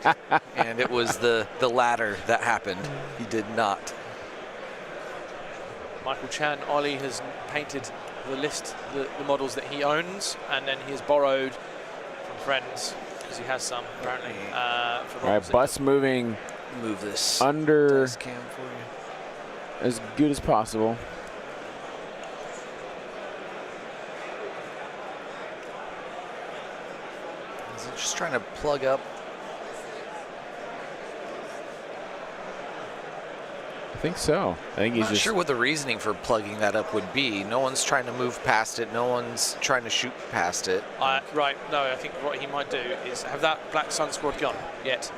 And it was the latter that happened. He did not. Michael Chan, Ollie has painted the list, the models that he owns, and then he has borrowed from friends, because he has some, apparently. All right, bus moving Move this under cam for you. as good as possible. Is it just trying to plug up? I think so. I think he's Not just sure what the reasoning for plugging that up would be. No one's trying to move past it. No one's trying to shoot past it. Right, no, I think what he might do is have that Black Sun squad gone yet.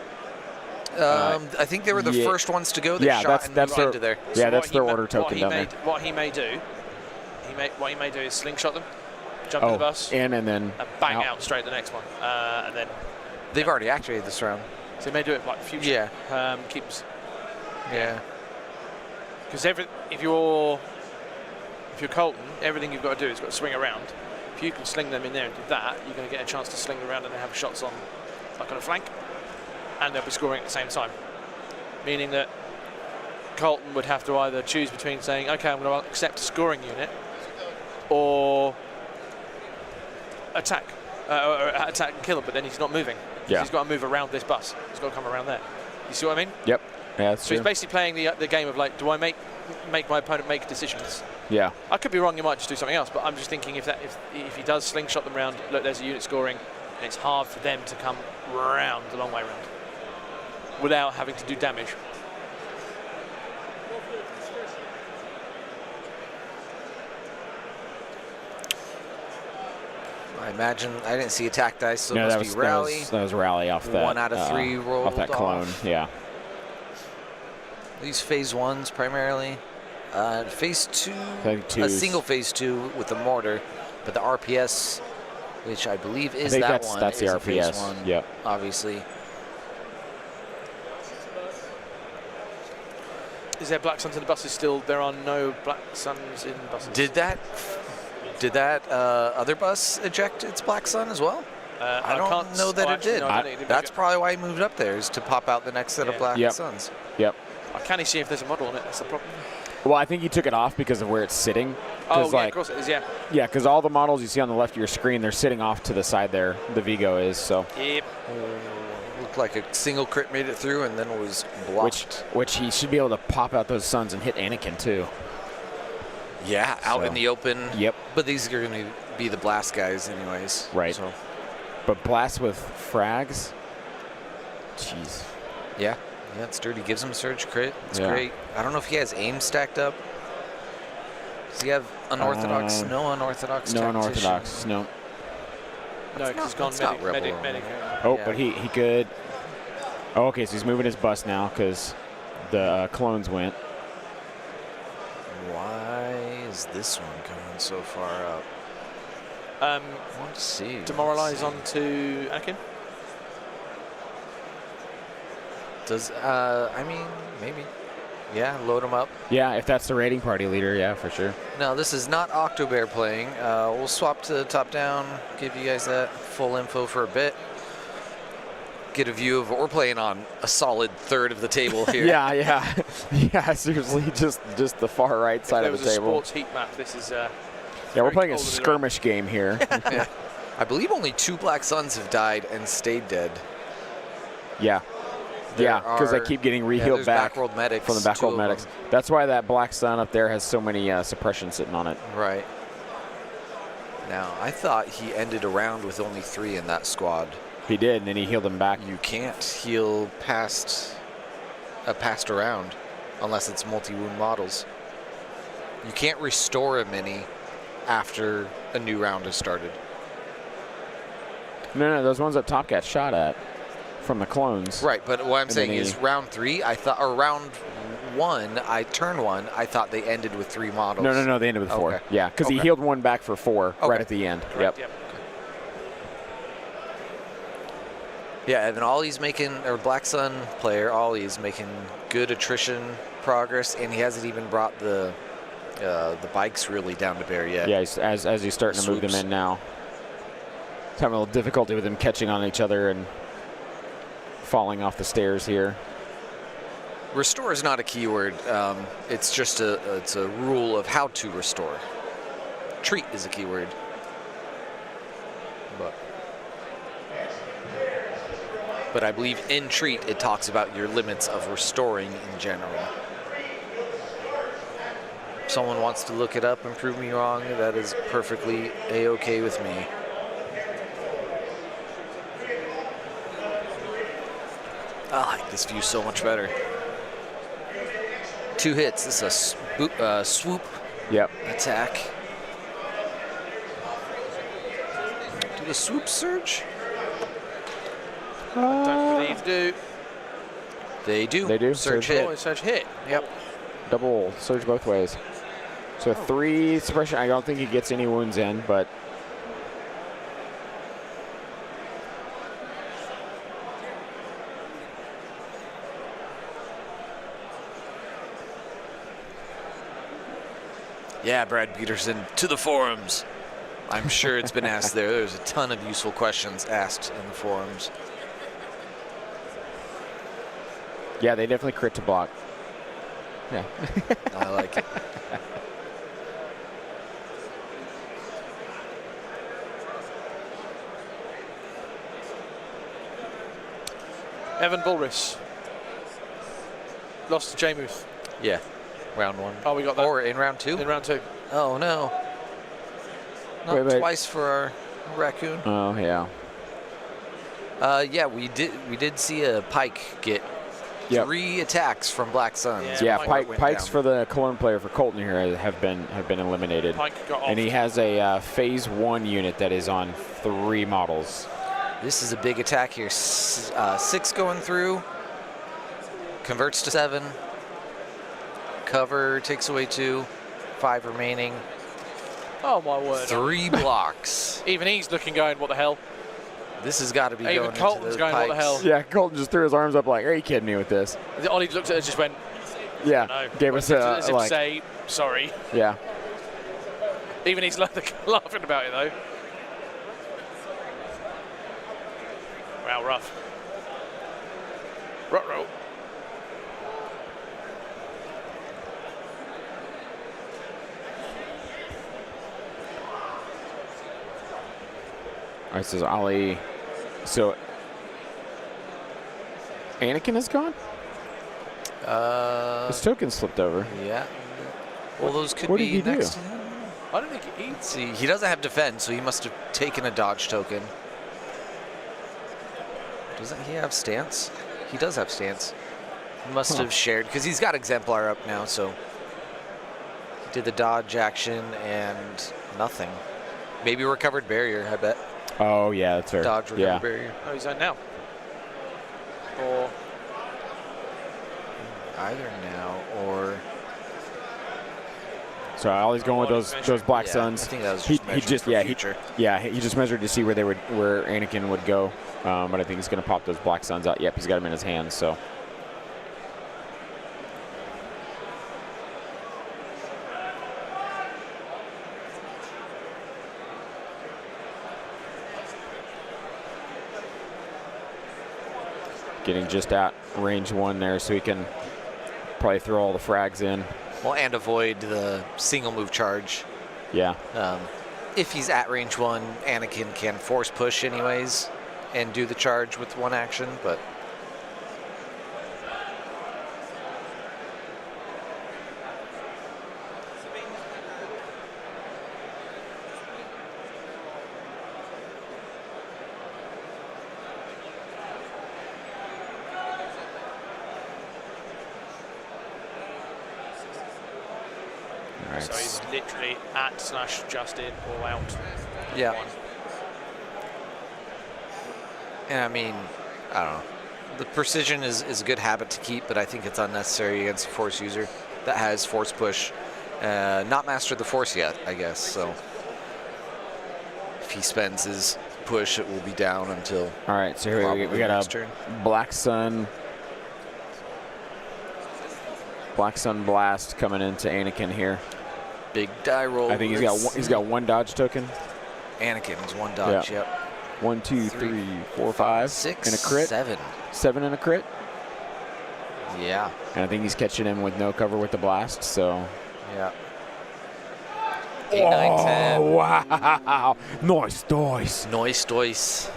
I think they were the first ones to go. They shot and moved into there. Yeah, So that's what their he order token down there. What he may do, is slingshot them, jump to the bus, in and then and bang out straight the next one, and then They've already activated this round. so he may do it like future. Yeah. Keeps. Yeah. Because if you're Colton, everything you've got to do is got to swing around. If you can sling them in there and do that, you're going to get a chance to sling around and they have shots on, like on a flank, and they'll be scoring at the same time. Meaning that Colton would have to either choose between saying, okay, I'm going to accept a scoring unit, or attack and kill him, but then he's not moving. Yeah. He's got to move around this bus. He's got to come around there. You see what I mean? Yep. Yeah, that's So true. he's basically playing the game of like, do I make my opponent make decisions? Yeah. I could be wrong. You might just do something else, but I'm just thinking if he does slingshot them round, look, there's a unit scoring, and it's hard for them to come round the long way round without having to do damage. I imagine I didn't see attack dice, so No, it must be rally. That was rally off that. 1 out of 3 rolled off that clone. off. Yeah. These phase 1s primarily. Phase 2, I think a 2s. single phase 2 with the mortar, but the RPS, which I believe is I think that that's one, the is a phase RPS. 1. Yep. Obviously. Is there Black Suns in the buses still? There are no Black Suns in buses. Did that other bus eject its Black Sun as well? I don't know that it did. That's probably why he moved up there, is to pop out the next set of Black Suns. Yep. I can't see if there's a model on it. That's the problem. Well, I think he took it off because of where it's sitting. Oh, yeah, of course it is, yeah. Yeah, because all the models you see on the left of your screen, they're sitting off to the side there. The Vigo is, so. Yep. Looked like a single crit made it through and then was blocked. Which he should be able to pop out those Suns and hit Anakin, too. Yeah, out in the open. Yep. But these are going to be the blast guys anyways. Right. So. But blast with frags? Jeez. Yeah. Yeah, it's dirty. Gives him a surge crit. It's great. I don't know if he has aim stacked up. Does he have unorthodox? No unorthodox. No unorthodox. No. No, because he's gone medic. Oh, but he could. Oh, okay, so he's moving his bus now because the clones went. Why is this one going so far up? I want to see. Demoralize onto Anakin. Does I mean, maybe. Yeah, load him up. Yeah, if that's the raiding party leader, yeah, for sure. No, this is not Octobear playing. We'll swap to top down, give you guys that full info for a bit. Get a view of what we're playing on a solid third of the table here. Yeah, seriously, just the far right side of the table. If there was a sports heat map, this is yeah, we're playing a skirmish game here. Yeah. I believe only 2 Black Suns have died and stayed dead. Yeah. Because they keep getting rehealed back backworld medics from the backworld medics. That's why that Black Sun up there has so many suppression sitting on it. Right. Now, I thought he ended a round with only 3 in that squad. He did, and then he healed them back. You can't heal past a round unless it's multi-wound models. You can't restore a mini after a new round has started. No, those ones up top got shot at from the clones. Right, but what I'm saying is round 3, I thought, or round 1, turn 1, I thought they ended with 3 models. No, they ended with 4. Okay. Yeah, because he healed one back for 4 right at the end. Correct, yep. Yeah, and then Ollie's making, or Black Sun player, Ollie's making good attrition progress, and he hasn't even brought the bikes really down to bear yet. Yeah, as he's starting to move them in now. He's having a little difficulty with them catching on each other and falling off the stairs here. Restore is not a keyword. It's just it's a rule of how to restore. Treat is a keyword. But I believe in treat it talks about your limits of restoring in general. If someone wants to look it up and prove me wrong, that is perfectly a-okay with me. I like this view so much better. 2 hits. This is a swoop attack. Do the swoop surge? I don't believe do. They do. They do. Surge hit. Oh, surge hit. Yep. Double surge both ways. So 3 suppression. I don't think he gets any wounds in, but yeah, Brad Peterson, to the forums. I'm sure it's been asked there. There's a ton of useful questions asked in the forums. yeah, they definitely crit to block. Yeah. I like it. Evan Bulris. Lost to Jamuth. Yeah. Round 1. Oh, we got that. Or in round 2? In round 2. Oh, no. Not Wait. twice for our raccoon. Oh, yeah. Yeah, we did see a Pike get 3 attacks from Black Suns. Yeah, Pike Pikes for the Cologne player for Colton here have been eliminated. Pike got off. And he has a phase 1 unit that is on 3 models. This is a big attack here. 6 going through. Converts to 7. Cover takes away 2. 5 remaining. Oh, my word. 3 blocks. Even he's looking going, what the hell? This has got to be Even going Colton's into the going, what the Pikes. hell? Yeah, Colton just threw his arms up like, are you kidding me with this? Ollie looked at it and just went, Yeah, No, gave us as if like, say sorry. yeah. Even he's laughing about it though. Wow, rough. Ruh-roh. All right, so Ollie. So Anakin is gone? His token slipped over. Yeah. Well, those could What be did he do? next to him. I don't think he eats. See, he doesn't have defense, so he must have taken a dodge token. Doesn't he have stance? He does have stance. He must have shared, because he's got exemplar up now, so he did the dodge action and nothing. Maybe recovered barrier, I bet. Oh, yeah, that's fair. Dodge recovered barrier. Oh, he's on now. Or Either now or So Ollie's going with those black yeah, suns. I think that was he just just measured for future. he just measured to see where Anakin would go. But I think he's going to pop those black suns out. Yep, he's got them in his hands. So. Getting just at range 1 there, so he can probably throw all the frags in. Well, and avoid the single move charge. Yeah. If he's at range 1, Anakin can force push anyways and do the charge with one action, but All right. so he's literally @/just in or out. yeah. And I mean, I don't know. The precision is a good habit to keep, but I think it's unnecessary against a force user that has force push. Not mastered the force yet, I guess, so if he spends his push, it will be down until All right, so here we got next a turn. Black Sun Blast coming into Anakin here. Big die roll. I think he's got one dodge token. Anakin's one dodge, Yeah. yep. 1, 2, 3, 4, 5, 6, and a crit. 7. 7 and a crit. Yeah, And I think he's catching him with no cover with the blast. So. yeah. 8, 9, 10. Oh wow! Nice dice. Noise dois.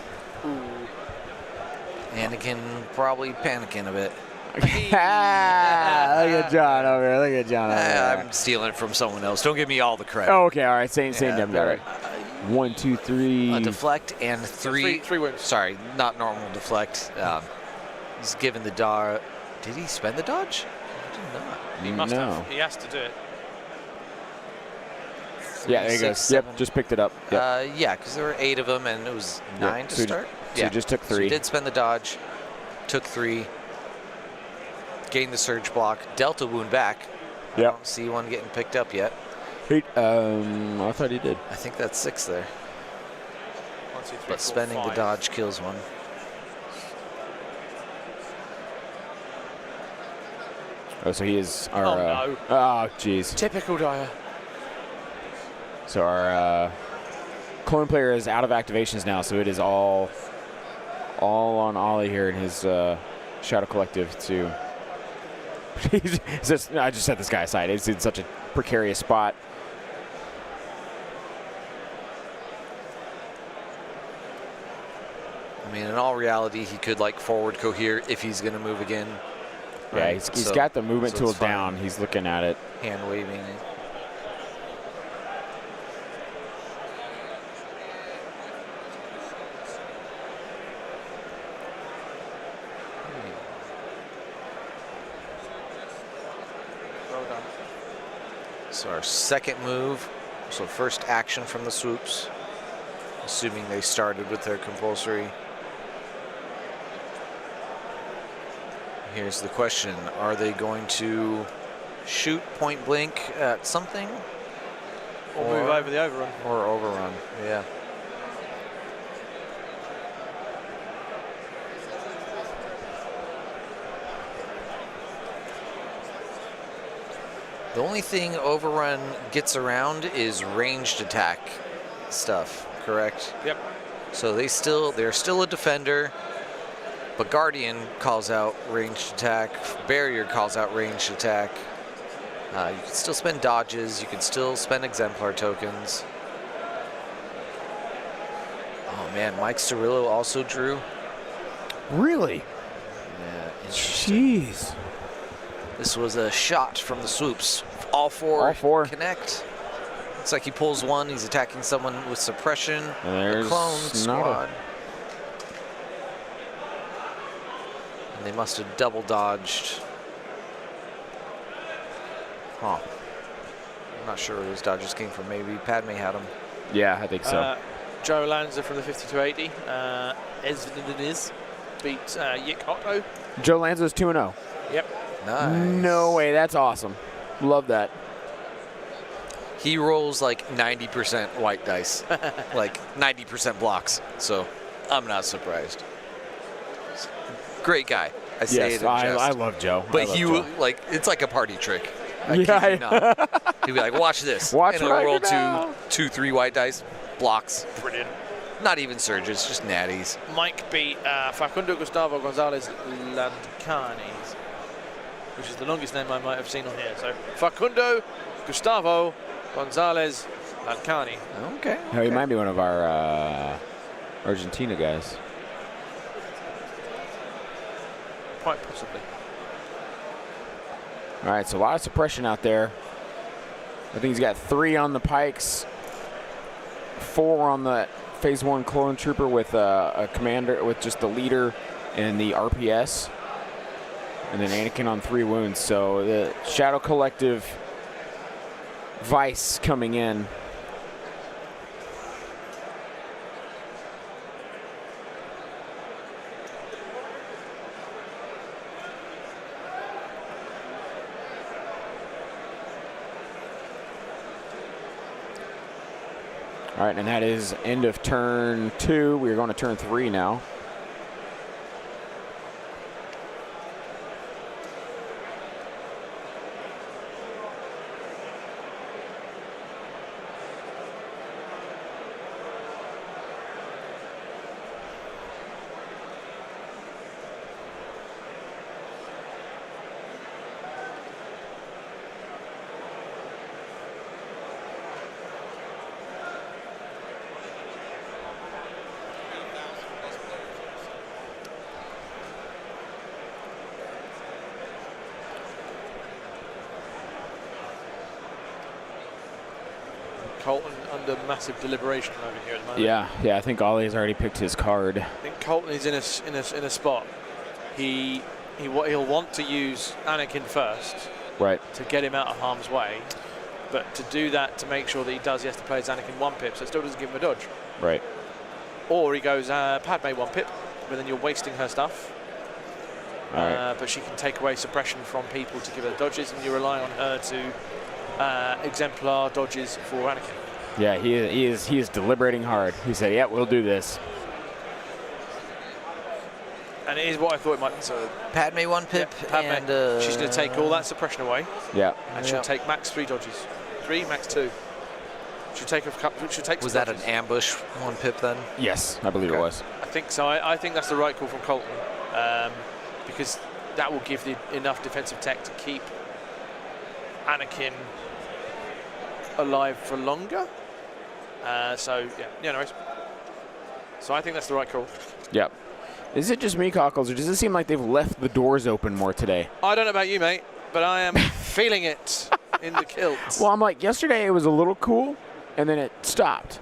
Anakin probably panicking a bit. Look at John over here. Look at John over there. I'm stealing it from someone else. Don't give me all the credit. Oh, okay, all right. Same Yeah. damn guy. Right. 1, 2, 3. A deflect and three wounds. Sorry, not normal deflect. He's given the dodge. Did he spend the dodge? He did not. He must No. have. He has to do it. Yeah, there he 6, goes. 7. Yep, just picked it up. Yep. Yeah, because there were 8 of them, and it was 9 to So start. he just took So 3. he did spend the dodge, took 3, gained the surge block, dealt a wound back. I Yep. don't see one getting picked up yet. I thought he did. I think that's 6 there. 1, 2, 3, But 4, spending the 5. dodge kills one. Oh, so he is our. Oh, no. Oh, jeez. Typical Dyer. So our clone player is out of activations now, so it is all on Ollie here in his Shadow Collective to. I just set this guy aside. He's in such a precarious spot. I mean, in all reality, he could like forward cohere if he's going to move again. Yeah, Right, he's so- got the movement so tool it's fine. down. He's looking at it. Hand waving. Well done. So our second move, so first action from the swoops, assuming they started with their compulsory. Here's the question, are they going to shoot point blank at something? Or move over the overrun. Or overrun, yeah. The only thing Overrun gets around is ranged attack stuff, correct? Yep. So they're still a defender, but Guardian calls out ranged attack, Barrier calls out ranged attack. You can still spend dodges, you can still spend exemplar tokens. Oh man, Mike Cirillo also drew. Really? Yeah, interesting. Jeez. This was a shot from the swoops. All four connect. Looks like he pulls one. He's attacking someone with suppression. And there's the clone squad. Nada. And they must have double dodged. Huh. I'm not sure where those dodges came from. Maybe Padme had them. Yeah, I think so. Joe Lanza from the 5280. Esviniz beat Yik Otto. Joe Lanza's 2-0. Yep. Nice. No way, that's awesome. Love that. He rolls like 90% white dice, like 90% blocks. So I'm not surprised. Great guy. I say Yes, it in jest. I love Joe. But I love he Joe. would, like, it's like a party trick. I Yeah, kid you not. He'd be like, watch this. Watch and what he'll I roll do now. two, 3 white dice, blocks. Brilliant. Not even surges, just natties. Mike beat Facundo Gustavo Gonzalez Landcani, which is the longest name I might have seen on here. So Facundo Gustavo Gonzalez Landcani. Okay. No, he might be one of our Argentina guys. Quite possibly. All right, so a lot of suppression out there. I think he's got 3 on the pikes, 4 on the Phase 1 clone trooper with a commander, with just the leader and the RPS, and then Anakin on 3 wounds. So the Shadow Collective Vice coming in. All right, and that is end of turn 2. We're going to turn 3 now. Colton under massive deliberation over here at the moment. Yeah, I think Ollie's already picked his card. I think Colton is in a spot. He'll want to use Anakin first, Right. to get him out of harm's way. But to do that, to make sure that he does, he has to play his Anakin 1 pip, so it still doesn't give him a dodge. Right. Or he goes Padme 1 pip, but then you're wasting her stuff. All right. But she can take away suppression from people to give her dodges, and you rely on her to exemplar dodges for Anakin. Yeah, he is deliberating hard. He said, "Yeah, we'll do this." And it is what I thought it might be. So Padme 1 pip, Yeah, Padme, and she's going to take all that suppression away, Yeah. and she'll take max 3 dodges. 3, max 2. She'll take a couple. She'll take. Was some that an dodges. ambush 1 pip then? Yes, I believe it Okay. was. I think so. I think that's the right call from Colton, because that will give enough defensive tech to keep Anakin alive for longer. So yeah, anyways. So I think that's the right call. Yep. Is it just me, Cockles, or does it seem like they've left the doors open more today? I don't know about you, mate, but I am feeling it in the kilt. Well, I'm like, yesterday it was a little cool, and then it stopped.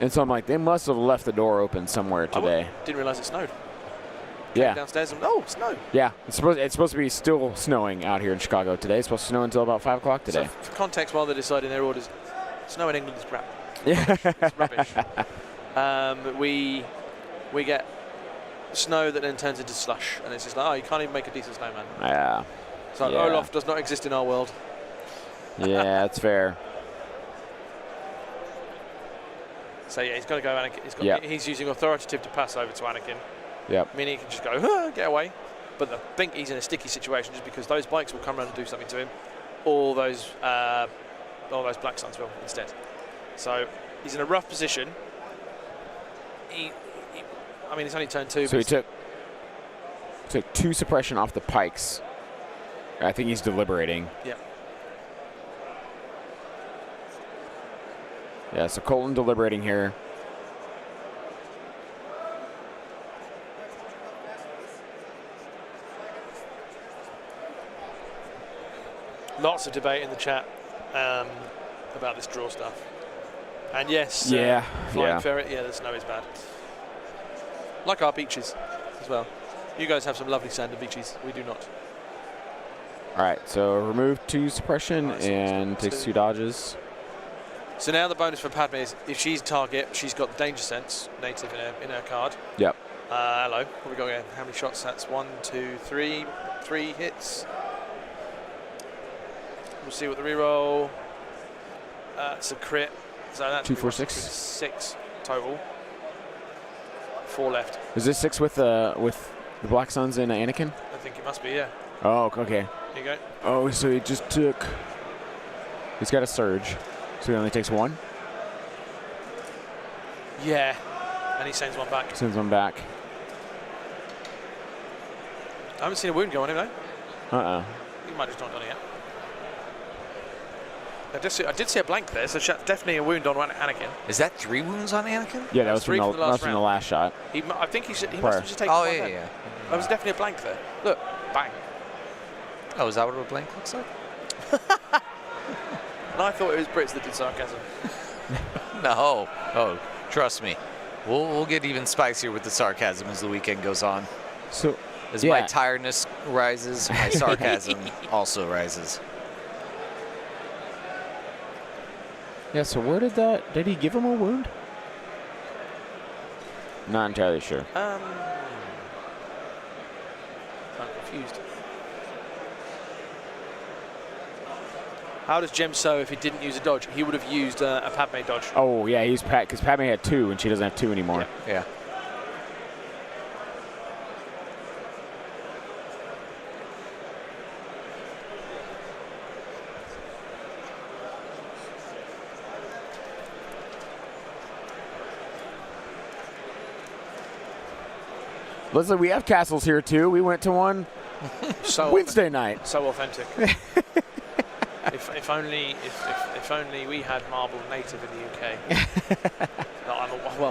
And so I'm like, they must have left the door open somewhere today. Didn't realise it snowed. Yeah. Downstairs and oh, snow. Yeah. It's supposed to be still snowing out here in Chicago today. It's supposed to snow until about 5 o'clock today. So for context, while they're deciding their orders, snow in England is crap. Yeah. It's rubbish. We get snow that then turns into slush, and it's just like, oh, you can't even make a decent snowman. Yeah. So Yeah. Olaf does not exist in our world. Yeah, that's fair. So yeah, he's got to go Anakin. Yep. He's using authoritative to pass over to Anakin. Yep. Meaning he can just go, get away. But I think he's in a sticky situation just because those bikes will come around and do something to him. all those Black Suns will instead. So he's in a rough position. I mean, it's only turn 2. So he took 2 suppression off the pikes. I think he's deliberating. Yeah. Yeah, so Colton deliberating here. Lots of debate in the chat about this draw stuff. And yes, Flying Ferret, the snow is bad. Like our beaches as well. You guys have some lovely sand and beaches. We do not. All right, so remove 2 suppression and takes 2 dodges. So now the bonus for Padme is if she's target, she's got danger sense native in her card. Yep. Hello. What we got here? How many shots? That's 1, 2, 3. 3 hits. We'll see what the reroll. It's a crit. So that's 2, 4, 6. 6 total. 4 left. Is this 6 with the Black Suns and Anakin? I think it must be, yeah. Oh, okay. Here you go. Oh, so he just took. He's got a surge, so he only takes 1. Yeah, and he sends one back. Sends one back. I haven't seen a wound go on him though. He might have just not done it yet. I did see a blank there, so definitely a wound on Anakin. Is that 3 wounds on Anakin? Yeah, that was from from the last shot. I think he must have just taken Oh, one yeah, then. yeah. There was definitely a blank there. Look, bang. Oh, is that what a blank looks like? And I thought it was Brits that did sarcasm. No. Oh, trust me. We'll get even spicier with the sarcasm as the weekend goes on. So, as my tiredness rises, my sarcasm also rises. Yeah, so where did he give him a wound? Not entirely sure. I'm confused. How does Jem sew if he didn't use a dodge? He would have used a Padme dodge. Oh, yeah, he's because Padme had 2 and she doesn't have 2 anymore. Yeah. Listen, we have castles here too. We went to one Wednesday night. So authentic. If only we had marble native in the UK. No,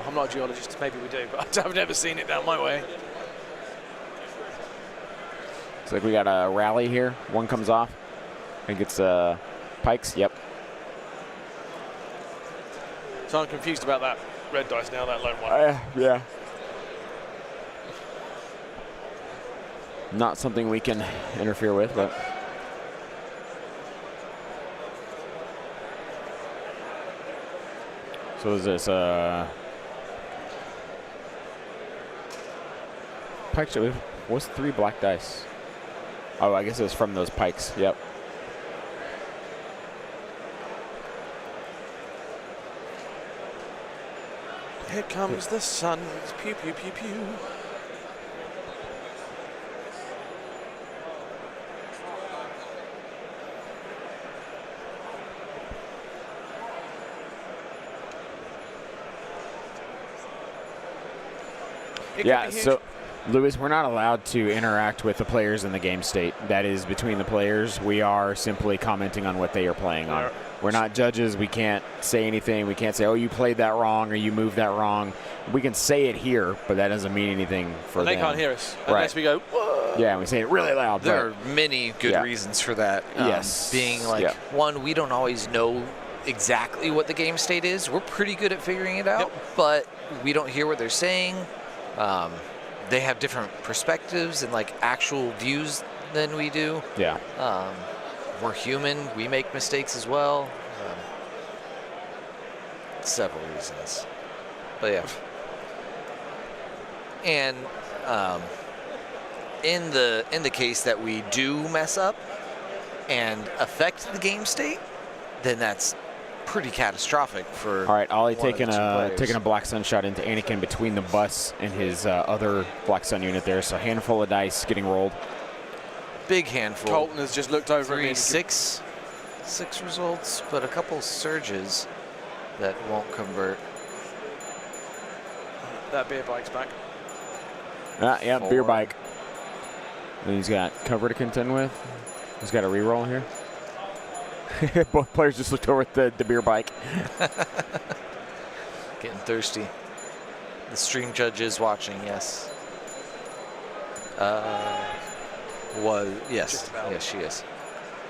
I'm not a geologist. Maybe we do, but I've never seen it down my way. It's like we got a rally here. One comes off. I think it's pikes. Yep. So I'm confused about that red dice now. That lone one. Yeah. Not something we can interfere with, but. So is this pikes? What's 3 black dice? Oh, I guess it was from those pikes. Yep. Here comes the sun. Pew pew pew pew. Yeah, so, Lewis, we're not allowed to interact with the players in the game state. That is between the players. We are simply commenting on what they are playing on. We're not judges. We can't say anything. We can't say, oh, you played that wrong or you moved that wrong. We can say it here, but that doesn't mean anything for them. They can't hear us unless we go, whoa. Yeah, we say it really loud. There are many good reasons for that. Yes. Being like, one, we don't always know exactly what the game state is. We're pretty good at figuring it out, but we don't hear what they're saying. They have different perspectives and like actual views than we do. Yeah. We're human. We make mistakes as well. Several reasons. But yeah. And in the case that we do mess up and affect the game state, then that's pretty catastrophic for. All right, Ollie taking a Black Sun shot into Anakin between the bus and his other Black Sun unit there. So handful of dice getting rolled. Big handful. Colton has just looked over at me. 3, 6. 6 results, but a couple surges that won't convert. That beer bike's back. Yeah, 4. beer bike. And he's got cover to contend with. He's got a reroll here. Both players just looked over at the beer bike. Getting thirsty. The stream judge is watching, yes. Yes. Just about. Yes, she is.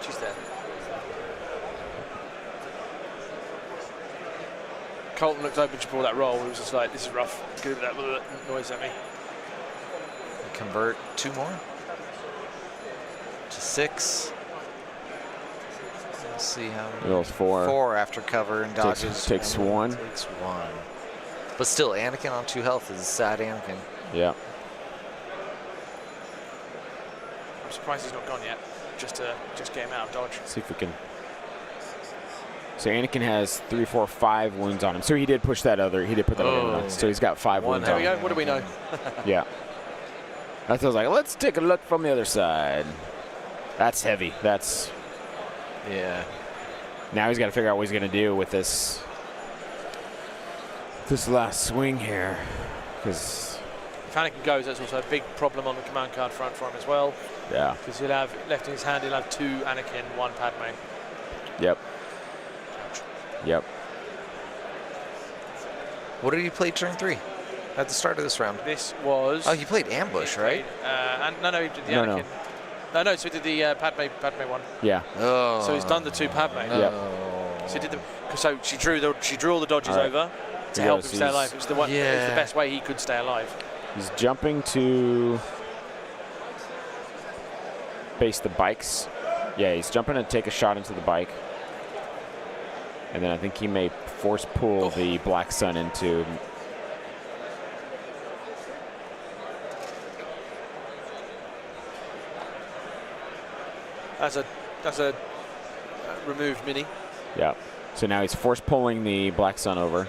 She's there. Colton looked over before that roll. He was just like, this is rough. Good at that noise at me. Convert 2 more to 6. Let's see how It was 4. 4 after cover and dodges. Takes 1. Takes 1. But still, Anakin on 2 health is sad Anakin. Yeah. I'm surprised he's not gone yet. Just get him out of dodge. See if we can. So Anakin has 3, 4, 5 wounds on him. So he did push that other. He did put that other one on. So he's got 5 wounds There on we him. go. What do we know? Yeah. That's what I was like, let's take a look from the other side. That's heavy. That's. Yeah. Now he's got to figure out what he's going to do with this last swing here. Because, If Anakin goes, that's also a big problem on the command card front for him as well. yeah. Because he'll have, left in his hand, he'll have 2 Anakin, 1 Padme. Yep. Yep. What did he play turn 3 at the start of this round? This was... Oh, he played ambush, right? No, he did the No, Anakin. No, so he did the Padme one. Yeah. Oh. So he's done the 2 Padme. No. Yep. So he did so she drew all the dodges All right. over to He help goes, him stay alive. It was the one. It was Yeah. the best way he could stay alive. He's jumping to base the bikes. Yeah, he's jumping to take a shot into the bike. And then I think he may force pull the Black Sun into. That's a removed mini. Yeah. So now he's force pulling the Black Sun over.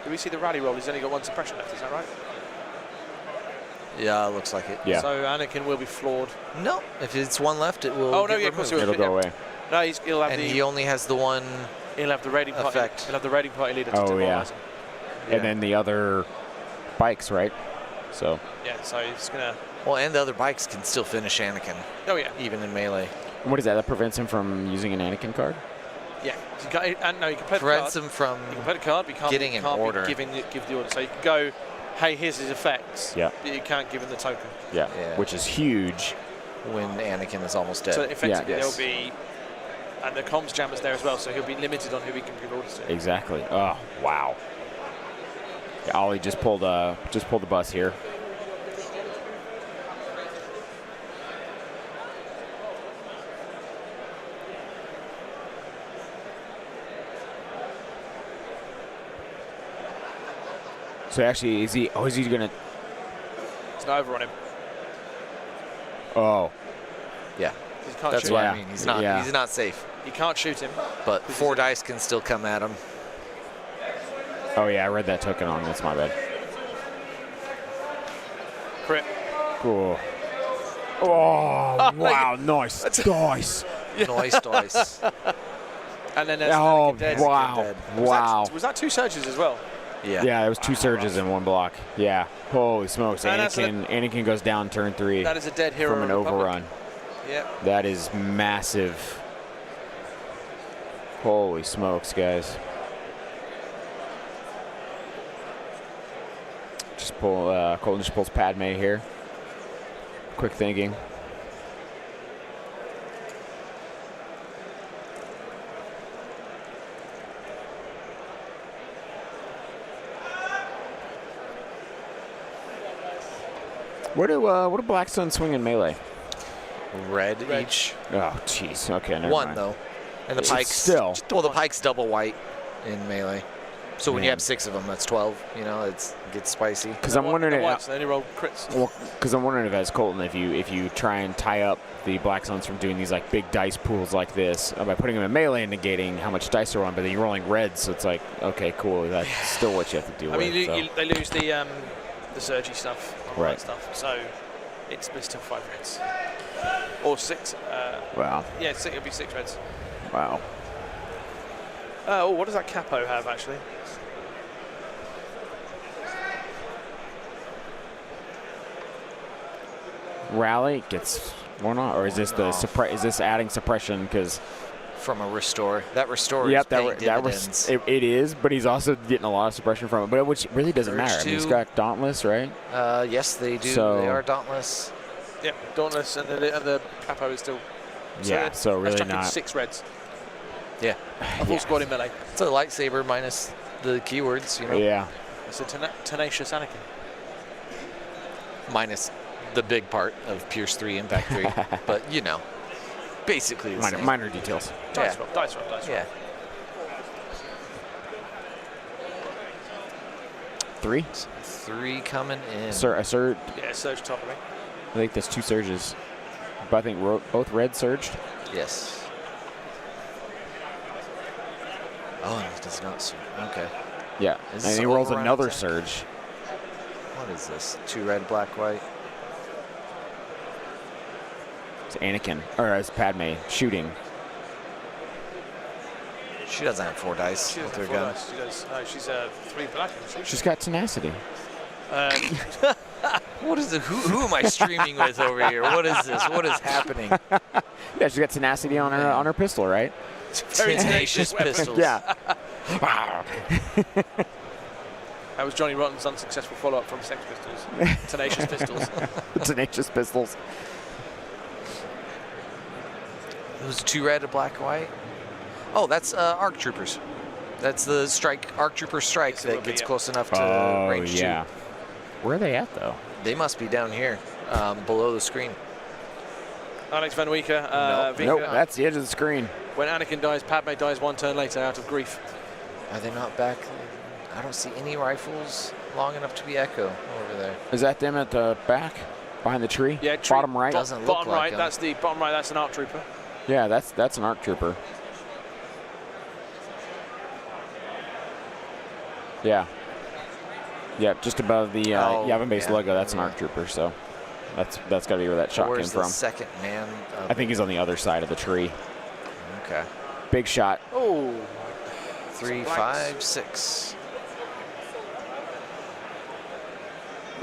Do we see the rally roll? He's only got 1 suppression left. Is that right? Yeah, looks like it. Yeah. So Anakin will be flawed. No, if it's 1 left, it will. Oh, no, get yeah, of course removed. it will. It'll go away. No, he'll have And the he only has the 1. he'll have the raiding party effect. He'll have the raiding party leader to Oh, yeah. demoralize him. And then the other bikes, right? So. Yeah. So he's gonna. Well, and the other bikes can still finish Anakin, Oh yeah. even in melee. What is that? That prevents him from using an Anakin card? Yeah. So you can, no, you can play the Prevents card. him from. You can play the card, but you can't, getting you an can't order. give the order. So you can go, hey, here's his effects. Yeah. But you can't give him the token. Yeah. Yeah. Which is huge. When Anakin is almost dead. So effectively, Yeah. there'll be, and the comms jammer's there as well, so he'll be limited on who he can give orders to. Exactly. Oh, wow. Yeah, Ollie just pulled the bus here. So actually, is he gonna? It's not over on him. Oh, Yeah, He can't that's shoot what Yeah. I mean. He's not. Yeah. He's not safe. You can't shoot him. But 4 dice can still come at him. oh yeah, I read that token on. That's my bad. Crit. Cool. Oh, wow, nice, nice. Noise dice. And then there's Oh, Anakin dead. wow, dead. wow. Was that 2 surges as well? Yeah. Yeah, there was 2 surges in 1 block. Yeah. Holy smokes. And that's Anakin goes down turn 3 That is a dead hero from an of Republic. overrun. Yep. That is massive. Holy smokes, guys. Just pull, Colton just pulls Padme here. Quick thinking. What do Black Sun swing in melee? Red each. Oh, jeez. Okay, never 1 mind. though. And the It's pikes still- Well, the pike's double white in melee. So when you Man. have 6 of them, that's 12. You know, it gets spicy. Because I'm wondering, The whites, they only roll crits. if as Colton, if you try and tie up the Black Suns from doing these like big dice pools like this by putting them in melee and negating how much dice they're on, but then you're rolling reds, so it's like, okay, cool. That's still what you have to deal I mean, with. so. they lose the surgy stuff, all Right. that stuff. So it's still 5 reds. Or 6. Wow. Yeah, it'll be 6 reds. Wow. Oh, what does that capo have actually? Rally gets one on, or is this the is this adding suppression? Because From a restore. That restore yep, is paying dividends. it is, but he's also getting a lot of suppression from it. But which really doesn't Urge matter. I mean, he's to- got Dauntless, right? Yes, they do. So- They are dauntless. Yep, Dauntless, and the capo is still. Yeah, so that's really chucking not. 6 reds. Yeah. A full squad in melee. It's a lightsaber minus the keywords, you know. Yeah. It's a tenacious Anakin. Minus the big part of Pierce 3, Impact 3. But, you know, basically the same. Minor details. Dice Yeah. roll, dice roll, dice roll. Yeah. 3. 3 coming in. A surge. Yeah, surge top of me. I think there's 2 surges. But I think both red surged. Yes. Oh, it does not surge. Okay. Yeah. Is And this he rolls override another attack? surge. What is this? 2 red, black, white. It's Anakin, or it's Padme shooting. She doesn't have 4 dice She with doesn't her have 4 gun. dice. She does. No, she's 3 black. Isn't she? She's got tenacity. What is it? Who am I streaming with over here? What is this? What is happening? Yeah, she's got tenacity on her pistol, right? Very Tenacious weapon. pistols. Yeah. That was Johnny Rotten's unsuccessful follow-up from Sex Pistols. Tenacious Pistols. Tenacious pistols. It was 2 red, a black, white. Oh, that's ARC Troopers. That's the ARC Trooper strike Yes, it that will be, gets yeah. close enough to Oh, range yeah. Where are they at, though? 2. They must be down here, below the screen. Alex Van Weeker. Nope. Vika, Nope, that's the edge of the screen. when Anakin dies, Padme dies 1 turn later out of grief. Are they not back? I don't see any rifles long enough to be Echo over there. Is that them at the back, behind the tree? Yeah, tree. Bottom right? Doesn't look Bottom like right, them. that's the bottom right. That's an ARC Trooper. Yeah, that's an ARC Trooper. Yeah. Yeah, just above the Yavin base yeah. logo. That's an ARC Trooper, so that's got to be where that shot Where's came the from. second man? I think he's on the other side of the tree. Okay. Big shot. Oh, 3, Some 5, 6.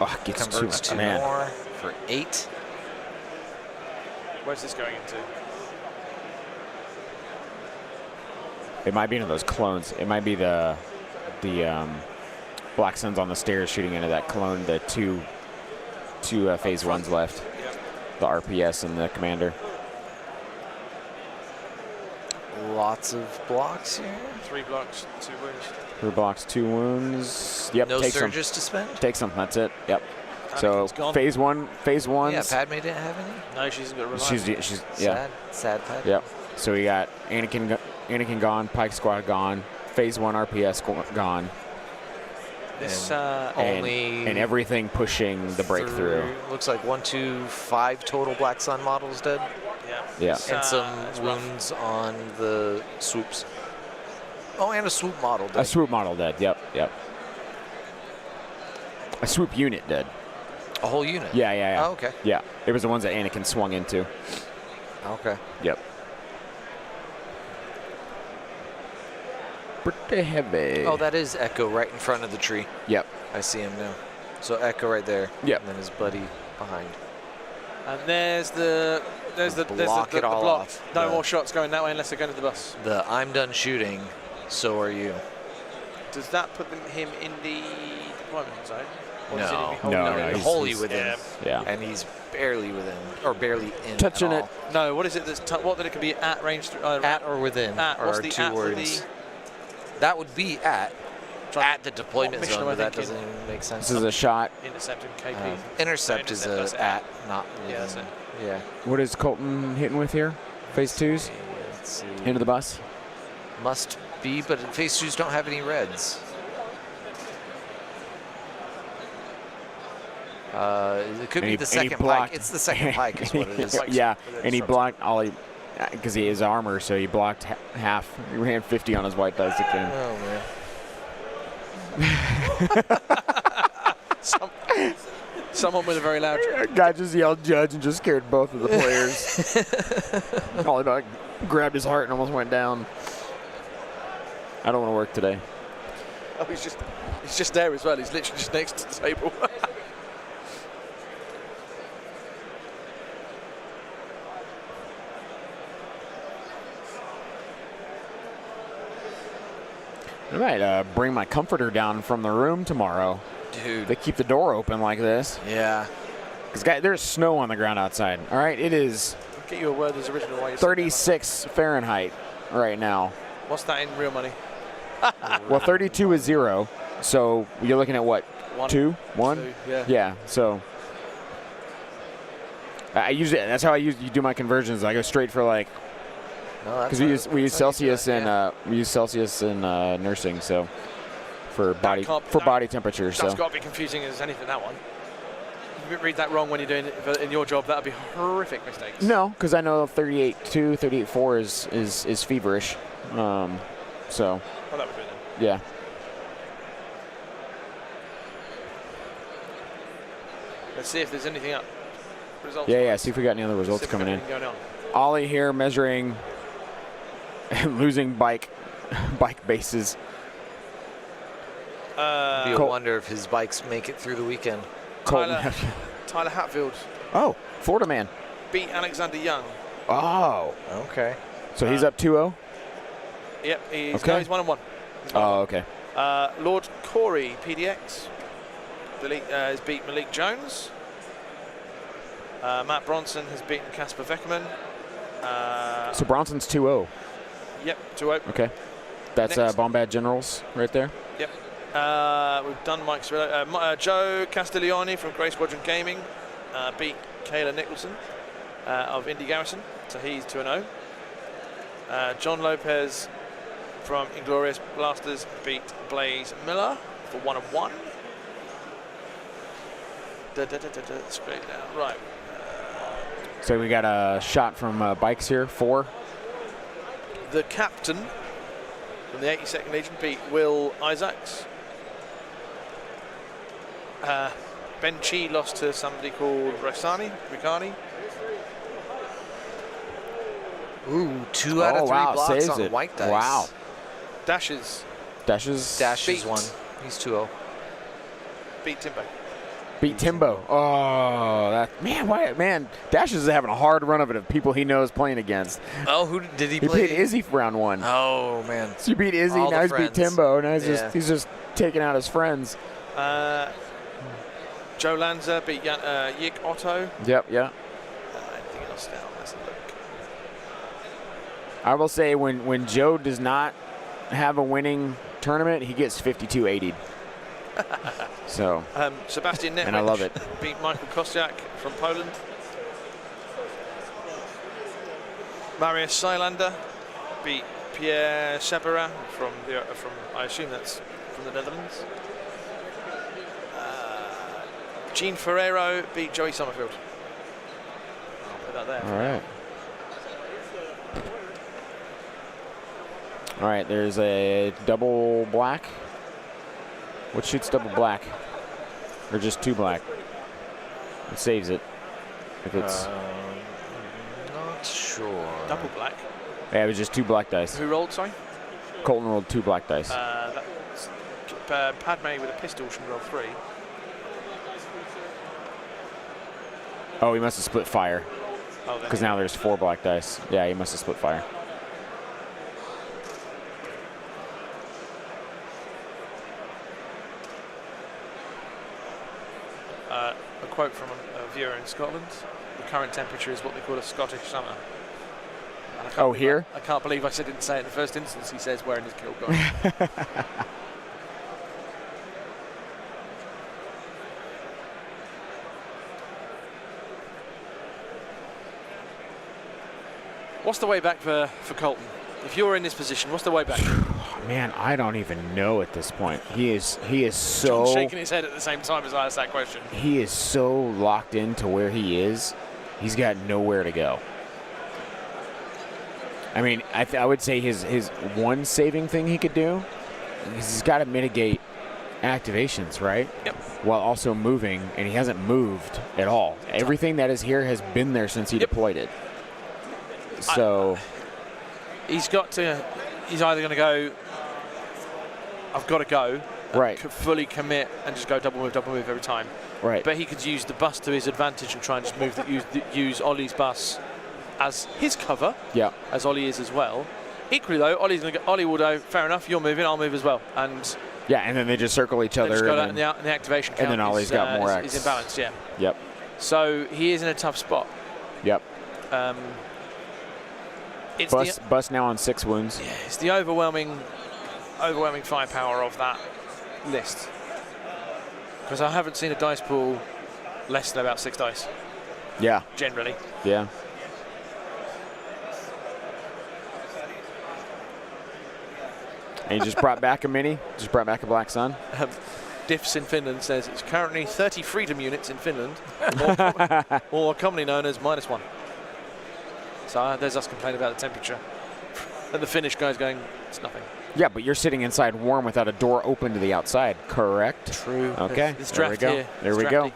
Oh, gets Converts 2 man. more for 8. where's this going into? It might be one of those clones. It might be the Black Suns on the stairs shooting into that clone. The two phase 1s left. Yep. The RPS and the commander. Lots of blocks here. 3 blocks, 2 wounds. 3 blocks, 2 wounds. Yep, No take some. surges to spend? Take some. That's it. Yep. So Anakin's gone. phase 1's. Yeah, Padme didn't have any. No, she's got a reliable. She's yeah. Sad Padme. Yep. So we got Anakin gone, Pike Squad gone, phase 1 RPS gone, This and everything pushing the breakthrough. Looks like 1, 2, 5 total Black Sun models dead. yeah. Yeah. It's, And some it's rough. wounds on the swoops. Oh, and a swoop model A dead. swoop model dead. Yep. A swoop unit dead. A whole unit. Yeah. Oh, okay. Yeah. It was the ones that Anakin swung into. Okay. Yep. Pretty heavy. Oh, that is Echo right in front of the tree. Yep. I see him now. So Echo right there. Yep. And then his buddy behind. And there's the Block it all block. off. No The- more shots going that way unless they're going to the bus. The I'm done shooting, so are you. Does that put him in the deployment zone? Or is it No. in the No, whole- no, he's- wholly he's- within. Yeah. Yeah. And he's barely within, or barely in. Touching at it. all. No, what is it? What that it can be at range? At or within At, are what's our the 2 at for words. That would be at the deployment mission zone, am I but that thinking? doesn't even make sense. This is a shot. Intercept and KP. Intercept is intercept, a that's at, not within. Yeah, that's it. Yeah. What is Colton hitting with here? Phase 2s? Let's see. Into the bus? Must be, but phase 2s don't have any reds. It could be the second pike. It's the second pike is what it is. Yeah, and he blocked all he, because he has armor, so he blocked half. He ran 50 on his white dice again. Oh, man. Someone with a very loud drink. A guy just yelled judge and just scared both of the players. All about grabbed his heart and almost went down. I don't want to work today. Oh, he's just there as well. He's literally just next to the table. I might bring my comforter down from the room tomorrow. Dude. They keep the door open like this. Yeah. Because there's snow on the ground outside. All right, it is I'll get you a word as original. 36 Fahrenheit right now. What's that in real money? Well, 32 is 0. So you're looking at what? 1? 2? 1? 2, yeah. Yeah, so you do my conversions. I go straight for like, because we use Celsius in nursing, so for body temperature. That's got to be confusing as anything, that one. If you read that wrong when you're doing it in your job, that would be horrific mistakes. No, because I know 38.2, 38.4 is feverish. So. Oh, that would be then. Yeah. Let's see if there's anything up. Results. Yeah. See if we got any other results coming in. Going on. Ollie here measuring and losing bike bases. Be a wonder if his bikes make it through the weekend. Tyler Hatfield. Oh, Florida man. Beat Alexander Young. Oh. Okay. So he's up 2-0? Yep, he's 1-1. Oh, okay. Lord Corey, PDX, has beat Malik Jones. Matt Bronson has beaten Casper Veckerman. So Bronson's 2-0. Yep, 2-0. Okay. That's Bombad Generals right there. Yep. We've done Mike's. Joe Castiglione from Grey Squadron Gaming beat Kayla Nicholson of Indy Garrison, so he's 2-0. John Lopez from Inglorious Blasters beat Blaze Miller for 1-1. Straight down, right. So we got a shot from bikes here, 4. The captain from the 82nd Legion beat Will Isaacs. Ben Chi lost to somebody called Ricani. Ooh, 2 out of 3 blocks saves on it. white dice. Wow. Dashes Dash is 1. He's 2-0. beat Timbo. Beat Timbo. Oh, Dash is having a hard run of it of people he knows playing against. Oh, who did he He play? played Izzy for round 1. Oh, man. So you beat Izzy, All now the he's beat friends. Timbo, now he's just taking out his friends. Joe Lanza beat Yik Otto. Yep, yeah. Anything else now? Let's look. I will say when Joe does not have a winning tournament, he gets 52-80'd. So. Sebastian Netwich And I love it. beat Michael Kostiak from Poland. Marius Seilander beat Pierre Sebera from I assume that's from the Netherlands. Gene Ferrero beat Joey Summerfield. I'll put that there. All right. All right, there's a double black. What shoots double black? Or just 2 black? It saves it. If it's Not sure. Double black. yeah, it was just 2 black dice. Who rolled, sorry? Colton rolled 2 black dice. That's, Padme with a pistol should roll 3. Oh, he must have split fire. Oh, Because now there's 4 black dice. Yeah, he must have split fire. A quote from a viewer in Scotland: "The current temperature is what they call a Scottish summer." And I can't believe here? I can't believe I didn't say it in the first instance. He says wearing his kilt gun. What's the way back for Colton? If you're in this position, what's the way back? Man, I don't even know at this point. He is so John's shaking his head at the same time as I ask that question. he is so locked into where he is. He's got nowhere to go. I mean, I would say his one saving thing he could do is he's got to mitigate activations, right? Yep. While also moving, and he hasn't moved at all. Everything that is here has been there since he deployed it. So he's either going to go, I've got to go, right, fully commit and just go double move every time. Right. But he could use the bus to his advantage and try and just use Ollie's bus as his cover, as Ollie is as well. Equally though, Ollie will go, fair enough, you're moving, I'll move as well. And and then they just circle each other. And the activation count, and then Ollie's got more X. Is in balance, Yep. So he is in a tough spot. Yep. It's Bus now on 6 wounds. Yeah, it's the overwhelming firepower of that list. Because I haven't seen a dice pool less than about 6 dice. Yeah. Generally. Yeah. And he just brought back a mini. Just brought back a Black Sun. Diffs in Finland says it's currently 30 freedom units in Finland, or commonly known as -1. So there's us complaining about the temperature. And the Finnish guy's going, it's nothing. Yeah, but you're sitting inside warm without a door open to the outside, correct? True. Okay. It's there we draft go. here. There It's we go. drafty.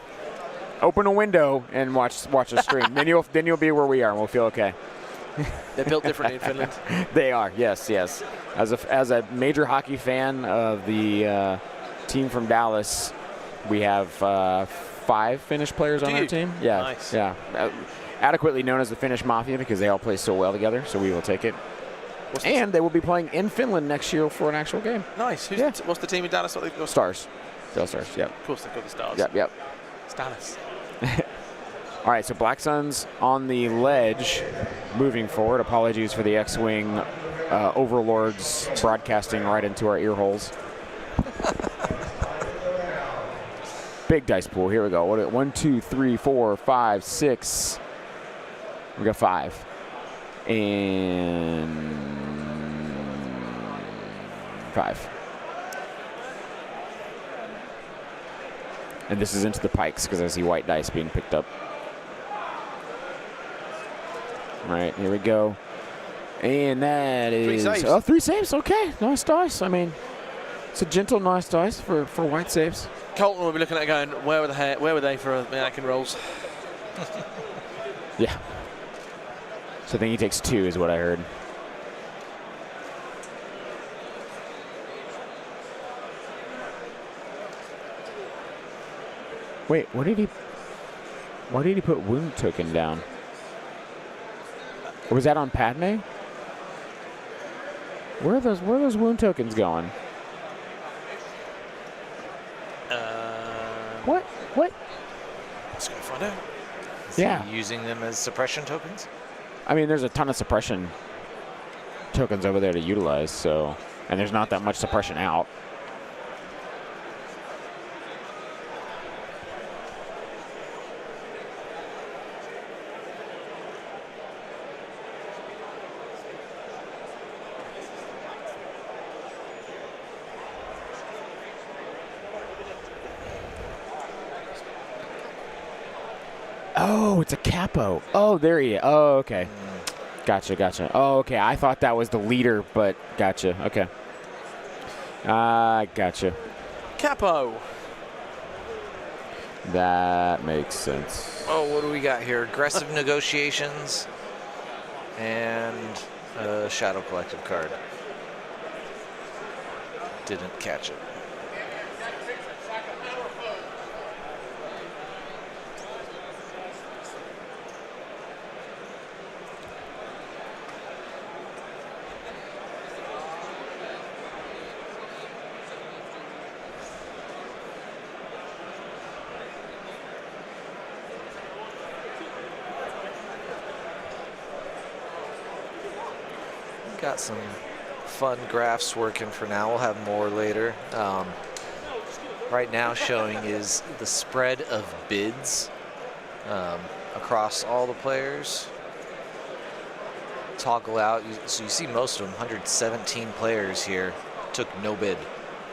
Open a window and watch the stream. then you'll be where we are and we'll feel okay. They're built differently in Finland. They are, yes. As a major hockey fan of the team from Dallas, we have 5 Finnish players on our team. Yeah, nice. Yeah. Adequately known as the Finnish Mafia because they all play so well together, so we will take it. And they will be playing in Finland next year for an actual game. Nice. What's the team in Dallas? What they've got? Stars. Dallas Stars, yep. Of course they've got the Stars. Yep. It's Dallas. All right, so Black Sun's on the ledge, moving forward. Apologies for the X-Wing overlords broadcasting right into our ear holes. Big dice pool. Here we go. 1, 2, 3, 4, 5, 6. We got 5. And 5. And this is into the pikes because I see white dice being picked up. All right, here we go. And that is 3 saves. 3 saves. Okay, nice dice. I mean, it's a gentle, nice dice for white saves. Colton will be looking at it going, where were they for Anakin rolls? Yeah. So I think he takes 2 is what I heard. Wait, why did he put wound token down? Or was that on Padme? Where are those wound tokens going? What? Let's go find out. Is he using them as suppression tokens? I mean, there's a ton of suppression tokens over there to utilize, so, and there's not that much suppression out. Oh, it's a capo. Oh, there he is. Oh, okay. Gotcha. Oh, okay. I thought that was the leader, but gotcha. Okay. Gotcha. Capo. That makes sense. Oh, what do we got here? Aggressive negotiations and a Shadow Collective card. Didn't catch it. Got some fun graphs working for now. We'll have more later. Right now showing is the spread of bids across all the players. Toggle out. So you see most of them, 117 players here, took no bid.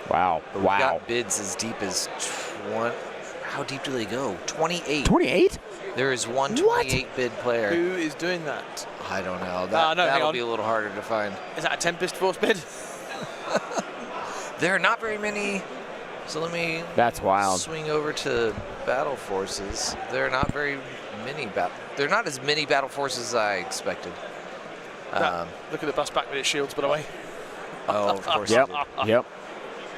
Wow. But we've got bids as deep as 20. How deep do they go? 28. 28? There is one 28 bid player. Who is doing that? I don't know. That'll be a little harder to find. Is that a Tempest Force bid? There are not very many So let me That's wild. swing over to battle forces. They're not very many they're not as many battle forces as I expected. Look at the bus back with its shields, by the way. Oh, of course. Yep. It did. Yep.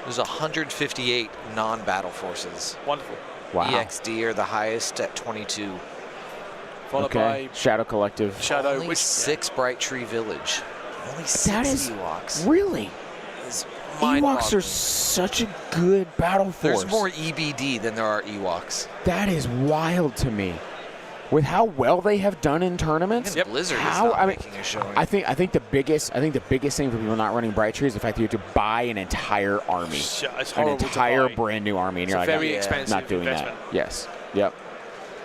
There's 158 non-battle forces. Wonderful. Wow. EXD are the highest at 22. Followed Okay. by Shadow Collective. Shadow, Only which 6 Bright Tree Village. Only 6 That is Ewoks. really. Is Ewoks are mind-boggling. such a good battle force. There's more EBD than there are Ewoks. That is wild to me. With how well they have done in tournaments, Even Blizzard is how, not making a showing. I think the biggest thing for people not running Bright Tree is the fact that you have to buy an entire army, it's an horrible entire to buy. brand new army, and It's you're a like, very I'm expensive not doing investment. that. Yes. Yep.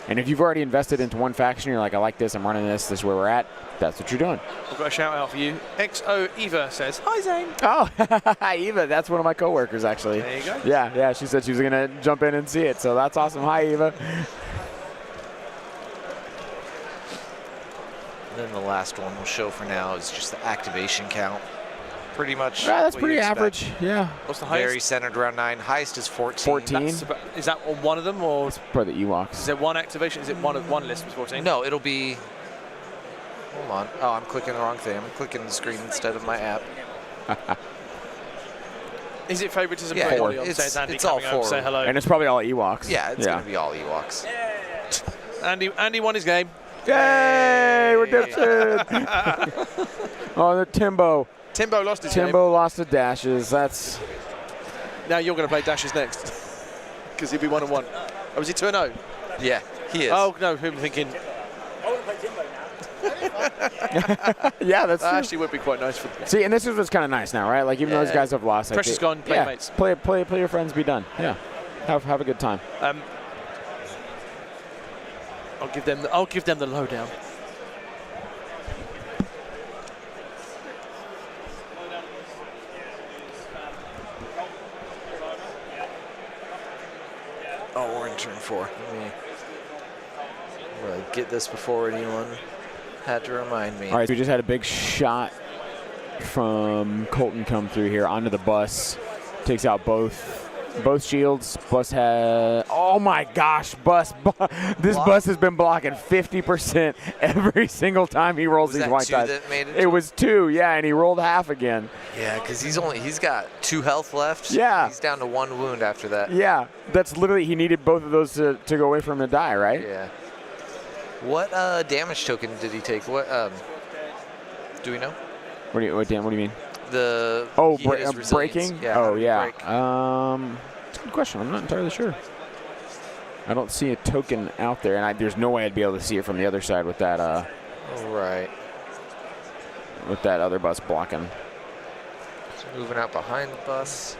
And if you've already invested into one faction, you're like, I like this, I'm running this, this is where we're at. That's what you're doing. I've got a shout out for you. XO Eva says, "Hi Zane." Oh, Eva, that's one of my coworkers actually. There you go. Yeah. She said she was gonna jump in and see it, so that's awesome. Hi, Eva. And then the last one we'll show for now is just the activation count. Pretty much. Yeah, that's what you pretty expect. average. Yeah. What's the Very highest? centered around 9. Highest is 14. 14. Is that on one of them, or For the is Ewoks. there one activation? Is it one list was 14? No, it'll be. Hold on. Oh, I'm clicking the wrong thing. I'm clicking the screen instead of my app. Is it favoritism? Yeah, for Four. anybody? it's Andy all coming over to 4. say hello. And it's probably all Ewoks. Yeah, it's going to be all Ewoks. Andy won his game. Yay! We're dipshit. Oh, the Timbo. Timbo lost his game. Timbo lost the dashes. That's. Now you're going to play dashes next, because he'll be 1-1. Oh, was he 2-0? Yeah, he is. Oh no, I'm thinking Yeah, that's that true. actually would be quite nice for them. See, and this is what's kind of nice now, right? Like even those Yeah. guys have lost. Like, Pressure's gone, play mates. Play your friends, be done. Yeah. Have a good time. I'll give them the lowdown. Oh, we're in turn 4. Let me really get this before anyone had to remind me. All right, so we just had a big shot from Colton come through here onto the bus. Takes out both shields. Bus has. Oh my gosh, this bus has been blocking 50% every single time he rolls Was these that white 2 dice. that made it? It was 2, yeah, and he rolled half again. Yeah, because he's got 2 health left. Yeah. He's down to 1 wound after that. Yeah, that's literally, he needed both of those to go away from him to die, right? Yeah. What damage token did he take? What do we know? What do you mean? The Oh, he hit his resilience. breaking? Yeah, how Oh, did he yeah. break? That's a good question. I'm not entirely sure. I don't see a token out there, and there's no way I'd be able to see it from the other side with that Right. with that other bus blocking. So moving out behind the bus.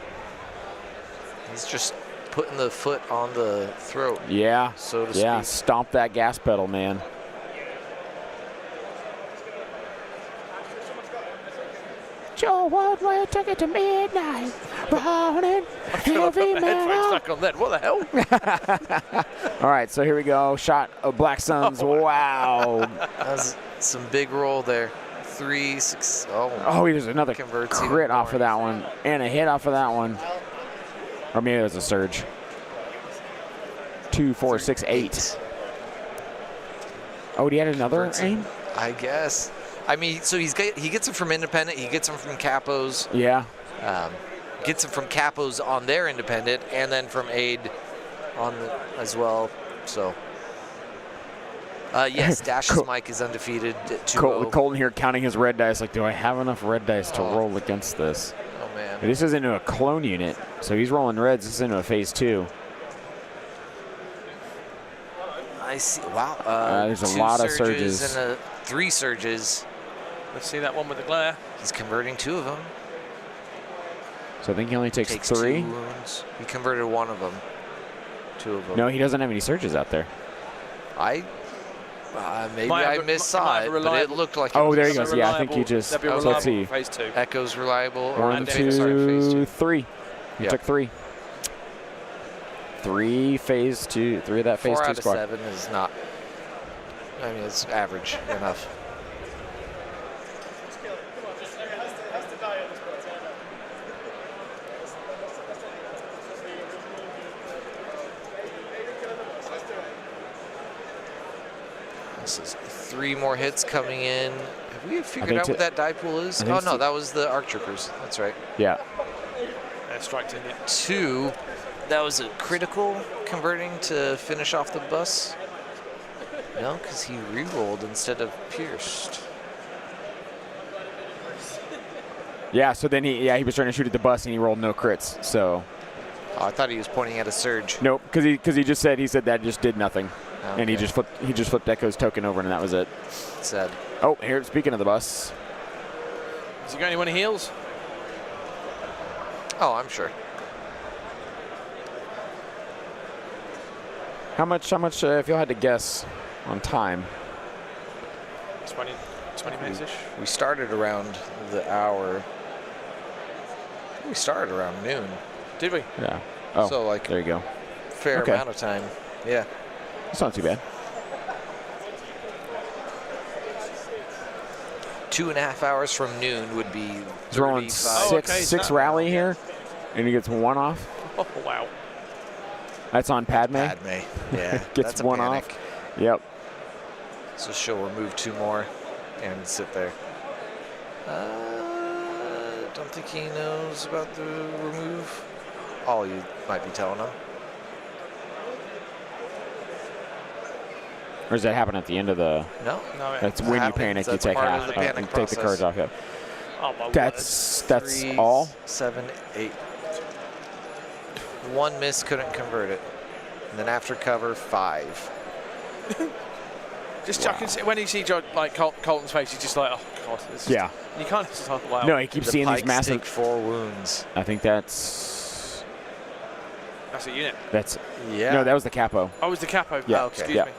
He's just putting the foot on the throat. Yeah. So to Yeah. speak. Stomp that gas pedal, man. Joe Woodward took it to midnight, running heavy Headphones metal. back on then. What the hell? All right, so here we go. Shot of Black Suns. Wow. That was some big roll there. 3, 6. Oh, Oh, there's another Converts crit even off of more. that one, and a hit off of that one. Or maybe it was a surge. 2, 4, 6, 8. Oh, he had another Converts aim? I guess. I mean, so he gets them from independent. He gets them from capos. Yeah. Gets them from capos on their independent, and then from aid as well. So, yes, Dash's Mike is undefeated at 2-0. Colton here counting his red dice. Like, do I have enough red dice to roll against this? Oh man. This is into a clone unit, so he's rolling reds. This is into a phase 2. I see. Wow. There's a 2 lot of surges. and 3 surges. Let's see that one with the glare. He's converting 2 of them. So I think he only takes 3. 2 wounds. He converted 1 of them. 2 of them. No, he doesn't have any surges out there. Maybe Might I have a- missaw might have it, a but it reliable- looked like Oh, it there was he goes. Yeah, I think he just. That'd be So reliable let's see. for phase 2. Echo's reliable. Or 1, sorry, phase 2. 3. He Yeah. took 3. 3 phase 2. 3 of that phase 4 2 out of squad. 7 is not. I mean, it's average enough. This is 3 more hits coming in. Have we figured out what that die pool is? Oh, no, that was the arc troopers. That's right. Yeah. Strike to hit. 2. That was a critical converting to finish off the bus. No, because he re-rolled instead of pierced. Yeah, so then he was trying to shoot at the bus and he rolled no crits. So. Oh, I thought he was pointing at a surge. Nope, because he just said that just did nothing, Okay. and he just flipped Echo's token over and that was it. Sad. Oh, here speaking of the bus. Has he got anyone he heals? Oh, I'm sure. How much? If y'all had to guess on time. 20 minutes-ish. We started around the hour. We started around noon. Did we? Yeah. Oh, So, like, there you go. fair Okay. amount of time. Yeah. It's not too bad. 2.5 hours from noon would be He's rolling 35. six rally here, and he gets 1 off. Oh, wow. That's on Padme. Padme. Yeah. Gets that's a 1 panic. off. Yep. So she'll remove 2 more and sit there. Don't think he knows about the remove. All you might be telling him. Or does that happen at the end of the? No. No, That's That when you happens. panic. You That's take part of half. the panic you take the process. cards off. Yep. Oh, my word. That's 3, all. 7, 8. 1 miss, couldn't convert it. And then after cover, 5. Just chucking. When you see like Colton's face, he's just like, oh god. This is, Yeah. You can't just talk wow. No, he keeps The seeing these pikes massive. take 4 wounds. I think that's. That's a unit. That's. Yeah. No, that was the capo. Oh, it was the capo. Yeah. Oh, Okay. excuse Yeah. me.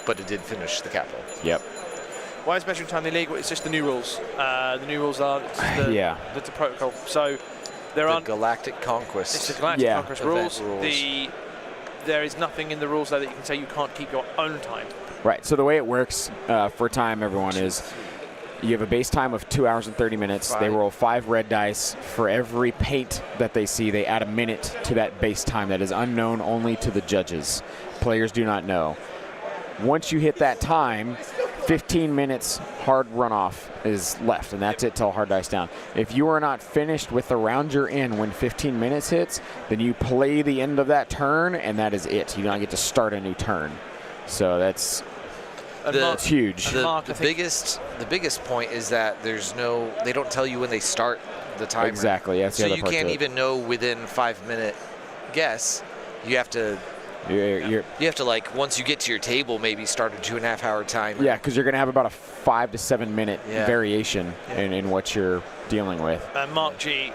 But it did finish the capital. Yep. Why is measuring time illegal? It's just the new rules. The new rules are Yeah. the protocol. So there The aren't. Galactic It's Conquest. the Galactic Yeah. Conquest Event rules. There is nothing in the rules there that you can say you can't keep your own time. Right. So the way it works for time, everyone, is you have a base time of 2 hours and 30 minutes. They 5. roll 5 red dice. For every paint that they see, they add a minute to that base time that is unknown only to the judges. Players do not know. Once you hit that time, 15 minutes hard runoff is left, and that's it till hard dice down. If you are not finished with the round you're in when 15 minutes hits, then you play the end of that turn, and that is it. You do not get to start a new turn. So that's And huge. Mark, The I think- biggest point is that they don't tell you when they start the timer. Exactly. That's the So other you part can't to it. even know within 5-minute guess. You have to You're, like once you get to your table maybe start a 2.5 hour timer. yeah, because you're going to have about a 5 to 7 minute Yeah. variation in what you're dealing with. Mark G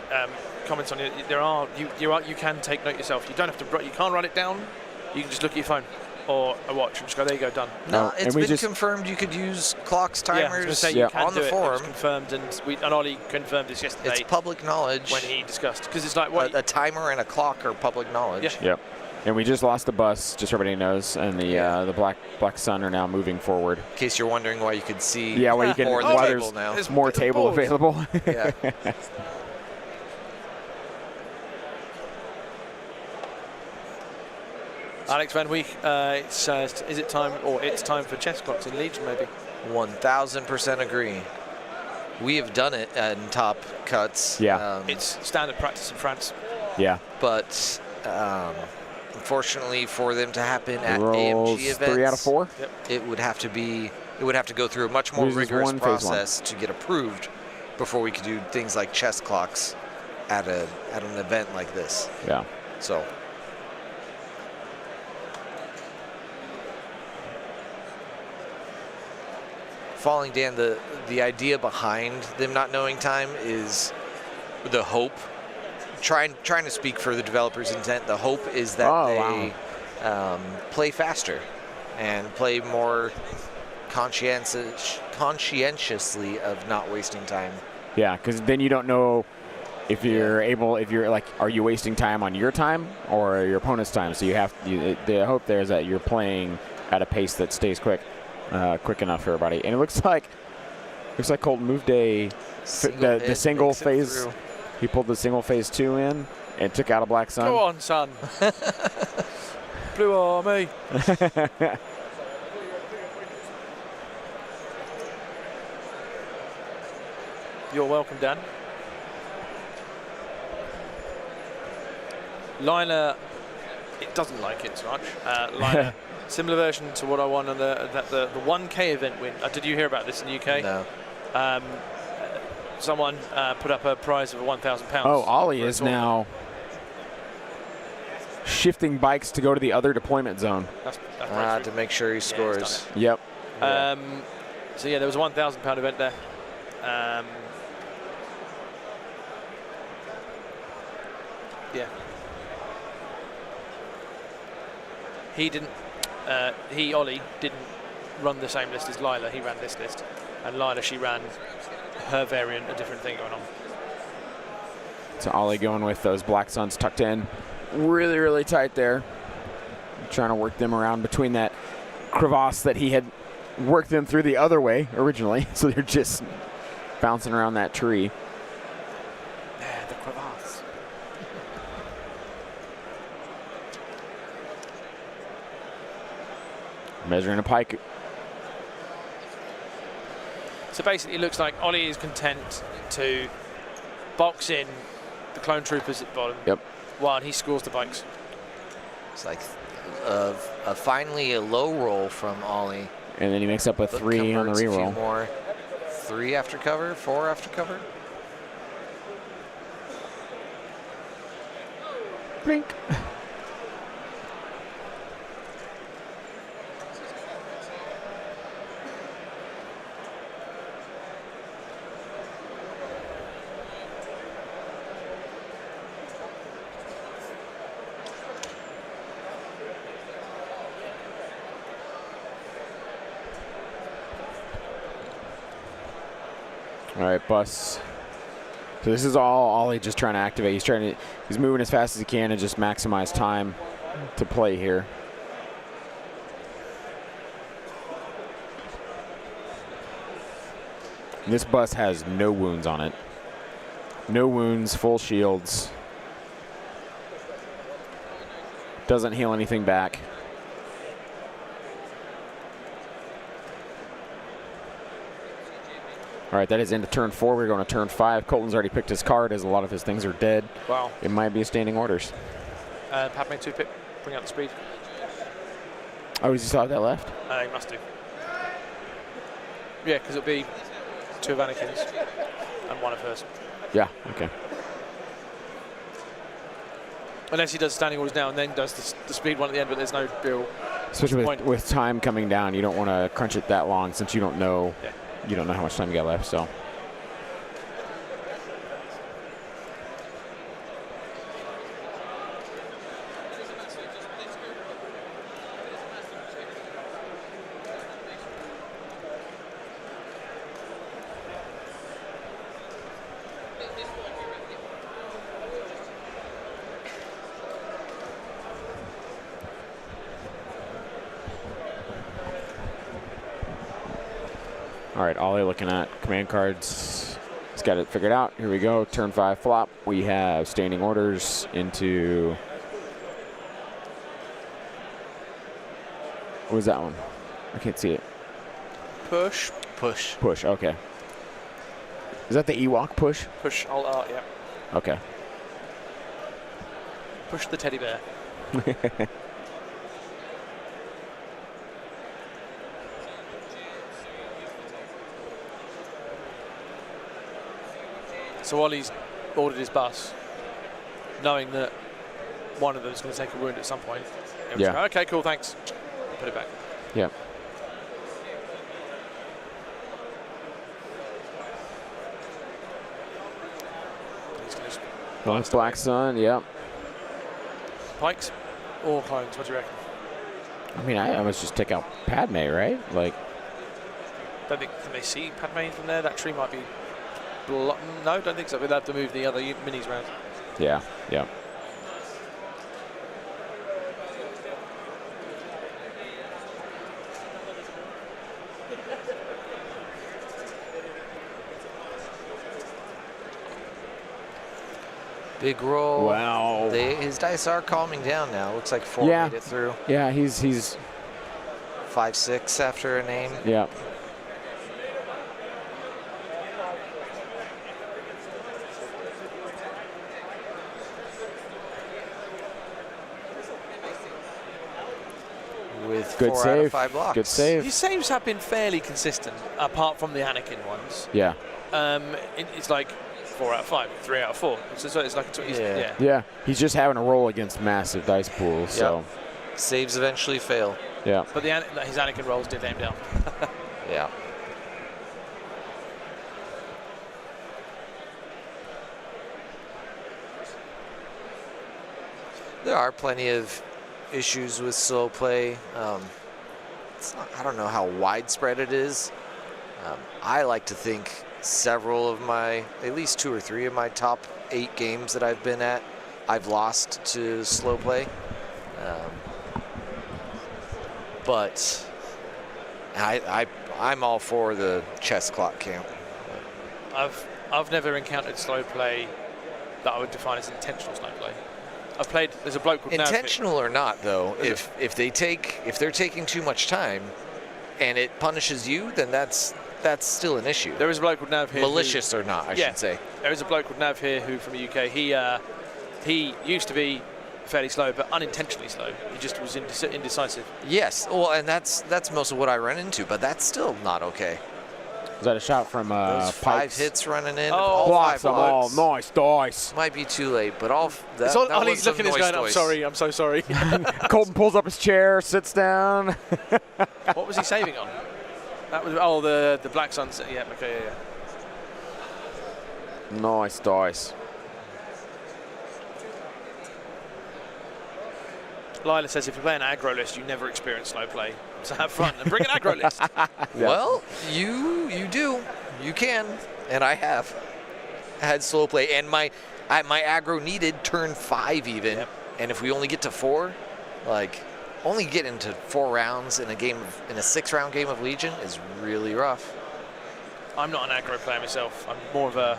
comments on it. You can take note yourself. You don't have to. You can't write it down. You can just look at your phone or a watch and just go, there you go, done. No, No, it's and we been just- confirmed you could use clocks, Yeah, I was timers gonna say Yeah. you can on do the it. It was forum. confirmed, and Ollie confirmed this yesterday It's public knowledge. when he discussed. Because it's like, what? A timer and a clock are public knowledge. Yeah. Yep. And we just lost the bus, just so everybody knows, and the Black Sun are now moving forward. In case you're wondering why you could see Yeah, well, you can more of while the there's table now. There's more table boards. available. Yeah. Alex Van Week, is it time, or it's time for chess clocks in Legion, maybe? 1000% agree. We have done it in top cuts. Yeah. It's standard practice in France. Yeah. But unfortunately for them to happen at Rolls AMG events, 3 out of 4. it would have to go through a much more Loses rigorous 1, phase 1. process to get approved before we could do things like chess clocks at an event like this. Yeah. So falling down, the idea behind them not knowing time is the hope. Trying to speak for the developer's intent. The hope is that they play faster and play more conscientiously of not wasting time. Yeah, because then you don't know if you're are you wasting time on your time or your opponent's time? So the hope there is that you're playing at a pace that stays quick enough for everybody. And it looks like Colton moved the single phase. Through. He pulled the single phase 2 in and took out a Black Sun. Go on, son. Blue Army. You're welcome, Dan. Lila, it doesn't like it so much. Lila, similar version to what I won on the 1K event win. Did you hear about this in the UK? No. Someone put up a prize of £1,000. Oh, Ollie is now shifting bikes to go to the other deployment zone. That's To make sure he scores. Yep. So yeah, there was a £1,000 event there. Yeah. Ollie didn't run the same list as Lila. He ran this list, and Lila, she ran her variant, a different thing going on. So Ollie going with those Black Suns tucked in really, really tight there. Trying to work them around between that crevasse that he had worked them through the other way originally. So they're just bouncing around that tree. There, the crevasse. Measuring a pike. So basically, it looks like Ollie is content to box in the clone troopers at the bottom. Yep. While he scores the bikes. It's like finally a low roll from Ollie. And then he makes up a 3 on the Converts a few reroll. more. 3 after cover, 4 after cover. Blink. All right, bus. So this is all Ollie just trying to activate. He's moving as fast as he can and just maximize time to play here. And this bus has no wounds on it. No wounds, full shields. Doesn't heal anything back. All right, that is into turn 4. We're going to turn 5. Colton's already picked his card as a lot of his things are dead. Wow. It might be a standing orders. Padme 2-pip, bring out the speed. Oh, does he still have that left? He must do. Yeah, because it'll be 2 of Anakin's and 1 of hers. Yeah, okay. Unless he does standing orders now and then does the speed one at the end, but there's no real. Especially point. with time coming down, you don't want to crunch it that long since you don't know. Yeah. You don't know how much time you got left, so. All right, Ollie looking at command cards. He's got it figured out. Here we go. Turn 5 flop. We have standing orders into. What was that one? I can't see it. Push. Push. Push, okay. Is that the Ewok push? Push, Alt-R, yeah. Okay. Push the teddy bear. So Ollie's ordered his bus, knowing that one of them is going to take a wound at some point. Yeah. Go, okay, cool, thanks. Put it back. Yeah. He's going to Black Sun, yep. Pikes or clones, what do you reckon? I mean, I must just take out Padme, right? Like, Don't think, can they see Padme from there? That tree might be no, don't think so. We'd have to move the other minis around. yeah, yeah. Big roll. Wow. His dice are calming down now. Looks like 4 Yeah. made it through. Yeah, he's 5-6 after a name. yeah. with Good 4 save. out of 5 blocks. Good save. His saves have been fairly consistent, apart from the Anakin ones. Yeah. It's like 4 out of 5, 3 out of 4. So it's like yeah. Yeah. He's just having to roll against massive dice pools. So. Saves eventually fail. Yeah. But his Anakin rolls did aim down. Yeah. There are plenty of issues with slow play. I don't know how widespread it is. I like to think several of at least 2 or 3 of my top 8 games that I've been at, I've lost to slow play. But I'm all for the chess clock count. I've never encountered slow play that I would define as intentional slow play. I've played. There's a bloke called intentional or not, though. If they're taking too much time, and it punishes you, then that's still an issue. There is a bloke called Nav here. Malicious or not, I should say. There is a bloke called Nav here who from the UK. He used to be fairly slow, but unintentionally slow. He just was indecisive. Yes. Well, and that's most of what I run into, but that's still not okay. Was that a shot from Those 5 Pikes? hits running in? Oh, all blocks 5 them all. blocks. Nice dice. Might be too late, but that Ollie's looking at his going, I'm sorry, I'm so sorry. Colton pulls up his chair, sits down. What was he saving on? That was the Black Sunset. Yeah, okay, yeah. Nice dice. Lila says if you play an aggro list, you never experience slow play. So have fun and bring an aggro list. Well, you do. You can. And I have had slow play. And my aggro needed turn 5 even. Yep. And if we only get to 4, only get into 4 rounds in a 6-round game of Legion is really rough. I'm not an aggro player myself. I'm more of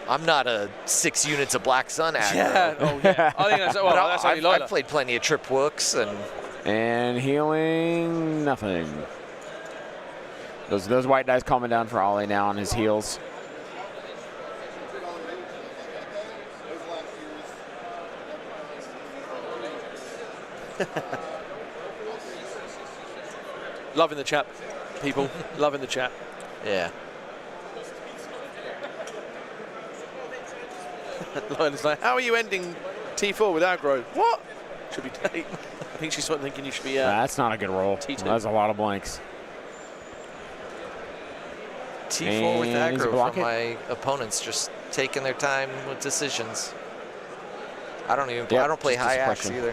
I'm not a 6 units of Black Sun aggro. Yeah. Oh yeah. I think that's that's only Lila. I've played plenty of Trip Wooks and healing, nothing. Those white dice calming down for Ollie now on his heels. Loving the chat, people. Loving the chat. Yeah. Lila's like, how are you ending T4 with aggro? What? Should be I think she's sort of thinking you should be. That's not a good roll. T2. That's a lot of blanks. T4 with And he's aggro block from it. my opponents, just taking their time with decisions. I don't even. Yep, I don't play just high axe suppression.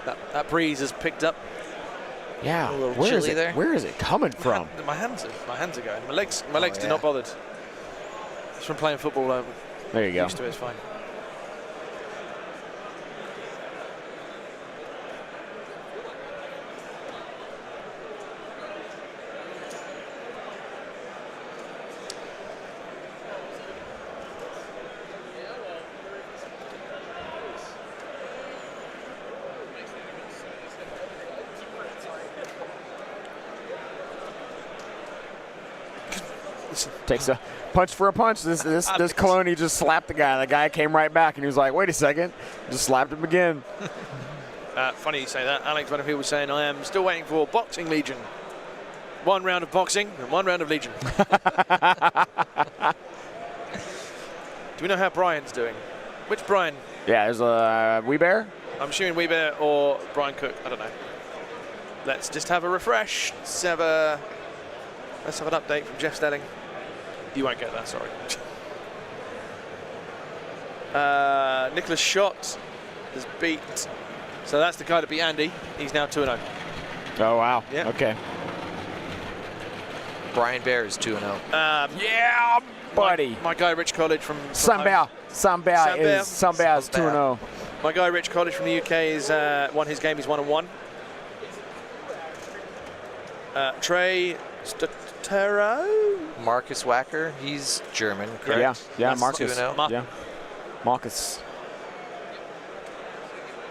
either. That breeze has picked up. Yeah. A little Where is chilly it? there. Where is it coming from? My hands are going. My legs yeah. do not bothered. It's from playing football. There you go. Used to it, it's fine. Takes a punch for a punch. This Coloni just slapped the guy. The guy came right back, and he was like, "Wait a second!" Just slapped him again. Funny you say that. Alex Butterfield was saying, I am still waiting for Boxing Legion. 1 round of boxing and 1 round of Legion. Do we know how Brian's doing? Which Brian? Yeah, there's a Wee Bear. I'm assuming Weebear or Brian Cook. I don't know. Let's just have a refresh. Let's have an update from Jeff Stelling. You won't get that, sorry. Nicholas Schott has beat. So that's the guy that beat Andy. He's now 2-0. Oh wow. Yeah. Okay. Brian Bear is 2-0. Yeah, buddy. My guy Rich College from Sambao is 2-0. My guy Rich College from the UK is won his game. He's 1-1. Trey Stotero. Marcus Wacker, he's German, correct? Yeah, That's Marcus. 2-0. Yeah, Marcus.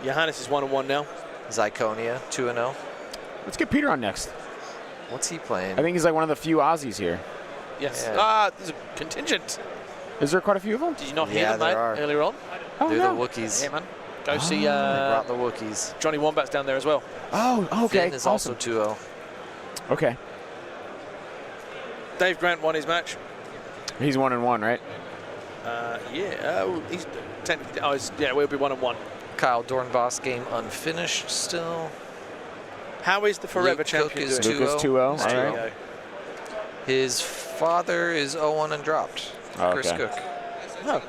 Johannes is 1-1 now. Zyconia, 2-0. Let's get Peter on next. What's he playing? I think he's like one of the few Aussies here. Yes. Yeah. There's a contingent. Is there quite a few of them? Did you not hear Yeah, them, there mate, are. earlier on? Oh, They're no. the Wookiees. Yeah, man. Go see brought the Wookiees. Johnny Wombat's down there as well. Oh, okay. Finn is also 2-0. Okay. Dave Grant won his match. He's 1-1, right? Yeah. He's technically. Yeah, we'll be 1-1. Kyle Dornbos game unfinished still. How is the forever Luke champion Cook is doing? Luke is 2-0. All There you right. go. His father is 0-1 and dropped. Oh, Chris okay. Cook. Oh,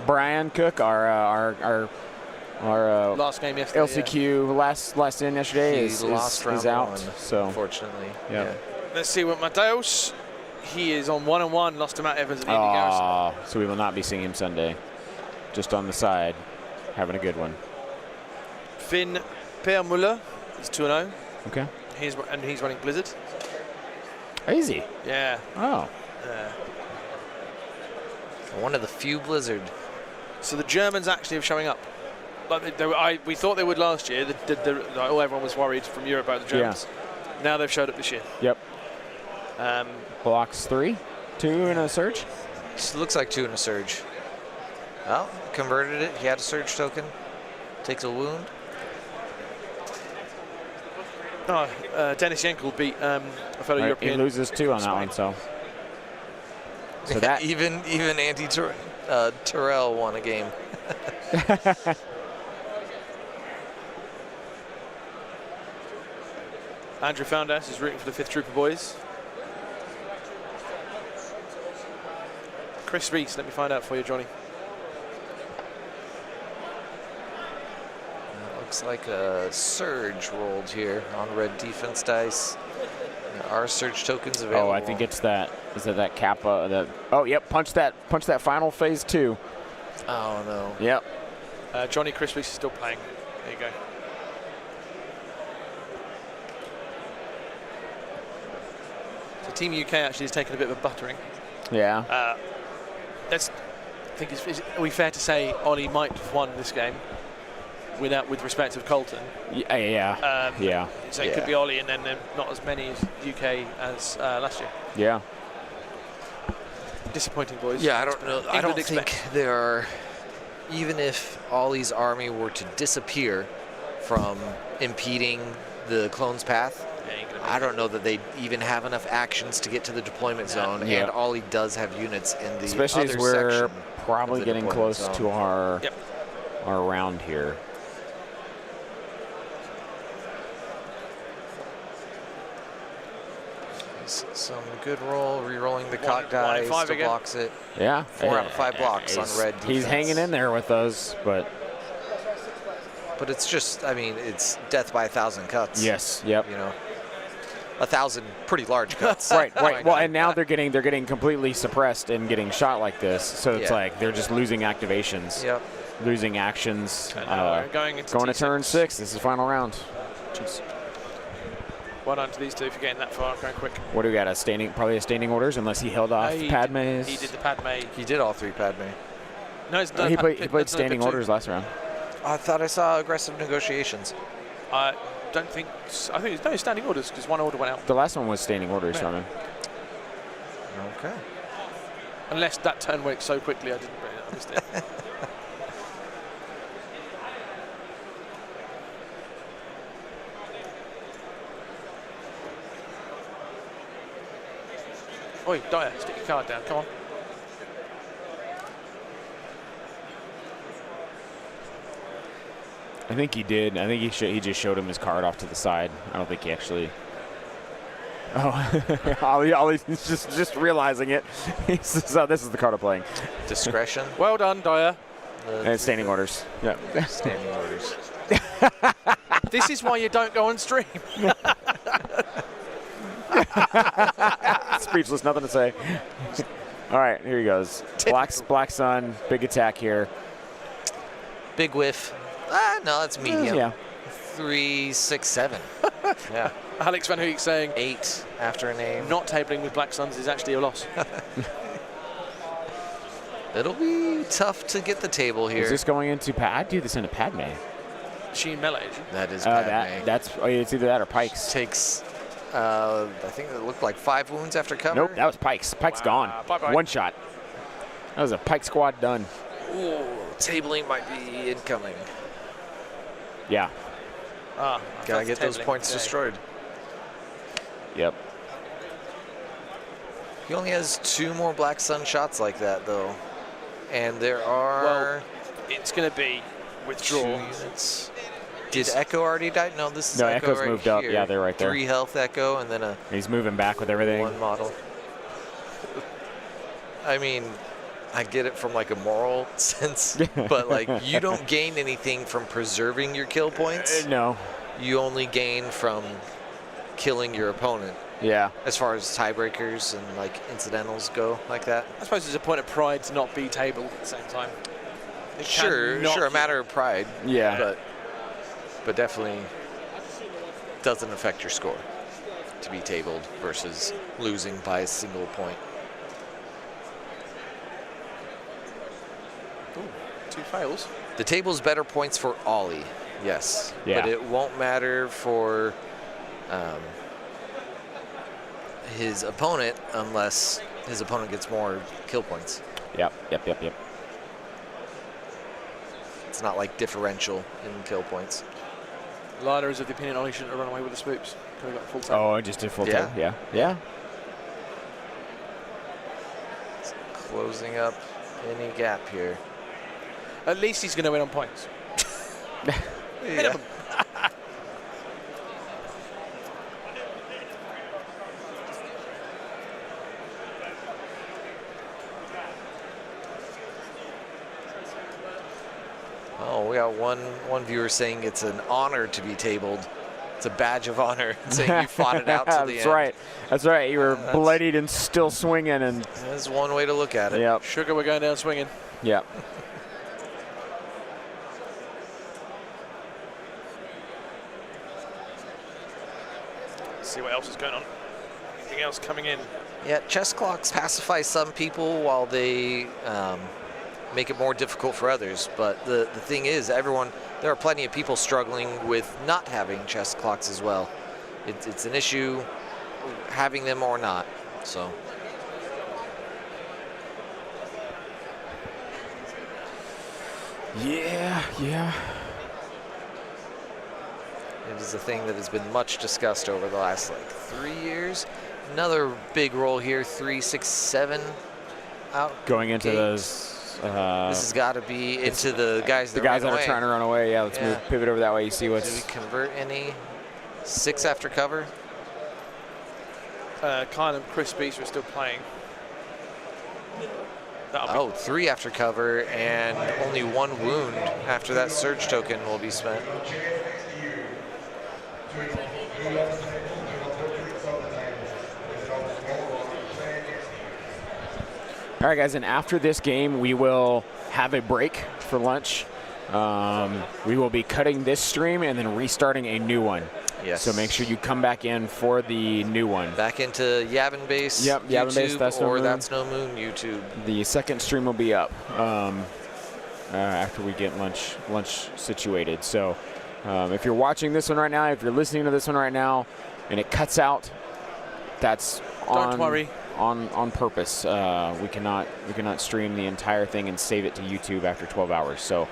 Brian Cook, our last game yesterday. LCQ last in yesterday He is lost round out. one, So unfortunately. yeah. Let's see what Mateos. He is on 1-1. Lost to Matt Evans at the Indy Garrison. So we will not be seeing him Sunday. Just on the side, having a good one. Finn Peermuller is 2-0. Okay. He's running Blizzard. Easy. Yeah. Oh. One of the few Blizzard. So the Germans actually are showing up. Like we thought they would last year. Everyone was worried from Europe about the Germans. Now they've showed up this year. Yep. Um, Blocks 3, 2 in a surge. Looks like 2 in a surge. Well, converted it. He had a surge token. Takes a wound. Dennis Yenkel beat a fellow Right, European. he loses 2 on that one, so that even Andy Terrell won a game. Andrew Foundas is rooting for the 5th Trooper boys. Chris Reese, let me find out for you, Johnny. Looks like a surge rolled here on red defense dice. There are surge tokens available. Oh, I think it's that. Is it that Kappa? That. Oh, yep. Punch that final phase 2. Oh no. Yep. Johnny Chris Reese is still playing. There you go. So Team UK actually has taken a bit of a buttering. Yeah. I think are we fair to say Ollie might have won this game with respect of Colton? Yeah. Yeah. So it could be Ollie and then not as many as UK as last year. Yeah. Disappointing, boys. Yeah, I don't know. I don't expect. think there are. Even if Ollie's army were to disappear from impeding the clone's path, I don't know that they even have enough actions to get to the deployment zone. Yeah. And Ollie does have units in the Especially other as we're section probably of the getting deployment close zone. to our Yep. round here. Some good roll, re-rolling the One- cock 1 die, in 5 still again. blocks it. Yeah. 4 out of 5 blocks on red defense. He's hanging in there with those, but But it's just, I mean, it's death by 1,000 cuts. yes. Yep. You know, 1,000 pretty large cuts. Right. Well, and now they're getting completely suppressed and getting shot like this. So it's Yeah. like they're just losing activations, Yep. losing actions. And now we're going into Going to T6. turn 6. This is the final round. Jeez. Well done to these two for getting that far, going quick. What do we got? Probably a standing orders unless he held off Padme's. He did the Padme. He did all 3 Padme. No, it's He played standing orders last round. I thought I saw aggressive negotiations. I don't think. I think it's no standing orders because one order went out. The last one was standing orders, Yeah. Simon. Okay. Unless that turn went so quickly, I didn't really understand. Oi, Dyer, stick your card down. Come on. I think he did. I think he just showed him his card off to the side. I don't think he actually. Oh, Ollie's just realizing it. He says, "Oh, this is the card I'm playing." Discretion. Well done, Dyer. And it's standing orders. Yeah. Standing orders. This is why you don't go on stream. Speechless, nothing to say. All right, here he goes. Black Sun, big attack here. Big whiff. No, it's medium. Yeah. 3, 6, 7. Yeah. Alex Van Hoek saying 8 after a name. not tabling with Black Suns is actually a loss. It'll be tough to get the table here. Is this going into I'd do this into Padme. She melee. That is Padme. It's either that or Pikes. Takes, I think it looked like 5 wounds after cover. Nope, that was Pikes. Pikes gone. Bye-bye. One shot. That was a Pike squad done. Ooh, tabling might be incoming. Yeah. Gotta get those points destroyed. Yep. He only has 2 more Black Sun shots like that, though. And there are... Well, it's going to be 2 withdraw. units. Did Echo already die? No, this is No, Echo Echo's right moved here. up. Yeah, they're right there. 3 health Echo, and then a He's moving back with everything. 1 model. I mean, I get it from like a moral sense, but like you don't gain anything from preserving your kill points. No. You only gain from killing your opponent. Yeah. As far as tiebreakers and like incidentals go, like that. I suppose it's a point of pride to not be tabled at the same time. It Sure, cannot a be- matter of pride. Yeah. But definitely doesn't affect your score to be tabled versus losing by a single point. Ooh, 2 fails. The table's better points for Ollie, yes. Yeah. But it won't matter for his opponent unless his opponent gets more kill points. Yep. It's not like differential in kill points. Lila is of the opinion Ollie shouldn't have run away with the swoops. Could have got full table. Oh, I just did full Yeah. table. Yeah. Closing up any gap here. At least he's going to win on points. Yeah. Oh, we got one viewer saying it's an honor to be tabled. It's a badge of honor, saying you fought it out to the end. That's right. You were That's- bloodied and still swinging, and That's one way to look at it. yep. Sugar, we're going down swinging. Yep. Let's see what else is going on. Anything else coming in? Yeah, chess clocks pacify some people while they make it more difficult for others. But the thing is, there are plenty of people struggling with not having chess clocks as well. It's an issue having them or not. So. Yeah. It is a thing that has been much discussed over the last 3 years. Another big roll here, 3, 6, 7 out. Going into gate. those. This has got to be into the guys that The guys ran that away. are trying to run away. Yeah, let's Yeah. pivot over that way. You see Do we what's. convert any? 6 after cover. Kyle and Chris Beast are still playing. Oh, 3 after cover and only 1 wound after that surge token will be spent. All right, guys, and after this game, we will have a break for lunch. We will be cutting this stream and then restarting a new one. Yes. So make sure you come back in for the new one. Back into Yavin Base. Yep, Yavin YouTube, Base, That's No or Moon. That's No Moon YouTube. The second stream will be up after we get lunch situated. So if you're watching this one right now, if you're listening to this one right now, and it cuts out, that's Don't worry. on purpose. We cannot stream the entire thing and save it to YouTube after 12 hours. So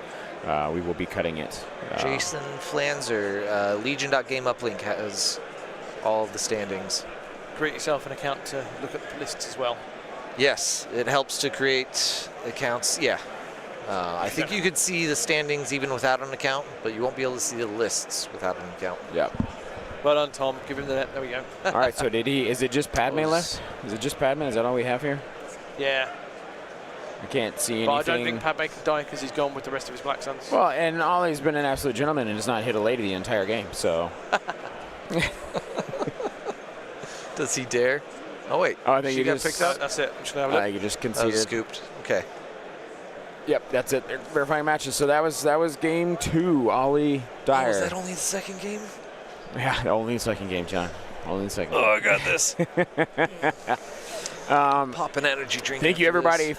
we will be cutting it. Jason Flanzer, Legion.game uplink has all of the standings. Create yourself an account to look at the lists as well. Yes, it helps to create accounts. Yeah. I think you could see the standings even without an account, but you won't be able to see the lists without an account. Yep. Well done, Tom. Give him the net. There we go. All right. So is it just Padme left? Is it just Padme? Is that all we have here? Yeah. I can't see anything. But I don't think Padme can die because he's gone with the rest of his Black Suns. Well, and Ollie's been an absolute gentleman and has not hit a lady the entire game. So. Does he dare? Oh wait. Oh, I think she you got just- picked up. That's it. I'm just going to have a look. You just That was conceded. scooped. Okay. Yep, that's it. They're verifying matches. So that was game 2. Ollie Dyer. Oh, was that only the second game? Yeah, only the second game, John. Only the second. Oh, I got this. Pop an energy drink. Thank you, after everybody, this.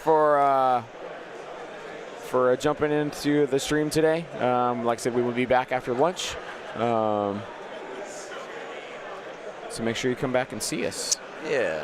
for jumping into the stream today. Like I said, we will be back after lunch. So make sure you come back and see us. Yeah.